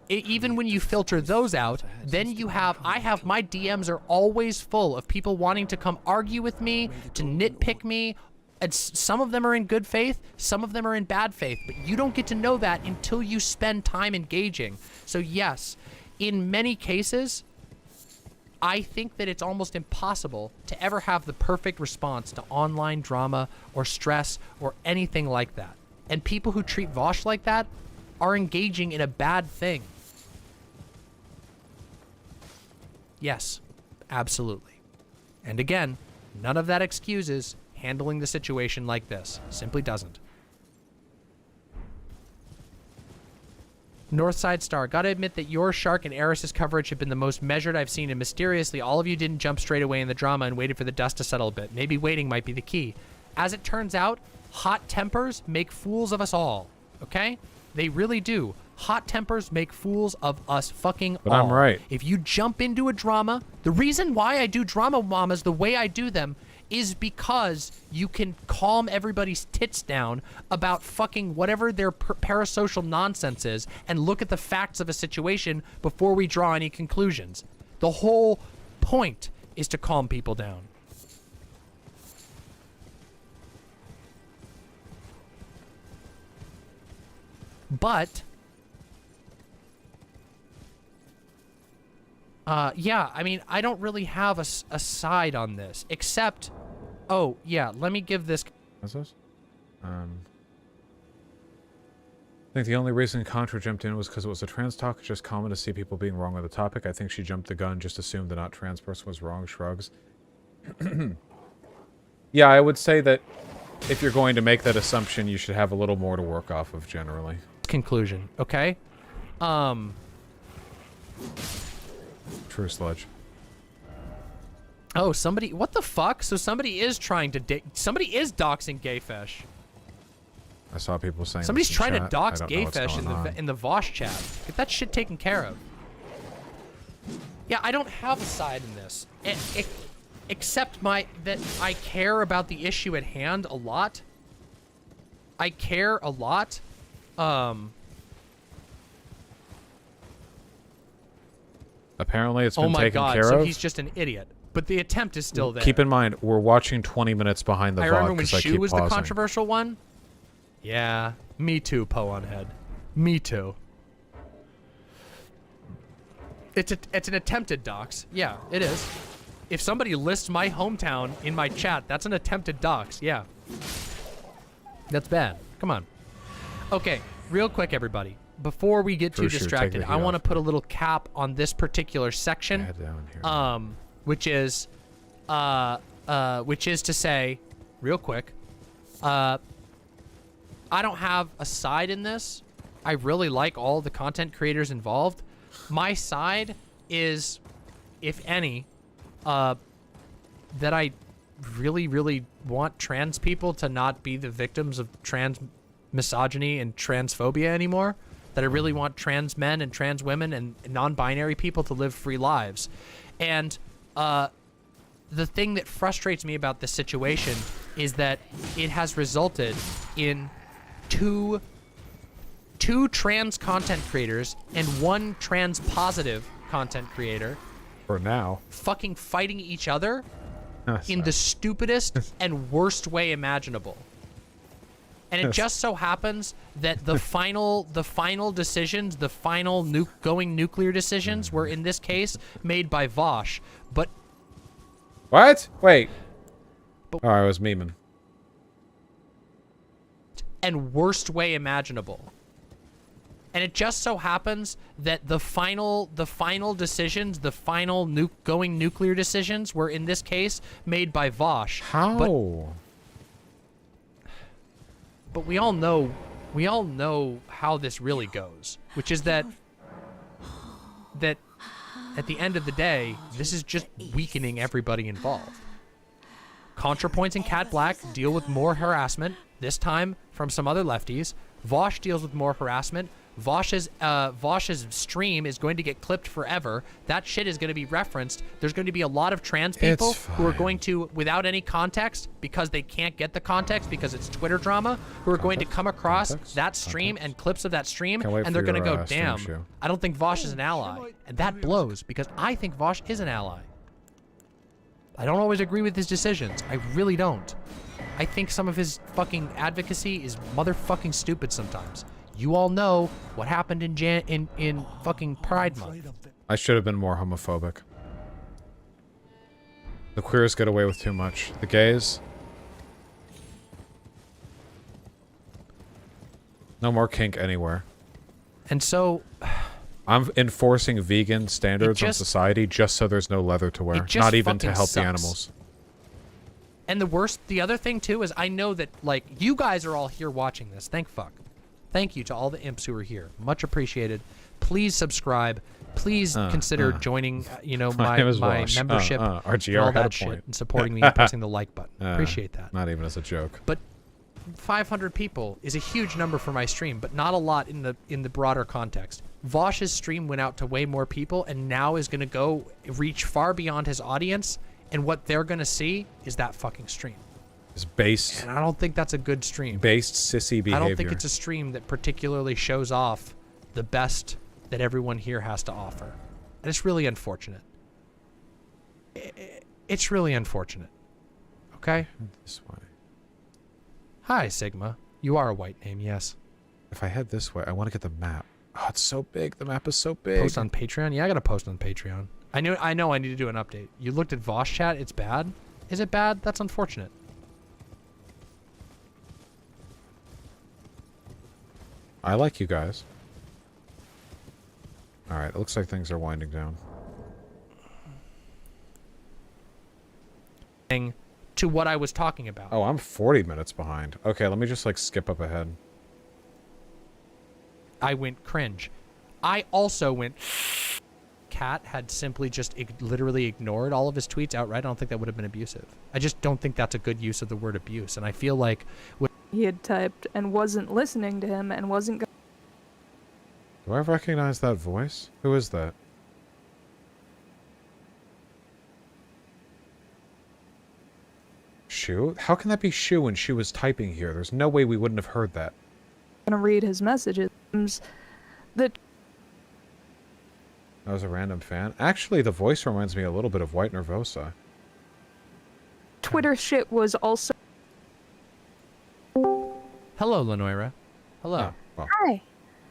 Speaker 13: even when you filter those out, then you have, my DMs are always full of people wanting to come argue with me, to nitpick me. And some of them are in good faith, some of them are in bad faith, but you don't get to know that until you spend time engaging. So yes, in many cases, I think that it's almost impossible to ever have the perfect response to online drama or stress or anything like that. And people who treat Vosh like that are engaging in a bad thing. Yes, absolutely. And again, none of that excuses handling the situation like this. Simply doesn't. Northside Star, gotta admit that your Shark and Eris's coverage have been the most measured I've seen, and mysteriously, all of you didn't jump straight away in the drama and waited for the dust to settle a bit. Maybe waiting might be the key. As it turns out, hot tempers make fools of us all, okay? They really do. Hot tempers make fools of us fucking
Speaker 1: But
Speaker 13: all.
Speaker 1: I'm right.
Speaker 13: If you jump into a drama, the reason why I do drama mamas the way I do them is because you can calm everybody's tits down about fucking whatever their parasocial nonsense is and look at the facts of a situation before we draw any conclusions. The whole point is to calm people down. But yeah, I mean, I don't really have a side on this, except, oh, yeah, let me give this...
Speaker 1: What's this? I think the only reason Contra jumped in was because it was a trans talk. It's just common to see people being wrong on the topic. I think she jumped the gun, just assumed the not trans person was wrong, shrugs. Yeah, I would say that if you're going to make that assumption, you should have a little more to work off of generally.
Speaker 13: Conclusion, okay?
Speaker 1: True sludge.
Speaker 13: Oh, somebody, what the fuck? So somebody is trying to somebody is doxing Gayfish.
Speaker 1: I saw people saying
Speaker 13: Somebody's
Speaker 1: this in
Speaker 13: trying to
Speaker 1: chat.
Speaker 13: dox
Speaker 1: I don't know what's
Speaker 13: Gayfish
Speaker 1: going
Speaker 13: in the Vosh chat. Get that shit taken care of. Yeah, I don't have a side in this. Except that I care about the issue at hand a lot. I care a lot.
Speaker 1: Apparently it's been
Speaker 13: oh my
Speaker 1: taken
Speaker 13: god,
Speaker 1: care
Speaker 13: so
Speaker 1: of.
Speaker 13: he's just an idiot. But the attempt is still there.
Speaker 1: Keep in mind, we're watching 20 minutes behind the
Speaker 13: I
Speaker 1: VOD
Speaker 13: remember when
Speaker 1: because I
Speaker 13: Shu
Speaker 1: keep
Speaker 13: was
Speaker 1: pausing.
Speaker 13: the controversial one. Yeah, me too, Poe on head. Me too. It's an attempted dox. Yeah, it is. If somebody lists my hometown in my chat, that's an attempted dox. Yeah. That's bad. Come on. Okay, real quick, everybody. Before we get too distracted, I want to put a little cap on this particular section. Which is to say, real quick, I don't have a side in this. I really like all the content creators involved. My side is, if any, that I really, really want trans people to not be the victims of trans misogyny and transphobia anymore. That I really want trans men and trans women and non-binary people to live free lives. And the thing that frustrates me about this situation is that it has resulted in two trans content creators and one trans positive content creator
Speaker 1: for now
Speaker 13: fucking fighting each other in the stupidest and worst way imaginable. And it just so happens that the final decisions, the final going nuclear decisions were in this case made by Vosh. But
Speaker 1: what? Wait. Oh, I was memeing.
Speaker 13: And worst way imaginable. And it just so happens that the final decisions, the final going nuclear decisions were in this case made by Vosh.
Speaker 1: How?
Speaker 13: But we all know how this really goes, which is that at the end of the day, this is just weakening everybody involved. ContraPoints and Cat Black deal with more harassment, this time from some other lefties. Vosh deals with more harassment. Vosh's stream is going to get clipped forever. That shit is going to be referenced. There's going to be a lot of trans people who are going to, without any context, because they can't get the context because it's Twitter drama, who are going to come across that stream and clips of that stream, and they're going to go, damn, I don't think Vosh is an ally. And that blows because I think Vosh is an ally. I don't always agree with his decisions. I really don't. I think some of his fucking advocacy is motherfucking stupid sometimes. You all know what happened in fucking Pride Month.
Speaker 1: I should have been more homophobic. The queers get away with too much. The gays... No more kink anywhere.
Speaker 13: And so...
Speaker 1: I'm enforcing vegan standards on society just so there's no leather to wear. Not even to help the animals.
Speaker 13: And the other thing too is I know that, like, you guys are all here watching this. Thank fuck. Thank you to all the imps who are here. Much appreciated. Please subscribe. Please consider joining, my membership
Speaker 1: RGR
Speaker 13: and all
Speaker 1: had a
Speaker 13: that shit
Speaker 1: point.
Speaker 13: and supporting me and pressing the like button. Appreciate that.
Speaker 1: Not even as a joke.
Speaker 13: But 500 people is a huge number for my stream, but not a lot in the broader context. Vosh's stream went out to way more people and now is going to reach far beyond his audience, and what they're going to see is that fucking stream.
Speaker 1: It's based...
Speaker 13: And I don't think that's a good stream.
Speaker 1: Based sissy behavior.
Speaker 13: I don't think it's a stream that particularly shows off the best that everyone here has to offer. And it's really unfortunate. It's really unfortunate. Okay?
Speaker 1: This way.
Speaker 13: Hi, Sigma. You are a white name, yes.
Speaker 1: If I head this way, I want to get the map. Oh, it's so big. The map is so big.
Speaker 13: Post on Patreon? Yeah, I got to post on Patreon. I know I need to do an update. You looked at Vosh chat? It's bad? Is it bad? That's unfortunate.
Speaker 1: I like you guys. Alright, it looks like things are winding down.
Speaker 13: To what I was talking about.
Speaker 1: Oh, I'm 40 minutes behind. Okay, let me just, like, skip up ahead.
Speaker 13: I went cringe. I also went... Cat had simply just literally ignored all of his tweets outright. I don't think that would have been abusive. I just don't think that's a good use of the word abuse. And I feel like...
Speaker 15: He had typed and wasn't listening to him and wasn't...
Speaker 1: Do I recognize that voice? Who is that? Shu? How can that be Shu when she was typing here? There's no way we wouldn't have heard that.
Speaker 15: Gonna read his messages. That
Speaker 1: was a random fan. Actually, the voice reminds me a little bit of White Nervosa.
Speaker 15: Twitter shit was also...
Speaker 13: Hello, Lenoira. Hello.
Speaker 1: Oh, well.
Speaker 15: Hi.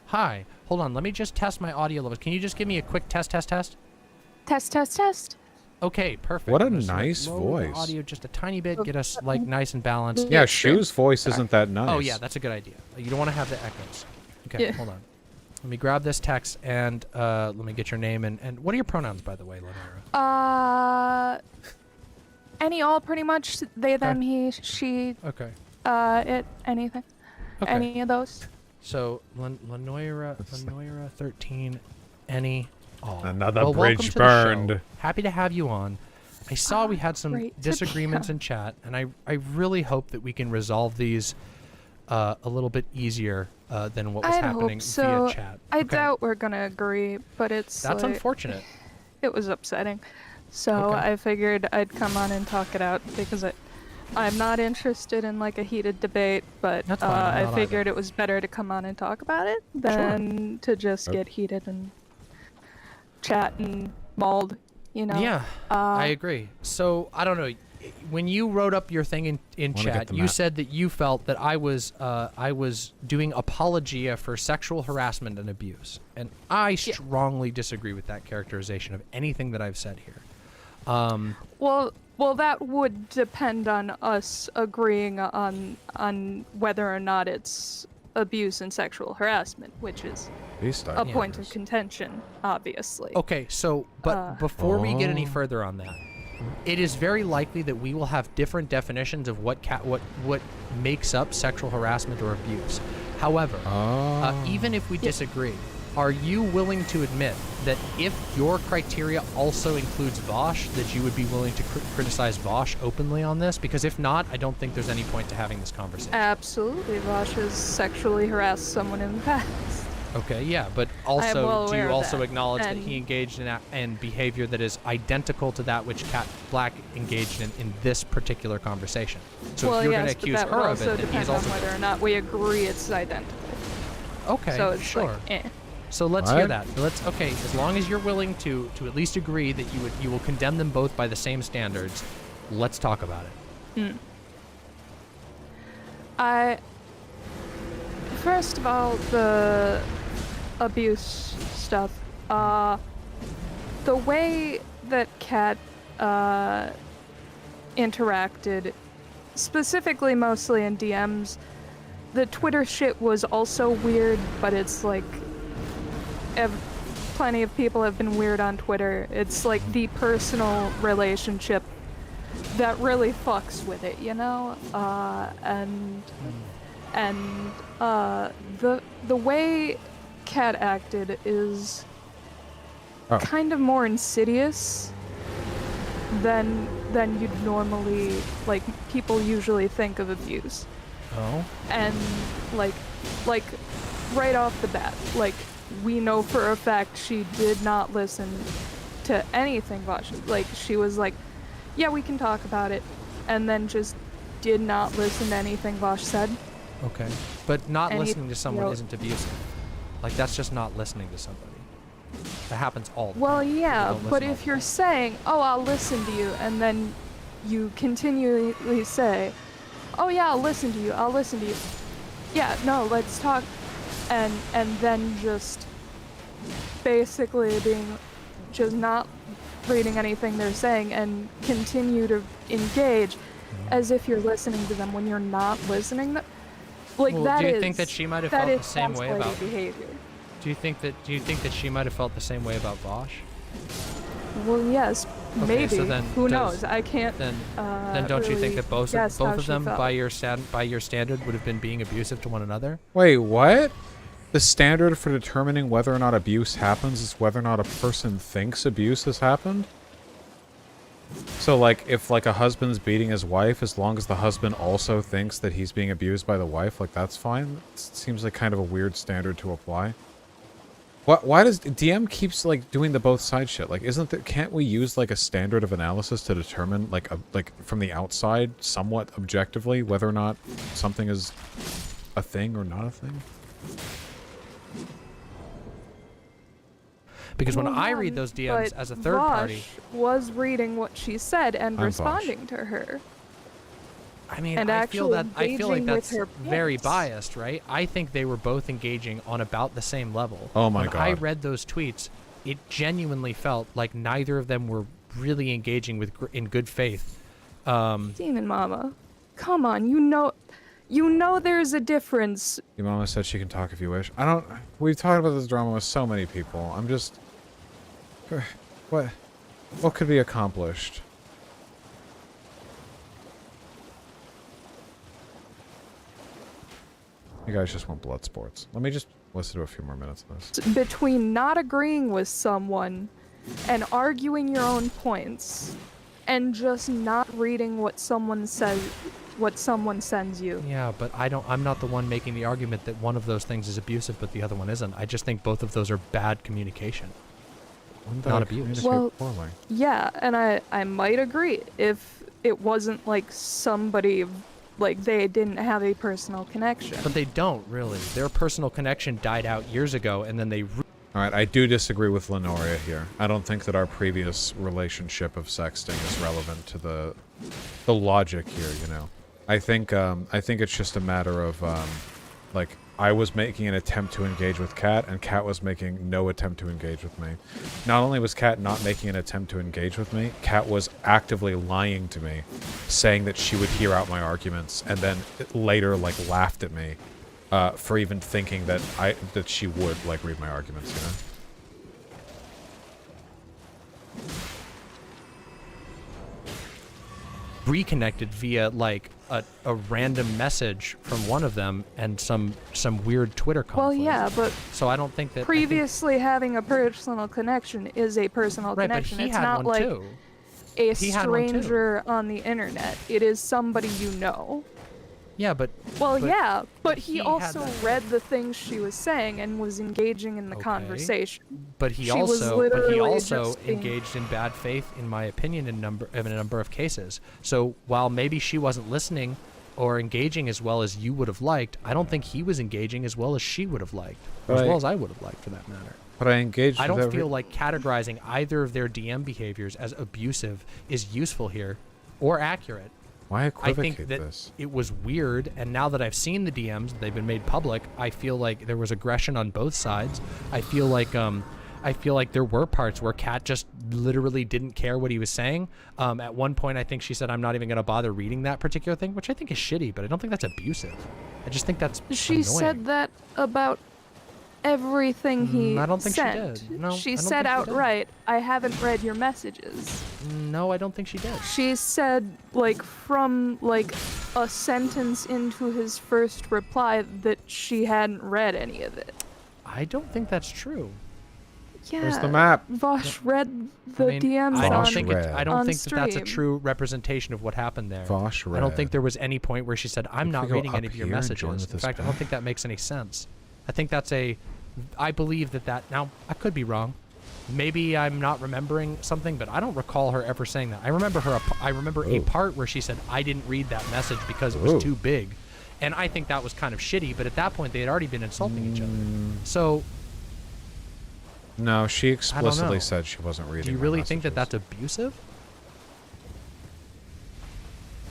Speaker 13: Hi. Hold on, let me just test my audio levels. Can you just give me a quick test?
Speaker 15: Test.
Speaker 13: Okay, perfect.
Speaker 1: What a nice voice.
Speaker 13: Audio just a tiny bit, get us like nice and balanced.
Speaker 1: Yeah, Shu's voice isn't that nice.
Speaker 13: Oh yeah, that's a good idea. You don't want to have the echoes. Okay, hold on. Let me grab this text and let me get your name and what are your pronouns, by the way, Lenoira?
Speaker 15: Any, all, pretty much. They, them, he, she.
Speaker 13: Okay.
Speaker 15: It, anything.
Speaker 13: Okay.
Speaker 15: Any of those.
Speaker 13: So Lenoira 13, any, all.
Speaker 1: Another bridge burned.
Speaker 13: Happy to have you on. I saw we had some disagreements in chat, and I really hope that we can resolve these a little bit easier than what was happening via chat.
Speaker 15: I doubt we're gonna agree, but
Speaker 13: that's unfortunate.
Speaker 15: It was upsetting. So I figured I'd come on and talk it out because I'm not interested in like a heated debate, but I figured it was better to come on and talk about it than to just get heated and chat and mauled, you know?
Speaker 13: Yeah, I agree. So, I don't know. when you wrote up your thing in
Speaker 1: Wanna get
Speaker 13: chat,
Speaker 1: the
Speaker 13: you
Speaker 1: map.
Speaker 13: said that you felt that I was doing apologia for sexual harassment and abuse, and I strongly disagree with that characterization of anything that I've said here.
Speaker 15: Well, that would depend on us agreeing on whether or not it's abuse and sexual harassment, which is a point of contention, obviously.
Speaker 13: Okay, so but before we get any further on that, it is very likely that we will have different definitions of what makes up sexual harassment or abuse. However, even if we disagree, are you willing to admit that if your criteria also includes Vosh, that you would be willing to criticize Vosh openly on this? Because if not, I don't think there's any point to having this conversation.
Speaker 15: Absolutely, Vosh has sexually harassed someone in the past.
Speaker 13: Okay, yeah, but
Speaker 15: I am well
Speaker 13: also, do
Speaker 15: aware
Speaker 13: you
Speaker 15: of
Speaker 13: also
Speaker 15: that,
Speaker 13: acknowledge that
Speaker 15: and-
Speaker 13: he engaged in behavior that is identical to that which Cat Black engaged in this particular conversation? So
Speaker 15: well,
Speaker 13: if you're
Speaker 15: yes,
Speaker 13: going to
Speaker 15: but
Speaker 13: accuse
Speaker 15: that
Speaker 13: her
Speaker 15: would
Speaker 13: of
Speaker 15: also
Speaker 13: it, then
Speaker 15: depend
Speaker 13: he's
Speaker 15: on
Speaker 13: also
Speaker 15: whether or not we agree it's identical.
Speaker 13: okay.
Speaker 15: So it's
Speaker 13: sure.
Speaker 15: like, eh.
Speaker 13: So let's hear
Speaker 1: What?
Speaker 13: that. As long as you're willing to at least agree that you will condemn them both by the same standards, let's talk about it.
Speaker 15: First of all, the abuse stuff. The way that Kat interacted, specifically mostly in DMs, the Twitter shit was also weird, but it's like plenty of people have been weird on Twitter. It's like the personal relationship that really fucks with it, you know? The way Kat acted is kind of more insidious than you'd normally, like, people usually think of abuse.
Speaker 13: Oh?
Speaker 15: And like right off the bat, like, we know for a fact she did not listen to anything Vosh. Like, she was like, yeah, we can talk about it, and then just did not listen to anything Vosh said.
Speaker 13: Okay. But not
Speaker 15: And
Speaker 13: listening to someone
Speaker 15: you know-
Speaker 13: isn't abusive. Like, that's just not listening to somebody. That happens all the
Speaker 15: Well,
Speaker 13: time.
Speaker 15: yeah,
Speaker 13: People don't
Speaker 15: but
Speaker 13: listen all
Speaker 15: if you're saying, oh, I'll listen to you, and then you continually say, oh yeah, I'll listen to you. Yeah, no, let's talk. And then just basically just not reading anything they're saying and continue to engage as if you're listening to them when you're not listening. Like,
Speaker 13: Well,
Speaker 15: that
Speaker 13: do you
Speaker 15: is-
Speaker 13: think that she might have
Speaker 15: that
Speaker 13: felt the
Speaker 15: is
Speaker 13: same way
Speaker 15: gaslighting
Speaker 13: about
Speaker 15: behavior?
Speaker 13: Do you think that she might have felt the same way about Vosh?
Speaker 15: Well, yes,
Speaker 13: Okay,
Speaker 15: maybe.
Speaker 13: so then
Speaker 15: Who
Speaker 13: does-
Speaker 15: knows? I can't.
Speaker 13: Then don't you think
Speaker 15: really
Speaker 13: that both
Speaker 15: guess how
Speaker 13: of
Speaker 15: she
Speaker 13: them,
Speaker 15: felt.
Speaker 13: by your standard, would have been being abusive to one another?
Speaker 1: Wait, what? The standard for determining whether or not abuse happens is whether or not a person thinks abuse has happened? So, like, if, like, a husband's beating his wife, as long as the husband also thinks that he's being abused by the wife, like, that's fine? It seems like kind of a weird standard to apply. Why does DM keeps, like, doing the both side shit? Like, can't we use, like, a standard of analysis to determine, like, from the outside, somewhat objectively, whether or not something is a thing or not a thing?
Speaker 13: Because when
Speaker 15: Well,
Speaker 13: I
Speaker 15: yeah,
Speaker 13: read those DMs
Speaker 15: but
Speaker 13: as a third
Speaker 15: Vosh
Speaker 13: party,
Speaker 15: was reading what she said and
Speaker 13: I'm
Speaker 15: responding to her.
Speaker 13: I mean,
Speaker 15: and
Speaker 13: I feel like
Speaker 15: engaging with
Speaker 13: that's
Speaker 15: her
Speaker 13: very
Speaker 15: points.
Speaker 13: biased, right? I think they were both engaging on about the same level.
Speaker 1: Oh my
Speaker 13: when I
Speaker 1: God.
Speaker 13: read those tweets, it genuinely felt like neither of them were really engaging in good faith.
Speaker 15: Demon Mama, come on, you know there's a difference.
Speaker 1: Your mama said she can talk if you wish. We've talked about this drama with so many people. I'm just... What could be accomplished? You guys just want blood sports. Let me just listen to a few more minutes of this.
Speaker 15: Between not agreeing with someone and arguing your own points and just not reading what someone says, what someone sends you.
Speaker 13: Yeah, but I'm not the one making the argument that one of those things is abusive, but the other one isn't. I just think both of those are bad communication. Not abuse.
Speaker 15: Well, yeah, and I might agree if it wasn't like somebody, like they didn't have a personal connection.
Speaker 13: But they don't really. Their personal connection died out years ago, and then they
Speaker 1: Alright, I do disagree with Lenoria here. I don't think that our previous relationship of sexting is relevant to the logic here, you know. I think it's just a matter of, like, I was making an attempt to engage with Kat, and Kat was making no attempt to engage with me. Not only was Kat not making an attempt to engage with me, Kat was actively lying to me, saying that she would hear out my arguments, and then later, like, laughed at me for even thinking that she would, like, read my arguments, you know?
Speaker 13: Reconnected via like a random message from one of them and some weird Twitter conflict.
Speaker 15: Well, yeah, but
Speaker 13: so I don't think that
Speaker 15: previously having a personal connection is a personal
Speaker 13: right,
Speaker 15: connection.
Speaker 13: But he
Speaker 15: it's
Speaker 13: had
Speaker 15: not
Speaker 13: one
Speaker 15: like
Speaker 13: too.
Speaker 15: a
Speaker 13: He had one too.
Speaker 15: stranger on the internet. It is somebody you know.
Speaker 13: Yeah, but
Speaker 15: but he also read the things she was saying and was engaging in the conversation.
Speaker 13: But he
Speaker 15: She was
Speaker 13: also
Speaker 15: literally just being-
Speaker 13: engaged in bad faith, in my opinion, in a number of cases. So while maybe she wasn't listening or engaging as well as you would have liked, I don't think he was engaging as well as she would have liked, or as well as I would have liked, for that matter.
Speaker 1: But I engaged.
Speaker 13: I don't feel like categorizing either of their DM behaviors as abusive is useful here, or accurate.
Speaker 1: Why equivocate
Speaker 13: I think that
Speaker 1: this?
Speaker 13: it was weird, and now that I've seen the DMs, they've been made public, I feel like there was aggression on both sides. I feel like there were parts where Kat just literally didn't care what he was saying. At one point, I think she said, "I'm not even going to bother reading that particular thing," which I think is shitty, but I don't think that's abusive. I just think that's
Speaker 15: She
Speaker 13: annoying.
Speaker 15: said that about everything he
Speaker 13: I don't think
Speaker 15: sent.
Speaker 13: she did. No,
Speaker 15: she
Speaker 13: I don't
Speaker 15: said
Speaker 13: think she did.
Speaker 15: outright, "I haven't read your messages."
Speaker 13: No, I don't think she did.
Speaker 15: She said, like, from like a sentence into his first reply, that she hadn't read any of it.
Speaker 13: I don't think that's true.
Speaker 15: Yeah.
Speaker 1: Where's the map?
Speaker 15: Vosh read the
Speaker 13: I mean,
Speaker 15: DMs
Speaker 13: I don't
Speaker 15: on
Speaker 13: think I don't
Speaker 15: on
Speaker 13: think that that's a
Speaker 15: stream.
Speaker 13: true representation of what happened there.
Speaker 1: Vosh
Speaker 13: I don't
Speaker 1: read.
Speaker 13: think there was any point where she said, "I'm
Speaker 1: If
Speaker 13: not
Speaker 1: we go
Speaker 13: reading any
Speaker 1: up
Speaker 13: of your
Speaker 1: here and join
Speaker 13: messages."
Speaker 1: with
Speaker 13: In
Speaker 1: this
Speaker 13: fact, I don't think that makes any sense. I think that's I believe that now, I could be wrong. Maybe I'm not remembering something, but I don't recall her ever saying that. I remember a part where she said, "I didn't read that message because it was too big." And I think that was kind of shitty, but at that point they had already been insulting each other. So
Speaker 1: No, she
Speaker 13: know.
Speaker 1: explicitly said she wasn't reading.
Speaker 13: do you
Speaker 1: my
Speaker 13: really think that
Speaker 1: messages.
Speaker 13: that's abusive?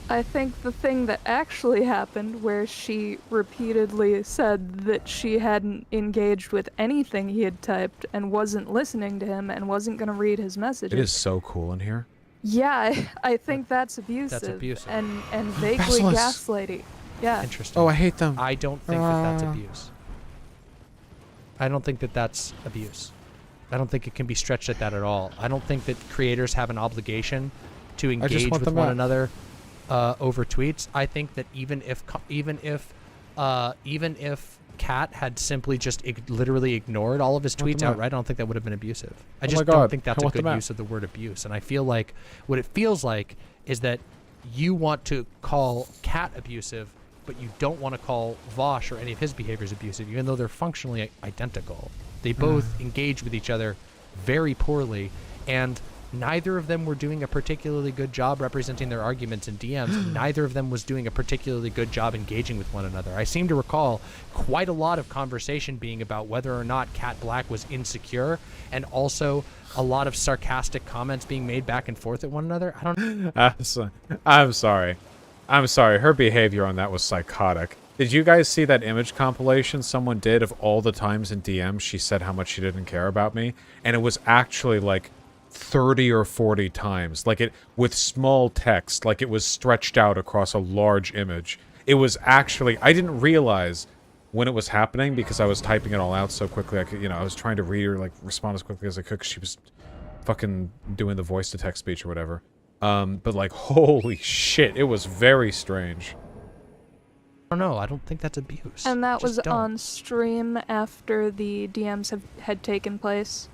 Speaker 15: I think the thing that actually happened, where she repeatedly said that she hadn't engaged with anything he had typed and wasn't listening to him and wasn't going to read his messages.
Speaker 1: It is so cool in here.
Speaker 15: Yeah, I think that's abusive.
Speaker 13: abusive.
Speaker 15: And vaguely
Speaker 1: Restless.
Speaker 15: gaslighty. Yeah.
Speaker 13: Interesting.
Speaker 1: Oh, I hate them.
Speaker 13: I don't think that that's abuse. I don't think that that's abuse. I don't think it can be stretched at that at all. I don't think that creators have an obligation to engage
Speaker 1: want
Speaker 13: with
Speaker 1: them
Speaker 13: one
Speaker 1: back.
Speaker 13: another over tweets. I think that even if Kat had simply just literally ignored all of his
Speaker 1: want
Speaker 13: tweets
Speaker 1: them back.
Speaker 13: outright, I don't think that would have been abusive. I
Speaker 1: Oh
Speaker 13: just
Speaker 1: my
Speaker 13: don't
Speaker 1: God,
Speaker 13: think that's
Speaker 1: I
Speaker 13: a
Speaker 1: want
Speaker 13: good
Speaker 1: them back.
Speaker 13: use of the word abuse. And I feel like what it feels like is that you want to call Kat abusive, but you don't want to call Vosh or any of his behaviors abusive, even though they're functionally identical. They both engage with each other very poorly, and neither of them were doing a particularly good job representing their arguments in DMs. Neither of them was doing a particularly good job engaging with one another. I seem to recall quite a lot of conversation being about whether or not Kat Black was insecure, and also a lot of sarcastic comments being made back and forth at one another. I don't
Speaker 1: I'm sorry. I'm sorry. Her behavior on that was psychotic. Did you guys see that image compilation someone did of all the times in DMs she said how much she didn't care about me? And it was actually like 30 or 40 times, like it with small text, like it was stretched out across a large image. It was actually, I didn't realize when it was happening because I was typing it all out so quickly. I could, I was trying to read or like respond as quickly as I could 'cause she was fucking doing the voice to text speech or whatever. But like, holy shit, it was very strange.
Speaker 13: I don't know. I don't think that's abuse.
Speaker 15: And that was
Speaker 13: Just don't.
Speaker 15: on stream after the DMs had taken place.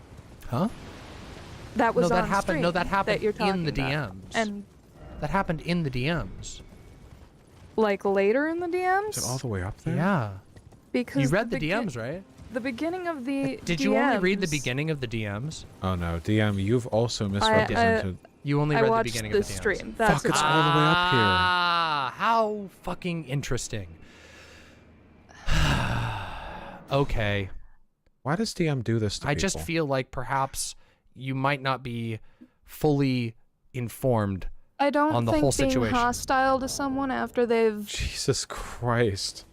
Speaker 13: Huh?
Speaker 15: That was
Speaker 13: no, that
Speaker 15: on
Speaker 13: happened.
Speaker 15: stream
Speaker 13: No, that happened
Speaker 15: you're
Speaker 13: in the
Speaker 15: talking about.
Speaker 13: DMs.
Speaker 15: And
Speaker 13: that happened in the DMs.
Speaker 15: like later in the DMs?
Speaker 1: Is it all the way up there?
Speaker 13: Yeah.
Speaker 15: Because
Speaker 13: You read the
Speaker 15: begin-
Speaker 13: DMs, right?
Speaker 15: The beginning of the
Speaker 13: Did you only read the
Speaker 15: DMs
Speaker 13: beginning of the DMs?
Speaker 1: Oh no, DM, you've also misrepresented.
Speaker 13: You only
Speaker 15: I
Speaker 13: read the
Speaker 15: watched
Speaker 13: beginning
Speaker 15: the
Speaker 13: of the DMs.
Speaker 15: stream. That's
Speaker 1: Fuck, it's
Speaker 15: about
Speaker 1: all the way up here.
Speaker 13: Ah, how fucking interesting. Okay.
Speaker 1: Why does DM do this to
Speaker 13: I
Speaker 1: people?
Speaker 13: just feel like perhaps you might not be fully informed
Speaker 15: I don't
Speaker 13: on the
Speaker 15: think
Speaker 13: whole
Speaker 15: being
Speaker 13: situation.
Speaker 15: hostile to someone after they've
Speaker 1: Jesus Christ.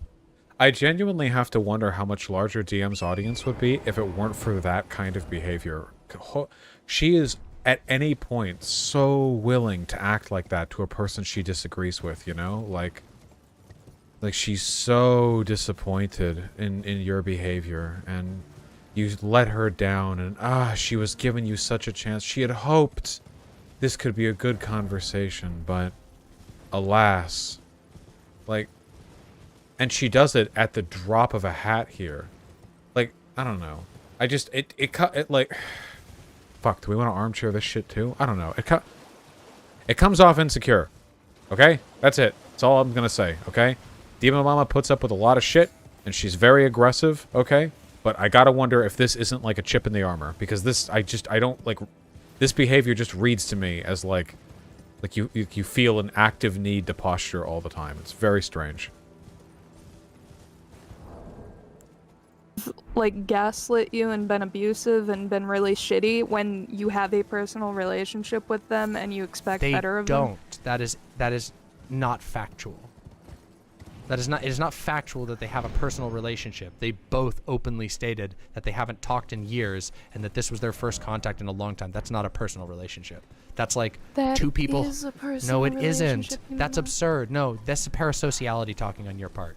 Speaker 1: I genuinely have to wonder how much larger DM's audience would be if it weren't for that kind of behavior. She is, at any point, so willing to act like that to a person she disagrees with, you know? Like she's so disappointed in your behavior, and you let her down, and she was giving you such a chance. She had hoped this could be a good conversation, but alas. Like, and she does it at the drop of a hat here. Like, I don't know. I just, it like, fuck, do we want to armchair this shit too? I don't know. It comes off insecure. Okay? That's it. That's all I'm gonna say, okay? Demon Mama puts up with a lot of shit, and she's very aggressive, okay? But I gotta wonder if this isn't like a chip in the armor, because this, I don't, like, this behavior just reads to me as like you feel an active need to posture all the time. It's very strange.
Speaker 15: like gaslit you and been abusive and been really shitty when you have a personal relationship with them and you expect better of them?
Speaker 13: That is not factual. It is not factual that they have a personal relationship. They both openly stated that they haven't talked in years and that this was their first contact in a long time. That's not a personal relationship. That's like two people.
Speaker 15: That is a personal
Speaker 13: No, it
Speaker 15: relationship,
Speaker 13: isn't.
Speaker 15: you
Speaker 13: That's
Speaker 15: know?
Speaker 13: absurd. No, that's parasociality talking on your part.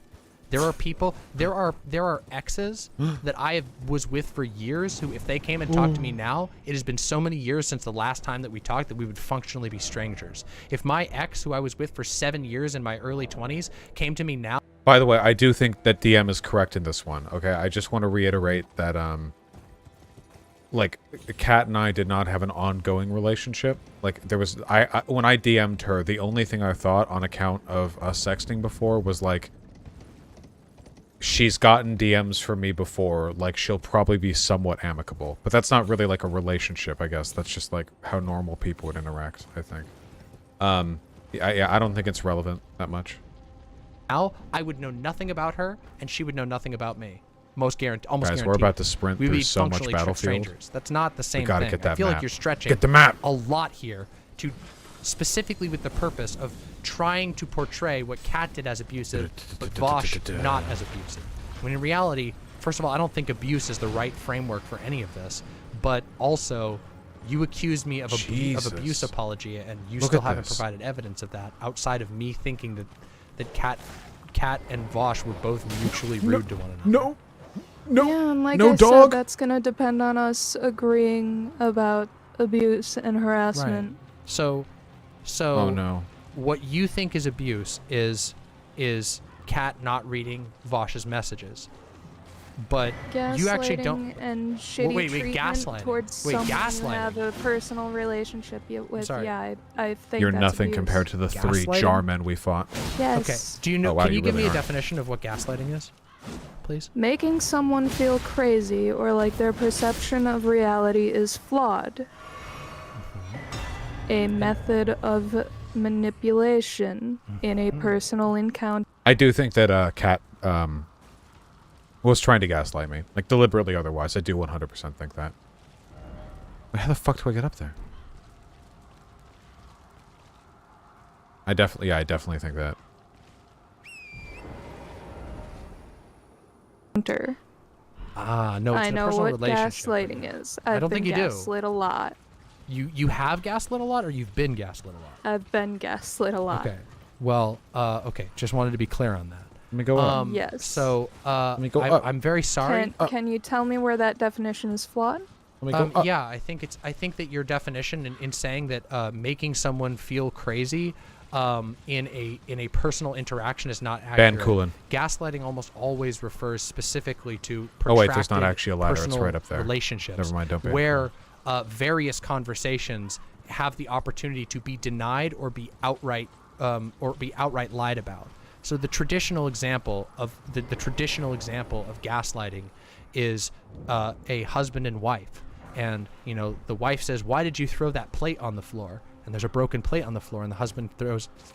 Speaker 13: There are people, there are exes that I was with for years who, if they came and talked to me now, it has been so many years since the last time that we talked that we would functionally be strangers. If my ex, who I was with for 7 years in my early 20s, came to me now.
Speaker 1: By the way, I do think that DM is correct in this one, okay? I just want to reiterate that, like, Kat and I did not have an ongoing relationship. Like, there was, when I DM'd her, the only thing I thought on account of us sexting before was, like, she's gotten DMs from me before, like, she'll probably be somewhat amicable. But that's not really, like, a relationship, I guess. That's just, like, how normal people would interact, I think. I don't think it's relevant that much.
Speaker 13: Now, I would know nothing about her, and she would know nothing about me. Almost guaranteed.
Speaker 1: Guys, we're about to sprint through so much battlefield.
Speaker 13: Strangers. That's not the same
Speaker 1: We gotta
Speaker 13: thing.
Speaker 1: get that
Speaker 13: I feel
Speaker 1: map.
Speaker 13: like you're stretching
Speaker 1: Get the map.
Speaker 13: a lot here to specifically with the purpose of trying to portray what Kat did as abusive, but Vosh not as abusive. When in reality, first of all, I don't think abuse is the right framework for any of this, but also you accused me of abuse apology, and you still haven't provided evidence of that outside of me thinking that Kat and Vosh were both mutually rude to one another.
Speaker 15: Yeah, and like I said, that's gonna depend on us agreeing about abuse and harassment.
Speaker 13: Right. So
Speaker 1: Oh no.
Speaker 13: What you think is abuse is Kat not reading Vosh's messages. But you actually don't.
Speaker 15: And shitty treatment
Speaker 13: gaslighting.
Speaker 15: towards someone you
Speaker 13: gaslighting.
Speaker 15: have a personal relationship with.
Speaker 13: sorry.
Speaker 15: Yeah, I think
Speaker 1: You're
Speaker 15: that's
Speaker 1: nothing
Speaker 15: abuse.
Speaker 1: compared to the 3
Speaker 13: Gaslighting?
Speaker 1: jarmen we fought.
Speaker 15: Yes.
Speaker 13: Okay. Do you know?
Speaker 1: Oh, wow,
Speaker 13: can you
Speaker 1: you
Speaker 13: give
Speaker 1: really
Speaker 13: me a
Speaker 1: are.
Speaker 13: definition of what gaslighting is, please?
Speaker 15: Making someone feel crazy or like their perception of reality is flawed. A method of manipulation in a personal encounter.
Speaker 1: I do think that Kat was trying to gaslight me, like deliberately. Otherwise, I do 100% think that. But how the fuck do I get up there? I definitely think that.
Speaker 13: No, it's
Speaker 15: I
Speaker 13: a
Speaker 15: know
Speaker 13: personal
Speaker 15: what
Speaker 13: relationship.
Speaker 15: gaslighting is. I've
Speaker 13: don't
Speaker 15: been
Speaker 13: think you do.
Speaker 15: gaslit a lot.
Speaker 13: You have gaslit a lot, or you've been gaslit a lot?
Speaker 15: I've been gaslit a lot.
Speaker 13: Okay. Well, okay. Just wanted to be clear on that.
Speaker 1: Let me go up.
Speaker 15: Yes.
Speaker 13: So,
Speaker 1: Let me go up.
Speaker 13: I'm very sorry.
Speaker 15: Can you tell me where that definition is flawed?
Speaker 1: Let me go up.
Speaker 13: Yeah, I think that your definition in saying that making someone feel crazy in a personal interaction is not accurate.
Speaker 1: Ban Coolin.
Speaker 13: Gaslighting almost always refers specifically to
Speaker 1: Oh wait, there's not
Speaker 13: protracted
Speaker 1: actually a ladder. It's
Speaker 13: personal
Speaker 1: right up there.
Speaker 13: relationships.
Speaker 1: Never mind. Don't ban
Speaker 13: where various conversations have the opportunity to be denied or be outright lied about. So the traditional example of gaslighting is a husband and wife, and the wife says, "Why did you throw that plate on the floor?" And there's a broken plate on the floor, and the husband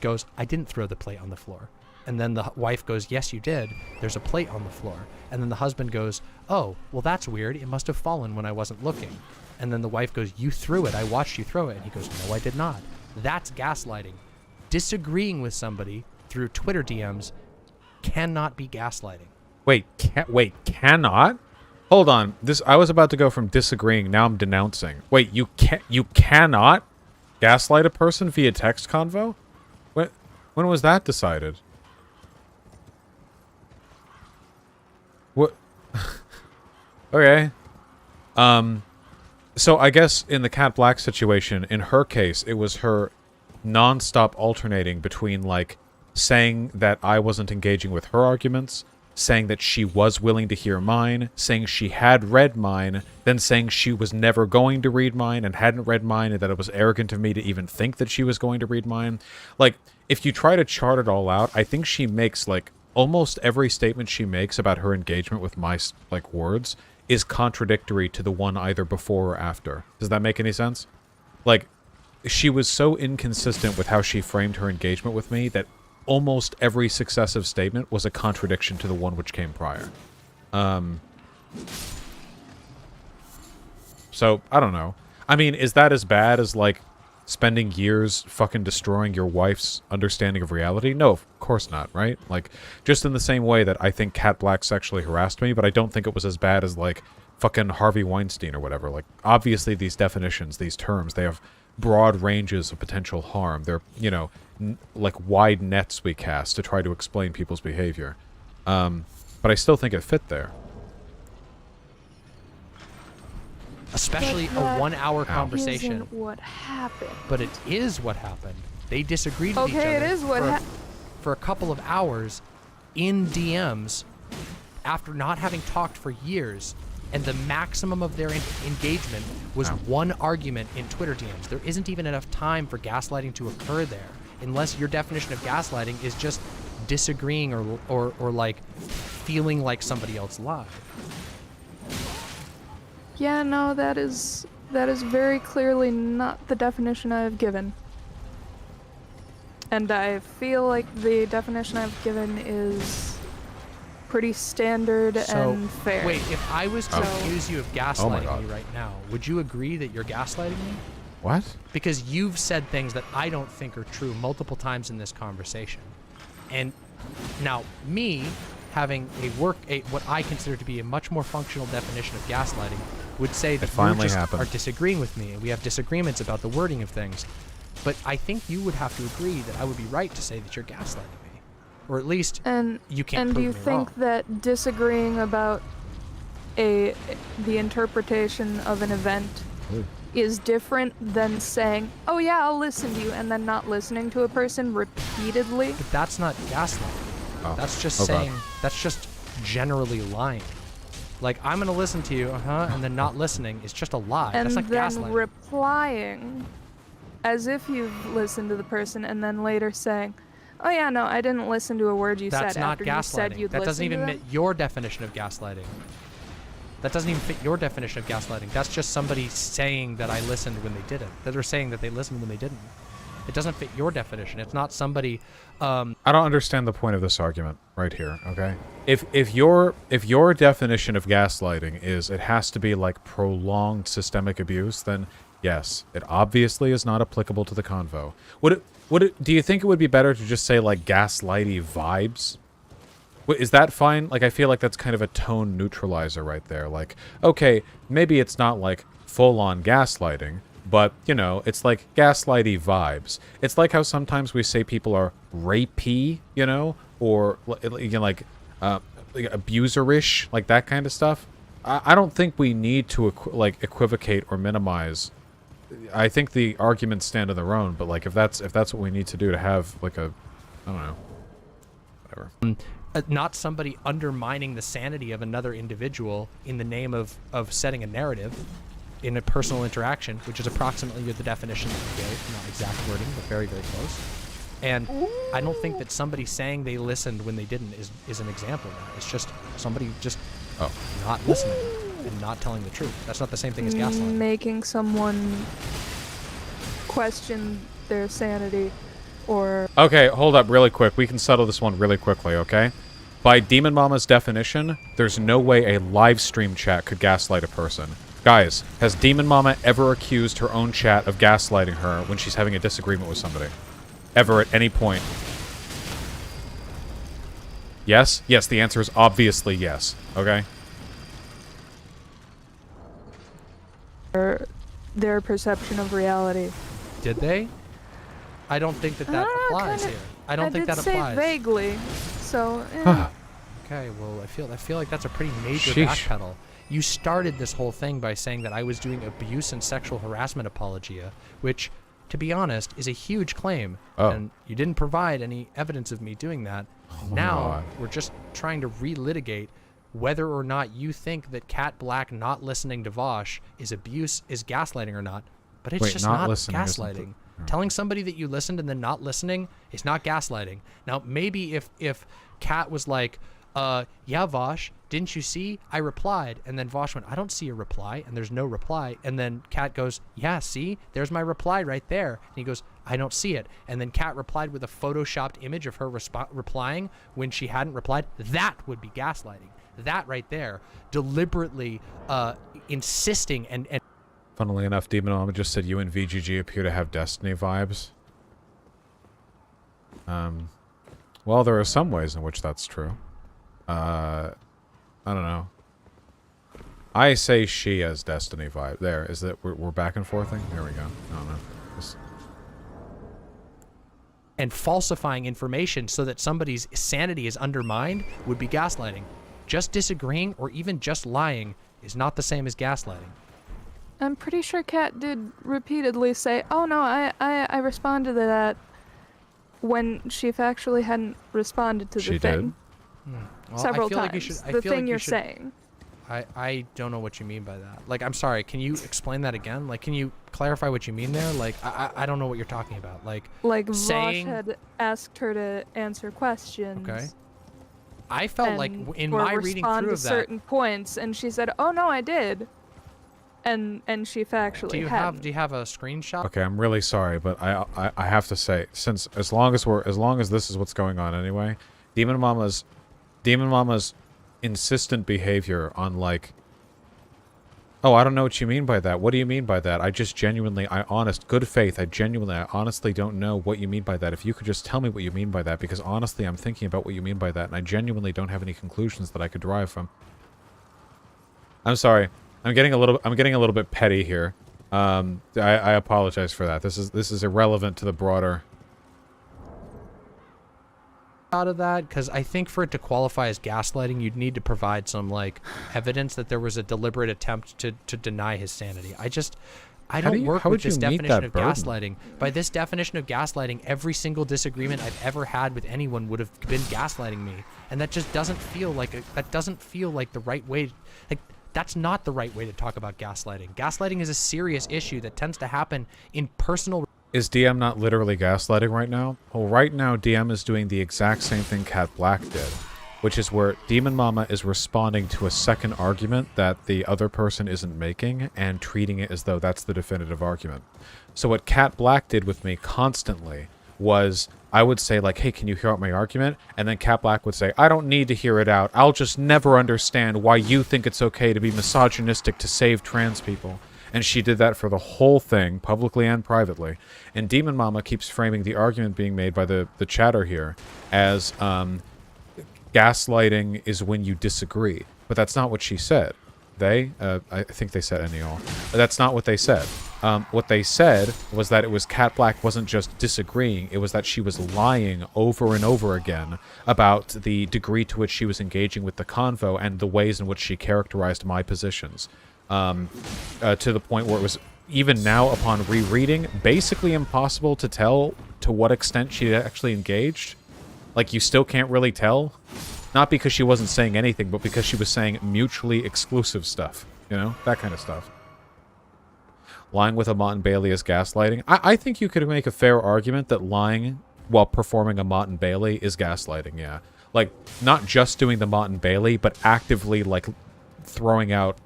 Speaker 13: goes, "I didn't throw the plate on the floor." And then the wife goes, yes, you did. There's a plate on the floor. And then the husband goes, oh, well, that's weird. It must have fallen when I wasn't looking. And then the wife goes, you threw it. I watched you throw it. And he goes, no, I did not. That's gaslighting. Disagreeing with somebody through Twitter DMs cannot be gaslighting.
Speaker 1: Wait, cannot? Hold on. I was about to go from disagreeing, now I'm denouncing. Wait, you cannot gaslight a person via text convo? When was that decided? What? Okay. So I guess in the Cat Black situation, in her case, it was her non-stop alternating between, like, saying that I wasn't engaging with her arguments, saying that she was willing to hear mine, saying she had read mine, then saying she was never going to read mine and hadn't read mine, and that it was arrogant of me to even think that she was going to read mine. Like, if you try to chart it all out, I think she makes, like, almost every statement she makes about her engagement with my, like, words is contradictory to the one either before or after. Does that make any sense? Like, she was so inconsistent with how she framed her engagement with me that almost every successive statement was a contradiction to the one which came prior. So, I don't know. I mean, is that as bad as, like, spending years fucking destroying your wife's understanding of reality? No, of course not, right? Like, just in the same way that I think Cat Black sexually harassed me, but I don't think it was as bad as, like, fucking Harvey Weinstein or whatever. Like, obviously these definitions, these terms, they have broad ranges of potential harm. They're, you know, like wide nets we cast to try to explain people's behavior. But I still think it fit there.
Speaker 13: Especially a 1 hour conversation.
Speaker 15: Isn't what happened.
Speaker 13: But it is what happened. They disagreed with each other
Speaker 15: Okay, it is what
Speaker 13: for a couple of hours in DMs after not having talked for years. And the maximum of their engagement was one argument in Twitter DMs. There isn't even enough time for gaslighting to occur there, unless your definition of gaslighting is just disagreeing or like feeling like somebody else lied.
Speaker 15: Yeah, no, that is very clearly not the definition I have given. And I feel like the definition I've given is pretty standard and fair.
Speaker 13: Wait, if I was to accuse you of gaslighting me right now, would you agree that you're gaslighting me?
Speaker 1: What?
Speaker 13: Because you've said things that I don't think are true multiple times in this conversation. And now, me having what I consider to be a much more functional definition of gaslighting would say that you just are disagreeing with me, and we have disagreements about the wording of things. But I think you would have to agree that I would be right to say that you're gaslighting me. Or at least you can't prove me wrong.
Speaker 15: And do you think that disagreeing about the interpretation of an event is different than saying, oh yeah, I'll listen to you, and then not listening to a person repeatedly?
Speaker 13: But that's not gaslighting. That's just saying, that's just generally lying. Like, I'm going to listen to you, and then not listening is just a lie.
Speaker 15: And
Speaker 13: that's not
Speaker 15: then
Speaker 13: gaslighting.
Speaker 15: Replying as if you've listened to the person, and then later saying, oh yeah, no, I didn't listen to a word you
Speaker 13: That's
Speaker 15: said
Speaker 13: not
Speaker 15: after
Speaker 13: gaslighting.
Speaker 15: you said you'd
Speaker 13: That doesn't
Speaker 15: listen
Speaker 13: even
Speaker 15: to
Speaker 13: fit
Speaker 15: them.
Speaker 13: your definition of gaslighting. That doesn't even fit your definition of gaslighting. That's just somebody saying that I listened when they didn't. That they're saying that they listened when they didn't. It doesn't fit your definition. It's not somebody.
Speaker 1: I don't understand the point of this argument right here. Okay, if your definition of gaslighting is it has to be like prolonged systemic abuse, then yes, it obviously is not applicable to the convo. Do you think it would be better to just say like gaslighty vibes? Is that fine? Like, I feel like that's kind of a tone neutralizer right there. Like, okay, maybe it's not like full-on gaslighting, but, you know, it's like gaslighty vibes. It's like how sometimes we say people are rapey, you know, or, you know, like abuserish, like that kind of stuff. I don't think we need to, equivocate or minimize. I think the arguments stand on their own, but, like, if that's what we need to do to have, like, I don't know, whatever.
Speaker 13: Not somebody undermining the sanity of another individual in the name of setting a narrative in a personal interaction, which is approximately the definition that you gave, not exact wording, but very, very close. And I don't think that somebody saying they listened when they didn't is an example of that. It's just somebody just not listening and not telling the truth. That's not the same thing as gaslighting.
Speaker 15: Making someone question their sanity or...
Speaker 1: Okay, hold up really quick. We can settle this one really quickly, okay? By Demon Mama's definition, there's no way a live stream chat could gaslight a person. Guys, has Demon Mama ever accused her own chat of gaslighting her when she's having a disagreement with somebody? Ever at any point? Yes? Yes, the answer is obviously yes. Okay?
Speaker 15: Their perception of reality.
Speaker 13: Did they? I don't think that applies here. I don't think that applies.
Speaker 15: I did say vaguely, so... eh.
Speaker 13: Okay, well, I feel like that's a pretty major
Speaker 1: Sheesh.
Speaker 13: backpedal. You started this whole thing by saying that I was doing abuse and sexual harassment apologia, which, to be honest, is a huge claim.
Speaker 1: Oh.
Speaker 13: And you didn't provide any evidence of me doing that.
Speaker 1: Oh
Speaker 13: now,
Speaker 1: God.
Speaker 13: we're just trying to relitigate whether or not you think that Cat Black not listening to Vosh is gaslighting or not. But it's
Speaker 1: Wait,
Speaker 13: just
Speaker 1: not
Speaker 13: not
Speaker 1: listening isn't
Speaker 13: gaslighting.
Speaker 1: the-
Speaker 13: Telling somebody that you listened and then not listening is not gaslighting. Now, maybe if Cat was like, yeah, Vosh, didn't you see? I replied. And then Vosh went, I don't see a reply. And there's no reply. And then Cat goes, yeah, see? There's my reply right there. And he goes, I don't see it. And then Cat replied with a photoshopped image of her replying when she hadn't replied. That would be gaslighting. That right there. Deliberately insisting and...
Speaker 1: Funnily enough, Demon Mama just said you and VGG appear to have Destiny vibes. Well, there are some ways in which that's true. I don't know. I say she has Destiny vibe. There, is that we're back and forthing? There we go. I don't know.
Speaker 13: And falsifying information so that somebody's sanity is undermined would be gaslighting. Just disagreeing or even just lying is not the same as gaslighting.
Speaker 15: I'm pretty sure Kat did repeatedly say, oh no, I responded to that when she factually hadn't responded to the thing.
Speaker 13: Well,
Speaker 15: Several
Speaker 13: I feel
Speaker 15: times.
Speaker 13: Like you should, I
Speaker 15: the
Speaker 13: feel
Speaker 15: thing
Speaker 13: like
Speaker 15: you're
Speaker 13: you should,
Speaker 15: saying.
Speaker 13: I don't know what you mean by that. Like, I'm sorry, can you explain that again? Like, can you clarify what you mean there? Like, I don't know what you're talking about. Like
Speaker 15: Vosh had asked her to answer questions.
Speaker 13: Okay. I felt like in
Speaker 15: or
Speaker 13: my reading
Speaker 15: respond
Speaker 13: through
Speaker 15: to
Speaker 13: of that.
Speaker 15: certain points, and she said, "Oh no, I did," and she factually
Speaker 13: Do you
Speaker 15: hadn't.
Speaker 13: have a screenshot?
Speaker 1: Okay, I'm really sorry, but I have to say, since as long as this is what's going on anyway, Demon Mama's insistent behavior on like, oh, I don't know what you mean by that. What do you mean by that? I just genuinely, good faith, I honestly don't know what you mean by that. If you could just tell me what you mean by that, because honestly, I'm thinking about what you mean by that, and I genuinely don't have any conclusions that I could derive from. I'm sorry. I'm getting a little bit petty here. I apologize for that. This is irrelevant to the broader.
Speaker 13: Out of that, because I think for it to qualify as gaslighting, you'd need to provide some like evidence that there was a deliberate attempt to deny his sanity. I don't work with this definition of gaslighting. By this definition of gaslighting, every single disagreement I've ever had with anyone would have been gaslighting me, and that just doesn't feel like the right way. Like, that's not the right way to talk about gaslighting. Gaslighting is a serious issue that tends to happen in personal.
Speaker 1: Is DM not literally gaslighting right now? Well, right now, DM is doing the exact same thing Cat Black did, which is where Demon Mama is responding to a second argument that the other person isn't making and treating it as though that's the definitive argument. So what Cat Black did with me constantly was, I would say like, hey, can you hear out my argument? And then Cat Black would say, I don't need to hear it out. I'll just never understand why you think it's okay to be misogynistic to save trans people. And she did that for the whole thing, publicly and privately. And Demon Mama keeps framing the argument being made by the chatter here as gaslighting is when you disagree. But that's not what she said. I think they said any all. That's not what they said. What they said was that it was Cat Black wasn't just disagreeing, it was that she was lying over and over again about the degree to which she was engaging with the convo and the ways in which she characterized my positions. To the point where it was, even now upon rereading, basically impossible to tell to what extent she actually engaged. Like, you still can't really tell. Not because she wasn't saying anything, but because she was saying mutually exclusive stuff. You know? That kind of stuff. Lying with a Mott and Bailey is gaslighting. I think you could make a fair argument that lying while performing a Mott and Bailey is gaslighting, yeah. Like, not just doing the Mott and Bailey, but actively, like, throwing out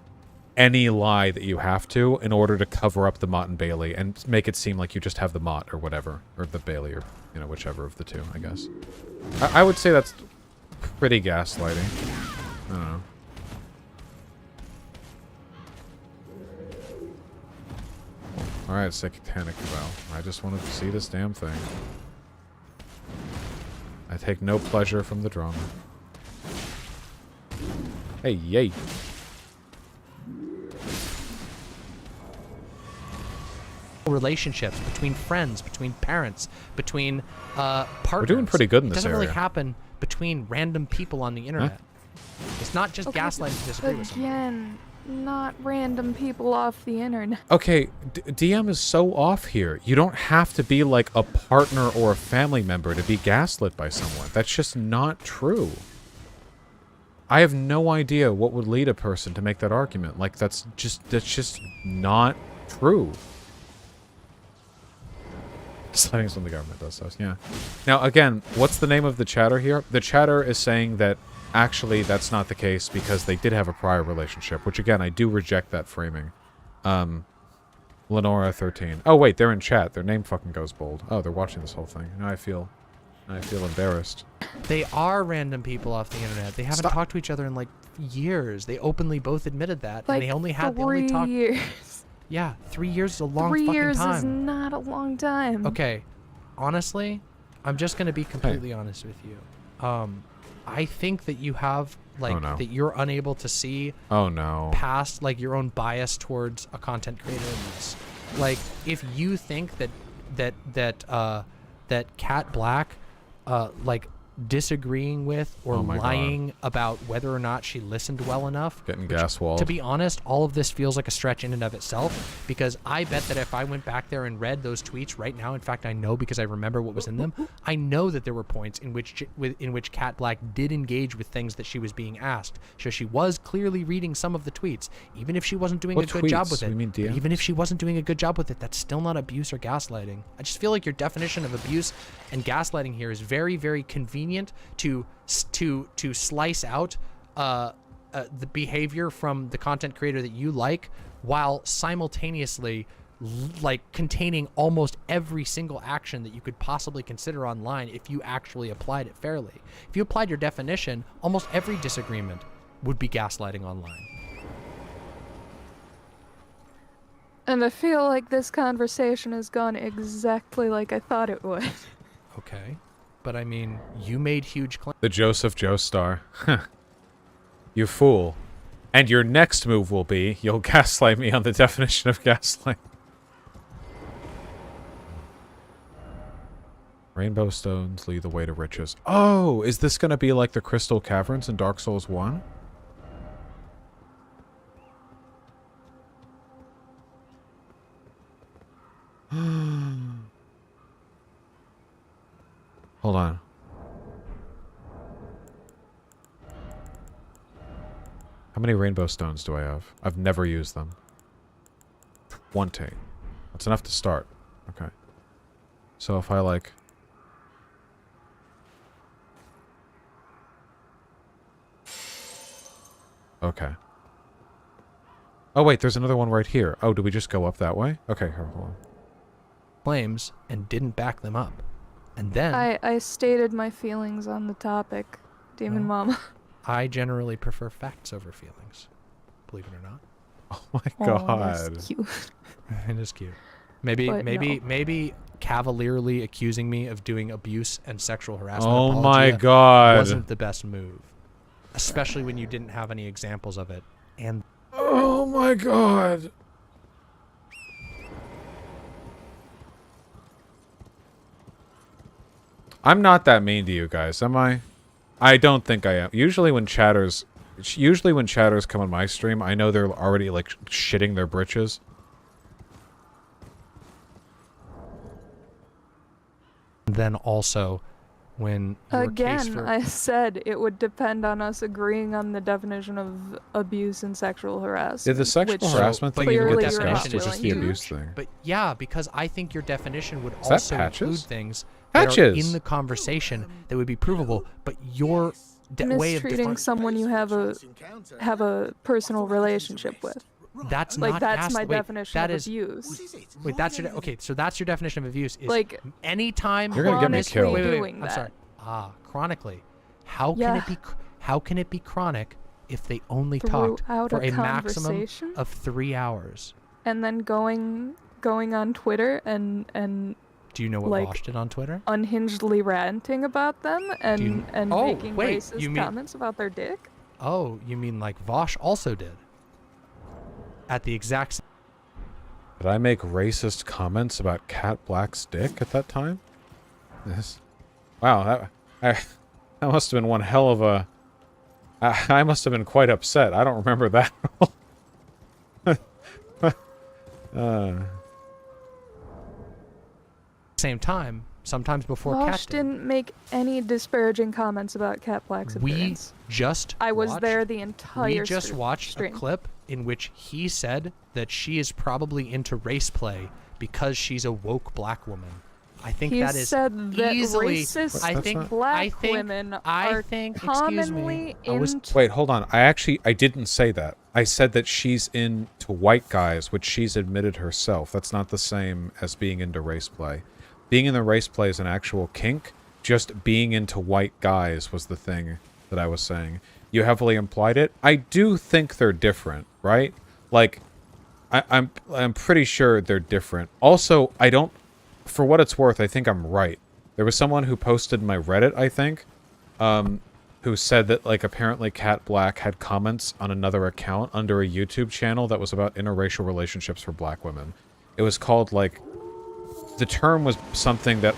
Speaker 1: any lie that you have to in order to cover up the Mott and Bailey and make it seem like you just have the Mott or whatever, or the Bailey, or you know, whichever of the two, I guess. I would say that's pretty gaslighting. I don't know. Alright, Satanic Val. I just wanted to see this damn thing. I take no pleasure from the drama. Hey, yay.
Speaker 13: Relationships between friends, between parents, between partners.
Speaker 1: We're doing pretty good in this
Speaker 13: It doesn't
Speaker 1: area.
Speaker 13: really happen between random people on the internet. It's not just gaslighting to disagree with someone.
Speaker 15: Again, not random people off the internet.
Speaker 1: Okay, DM is so off here. You don't have to be like a partner or a family member to be gaslit by someone. That's just not true. I have no idea what would lead a person to make that argument. Like, that's just not true. Sliding from the government does those, yeah. Now, again, what's the name of the chatter here? The chatter is saying that actually that's not the case because they did have a prior relationship, which, again, I do reject that framing. Lenora 13. Oh, wait, they're in chat. Their name fucking goes bold. Oh, they're watching this whole thing. Now I feel embarrassed.
Speaker 13: They are random people off the internet. They haven't talked to each other in like years. They openly both admitted that,
Speaker 15: Like
Speaker 13: and they only
Speaker 15: 3 years.
Speaker 13: Yeah, 3 years is a long
Speaker 15: 3
Speaker 13: fucking
Speaker 15: years
Speaker 13: time.
Speaker 15: is not a long time.
Speaker 13: Okay, honestly, I'm just gonna be completely honest with you. I think that you have like that you're unable to see.
Speaker 1: Oh no.
Speaker 13: Past like your own bias towards a content creator in this. Like, if you think that Cat Black, like disagreeing with or lying about whether or not she listened well enough.
Speaker 1: Getting gas walled.
Speaker 13: To be honest, all of this feels like a stretch in and of itself, because I bet that if I went back there and read those tweets right now, in fact, I know because I remember what was in them, I know that there were points in which Cat Black did engage with things that she was being asked. So she was clearly reading some of the tweets, even if she wasn't doing a good job with it.
Speaker 1: You mean DMs?
Speaker 13: Even if she wasn't doing a good job with it, that's still not abuse or gaslighting. I just feel like your definition of abuse and gaslighting here is very, very convenient to slice out the behavior from the content creator that you like, while simultaneously like containing almost every single action that you could possibly consider online if you actually applied it fairly. If you applied your definition, almost every disagreement would be gaslighting online.
Speaker 15: And I feel like this conversation has gone exactly like I thought it would.
Speaker 13: Okay. But I mean, you made huge claims.
Speaker 1: The Joseph Joestar. You fool. And your next move will be, you'll gaslight me on the definition of gaslight. Rainbow stones lead the way to riches. Oh, is this going to be like the Crystal Caverns in Dark Souls 1? Hold on. How many rainbow stones do I have? I've never used them. 20. That's enough to start. Okay. So if I like... Okay. Oh wait, there's another one right here. Oh, do we just go up that way? Okay, hold on.
Speaker 13: Claims and didn't back them up. And then
Speaker 15: I stated my feelings on the topic, Demon Mama.
Speaker 13: I generally prefer facts over feelings, believe it or not.
Speaker 1: Oh my god.
Speaker 15: That's cute.
Speaker 13: It is cute. Maybe
Speaker 15: But
Speaker 13: maybe cavalierly accusing me of doing abuse and sexual harassment
Speaker 1: Oh
Speaker 13: apologia
Speaker 1: my god.
Speaker 13: wasn't the best move. Especially when you didn't have any examples of it. And
Speaker 1: oh my god. I'm not that mean to you guys, am I? I don't think I am. Usually when chatters come on my stream, I know they're already like shitting their britches.
Speaker 13: then also when
Speaker 15: Again, I said it would depend on us agreeing on the definition of abuse and sexual harassment.
Speaker 1: Did the sexual harassment thing even get discussed, or just the abuse thing?
Speaker 13: But yeah, because I think your definition would
Speaker 1: Is that
Speaker 13: also
Speaker 1: Patches?
Speaker 13: include things that are
Speaker 1: Patches!
Speaker 13: in the conversation that would be provable, but your way of
Speaker 15: Mistreating someone you have a personal relationship with.
Speaker 13: That's
Speaker 15: like
Speaker 13: not
Speaker 15: that's my
Speaker 13: wait,
Speaker 15: definition
Speaker 13: that
Speaker 15: of
Speaker 13: is,
Speaker 15: abuse.
Speaker 13: Wait, that's your okay. So that's your definition of abuse. Is
Speaker 15: Like,
Speaker 13: anytime
Speaker 1: You're gonna get me killed.
Speaker 13: Wait,
Speaker 15: doing
Speaker 13: I'm
Speaker 15: that.
Speaker 13: sorry. Chronically. How can
Speaker 15: Yeah.
Speaker 13: it be? How can it be chronic if they only talked
Speaker 15: Throughout
Speaker 13: for
Speaker 15: a
Speaker 13: a maximum
Speaker 15: conversation?
Speaker 13: of 3 hours?
Speaker 15: And then going on Twitter and
Speaker 13: Do you know what
Speaker 15: like,
Speaker 13: Vosh did on Twitter?
Speaker 15: unhingedly ranting about them and
Speaker 13: Oh,
Speaker 15: making
Speaker 13: wait,
Speaker 15: racist
Speaker 13: you mean-
Speaker 15: comments about their dick.
Speaker 13: Oh, you mean like Vosh also did? At the exact same.
Speaker 1: Did I make racist comments about Cat Black's dick at that time? Yes. Wow, that must have been one hell of a... I must have been quite upset. I don't remember that.
Speaker 13: Same time, sometimes before
Speaker 15: Vosh
Speaker 13: Cat did.
Speaker 15: didn't make any disparaging comments about Cat Black's appearance. I was there the entire
Speaker 13: We just watched
Speaker 15: stream.
Speaker 13: a clip in which he said that she is probably into race play because she's a woke black woman. I think
Speaker 15: He
Speaker 13: that is
Speaker 15: said that
Speaker 13: easily.
Speaker 15: racist
Speaker 13: I think
Speaker 15: black women are commonly into...
Speaker 1: Wait, hold on. I didn't say that. I said that she's into white guys, which she's admitted herself. That's not the same as being into race play. Being in the race play is an actual kink. Just being into white guys was the thing that I was saying. You heavily implied it. I do think they're different, right? Like, I'm pretty sure they're different. Also, I don't... For what it's worth, I think I'm right. There was someone who posted my Reddit, I think, who said that, like, apparently Cat Black had comments on another account under a YouTube channel that was about interracial relationships for black women. It was called, like... The term was something that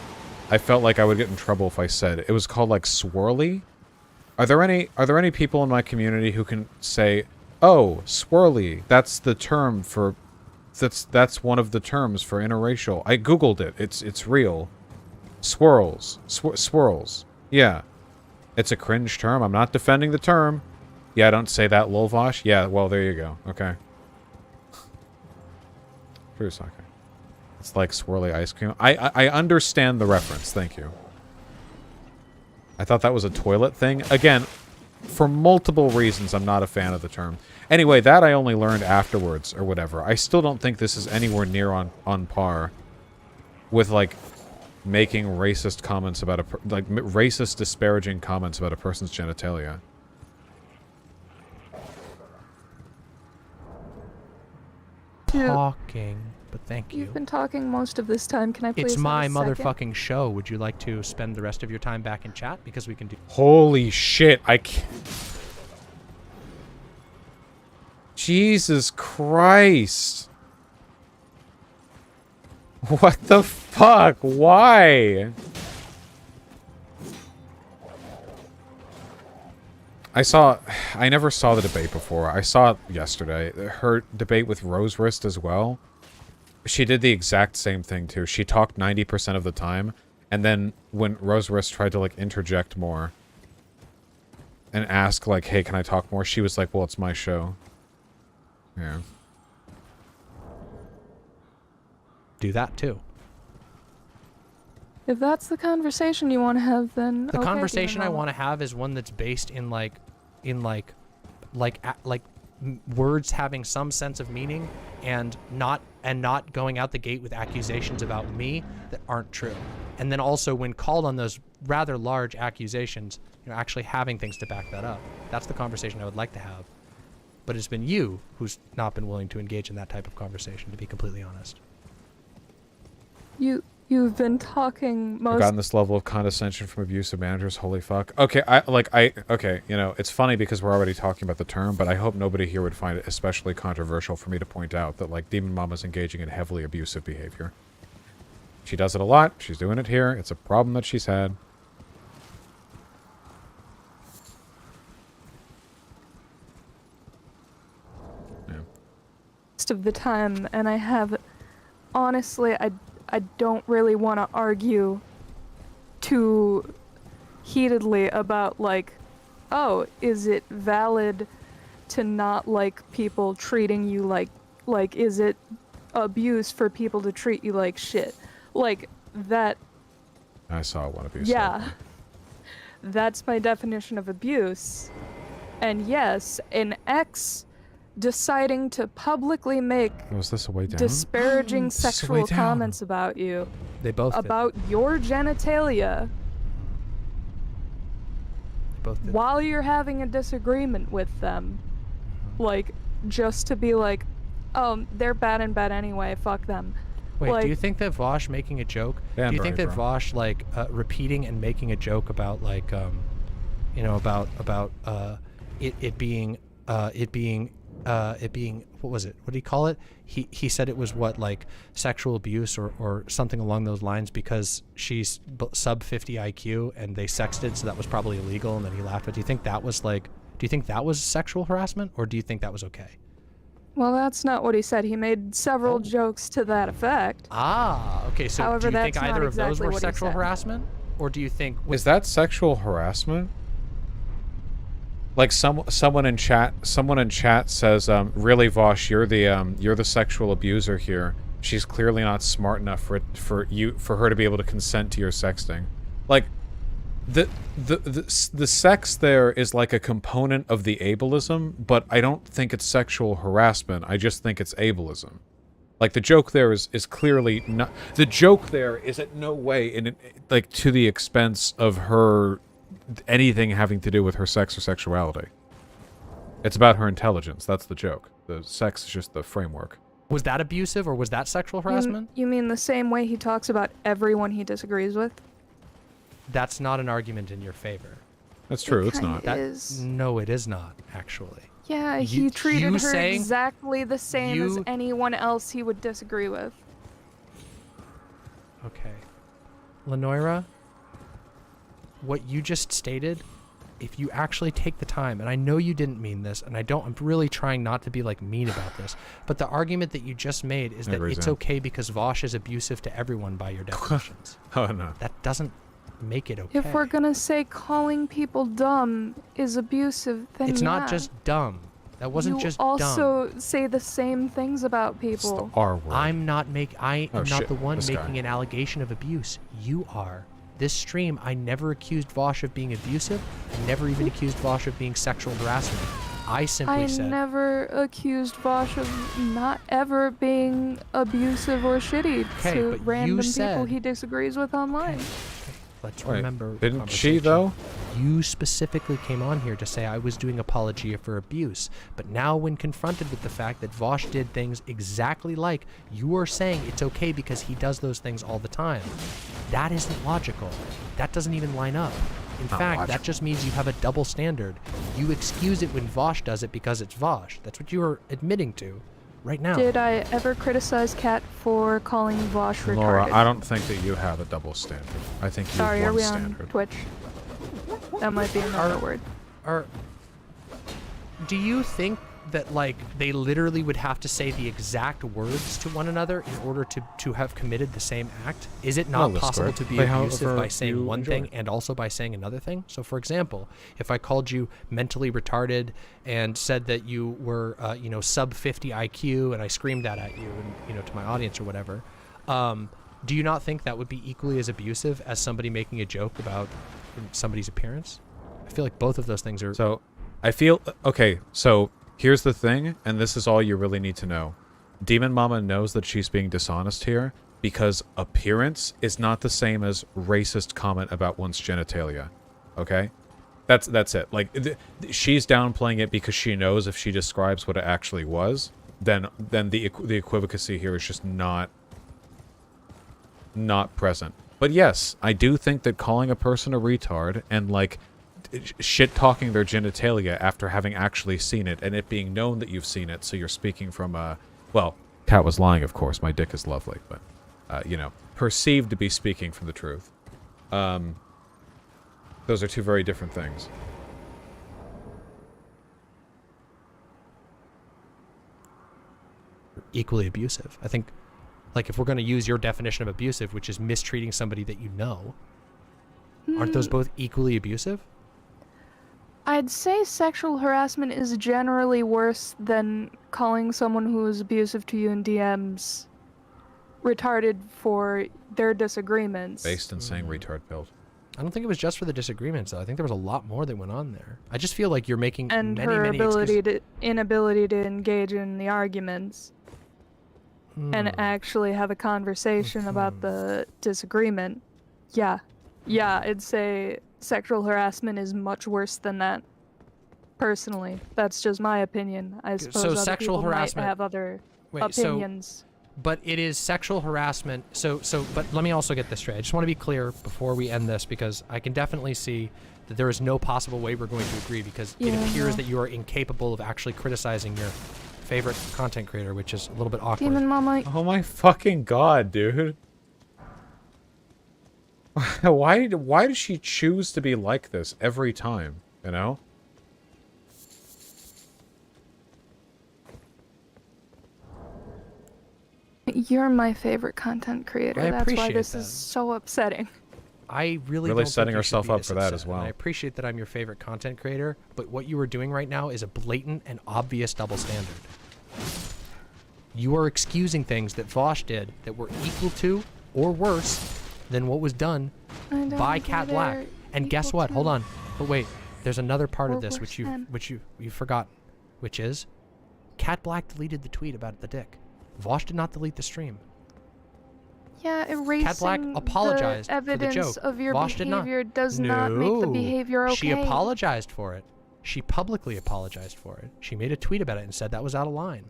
Speaker 1: I felt like I would get in trouble if I said. It was called, like, swirly? Are there any people in my community who can say, "Oh, swirly, that's the term for... That's one of the terms for interracial." I googled it. It's real. Swirls. Swirls. Yeah. It's a cringe term. I'm not defending the term. Yeah, don't say that, Lolvosh. Yeah, well, there you go. Okay. Fruit sake. It's like swirly ice cream. I understand the reference. Thank you. I thought that was a toilet thing. Again, for multiple reasons, I'm not a fan of the term. Anyway, that I only learned afterwards, or whatever. I still don't think this is anywhere near on par with, like, making racist comments about racist, disparaging comments about a person's genitalia.
Speaker 13: Talking, but thank you.
Speaker 15: You've been talking most of this time. Can I please
Speaker 13: It's my
Speaker 15: have a second?
Speaker 13: motherfucking show. Would you like to spend the rest of your time back in chat? Because we can do...
Speaker 1: Holy shit, I can't... Jesus Christ. What the fuck? Why? I never saw the debate before. I saw it yesterday. Her debate with Rose Wrist as well. She did the exact same thing too. She talked 90% of the time, and then when Rose Wrist tried to, like, interject more and ask, like, "Hey, can I talk more?" She was like, "Well, it's my show." Yeah.
Speaker 13: Do that too.
Speaker 15: If that's the conversation you want to have, then
Speaker 13: The
Speaker 15: okay,
Speaker 13: conversation I
Speaker 15: Demon
Speaker 13: want to have is one that's based in words having some sense of meaning and not going out the gate with accusations about me that aren't true. And then also when called on those rather large accusations, actually having things to back that up. That's the conversation I would like to have. But it's been you who's not been willing to engage in that type of conversation, to be completely honest.
Speaker 15: You've been talking
Speaker 1: I've
Speaker 15: most...
Speaker 1: gotten this level of condescension from abusive managers. Holy fuck. Okay, okay, it's funny because we're already talking about the term, but I hope nobody here would find it especially controversial for me to point out that, like, Demon Mama's engaging in heavily abusive behavior. She does it a lot. She's doing it here. It's a problem that she's had.
Speaker 15: most of the time, and I have... Honestly, I don't really want to argue too heatedly about, like, oh, is it valid to not like people treating you like, is it abuse for people to treat you like shit? Like, that...
Speaker 1: I saw one abuse.
Speaker 15: Yeah. That's my definition of abuse. And yes, an ex deciding to publicly make
Speaker 1: Was this a way down?
Speaker 15: disparaging
Speaker 13: This is a way
Speaker 15: sexual
Speaker 13: down.
Speaker 15: comments about you,
Speaker 13: They both did.
Speaker 15: about your genitalia,
Speaker 13: They both did.
Speaker 15: while you're having a disagreement with them, like, just to be like, oh, they're bad in bed anyway, fuck them.
Speaker 13: Wait,
Speaker 15: like,
Speaker 13: do you think that Vosh making a joke?
Speaker 1: Damn
Speaker 13: do you think
Speaker 1: right,
Speaker 13: that
Speaker 1: bro.
Speaker 13: Vosh like repeating and making a joke about like you know about it being what was it? What did he call it? He said it was what, like sexual abuse or something along those lines because she's sub 50 IQ and they sexted, so that was probably illegal, and then he laughed. But do you think that was like? Do you think that was sexual harassment, or do you think that was okay?
Speaker 15: well, that's not what he said. He made several jokes to that effect.
Speaker 13: Ah, okay. So
Speaker 15: However,
Speaker 13: do you think
Speaker 15: that's not
Speaker 13: either of those
Speaker 15: exactly
Speaker 13: were
Speaker 15: what he
Speaker 13: sexual
Speaker 15: said.
Speaker 13: harassment, or do you think
Speaker 1: Is that sexual harassment? Like someone in chat says, really, Vosh, you're the sexual abuser here. She's clearly not smart enough for her to be able to consent to your sexting. Like, the sex there is like a component of the ableism, but I don't think it's sexual harassment. I just think it's ableism. Like, the joke there is clearly not. The joke there is at no way like to the expense of her anything having to do with her sex or sexuality. It's about her intelligence. That's the joke. The sex is just the framework.
Speaker 13: was that abusive or was that sexual harassment?
Speaker 15: You mean the same way he talks about everyone he disagrees with?
Speaker 13: That's not an argument in your favor.
Speaker 1: That's true. It's
Speaker 15: kinda
Speaker 1: not.
Speaker 13: That,
Speaker 15: is.
Speaker 13: no, it is not, actually.
Speaker 15: Yeah,
Speaker 13: You-
Speaker 15: he treated
Speaker 13: you
Speaker 15: her
Speaker 13: saying-
Speaker 15: exactly the same as
Speaker 13: you-
Speaker 15: anyone else he would disagree with.
Speaker 13: Okay. Lenoira, what you just stated, if you actually take the time, and I know you didn't mean this, and I'm really trying not to be like mean about this, but the argument that you just made is that
Speaker 1: Every
Speaker 13: it's
Speaker 1: time.
Speaker 13: okay because Vosh is abusive to everyone by your definitions.
Speaker 1: Oh no.
Speaker 13: That doesn't make it okay.
Speaker 15: If we're gonna say calling people dumb is abusive, then
Speaker 13: It's not
Speaker 15: yeah.
Speaker 13: just dumb. That wasn't
Speaker 15: you
Speaker 13: just dumb.
Speaker 15: also say the same things about people.
Speaker 1: R word.
Speaker 13: I'm not I
Speaker 1: Oh,
Speaker 13: am not
Speaker 1: shit,
Speaker 13: the one
Speaker 1: this guy.
Speaker 13: making an allegation of abuse. You are. This stream, I never accused Vosh of being abusive. I never even accused Vosh of being sexual harassment. I simply
Speaker 15: I
Speaker 13: said,
Speaker 15: never accused Vosh of not ever being abusive or shitty
Speaker 13: Okay,
Speaker 15: to
Speaker 13: but you
Speaker 15: random people
Speaker 13: said-
Speaker 15: he disagrees with online.
Speaker 13: let's
Speaker 1: Wait,
Speaker 13: remember. the
Speaker 1: didn't she,
Speaker 13: conversation.
Speaker 1: though?
Speaker 13: You specifically came on here to say I was doing apologia for abuse. But now when confronted with the fact that Vosh did things exactly like you are saying it's okay because he does those things all the time, that isn't logical. That doesn't even line up. In
Speaker 1: Not
Speaker 13: fact, that
Speaker 1: logical.
Speaker 13: just means you have a double standard. You excuse it when Vosh does it because it's Vosh. That's what you are admitting to right now.
Speaker 15: Did I ever criticize Kat for calling Vosh retarded?
Speaker 1: Laura, I don't think that you have a double standard. I think you
Speaker 15: Sorry,
Speaker 1: have
Speaker 15: are
Speaker 1: one
Speaker 15: we
Speaker 1: standard.
Speaker 15: on Twitch? That might be another word.
Speaker 13: Do you think that like they literally would have to say the exact words to one another in order to have committed the same act? Is it not
Speaker 1: Well,
Speaker 13: possible
Speaker 1: Discord.
Speaker 13: to be
Speaker 1: Play
Speaker 13: abusive
Speaker 1: however
Speaker 13: by saying
Speaker 1: you
Speaker 13: one
Speaker 1: enjoy.
Speaker 13: thing and also by saying another thing? So for example, if I called you mentally retarded and said that you were sub 50 IQ and I screamed that at you and to my audience or whatever, do you not think that would be equally as abusive as somebody making a joke about somebody's appearance? I feel like both of those things are.
Speaker 1: So, I feel okay. So here's the thing, and this is all you really need to know. Demon Mama knows that she's being dishonest here because appearance is not the same as racist comment about one's genitalia. Okay, that's it. Like she's downplaying it because she knows if she describes what it actually was, then the equivocacy here is just not present. But yes, I do think that calling a person a retard and like shit talking their genitalia after having actually seen it and it being known that you've seen it, so you're speaking from well, Kat was lying, of course, my dick is lovely, but perceived to be speaking from the truth. Those are two very different things.
Speaker 13: Equally abusive. I think, like, if we're going to use your definition of abusive, which is mistreating somebody that you know, aren't those both equally abusive?
Speaker 15: I'd say sexual harassment is generally worse than calling someone who is abusive to you in DMs retarded for their disagreements.
Speaker 1: Based in saying retard build.
Speaker 13: I don't think it was just for the disagreements, though. I think there was a lot more that went on there. I just feel like you're making
Speaker 15: And
Speaker 13: many,
Speaker 15: her
Speaker 13: many
Speaker 15: inability to engage in the arguments and actually have a conversation about the disagreement. Yeah, I'd say sexual harassment is much worse than that. Personally, that's just my opinion. I suppose
Speaker 13: So
Speaker 15: other
Speaker 13: sexual
Speaker 15: people
Speaker 13: harassment-
Speaker 15: might have other
Speaker 13: Wait,
Speaker 15: opinions.
Speaker 13: But it is sexual harassment. But let me also get this straight. I just want to be clear before we end this, because I can definitely see that there is no possible way we're going to agree, because it appears that you are incapable of actually criticizing your favorite content creator, which is a little bit awkward.
Speaker 15: Demon Mama.
Speaker 1: Oh my fucking god, dude. Why does she choose to be like this every time, you know?
Speaker 15: You're my favorite content creator.
Speaker 13: I
Speaker 15: That's why
Speaker 13: appreciate
Speaker 15: this
Speaker 13: that.
Speaker 15: is so upsetting.
Speaker 13: I really
Speaker 1: Really
Speaker 13: don't
Speaker 1: setting
Speaker 13: think you should
Speaker 1: herself
Speaker 13: be
Speaker 1: up
Speaker 13: this
Speaker 1: for that
Speaker 13: upset,
Speaker 1: as well.
Speaker 13: and I appreciate that I'm your favorite content creator, but what you are doing right now is a blatant and obvious double standard. You are excusing things that Vosh did that were equal to or worse than what was done by Cat Black. And guess what? Hold on. But wait, there's another part of this which you forgot, which is Cat Black deleted the tweet about the dick. Vosh did not delete the stream.
Speaker 15: Yeah, erasing
Speaker 13: Cat Black apologized
Speaker 15: the evidence
Speaker 13: for the joke.
Speaker 15: of your
Speaker 13: Vosh
Speaker 15: behavior does not make the behavior okay.
Speaker 13: She apologized for it. She publicly apologized for it. She made a tweet about it and said that was out of line.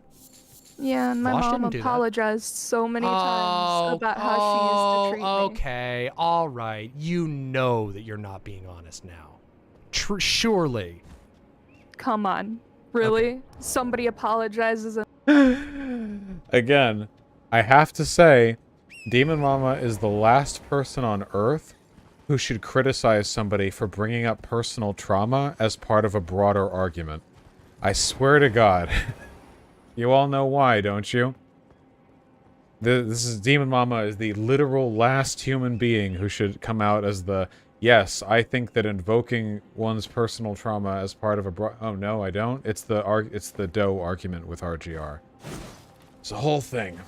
Speaker 15: Yeah, and my
Speaker 13: Vosh
Speaker 15: mom
Speaker 13: didn't do that.
Speaker 15: apologized so many times about how she used to treat me.
Speaker 13: Okay, all right. You know that you're not being honest now. Surely.
Speaker 15: Come on. Really? Okay. Somebody apologizes and...
Speaker 1: Again, I have to say, Demon Mama is the last person on Earth who should criticize somebody for bringing up personal trauma as part of a broader argument. I swear to God. You all know why, don't you? This is Demon Mama is the literal last human being who should come out as the, yes, I think that invoking one's personal trauma as part of a oh no, I don't. It's the Doe argument with RGR. It's a whole thing.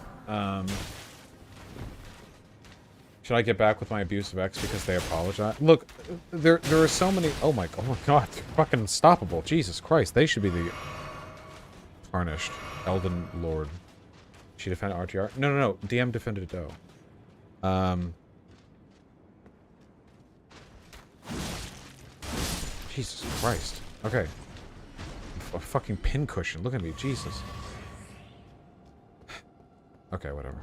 Speaker 1: Should I get back with my abusive ex because they apologize? Look, there are so many. Oh my god, they're fucking unstoppable. Jesus Christ, they should be the tarnished Elden Lord. She defended RGR? No. DM defended Doe. Jesus Christ. Okay. A fucking pincushion. Look at me, Jesus. Okay, whatever.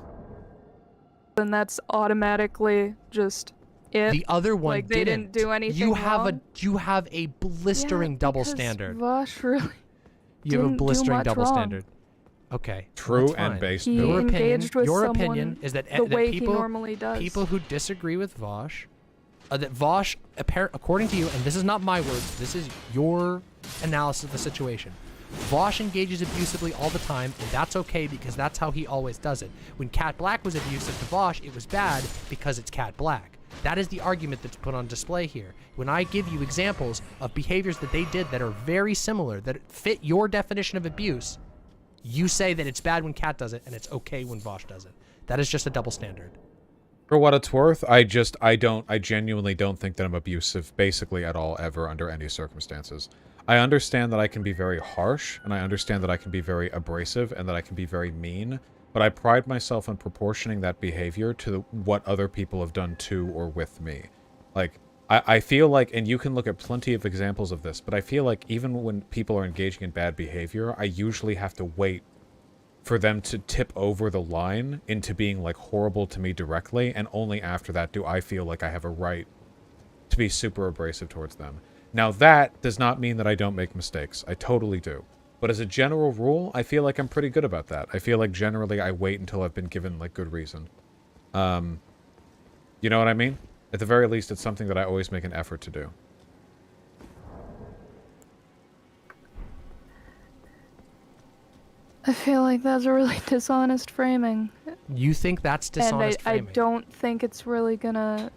Speaker 15: And that's automatically just it.
Speaker 13: The other one
Speaker 15: like, they didn't do anything
Speaker 13: You have
Speaker 15: wrong.
Speaker 13: you have a blistering double standard.
Speaker 15: Vosh really
Speaker 13: You have a blistering double
Speaker 15: wrong.
Speaker 13: standard. Okay.
Speaker 1: True and based.
Speaker 15: He
Speaker 13: Your
Speaker 15: engaged with
Speaker 13: opinion is that
Speaker 15: the way
Speaker 13: people,
Speaker 15: he normally does.
Speaker 13: people who disagree with Vosh, that Vosh, according to you, and this is not my words, this is your analysis of the situation. Vosh engages abusively all the time, and that's okay because that's how he always does it. When Cat Black was abusive to Vosh, it was bad because it's Cat Black. That is the argument that's put on display here. When I give you examples of behaviors that they did that are very similar, that fit your definition of abuse, you say that it's bad when Cat does it and it's okay when Vosh does it. That is just a double standard.
Speaker 1: For what it's worth, I genuinely don't think that I'm abusive basically at all ever under any circumstances. I understand that I can be very harsh, and I understand that I can be very abrasive, and that I can be very mean, but I pride myself in proportioning that behavior to what other people have done to or with me. Like, I feel like, and you can look at plenty of examples of this, but I feel like even when people are engaging in bad behavior, I usually have to wait for them to tip over the line into being, like, horrible to me directly, and only after that do I feel like I have a right to be super abrasive towards them. Now, that does not mean that I don't make mistakes. I totally do. But as a general rule, I feel like I'm pretty good about that. I feel like generally I wait until I've been given, like, good reason. You know what I mean? At the very least, it's something that I always make an effort to do.
Speaker 15: I feel like that's a really dishonest framing.
Speaker 13: You think that's dishonest
Speaker 15: framing?
Speaker 13: framing?
Speaker 15: I don't think it's really gonna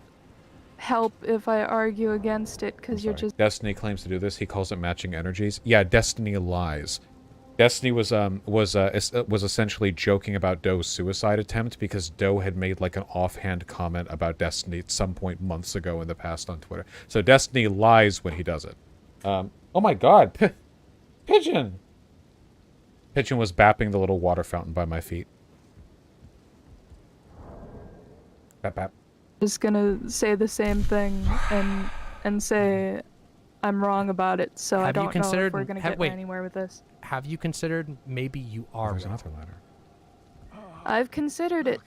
Speaker 15: help if I argue against it, because you're just...
Speaker 1: Destiny claims to do this. He calls it matching energies. Yeah, Destiny lies. Destiny was essentially joking about Doe's suicide attempt because Doe had made like an offhand comment about Destiny at some point months ago in the past on Twitter. So Destiny lies when he does it. Oh my God, Pigeon! Pigeon was bapping the little water fountain by my feet. Bap bap.
Speaker 15: Just gonna say the same thing and say I'm wrong about it. So I don't know if we're gonna get anywhere with this.
Speaker 13: Have you considered maybe you are?
Speaker 1: There's another ladder.
Speaker 15: I've considered it,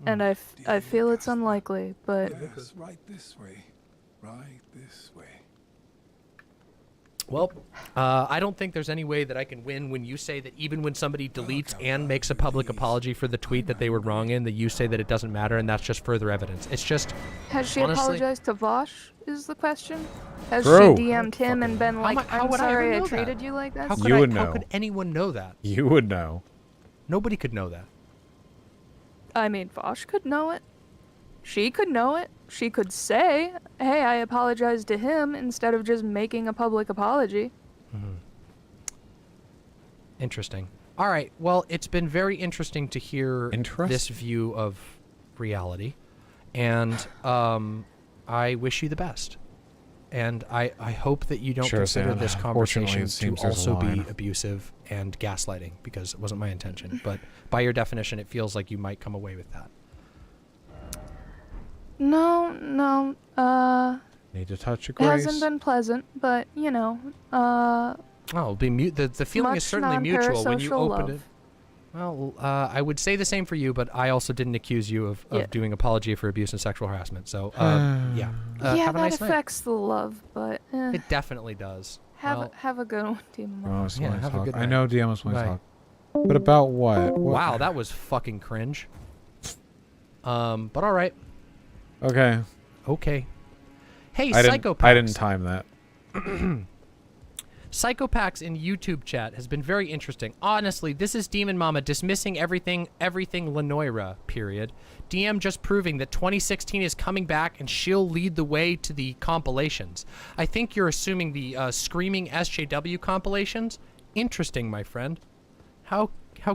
Speaker 15: and I feel it's unlikely, but
Speaker 12: Yes, right this way. Right this way.
Speaker 13: Well, I don't think there's any way that I can win when you say that even when somebody deletes and makes a public apology for the tweet that they were wrong in, that you say that it doesn't matter, and that's just further evidence. It's just...
Speaker 15: Has she
Speaker 13: honestly,
Speaker 15: apologized to Vosh, is the question? Has
Speaker 1: True.
Speaker 15: she DM'd him and been like, I'm sorry I treated you like this?
Speaker 13: How could, how could anyone know that?
Speaker 1: You would know.
Speaker 13: Nobody could know that.
Speaker 15: I mean, Vosh could know it. She could know it. She could say, hey, I apologize to him, instead of just making a public apology.
Speaker 13: Interesting. All right. Well, it's been very interesting to hear this view of reality. And I wish you the best. And I hope that you don't consider this conversation to also be abusive and gaslighting, because it wasn't my intention. But by your definition, it feels like you might come away with that.
Speaker 15: No,
Speaker 1: Need to touch your
Speaker 15: it
Speaker 1: grace.
Speaker 15: hasn't been pleasant, but, you know,
Speaker 13: Oh, the feeling is certainly mutual when you open it. Well, I would say the same for you, but I also didn't accuse you of doing apology for abuse and sexual harassment. So, yeah.
Speaker 15: Yeah,
Speaker 13: have a
Speaker 15: that
Speaker 13: nice night.
Speaker 15: affects the love, but
Speaker 13: It definitely does.
Speaker 15: have a good one, team.
Speaker 1: Have
Speaker 13: a good
Speaker 1: I
Speaker 13: night.
Speaker 1: know DMs want to
Speaker 13: Bye.
Speaker 1: talk. But about what?
Speaker 13: Wow, that was fucking cringe. But all right.
Speaker 1: Okay.
Speaker 13: Okay. Hey,
Speaker 1: I
Speaker 13: Psychopaths.
Speaker 1: didn't time that.
Speaker 13: Psychopaths in YouTube chat has been very interesting. Honestly, this is Demon Mama dismissing everything Lenoira, period. DM just proving that 2016 is coming back and she'll lead the way to the compilations. I think you're assuming the Screaming SJW compilations. Interesting, my friend. How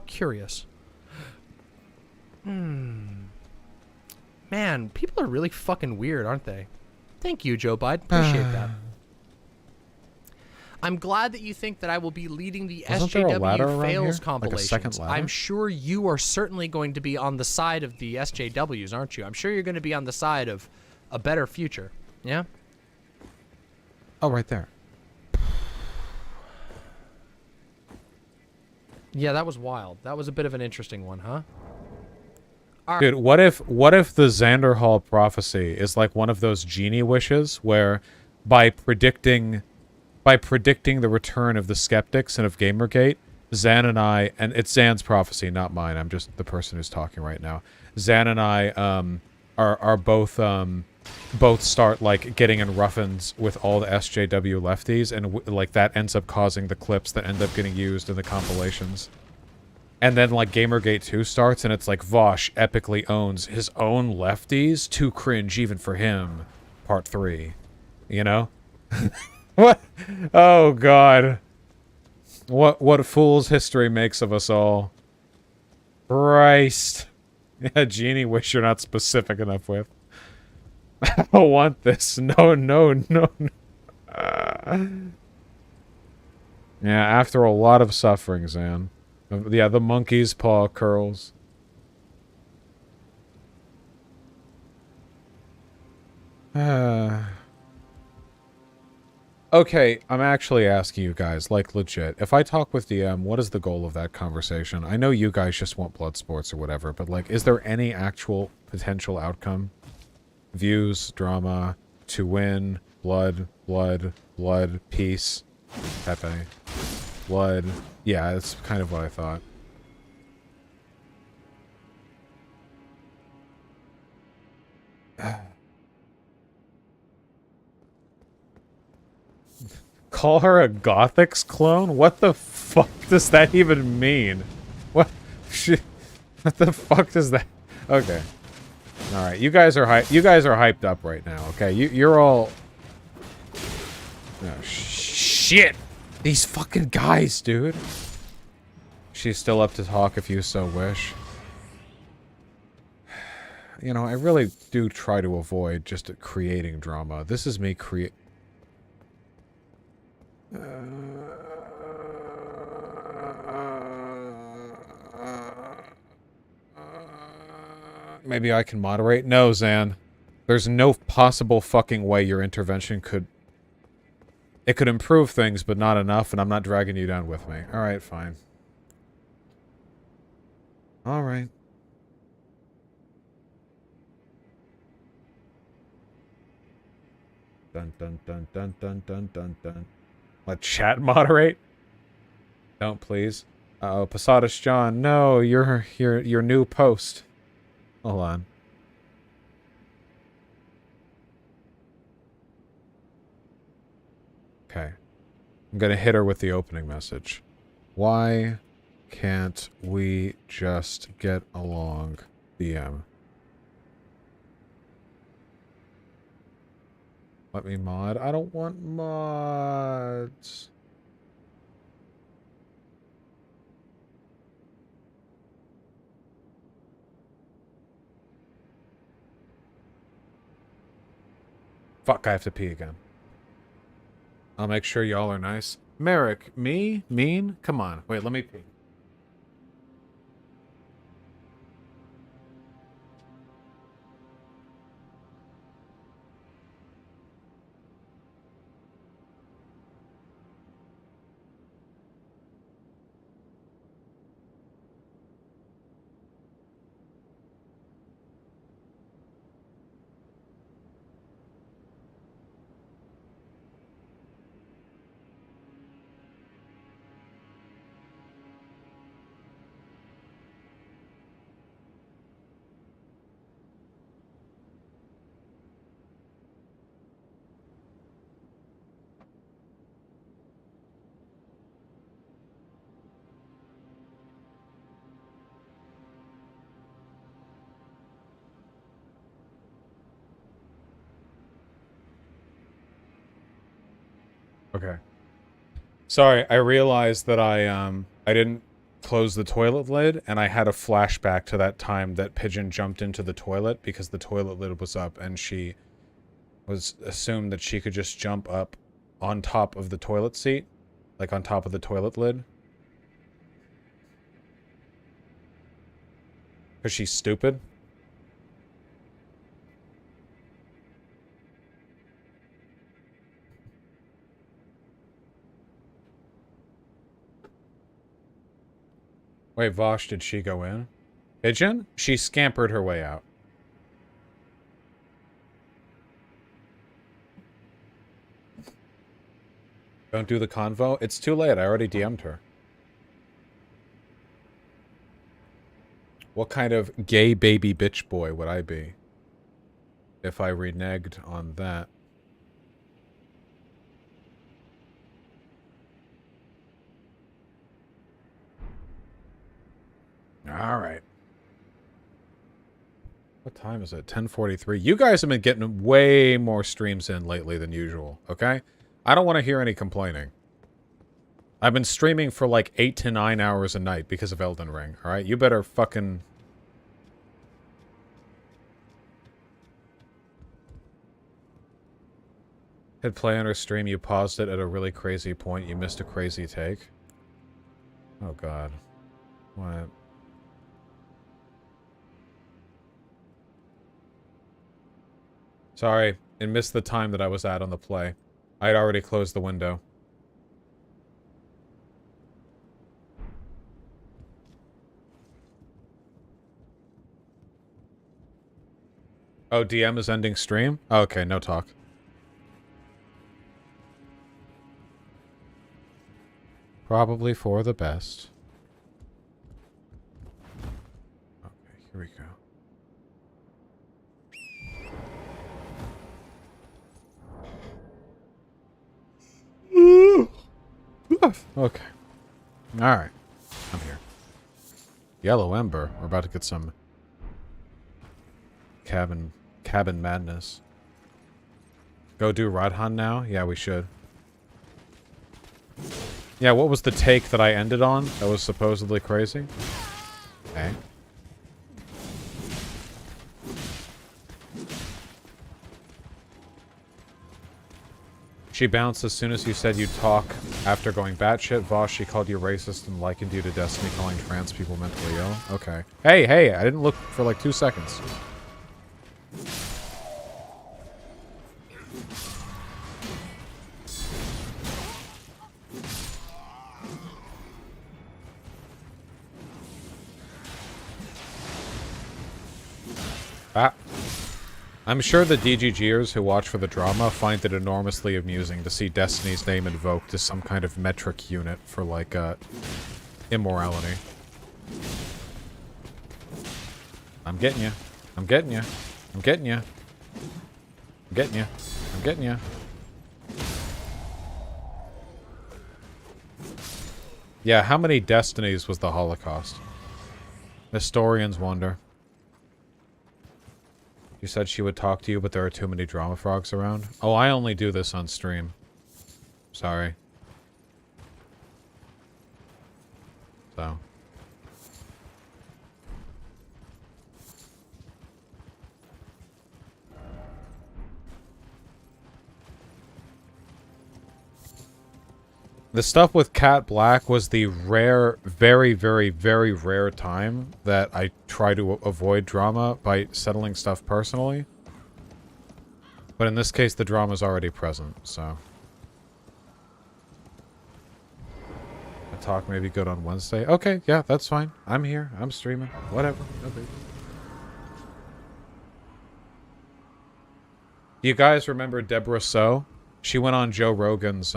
Speaker 13: curious. Man, people are really fucking weird, aren't they? Thank you, Joe Biden. Appreciate that. I'm glad that you think that I will be leading the
Speaker 1: Wasn't there a ladder
Speaker 13: SJW
Speaker 1: around
Speaker 13: fails
Speaker 1: here? Like a
Speaker 13: compilations.
Speaker 1: second ladder?
Speaker 13: I'm sure you are certainly going to be on the side of the SJWs, aren't you? I'm sure you're going to be on the side of a better future. Yeah?
Speaker 1: Oh, right there.
Speaker 13: Yeah, that was wild. That was a bit of an interesting one, huh?
Speaker 1: Dude, what if the Xander Hall prophecy is like one of those genie wishes where by predicting the return of the skeptics and of Gamergate, Zan and I, and it's Zan's prophecy, not mine. I'm just the person who's talking right now. Zan and I are both start like getting in rough-ins with all the SJW lefties, and like that ends up causing the clips that end up getting used in the compilations. And then, like, Gamergate 2 starts, and it's like, Vosh epically owns his own lefties. Too cringe even for him. Part 3. You know? What? Oh, God. What fool's history makes of us all. Christ. Yeah, Genie, wish you're not specific enough with. I don't want this. No. Yeah, after a lot of suffering, Zan. Yeah, the monkey's paw curls. Okay, I'm actually asking you guys, like, legit. If I talk with DM, what is the goal of that conversation? I know you guys just want blood sports or whatever, but, like, is there any actual potential outcome? Views, drama, to win, blood, peace, Pepe. Blood. Yeah, that's kind of what I thought. Call her a Gothics clone? What the fuck does that even mean? What the fuck does that... Okay. Alright, you guys are hyped up right now, okay? You're all... Oh, shit! These fucking guys, dude. She's still up to talk if you so wish. You know, I really do try to avoid just creating drama. This is me maybe I can moderate? No, Zan. There's no possible fucking way your intervention could... It could improve things, but not enough, and I'm not dragging you down with me. Alright, fine. Alright. Dun dun dun dun dun dun dun dun. Let chat moderate? Don't, please. Uh-oh, Posadas John. No, your new post. Hold on. Okay. I'm gonna hit her with the opening message. Why can't we just get along? DM. Let me mod. I don't want mods. Fuck, I have to pee again. I'll make sure y'all are nice. Merrick, me? Mean? Come on. Wait, let me pee. Okay. Sorry, I realized that I didn't close the toilet lid, and I had a flashback to that time that Pigeon jumped into the toilet because the toilet lid was up, and she was assumed that she could just jump up on top of the toilet seat, like on top of the toilet lid. Because she's stupid. Wait, Vosh, did she go in? Pigeon? She scampered her way out. Don't do the convo? It's too late. I already DM'd her. What kind of gay baby bitch boy would I be if I reneged on that? All right. What time is it? 10:43. You guys have been getting way more streams in lately than usual, okay? I don't want to hear any complaining. I've been streaming for like 8 to 9 hours a night because of Elden Ring, alright? You better fucking... Hit play on her stream, you paused it at a really crazy point, you missed a crazy take. Oh god. What? Sorry, it missed the time that I was at on the play. I had already closed the window. Oh, DM is ending stream? Oh, okay, no talk. Probably for the best. Okay, here we go. Okay. Alright. I'm here. Yellow Ember. We're about to get some cabin madness. Go do Radhan now? Yeah, we should. Yeah, what was the take that I ended on that was supposedly crazy? Okay. She bounced as soon as you said you'd talk after going batshit. Vosh, she called you racist and likened you to Destiny, calling trans people mentally ill. Okay. Hey, hey, I didn't look for like 2 seconds. I'm sure the DGGers who watch for the drama find it enormously amusing to see Destiny's name invoked as some kind of metric unit for, like, immorality. I'm getting you. I'm getting you. I'm getting you. I'm getting you. I'm getting you. Yeah, how many Destinies was the Holocaust? Historians wonder. You said she would talk to you, but there are too many drama frogs around. Oh, I only do this on stream. Sorry. So. The stuff with Cat Black was the rare, very, very, very rare time that I try to avoid drama by settling stuff personally. But in this case, the drama's already present, so. A talk may be good on Wednesday. Okay, yeah, that's fine. I'm here. I'm streaming. Whatever. No big. Do you guys remember Deborah So? She went on Joe Rogan's,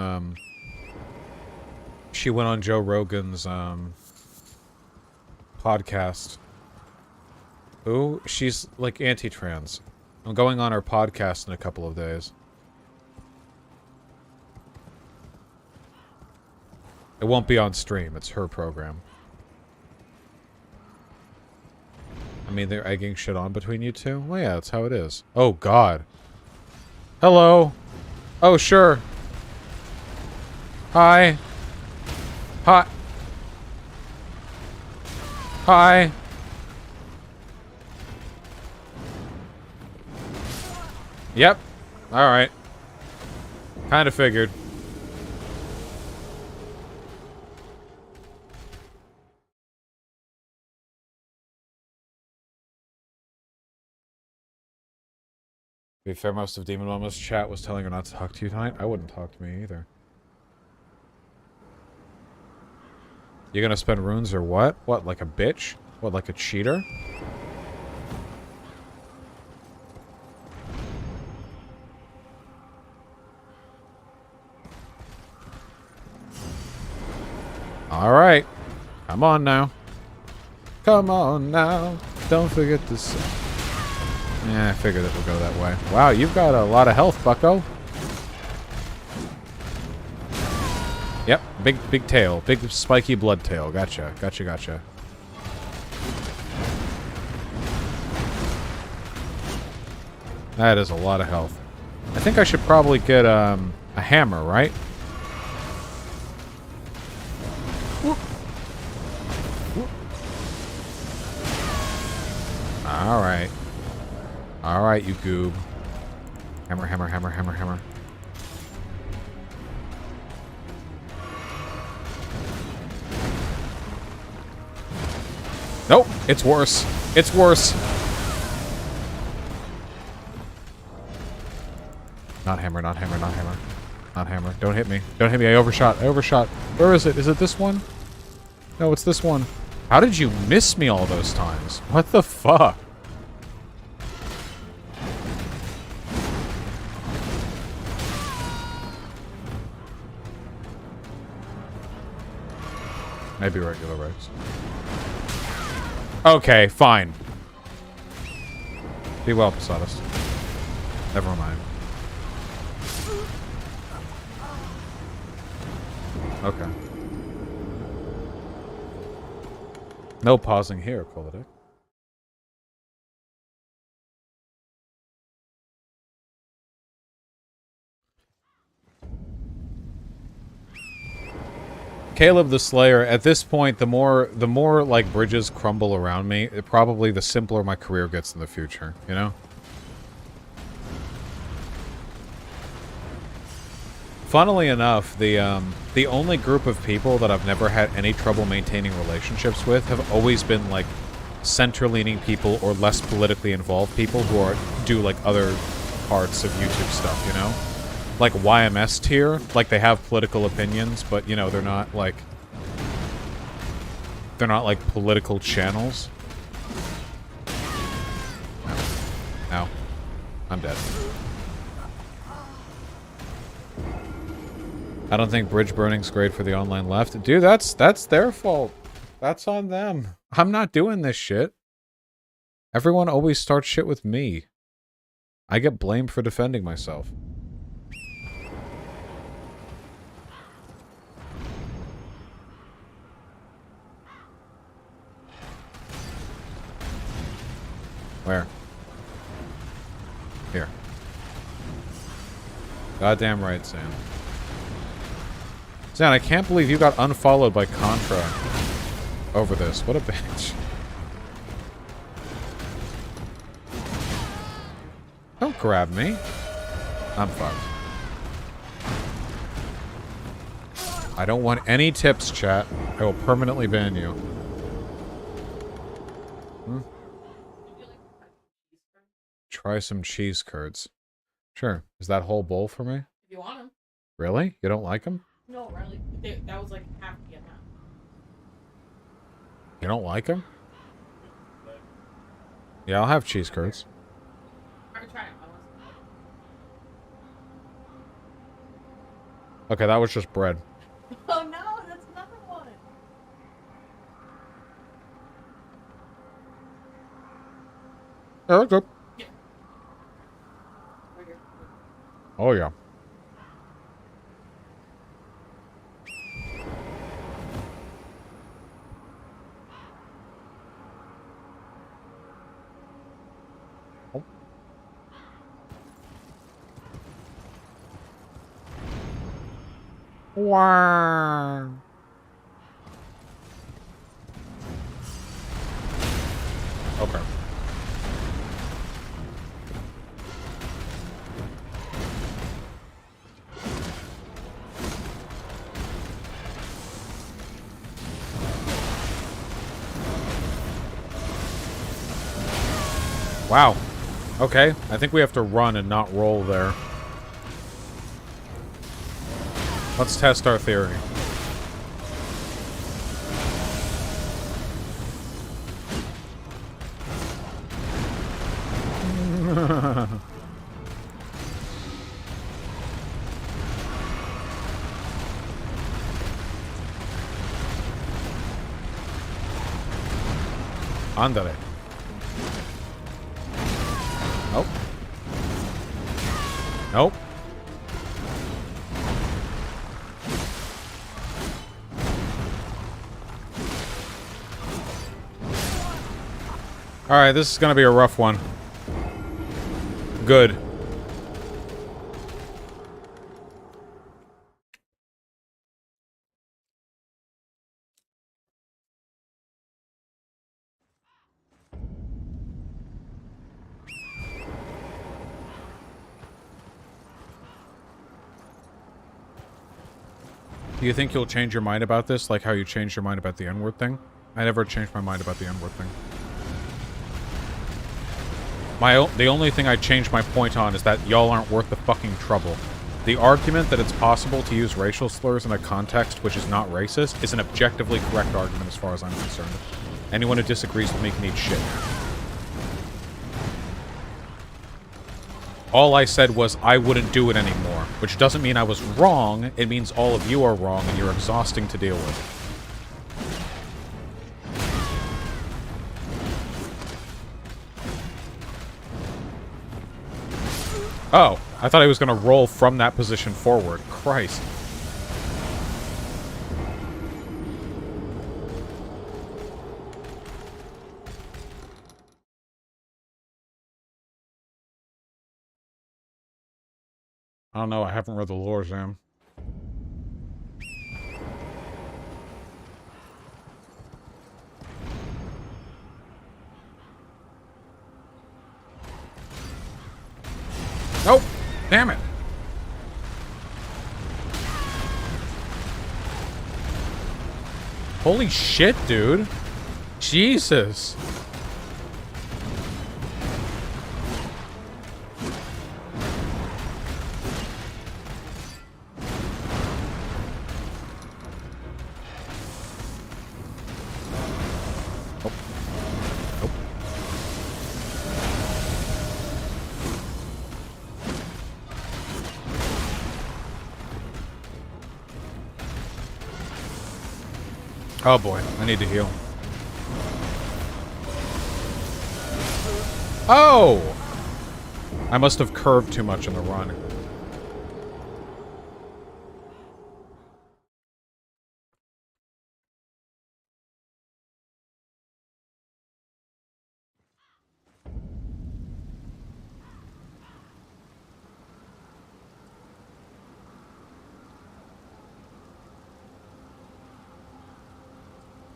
Speaker 1: podcast. Who? She's, like, anti-trans. I'm going on her podcast in a couple of days. It won't be on stream. It's her program. I mean, they're egging shit on between you two? Well, yeah, that's how it is. Oh, God. Hello. Oh, sure. Hi. Hi. Hi. Yep. Alright. Kinda figured. To be fair, most of Demon Mama's chat was telling her not to talk to you tonight. I wouldn't talk to me either. You gonna spend runes or what? What, like a bitch? What, like a cheater? Alright. Come on now. Come on now. Don't forget to say. Yeah, I figured it would go that way. Wow, you've got a lot of health, bucko. Yep, big tail. Big spiky blood tail. Gotcha, gotcha, gotcha. That is a lot of health. I think I should probably get a hammer, right? Alright. Alright, you goob. Hammer, hammer, hammer, hammer, hammer. Nope, it's worse. It's worse. Not hammer, not hammer, not hammer. Not hammer. Don't hit me. Don't hit me. I overshot. I overshot. Where is it? Is it this one? No, it's this one. How did you miss me all those times? What the fuck? Maybe regular race. Okay, fine. Be well, Posadas. Never mind. Okay. No pausing here, Quality. Caleb the Slayer, at this point, the more like bridges crumble around me, probably the simpler my career gets in the future, you know? Funnily enough, the only group of people that I've never had any trouble maintaining relationships with have always been like center-leaning people or less politically involved people who do like other parts of YouTube stuff, you know? Like YMS tier, like they have political opinions, but you know, they're not like political channels. Ow. I'm dead. I don't think bridge burning's great for the online left. Dude, that's their fault. That's on them. I'm not doing this shit. Everyone always starts shit with me. I get blamed for defending myself. Where? Here. Goddamn right, Sam. Sam, I can't believe you got unfollowed by Contra over this. What a bitch. Don't grab me. I'm fucked. I don't want any tips, chat. I will permanently ban you. Try some cheese curds. Sure. Is that whole bowl for me?
Speaker 16: If you want them.
Speaker 1: Really? You don't like them?
Speaker 16: No, Riley. That was like half the amount.
Speaker 1: You don't like them? Yeah, I'll have cheese curds.
Speaker 16: I can try it.
Speaker 1: Okay, that was just bread.
Speaker 16: Oh no, that's another one.
Speaker 1: Yeah, that's good.
Speaker 16: Yeah.
Speaker 1: Oh, yeah. Wow. Okay. Wow. Okay, I think we have to run and not roll there. Let's test our theory. Ándale. Nope. Nope. Alright, this is gonna be a rough one. Good. Do you think you'll change your mind about this, like how you changed your mind about the N-word thing? I never changed my mind about the N-word thing. The only thing I changed my point on is that y'all aren't worth the fucking trouble. The argument that it's possible to use racial slurs in a context which is not racist is an objectively correct argument as far as I'm concerned. Anyone who disagrees with me can eat shit. All I said was I wouldn't do it anymore, which doesn't mean I was wrong, it means all of you are wrong and you're exhausting to deal with. Oh, I thought I was gonna roll from that position forward. Christ. I don't know, I haven't read the lore, Sam. Nope. Damn it. Holy shit, dude. Jesus. Oh boy, I need to heal. Oh! I must have curved too much in the run.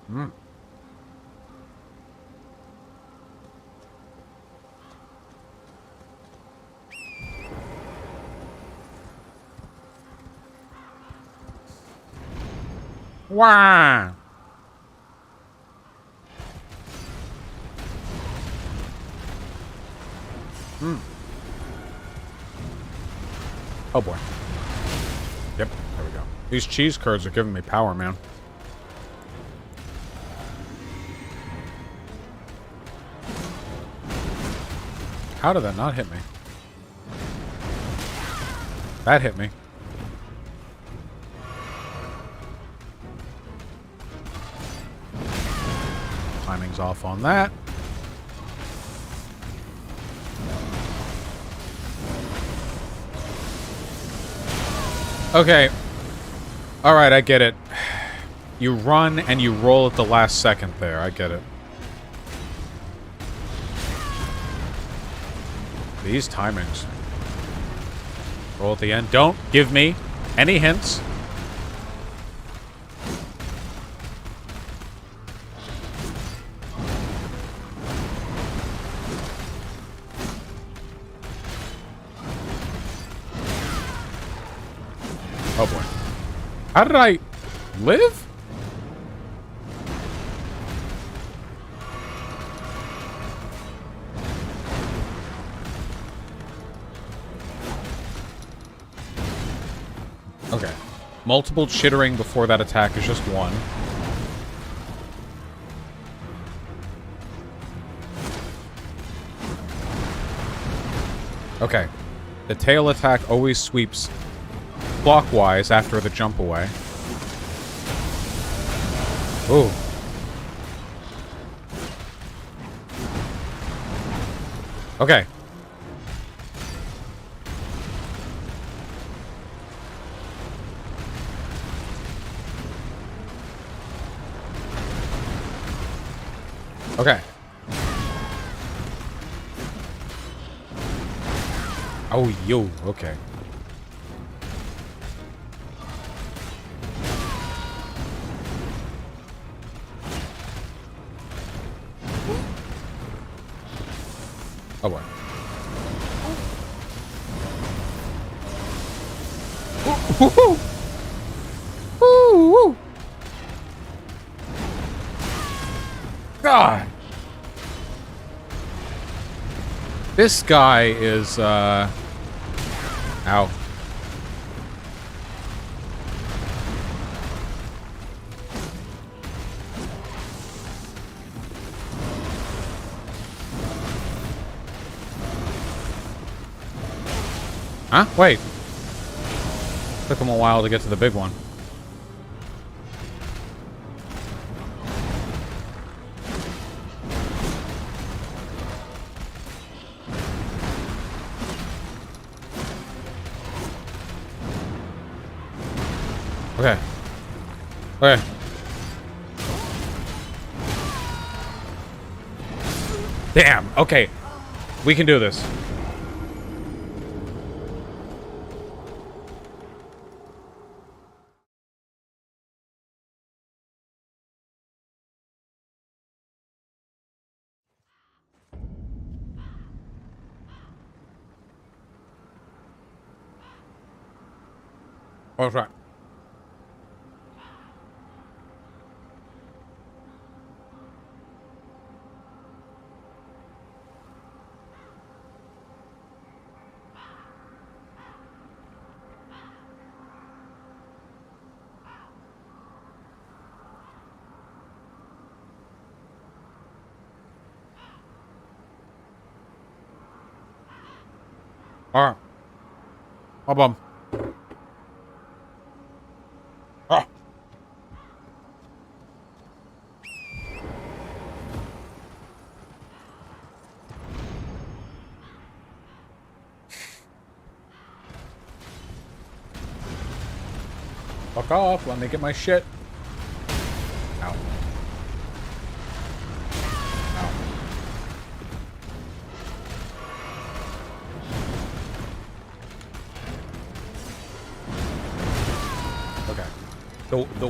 Speaker 1: Hmm. Wah! Hmm. Oh boy. Yep, there we go. These cheese curds are giving me power, man. How did that not hit me? That hit me. Timing's off on that. Okay. Alright, I get it. You run and you roll at the last second there. I get it. These timings. Roll at the end. Don't give me any hints. Oh boy. How did I live? Okay. Multiple chittering before that attack is just one. Okay. The tail attack always sweeps clockwise after the jump away. Ooh. Okay. Okay. Oh, yo. Okay. Oh, boy. Woo-hoo! Woo-hoo! God! This guy is, Ow. Huh? Wait. Took him a while to get to the big one. Okay. Okay. Damn. Okay. We can do this. Oh, right. Alright. Bum. Ah. Fuck off, let me get my shit. Ow. Ow. Okay. The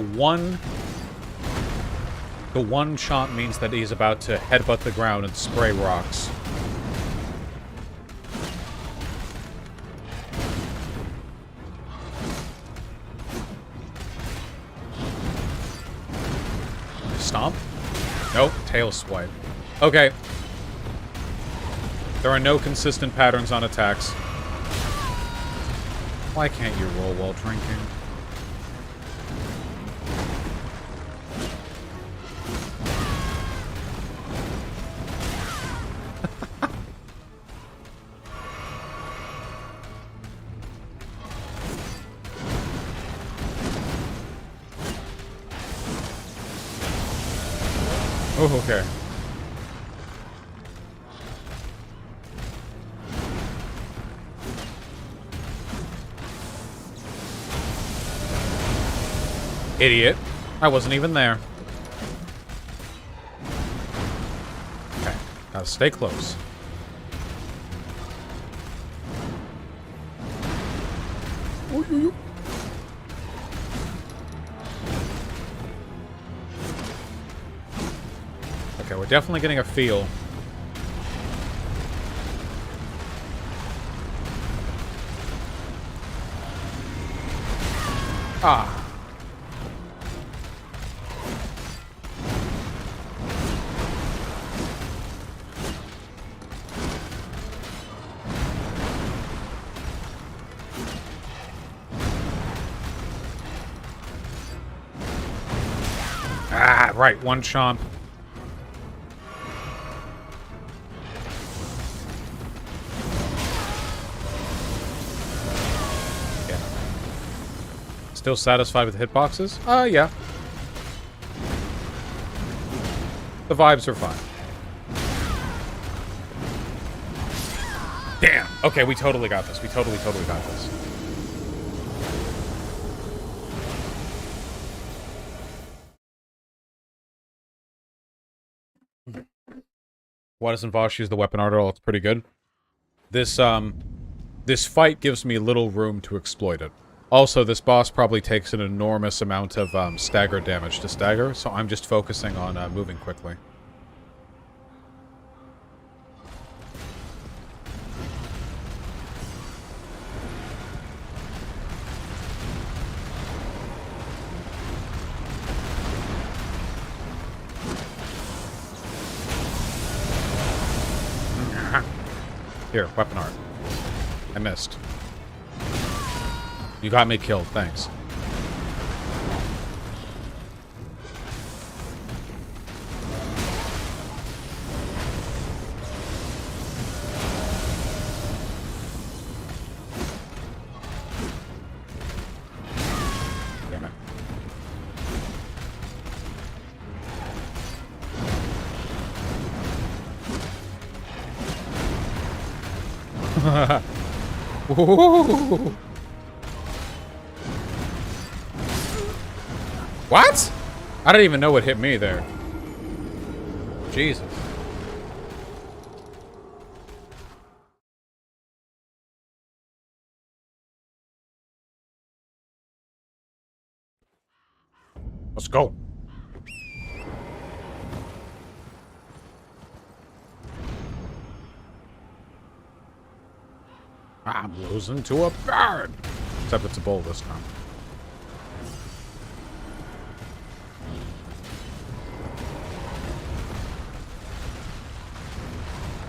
Speaker 1: one chomp means that he's about to headbutt the ground and spray rocks. Stomp? Nope, tail swipe. Okay. There are no consistent patterns on attacks. Why can't you roll while drinking? Oh, okay. Idiot. I wasn't even there. Okay. Gotta stay close. Okay, we're definitely getting a feel. Ah. Ah, right, one chomp. Yeah. Still satisfied with hitboxes? Yeah. The vibes are fine. Damn! Okay, we totally got this. We totally got this. Why doesn't Vosh use the weapon art at all? It's pretty good. This fight gives me little room to exploit it. Also, this boss probably takes an enormous amount of stagger damage to stagger, so I'm just focusing on moving quickly. Here, weapon art. I missed. You got me killed, thanks. Damn it. Ooh. What? I didn't even know what hit me there. Jesus. Let's go. I'm losing to a bird. Except it's a bull this time.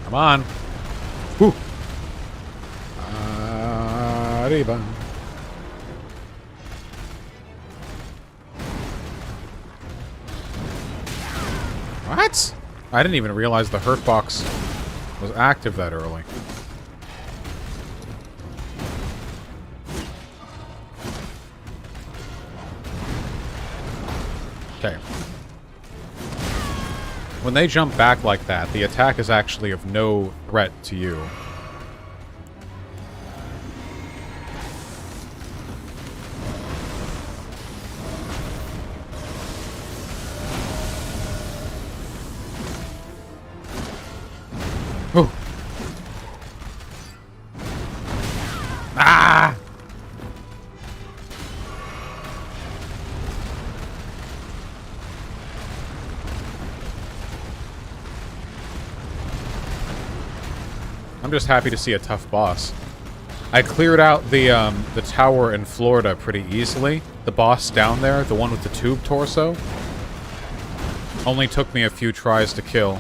Speaker 1: Come on. Whew. Arriba. What? I didn't even realize the hurt box was active that early. Okay. When they jump back like that, the attack is actually of no threat to you. Oh. Ah! I'm just happy to see a tough boss. I cleared out the tower in Florida pretty easily. The boss down there, the one with the tube torso, only took me a few tries to kill.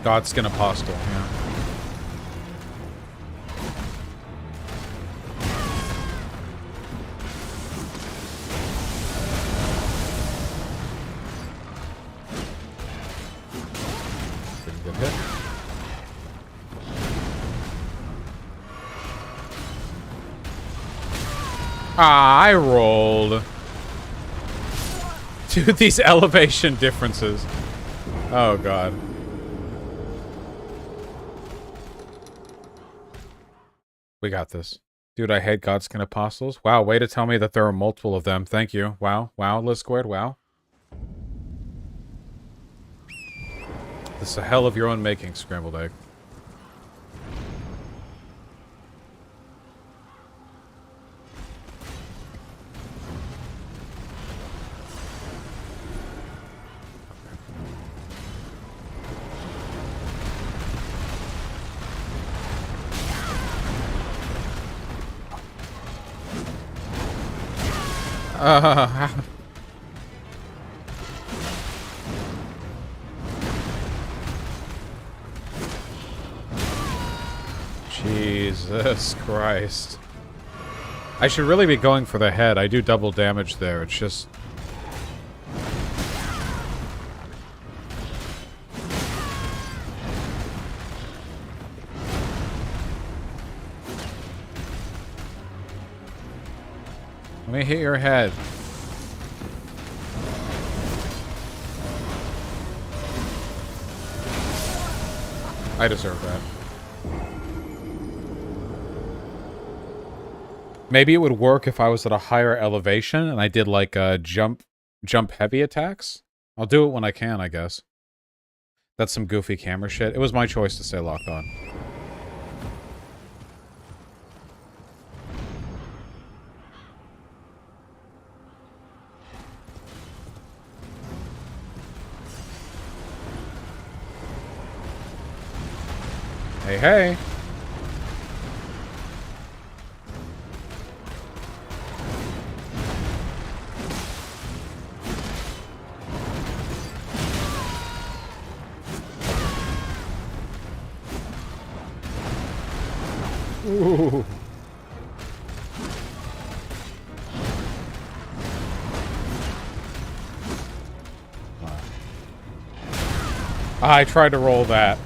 Speaker 1: Godskin Apostle, yeah. Pretty good hit. Ah, I rolled. Dude, these elevation differences. Oh, God. We got this. Dude, I hate Godskin Apostles. Wow, way to tell me that there are multiple of them. Thank you. Wow. Wow, Liz Squared. Wow. This is a hell of your own making, Scrambled Egg. Jesus Christ. I should really be going for the head. I do double damage there. It's just... Let me hit your head. I deserve that. Maybe it would work if I was at a higher elevation and I did like jump heavy attacks. I'll do it when I can, I guess. That's some goofy camera shit. It was my choice to stay locked on. Hey, hey. Ooh. I tried to roll that.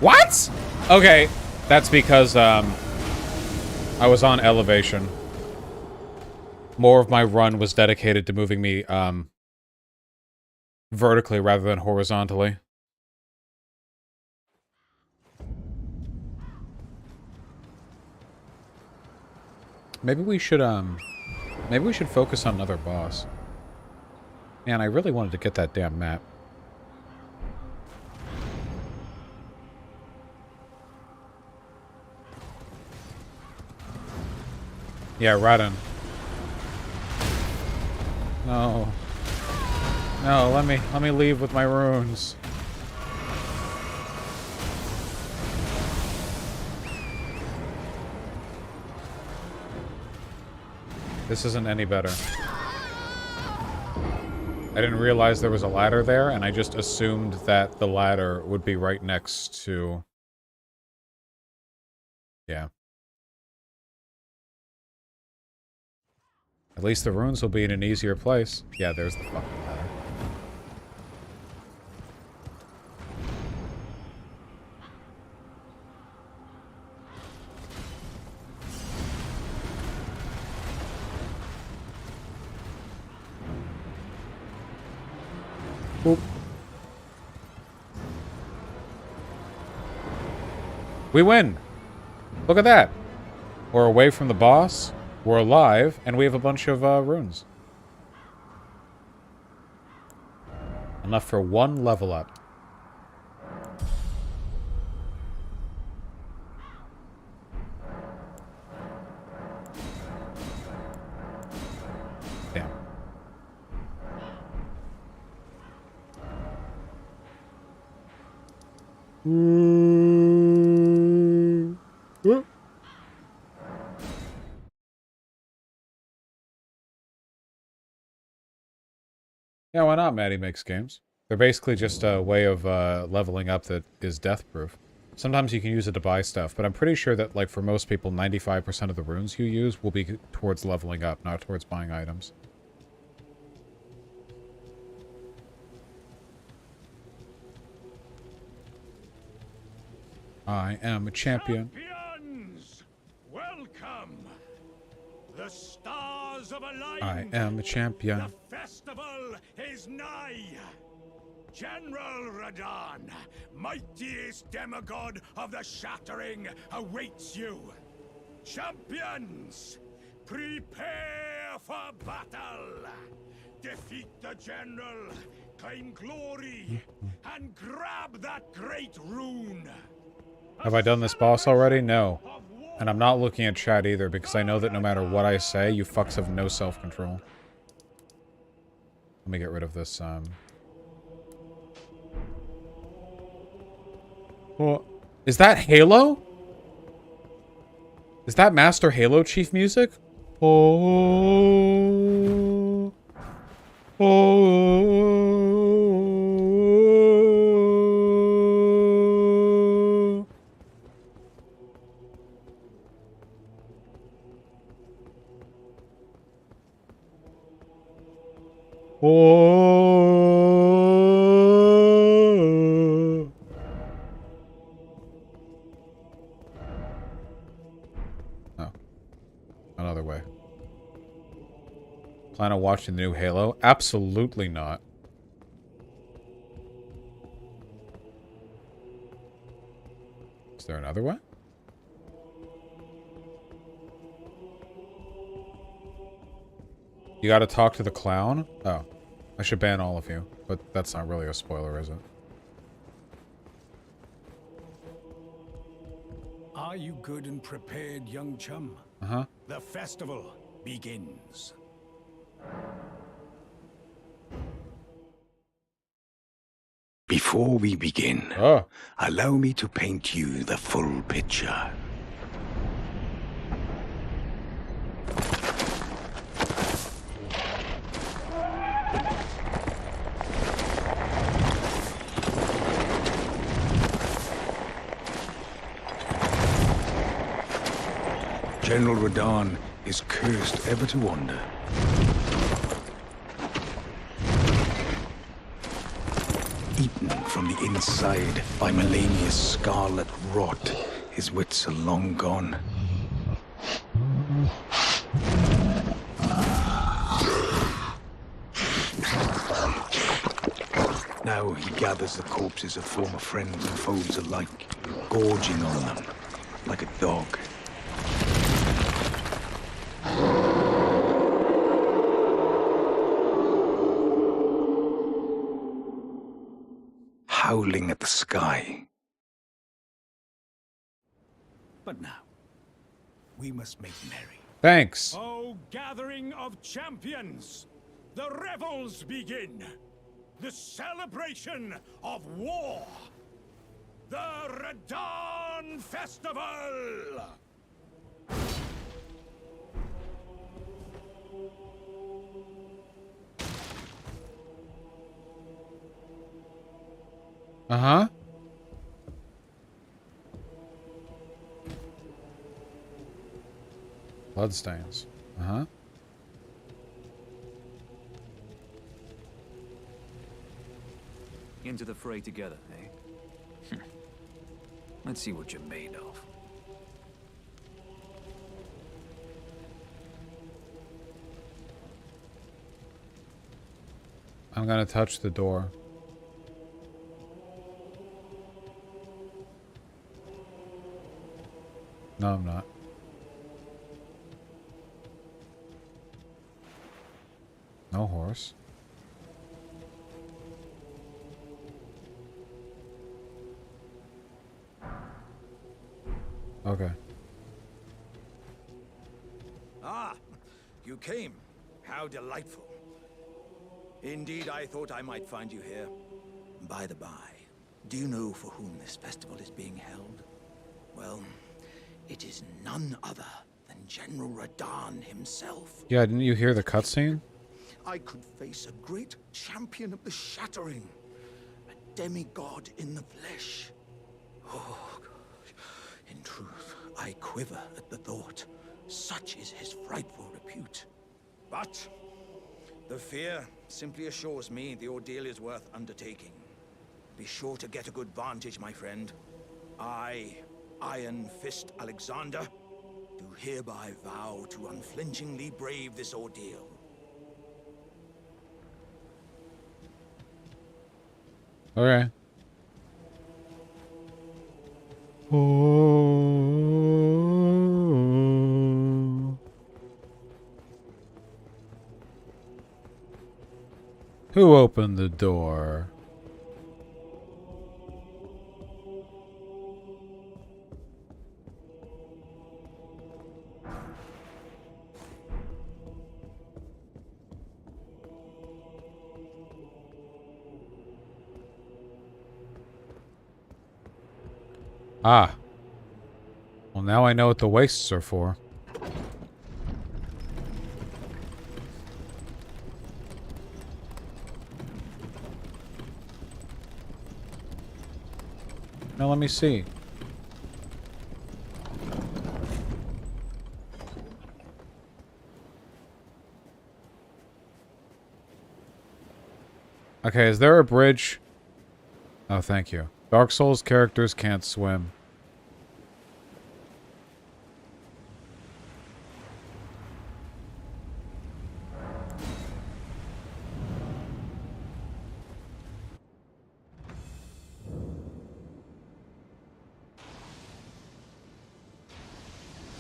Speaker 1: What? Okay, that's because I was on elevation. More of my run was dedicated to moving me vertically rather than horizontally. Maybe we should focus on another boss. Man, I really wanted to get that damn map. Yeah, Radin. No. No, let me leave with my runes. This isn't any better. I didn't realize there was a ladder there, and I just assumed that the ladder would be right next to... Yeah. At least the runes will be in an easier place. Yeah, there's the fucking ladder. Boop. We win! Look at that! We're away from the boss, we're alive, and we have a bunch of runes. Enough for one level up. Damn. Yeah, why not? Maddie makes games. They're basically just a way of leveling up that is death-proof. Sometimes you can use it to buy stuff, but I'm pretty sure that, like, for most people, 95% of the runes you use will be towards leveling up, not towards buying items. I am a champion.
Speaker 17: Champions, welcome. The stars of alignment.
Speaker 1: I am a champion.
Speaker 17: The festival is nigh. General Radahn, mightiest demigod of the Shattering, awaits you. Champions, prepare for battle. Defeat the general, claim glory, and grab that great rune.
Speaker 1: Have I done this boss already? No. And I'm not looking at chat either, because I know that no matter what I say, you fucks have no self-control. Let me get rid of this, Well, is that Halo? Is that Master Halo Chief music? Oh. Oh. Oh. Oh. Another way. Plan on watching the new Halo? Absolutely not. Is there another way? You gotta talk to the clown? Oh. I should ban all of you. But that's not really a spoiler, is it?
Speaker 17: Are you good and prepared, young chum?
Speaker 1: Uh-huh.
Speaker 17: The festival begins. Before we begin, allow me to paint you the full picture. General Radahn is cursed ever to wander. Eaten from the inside by Melania's scarlet rot, his wits are long gone. Now he gathers the corpses of former friends and foes alike, gorging on them like a dog. Howling at the sky. But now, we must make merry.
Speaker 1: Thanks.
Speaker 17: Oh, gathering of champions! The revels begin! The celebration of war! The Radahn Festival!
Speaker 1: Uh-huh. Bloodstains. Uh-huh.
Speaker 17: Into the fray together, eh? Let's see what you're made of.
Speaker 1: I'm gonna touch the door. No, I'm not. No horse. Okay.
Speaker 17: Ah, you came. How delightful. Indeed, I thought I might find you here. By the by, do you know for whom this festival is being held? Well, it is none other than General Radahn himself.
Speaker 1: Yeah, didn't you hear the cutscene?
Speaker 17: I could face a great champion of the Shattering, a demigod in the flesh. Oh, gosh. In truth, I quiver at the thought. Such is his frightful repute. But the fear simply assures me the ordeal is worth undertaking. Be sure to get a good vantage, my friend. I, Iron Fist Alexander, do hereby vow to unflinchingly brave this ordeal.
Speaker 1: Okay. Oh. Who opened the door? Ah. Well, now I know what the wastes are for. Now let me see. Okay, is there a bridge? Oh, thank you. Dark Souls characters can't swim.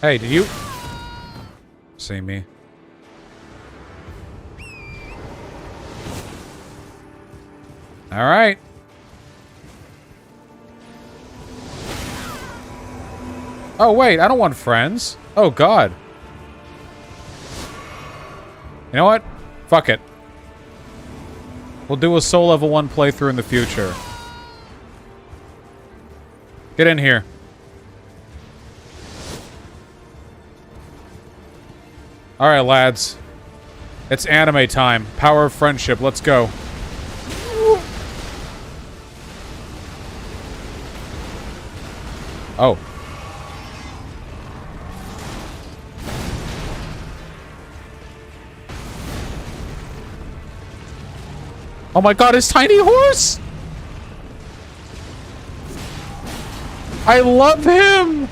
Speaker 1: Hey, did you see me? All right. Oh, wait, I don't want friends. Oh, God. You know what? Fuck it. We'll do a Soul Level 1 playthrough in the future. Get in here. Alright, lads. It's anime time. Power of friendship. Let's go. Oh. Oh my god, his tiny horse! I love him!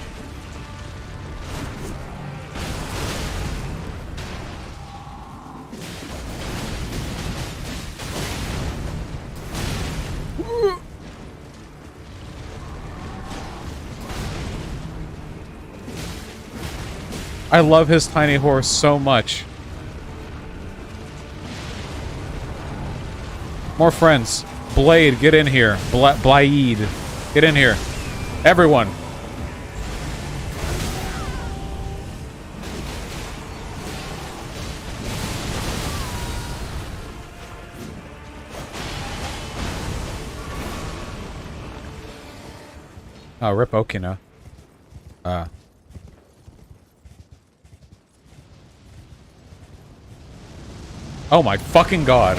Speaker 1: I love his tiny horse so much. More friends. Blade, get in here. Blade, get in here. Everyone. Oh, rip Okina. Oh my fucking god.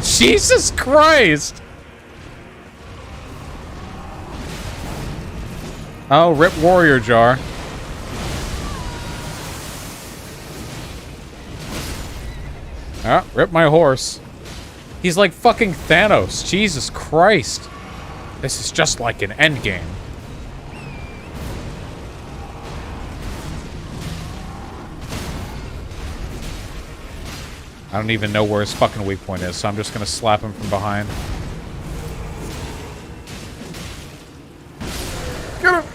Speaker 1: Jesus Christ! Oh, rip warrior jar. Ah, rip my horse. He's like fucking Thanos. Jesus Christ. This is just like an endgame. I don't even know where his fucking weak point is, so I'm just gonna slap him from behind. Get him!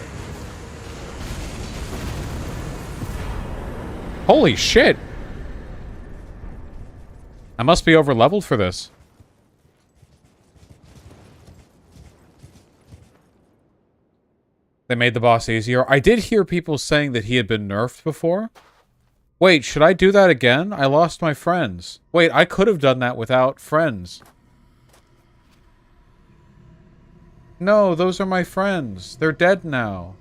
Speaker 1: Holy shit! I must be over leveled for this. They made the boss easier. I did hear people saying that he had been nerfed before. Wait, should I do that again? I lost my friends. Wait, I could have done that without friends. No, those are my friends. They're dead now.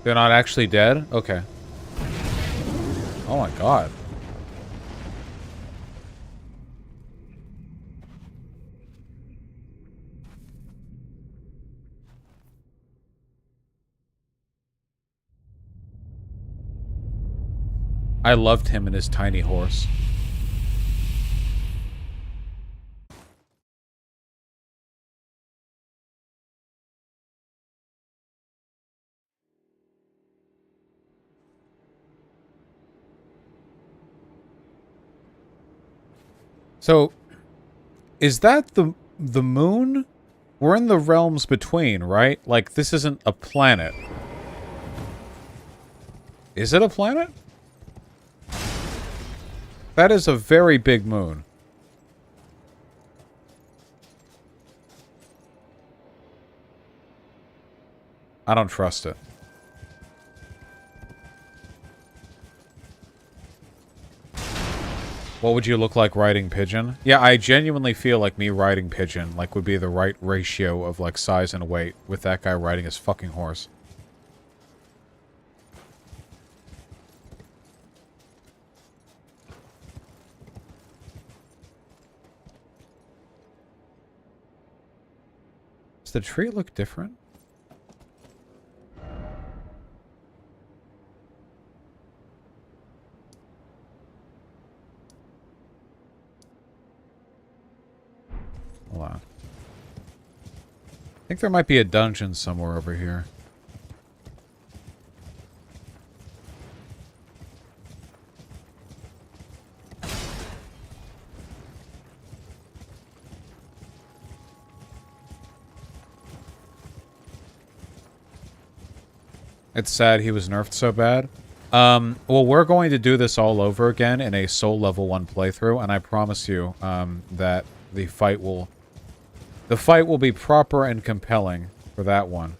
Speaker 1: They're not actually dead? Okay. Oh my god. I loved him and his tiny horse. So, is that the moon? We're in the realms between, right? Like, this isn't a planet. Is it a planet? That is a very big moon. I don't trust it. What would you look like riding Pigeon? Yeah, I genuinely feel like me riding Pigeon, like, would be the right ratio of, like, size and weight with that guy riding his fucking horse. Does the tree look different? Hold on. I think there might be a dungeon somewhere over here. It's sad he was nerfed so bad. Well, we're going to do this all over again in a Soul Level 1 playthrough, and I promise you, that the fight will be proper and compelling for that one.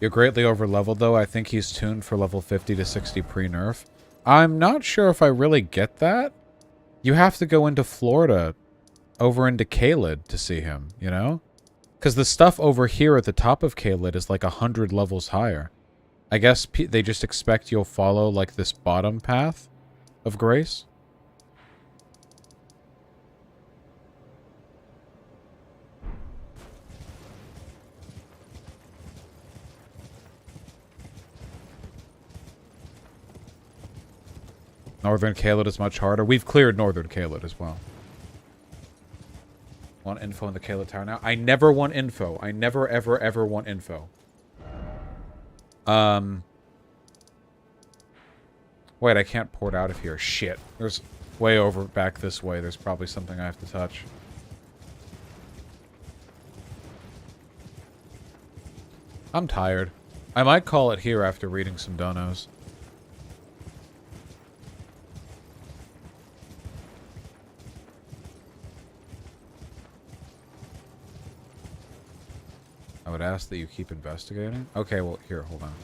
Speaker 1: You're greatly over-leveled, though. I think he's tuned for level 50 to 60 pre-nerf. I'm not sure if I really get that. You have to go into Florida, over into Caelid to see him, you know? Because the stuff over here at the top of Caelid is like 100 levels higher. I guess they just expect you'll follow, like, this bottom path of grace. Northern Caelid is much harder. We've cleared Northern Caelid as well. Want info in the Caelid Tower now? I never want info. I never, ever, ever want info. Wait, I can't port out of here. Shit. There's way over back this way. There's probably something I have to touch. I'm tired. I might call it here after reading some donos. I would ask that you keep investigating. Okay, well, here, hold on.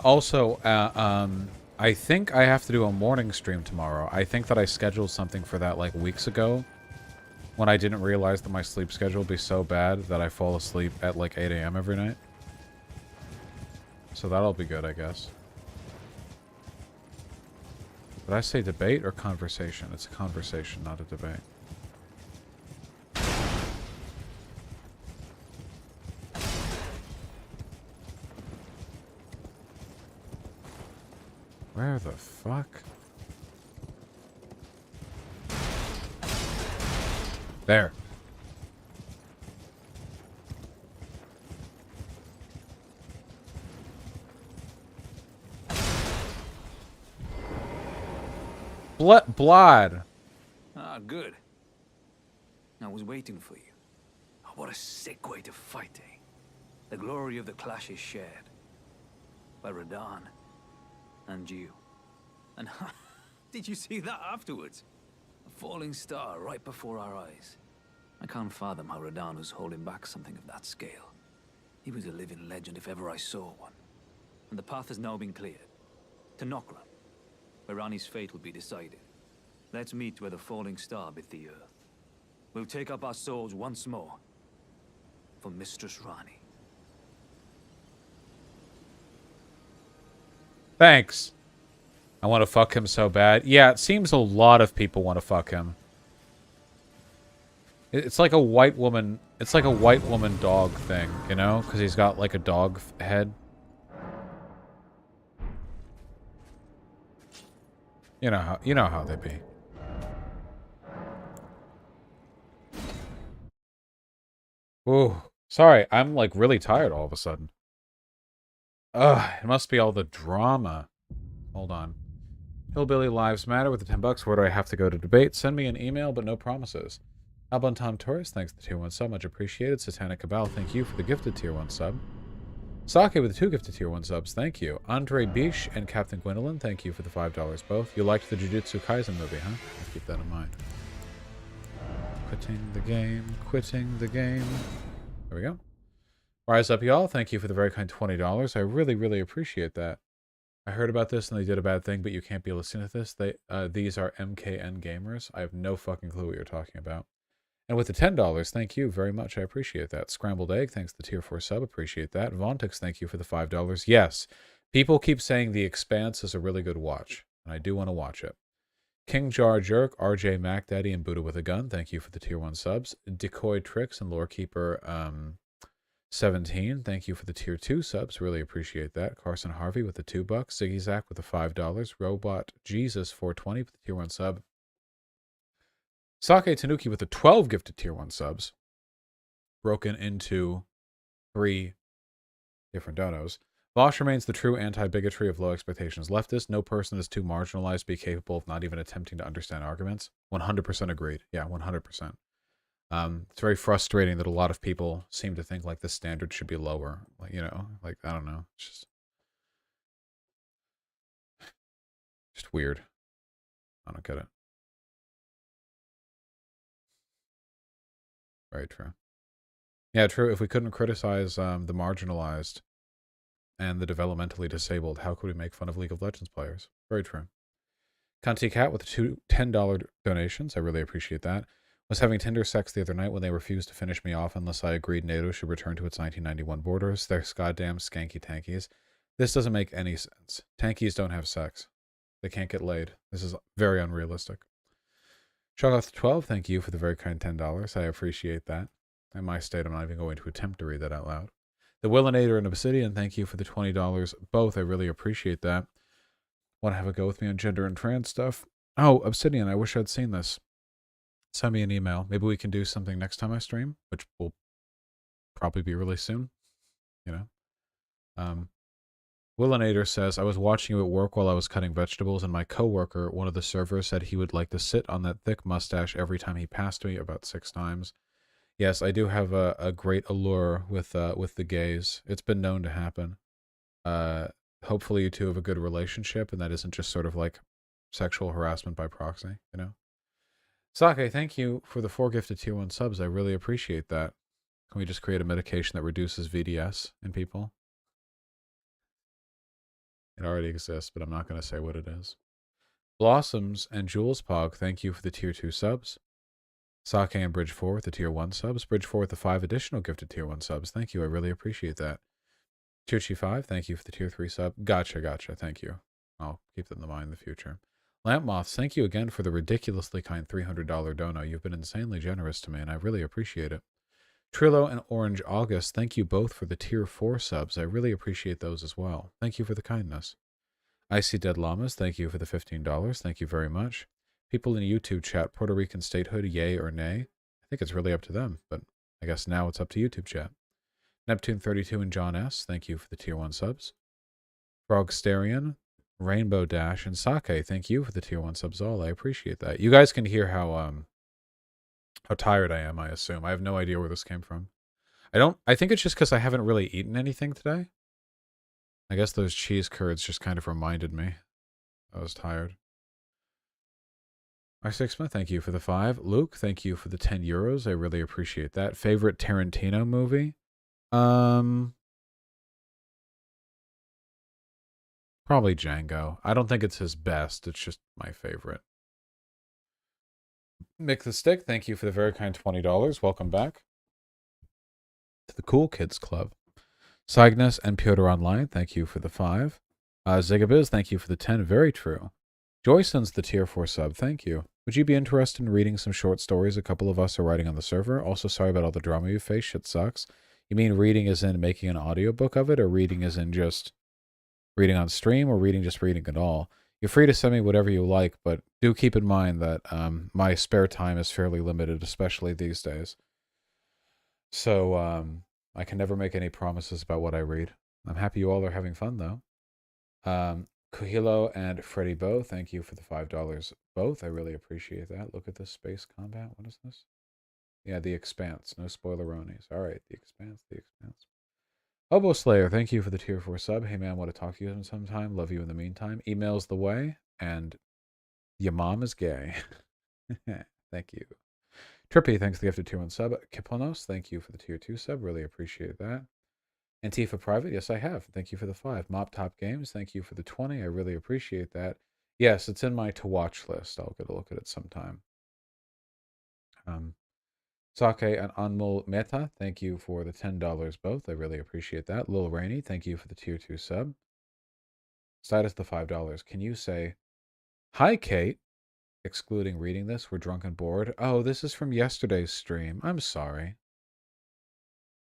Speaker 1: Also, I think I have to do a morning stream tomorrow. I think that I scheduled something for that like weeks ago when I didn't realize that my sleep schedule would be so bad that I fall asleep at like 8 a.m. every night. So that'll be good, I guess. Did I say debate or conversation? It's a conversation, not a debate. Where the fuck? There. Blood.
Speaker 18: Ah, good. I was waiting for you. Oh, what a sick way to fight, eh? The glory of the clash is shared. By Radahn. And you. And did you see that afterwards? A falling star right before our eyes. I can't fathom how Radahn was holding back something of that scale. He was a living legend if ever I saw one. And the path has now been cleared. To Nokran, where Rani's fate will be decided. Let's meet where the falling star bit the earth. We'll take up our swords once more. For Mistress Rani.
Speaker 1: Thanks. I want to fuck him so bad. Yeah, it seems a lot of people want to fuck him. It's like a white woman. It's like a white woman dog thing, you know? Because he's got like a dog head. You know how they be. Ooh, sorry. I'm like really tired all of a sudden. Ugh, it must be all the drama. Hold on. Hillbilly Lives Matter with the $10. Where do I have to go to debate? Send me an email, but no promises. Albon Tom Torres, thanks for the tier 1 sub. Much appreciated. Satanic Cabal, thank you for the gifted tier 1 sub. Sake with the 2 gifted tier 1 subs, thank you. Andre Biche and Captain Gwendolyn, thank you for the $5 both. You liked the Jujutsu Kaisen movie, huh? Let's keep that in mind. Quitting the game, quitting the game. There we go. Rise up, y'all. Thank you for the very kind $20. I really, really appreciate that. I heard about this and they did a bad thing, but you can't be listening to this. These are MKN gamers. I have no fucking clue what you're talking about. And with the $10, thank you very much. I appreciate that. Scrambled Egg, thanks to the tier 4 sub. Appreciate that. Vontix, thank you for the $5. Yes, people keep saying The Expanse is a really good watch, and I do want to watch it. King Jar Jerk, RJ Mac Daddy, and Buddha with a Gun, thank you for the tier 1 subs. Decoy Tricks and Lorekeeper 17, thank you for the tier 2 subs. Really appreciate that. Carson Harvey with the $2. Ziggy Zack with the $5. Robot Jesus 420 with the tier 1 sub. Sake Tanuki with the 12 gifted tier 1 subs. Broken into 3 different donos. Vosh remains the true anti-bigotry of low expectations leftist. No person is too marginalized to be capable of not even attempting to understand arguments. 100% agreed. Yeah, 100%. It's very frustrating that a lot of people seem to think like the standard should be lower. Like, you know, like, I don't know. It's just weird. I don't get it. Very true. Yeah, true. If we couldn't criticize the marginalized and the developmentally disabled, how could we make fun of League of Legends players? Very true. Cunty Cat with the two $10 donations. I really appreciate that. Was having Tinder sex the other night when they refused to finish me off unless I agreed NATO should return to its 1991 borders. They're goddamn skanky tankies. This doesn't make any sense. Tankies don't have sex. They can't get laid. This is very unrealistic. Shoggoth 12, thank you for the very kind $10. I appreciate that. In my state, I'm not even going to attempt to read that out loud. The Willinator and Obsidian, thank you for the $20 both. I really appreciate that. Want to have a go with me on gender and trans stuff? Oh, Obsidian, I wish I'd seen this. Send me an email. Maybe we can do something next time I stream, which will probably be really soon. You know? Willinator says, I was watching you at work while I was cutting vegetables, and my coworker, one of the servers, said he would like to sit on that thick mustache every time he passed me, about 6 times. Yes, I do have a great allure with the gays. It's been known to happen. Hopefully you two have a good relationship, and that isn't just sort of like sexual harassment by proxy, you know? Sake, thank you for the 4 gifted tier 1 subs. I really appreciate that. Can we just create a medication that reduces VDS in people? It already exists, but I'm not going to say what it is. Blossoms and Jules Pog, thank you for the tier 2 subs. Sake and Bridge 4 with the tier 1 subs. Bridge 4 with the 5 additional gifted tier 1 subs. Thank you. I really appreciate that. Tirchi 5, thank you for the tier 3 sub. Gotcha. Thank you. I'll keep that in mind in the future. Lamp Moths, thank you again for the ridiculously kind $300 dono. You've been insanely generous to me, and I really appreciate it. Trillo and Orange August, thank you both for the tier 4 subs. I really appreciate those as well. Thank you for the kindness. Icy Dead Llamas, thank you for the $15. Thank you very much. People in YouTube chat, Puerto Rican statehood, yay or nay? I think it's really up to them, but I guess now it's up to YouTube chat. Neptune32 and John S., thank you for the tier 1 subs. Frogsterian, Rainbow Dash, and Sake, thank you for the tier 1 subs all. I appreciate that. You guys can hear how tired I am, I assume. I have no idea where this came from. I think it's just because I haven't really eaten anything today. I guess those cheese curds just kind of reminded me I was tired. R6ma, thank you for the 5. Luke, thank you for the 10 euros. I really appreciate that. Favorite Tarantino movie? Probably Django. I don't think it's his best. It's just my favorite. Mick the Stick, thank you for the very kind $20. Welcome back to the Cool Kids Club. Cygnus and Piotr Online, thank you for the 5. Zigabiz, thank you for the 10. Very true. Joyson's the tier 4 sub. Thank you. Would you be interested in reading some short stories a couple of us are writing on the server? Also, sorry about all the drama you face. Shit sucks. You mean reading as in making an audiobook of it, or reading as in just reading on stream, or just reading at all? You're free to send me whatever you like, but do keep in mind that my spare time is fairly limited, especially these days. So I can never make any promises about what I read. I'm happy you all are having fun, though. Kuhilo and Freddy Bo, thank you for the $5 both. I really appreciate that. Look at this space combat. What is this? Yeah, The Expanse. No spoileronies. All right, The Expanse. Hobo Slayer, thank you for the tier 4 sub. Hey man, want to talk to you sometime. Love you in the meantime. Email's the way, and your mom is gay. Thank you. Trippy, thanks for the gifted tier 1 sub. Kiplanos, thank you for the tier 2 sub. Really appreciate that. Antifa Private, yes I have. Thank you for the 5. Mop Top Games, thank you for the 20. I really appreciate that. Yes, it's in my to-watch list. I'll get a look at it sometime. Sake and Anmol Meta, thank you for the $10 both. I really appreciate that. Lil Rainy, thank you for the tier 2 sub. Status the $5. Can you say, hi Kate, excluding reading this, we're drunk and bored. Oh, this is from yesterday's stream. I'm sorry.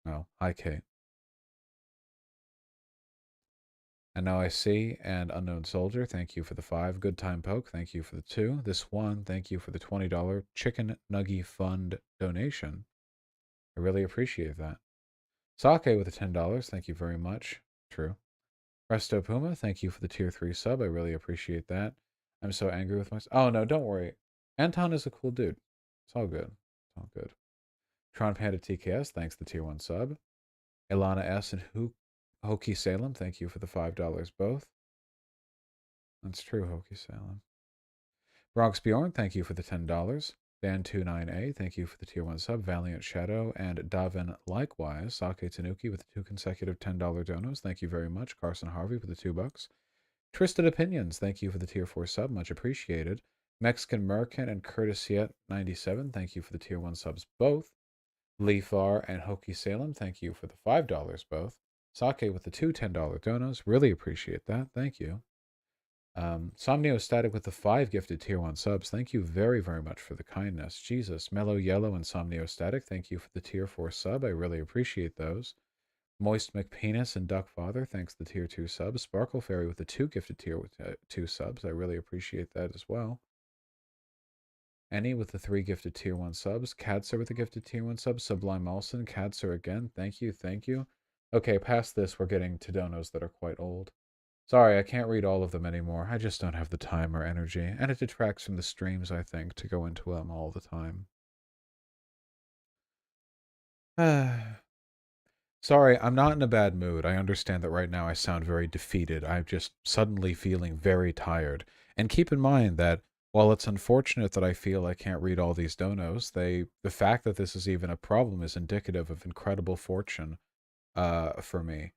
Speaker 1: Oh, hi Kate. And Now I See and Unknown Soldier, thank you for the 5. Good Time Poke, thank you for the 2. This one, thank you for the $20 Chicken Nuggy Fund donation. I really appreciate that. Sake with the $10, thank you very much. True. Resto Puma, thank you for the tier 3 sub. I really appreciate that. I'm so angry with myself. Oh no, don't worry. Anton is a cool dude. It's all good. It's all good. Tron Panda TKS, thanks for the tier 1 sub. Ilana S and Hokie Salem, thank you for the $5 both. That's true, Hokie Salem. Bronx Bjorn, thank you for the $10. Dan29A, thank you for the tier 1 sub. Valiant Shadow and Davin likewise. Sake Tanuki with the 2 consecutive $10 donos. Thank you very much. Carson Harvey with the $2. Twisted Opinions, thank you for the tier 4 sub. Much appreciated. Mexican Merkin and Curtisiet97, thank you for the tier 1 subs both. Leafar and Hokie Salem, thank you for the $5 both. Sake with the 2 $10 donos. Really appreciate that. Thank you. Somnio Static with the 5 gifted tier 1 subs. Thank you very, very much for the kindness. Jesus. Mellow Yellow and Somnio Static, thank you for the tier 4 sub. I really appreciate those. Moist McPenis and Duckfather, thanks to the tier 2 subs. Sparkle Fairy with the 2 gifted tier 2 subs. I really appreciate that as well. Annie with the 3 gifted tier 1 subs. Cadser with the gifted tier 1 subs. Sublime Olsen. Cadser again. Thank you. Thank you. Okay, past this, we're getting to donos that are quite old. Sorry, I can't read all of them anymore. I just don't have the time or energy, and it detracts from the streams, I think, to go into them all the time. Sorry, I'm not in a bad mood. I understand that right now I sound very defeated. I'm just suddenly feeling very tired. And keep in mind that while it's unfortunate that I feel I can't read all these donos, the fact that this is even a problem is indicative of incredible fortune for me.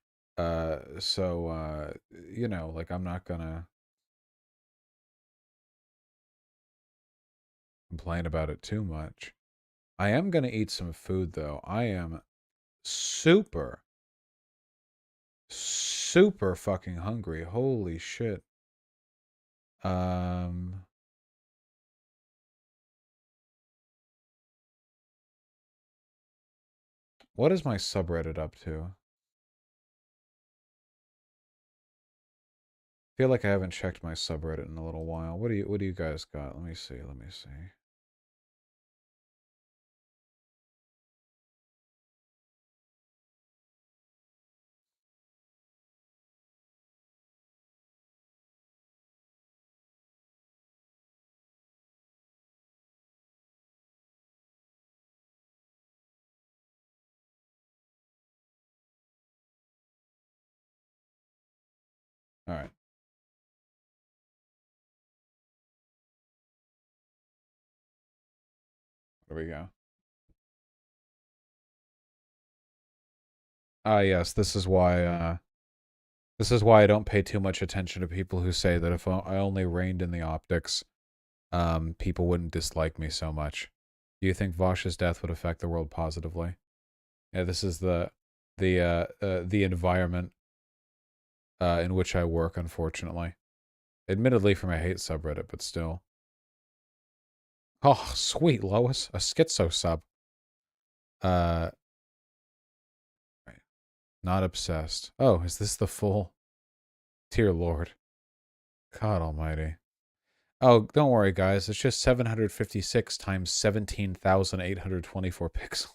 Speaker 1: So, you know, like, I'm not gonna complain about it too much. I am gonna eat some food, though. I am super, super fucking hungry. Holy shit. What is my subreddit up to? I feel like I haven't checked my subreddit in a little while. What do you guys got? Let me see. Let me see. All right. There we go. Ah, yes, this is why I don't pay too much attention to people who say that if I only reined in the optics, people wouldn't dislike me so much. Do you think Vosh's death would affect the world positively? Yeah, this is the environment in which I work, unfortunately. Admittedly from a hate subreddit, but still. Oh, sweet, Lois. A schizo sub. Right. Not obsessed. Oh, is this the full? Dear Lord. God almighty. Oh, don't worry, guys. It's just 756 times 17,824 pixels.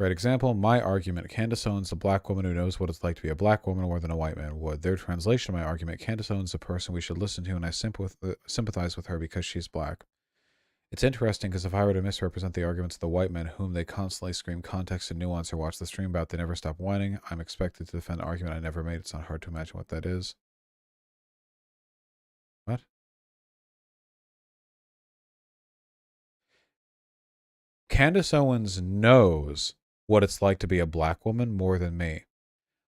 Speaker 1: Great example. My argument. Candace Owens, a black woman who knows what it's like to be a black woman more than a white man would. Their translation of my argument. Candace Owens is a person we should listen to, and I sympathize with her because she's black. It's interesting because if I were to misrepresent the arguments of the white men whom they constantly scream context and nuance or watch the stream about, they never stop whining. I'm expected to defend an argument I never made. It's not hard to imagine what that is. What? Candace Owens knows what it's like to be a black woman more than me.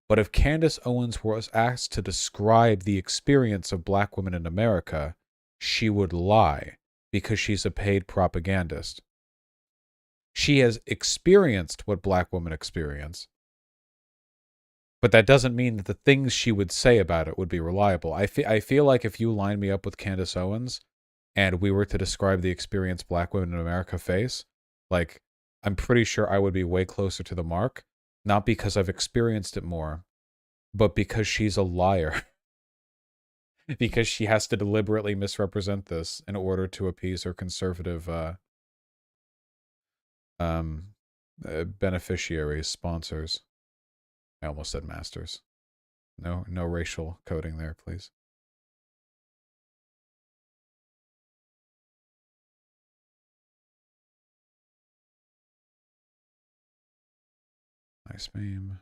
Speaker 1: But if Candace Owens was asked to describe the experience of black women in America, she would lie because she's a paid propagandist. She has experienced what black women experience, but that doesn't mean that the things she would say about it would be reliable. I feel like if you line me up with Candace Owens and we were to describe the experience black women in America face, like, I'm pretty sure I would be way closer to the mark, not because I've experienced it more, but because she's a liar. Because she has to deliberately misrepresent this in order to appease her conservative beneficiaries, sponsors. I almost said masters. No racial coding there, please. Nice meme.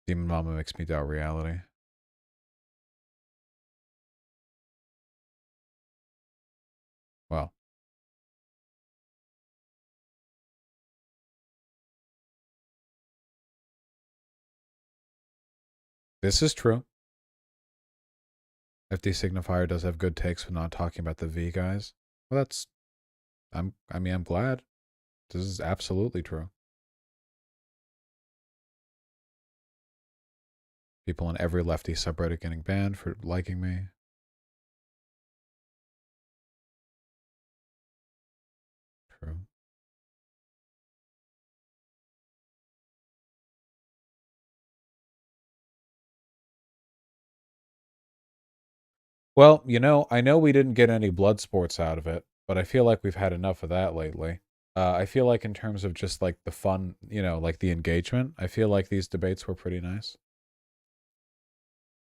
Speaker 1: Demon Mama makes me doubt reality. Well. This is true. FD Signifier does have good takes when not talking about the V guys. Well, that's... I'm glad. This is absolutely true. People in every lefty subreddit getting banned for liking me. True. Well, you know, I know we didn't get any blood sports out of it, but I feel like we've had enough of that lately. I feel like in terms of just like the fun, you know, like the engagement, I feel like these debates were pretty nice.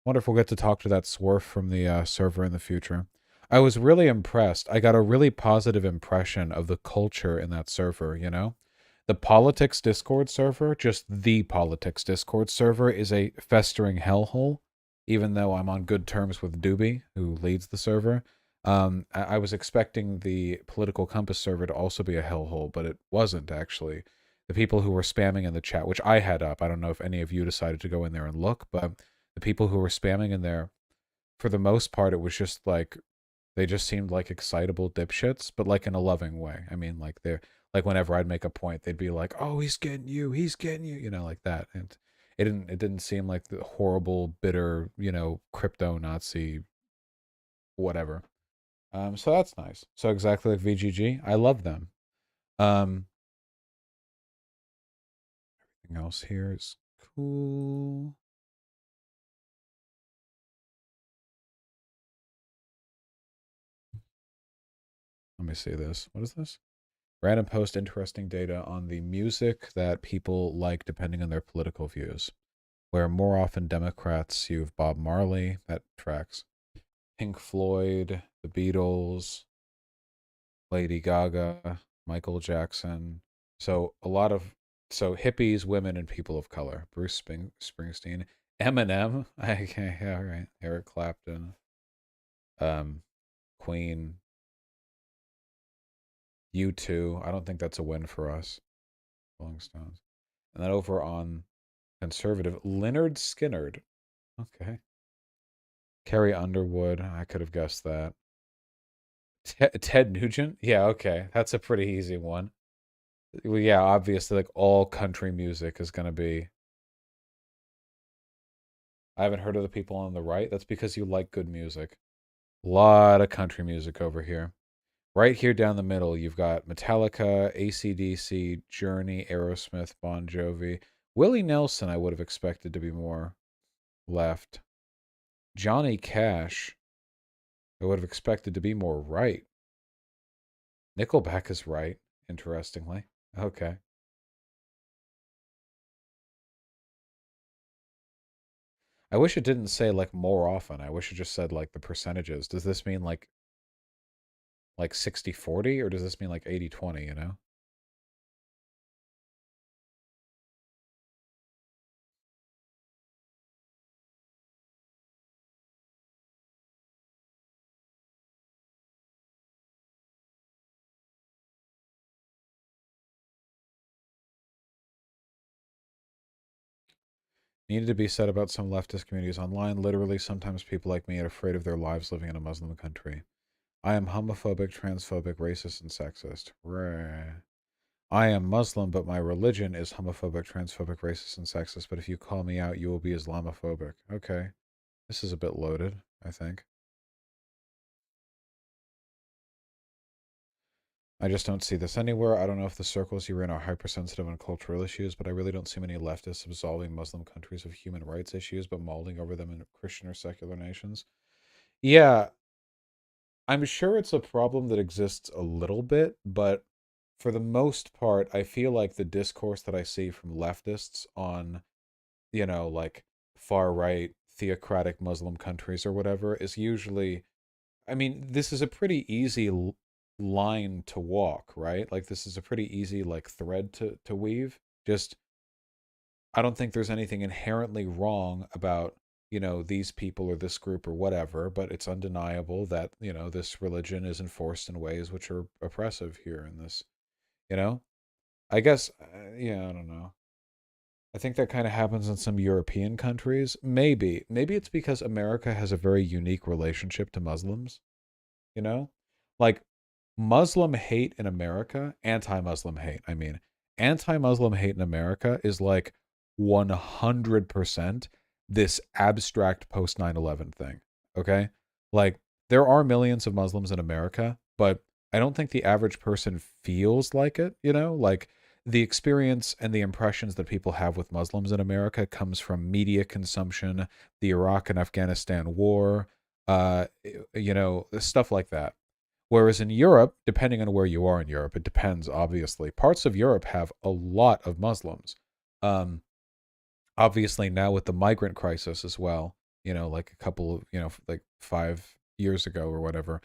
Speaker 1: Wonder if we'll get to talk to that Swarf from the server in the future. I was really impressed. I got a really positive impression of the culture in that server, you know? The politics Discord server, just the politics Discord server, is a festering hellhole. even though I'm on good terms with Doobie, who leads the server. I was expecting the Political Compass server to also be a hellhole, but it wasn't actually. The people who were spamming in the chat, which I had up, I don't know if any of you decided to go in there and look, but the people who were spamming in there, for the most part, it was just like, they just seemed like excitable dipshits, but like in a loving way. I mean, like they're like whenever I'd make a point, they'd be like, "Oh, he's getting you, you know, like that." And it didn't seem like the horrible, bitter, you know, crypto Nazi, whatever. So that's nice. So exactly like VGG, I love them. Everything else here is cool. Let me see this. What is this? Random post interesting data on the music that people like depending on their political views. Where more often Democrats, you have Bob Marley, that tracks. Pink Floyd, the Beatles, Lady Gaga, Michael Jackson. So hippies, women, and people of color. Bruce Springsteen, Eminem. Okay, yeah, all right. Eric Clapton, Queen, U2. I don't think that's a win for us. Rolling Stones. And then over on conservative, Leonard Skinnard. Okay. Carrie Underwood. I could have guessed that. Ted Nugent? Yeah, okay. That's a pretty easy one. Well, yeah, obviously, like all country music is going to be. I haven't heard of the people on the right. That's because you like good music. A lot of country music over here. Right here down the middle, you've got Metallica, AC/DC, Journey, Aerosmith, Bon Jovi. Willie Nelson, I would have expected to be more left. Johnny Cash, I would have expected to be more right. Nickelback is right, interestingly. Okay. I wish it didn't say like more often. I wish it just said like the percentages. Does this mean like 60/40 or does this mean like 80/20, you know? Needed to be said about some leftist communities online. Literally, sometimes people like me are afraid of their lives living in a Muslim country. I am homophobic, transphobic, racist, and sexist. I am Muslim, but my religion is homophobic, transphobic, racist, and sexist. But if you call me out, you will be Islamophobic. Okay. This is a bit loaded, I think. I just don't see this anywhere. I don't know if the circles you're in are hypersensitive on cultural issues, but I really don't see many leftists absolving Muslim countries of human rights issues, but molding over them in Christian or secular nations. Yeah, I'm sure it's a problem that exists a little bit, but for the most part, I feel like the discourse that I see from leftists on, you know, like far right theocratic Muslim countries or whatever is usually, I mean, this is a pretty easy line to walk, right? Like this is a pretty easy like thread to weave. Just I don't think there's anything inherently wrong about, you know, these people or this group or whatever, but it's undeniable that, you know, this religion is enforced in ways which are oppressive here in this, you know? I guess yeah, I don't know. I think that kind of happens in some European countries. Maybe it's because America has a very unique relationship to Muslims, you know? Like Muslim hate in America, anti-Muslim hate, I mean, anti-Muslim hate in America is like 100% this abstract post 9/11 thing, okay? Like there are millions of Muslims in America, but I don't think the average person feels like it, you know? Like the experience and the impressions that people have with Muslims in America comes from media consumption, the Iraq and Afghanistan war, you know, stuff like that. Whereas in Europe, depending on where you are in Europe, it depends, obviously. Parts of Europe have a lot of Muslims. Obviously, now with the migrant crisis as well, you know, like a couple of, you know, like 5 years ago or whatever,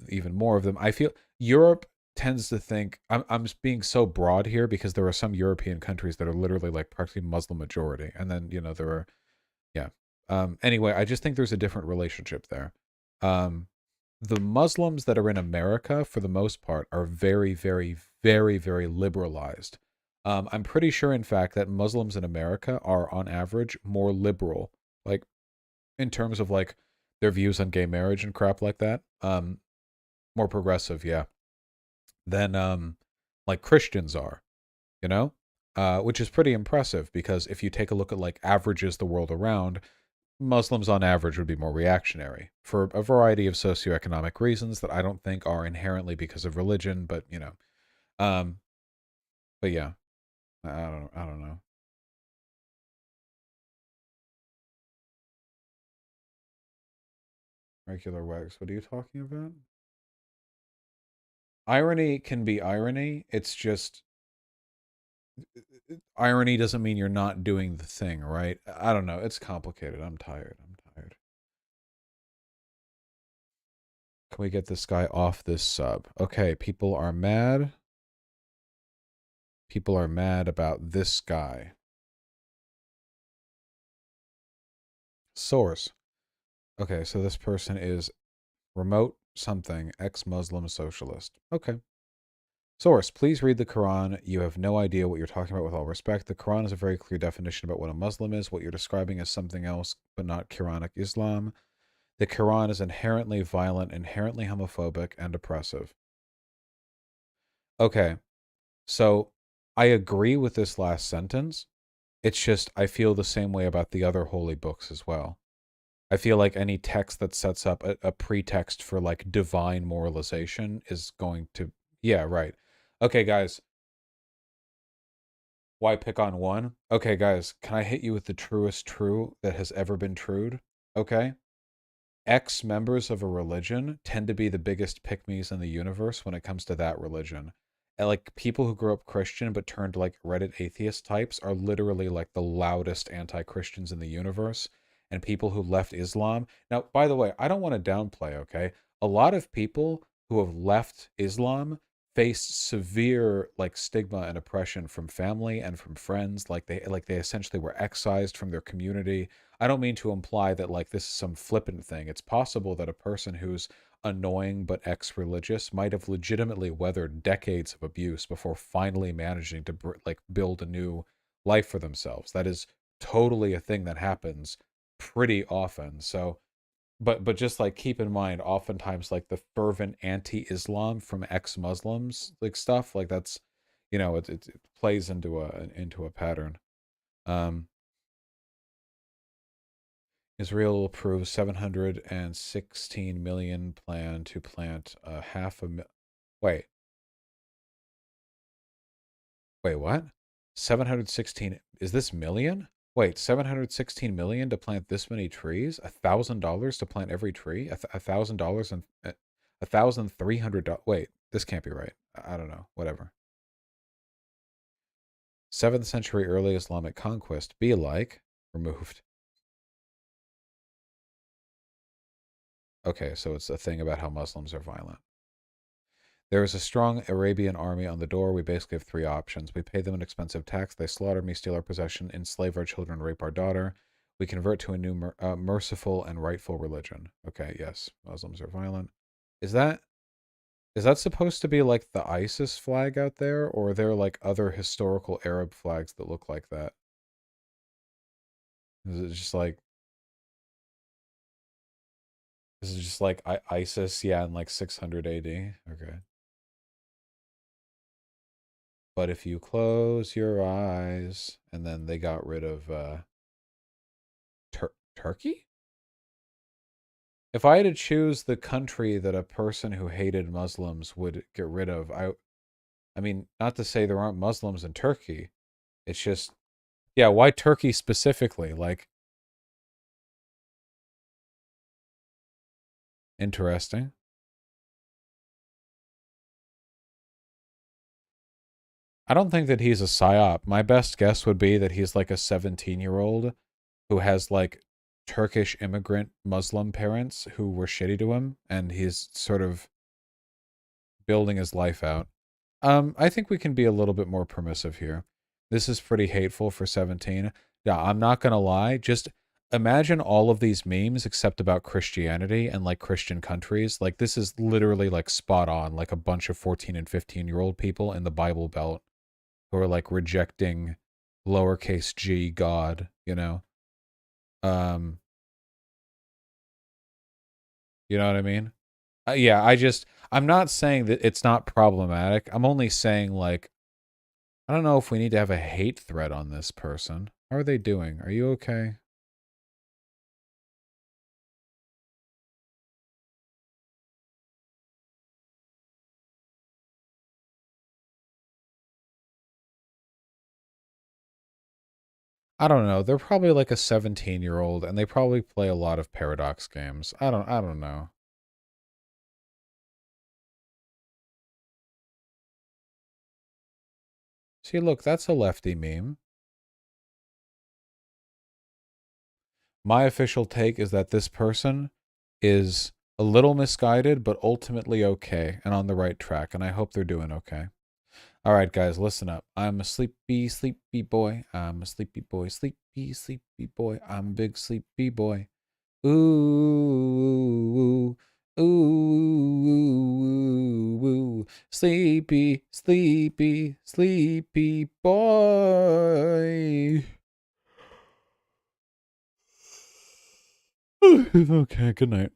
Speaker 1: even more of them. I feel Europe tends to think, I'm just being so broad here because there are some European countries that are literally like practically Muslim majority. And then, you know, there are, yeah. Anyway, I just think there's a different relationship there. The Muslims that are in America, for the most part, are very, very, very, very liberalized. I'm pretty sure, in fact, that Muslims in America are, on average, more liberal, like, in terms of, like, their views on gay marriage and crap like that. More progressive, yeah, than, like, Christians are, you know? Which is pretty impressive, because if you take a look at, like, averages the world around, Muslims on average would be more reactionary for a variety of socioeconomic reasons that I don't think are inherently because of religion, but you know, but yeah, I don't know. Regular wax. What are you talking about? Irony can be irony. It's just irony doesn't mean you're not doing the thing, right? I don't know. It's complicated. I'm tired. I'm tired. Can we get this guy off this sub? Okay, people are mad. People are mad about this guy. Source. Okay, so this person is remote something, ex-Muslim socialist. Okay. Source, please read the Quran. You have no idea what you're talking about, with all respect. The Quran is a very clear definition about what a Muslim is. What you're describing is something else, but not Quranic Islam. The Quran is inherently violent, inherently homophobic, and oppressive. Okay, so I agree with this last sentence. It's just I feel the same way about the other holy books as well. I feel like any text that sets up a pretext for, like, divine moralization is going to... Yeah, right. Okay, guys. Why pick on one? Okay, guys, can I hit you with the truest true that has ever been trued? Okay? Ex-members of a religion tend to be the biggest pick-me's in the universe when it comes to that religion. And, like, people who grew up Christian but turned, like, Reddit atheist types are literally, like, the loudest anti-Christians in the universe. And people who left Islam... Now, by the way, I don't want to downplay, okay? A lot of people who have left Islam face severe, like, stigma and oppression from family and from friends. Like they essentially were excised from their community. I don't mean to imply that, like, this is some flippant thing. It's possible that a person who's annoying but ex-religious might have legitimately weathered decades of abuse before finally managing to like build a new life for themselves. That is totally a thing that happens pretty often. So but just, like, keep in mind, oftentimes, like, the fervent anti-Islam from ex-Muslims, like, stuff like that's, you know, it plays into a pattern. Israel approves 716 million plan to plant wait, what? 716, is this million? Wait, 716 million to plant this many trees? $1,000 to plant every tree? $1,000 and $1,300. Wait, this can't be right. I don't know. Whatever. 7th century early Islamic conquest. Be like removed. Okay, so it's a thing about how Muslims are violent. There is a strong Arabian army on the door. We basically have three options. We pay them an expensive tax. They slaughter me, steal our possession, enslave our children, rape our daughter. We convert to a new merciful and rightful religion. Okay, yes. Muslims are violent. Is that supposed to be like the ISIS flag out there? Or are there, like, other historical Arab flags that look like that? Is it just like... Is it just like ISIS? Yeah, in like 600 AD. Okay. But if you close your eyes, and then they got rid of Turkey? If I had to choose the country that a person who hated Muslims would get rid of, I mean, not to say there aren't Muslims in Turkey. It's just, yeah, why Turkey specifically? Like, interesting. I don't think that he's a psyop. My best guess would be that he's like a 17-year-old who has, like, Turkish immigrant Muslim parents who were shitty to him, and he's sort of building his life out. I think we can be a little bit more permissive here. This is pretty hateful for 17. Yeah, I'm not gonna lie. Just imagine all of these memes except about Christianity and like Christian countries. Like this is literally like spot on, like a bunch of 14 and 15-year-old people in the Bible Belt who are like rejecting lowercase g God, you know? You know what I mean? Yeah, I'm not saying that it's not problematic. I'm only saying, like, I don't know if we need to have a hate thread on this person. How are they doing? Are you okay? I don't know. They're probably like a 17-year-old and they probably play a lot of Paradox games. I don't know. See, look, that's a lefty meme. My official take is that this person is a little misguided, but ultimately okay and on the right track, and I hope they're doing okay. All right, guys, listen up. I'm a sleepy, sleepy boy. I'm a sleepy boy, sleepy, sleepy boy. I'm a big sleepy boy. Ooh, ooh, ooh, ooh, sleepy, sleepy, sleepy boy. Okay, good night.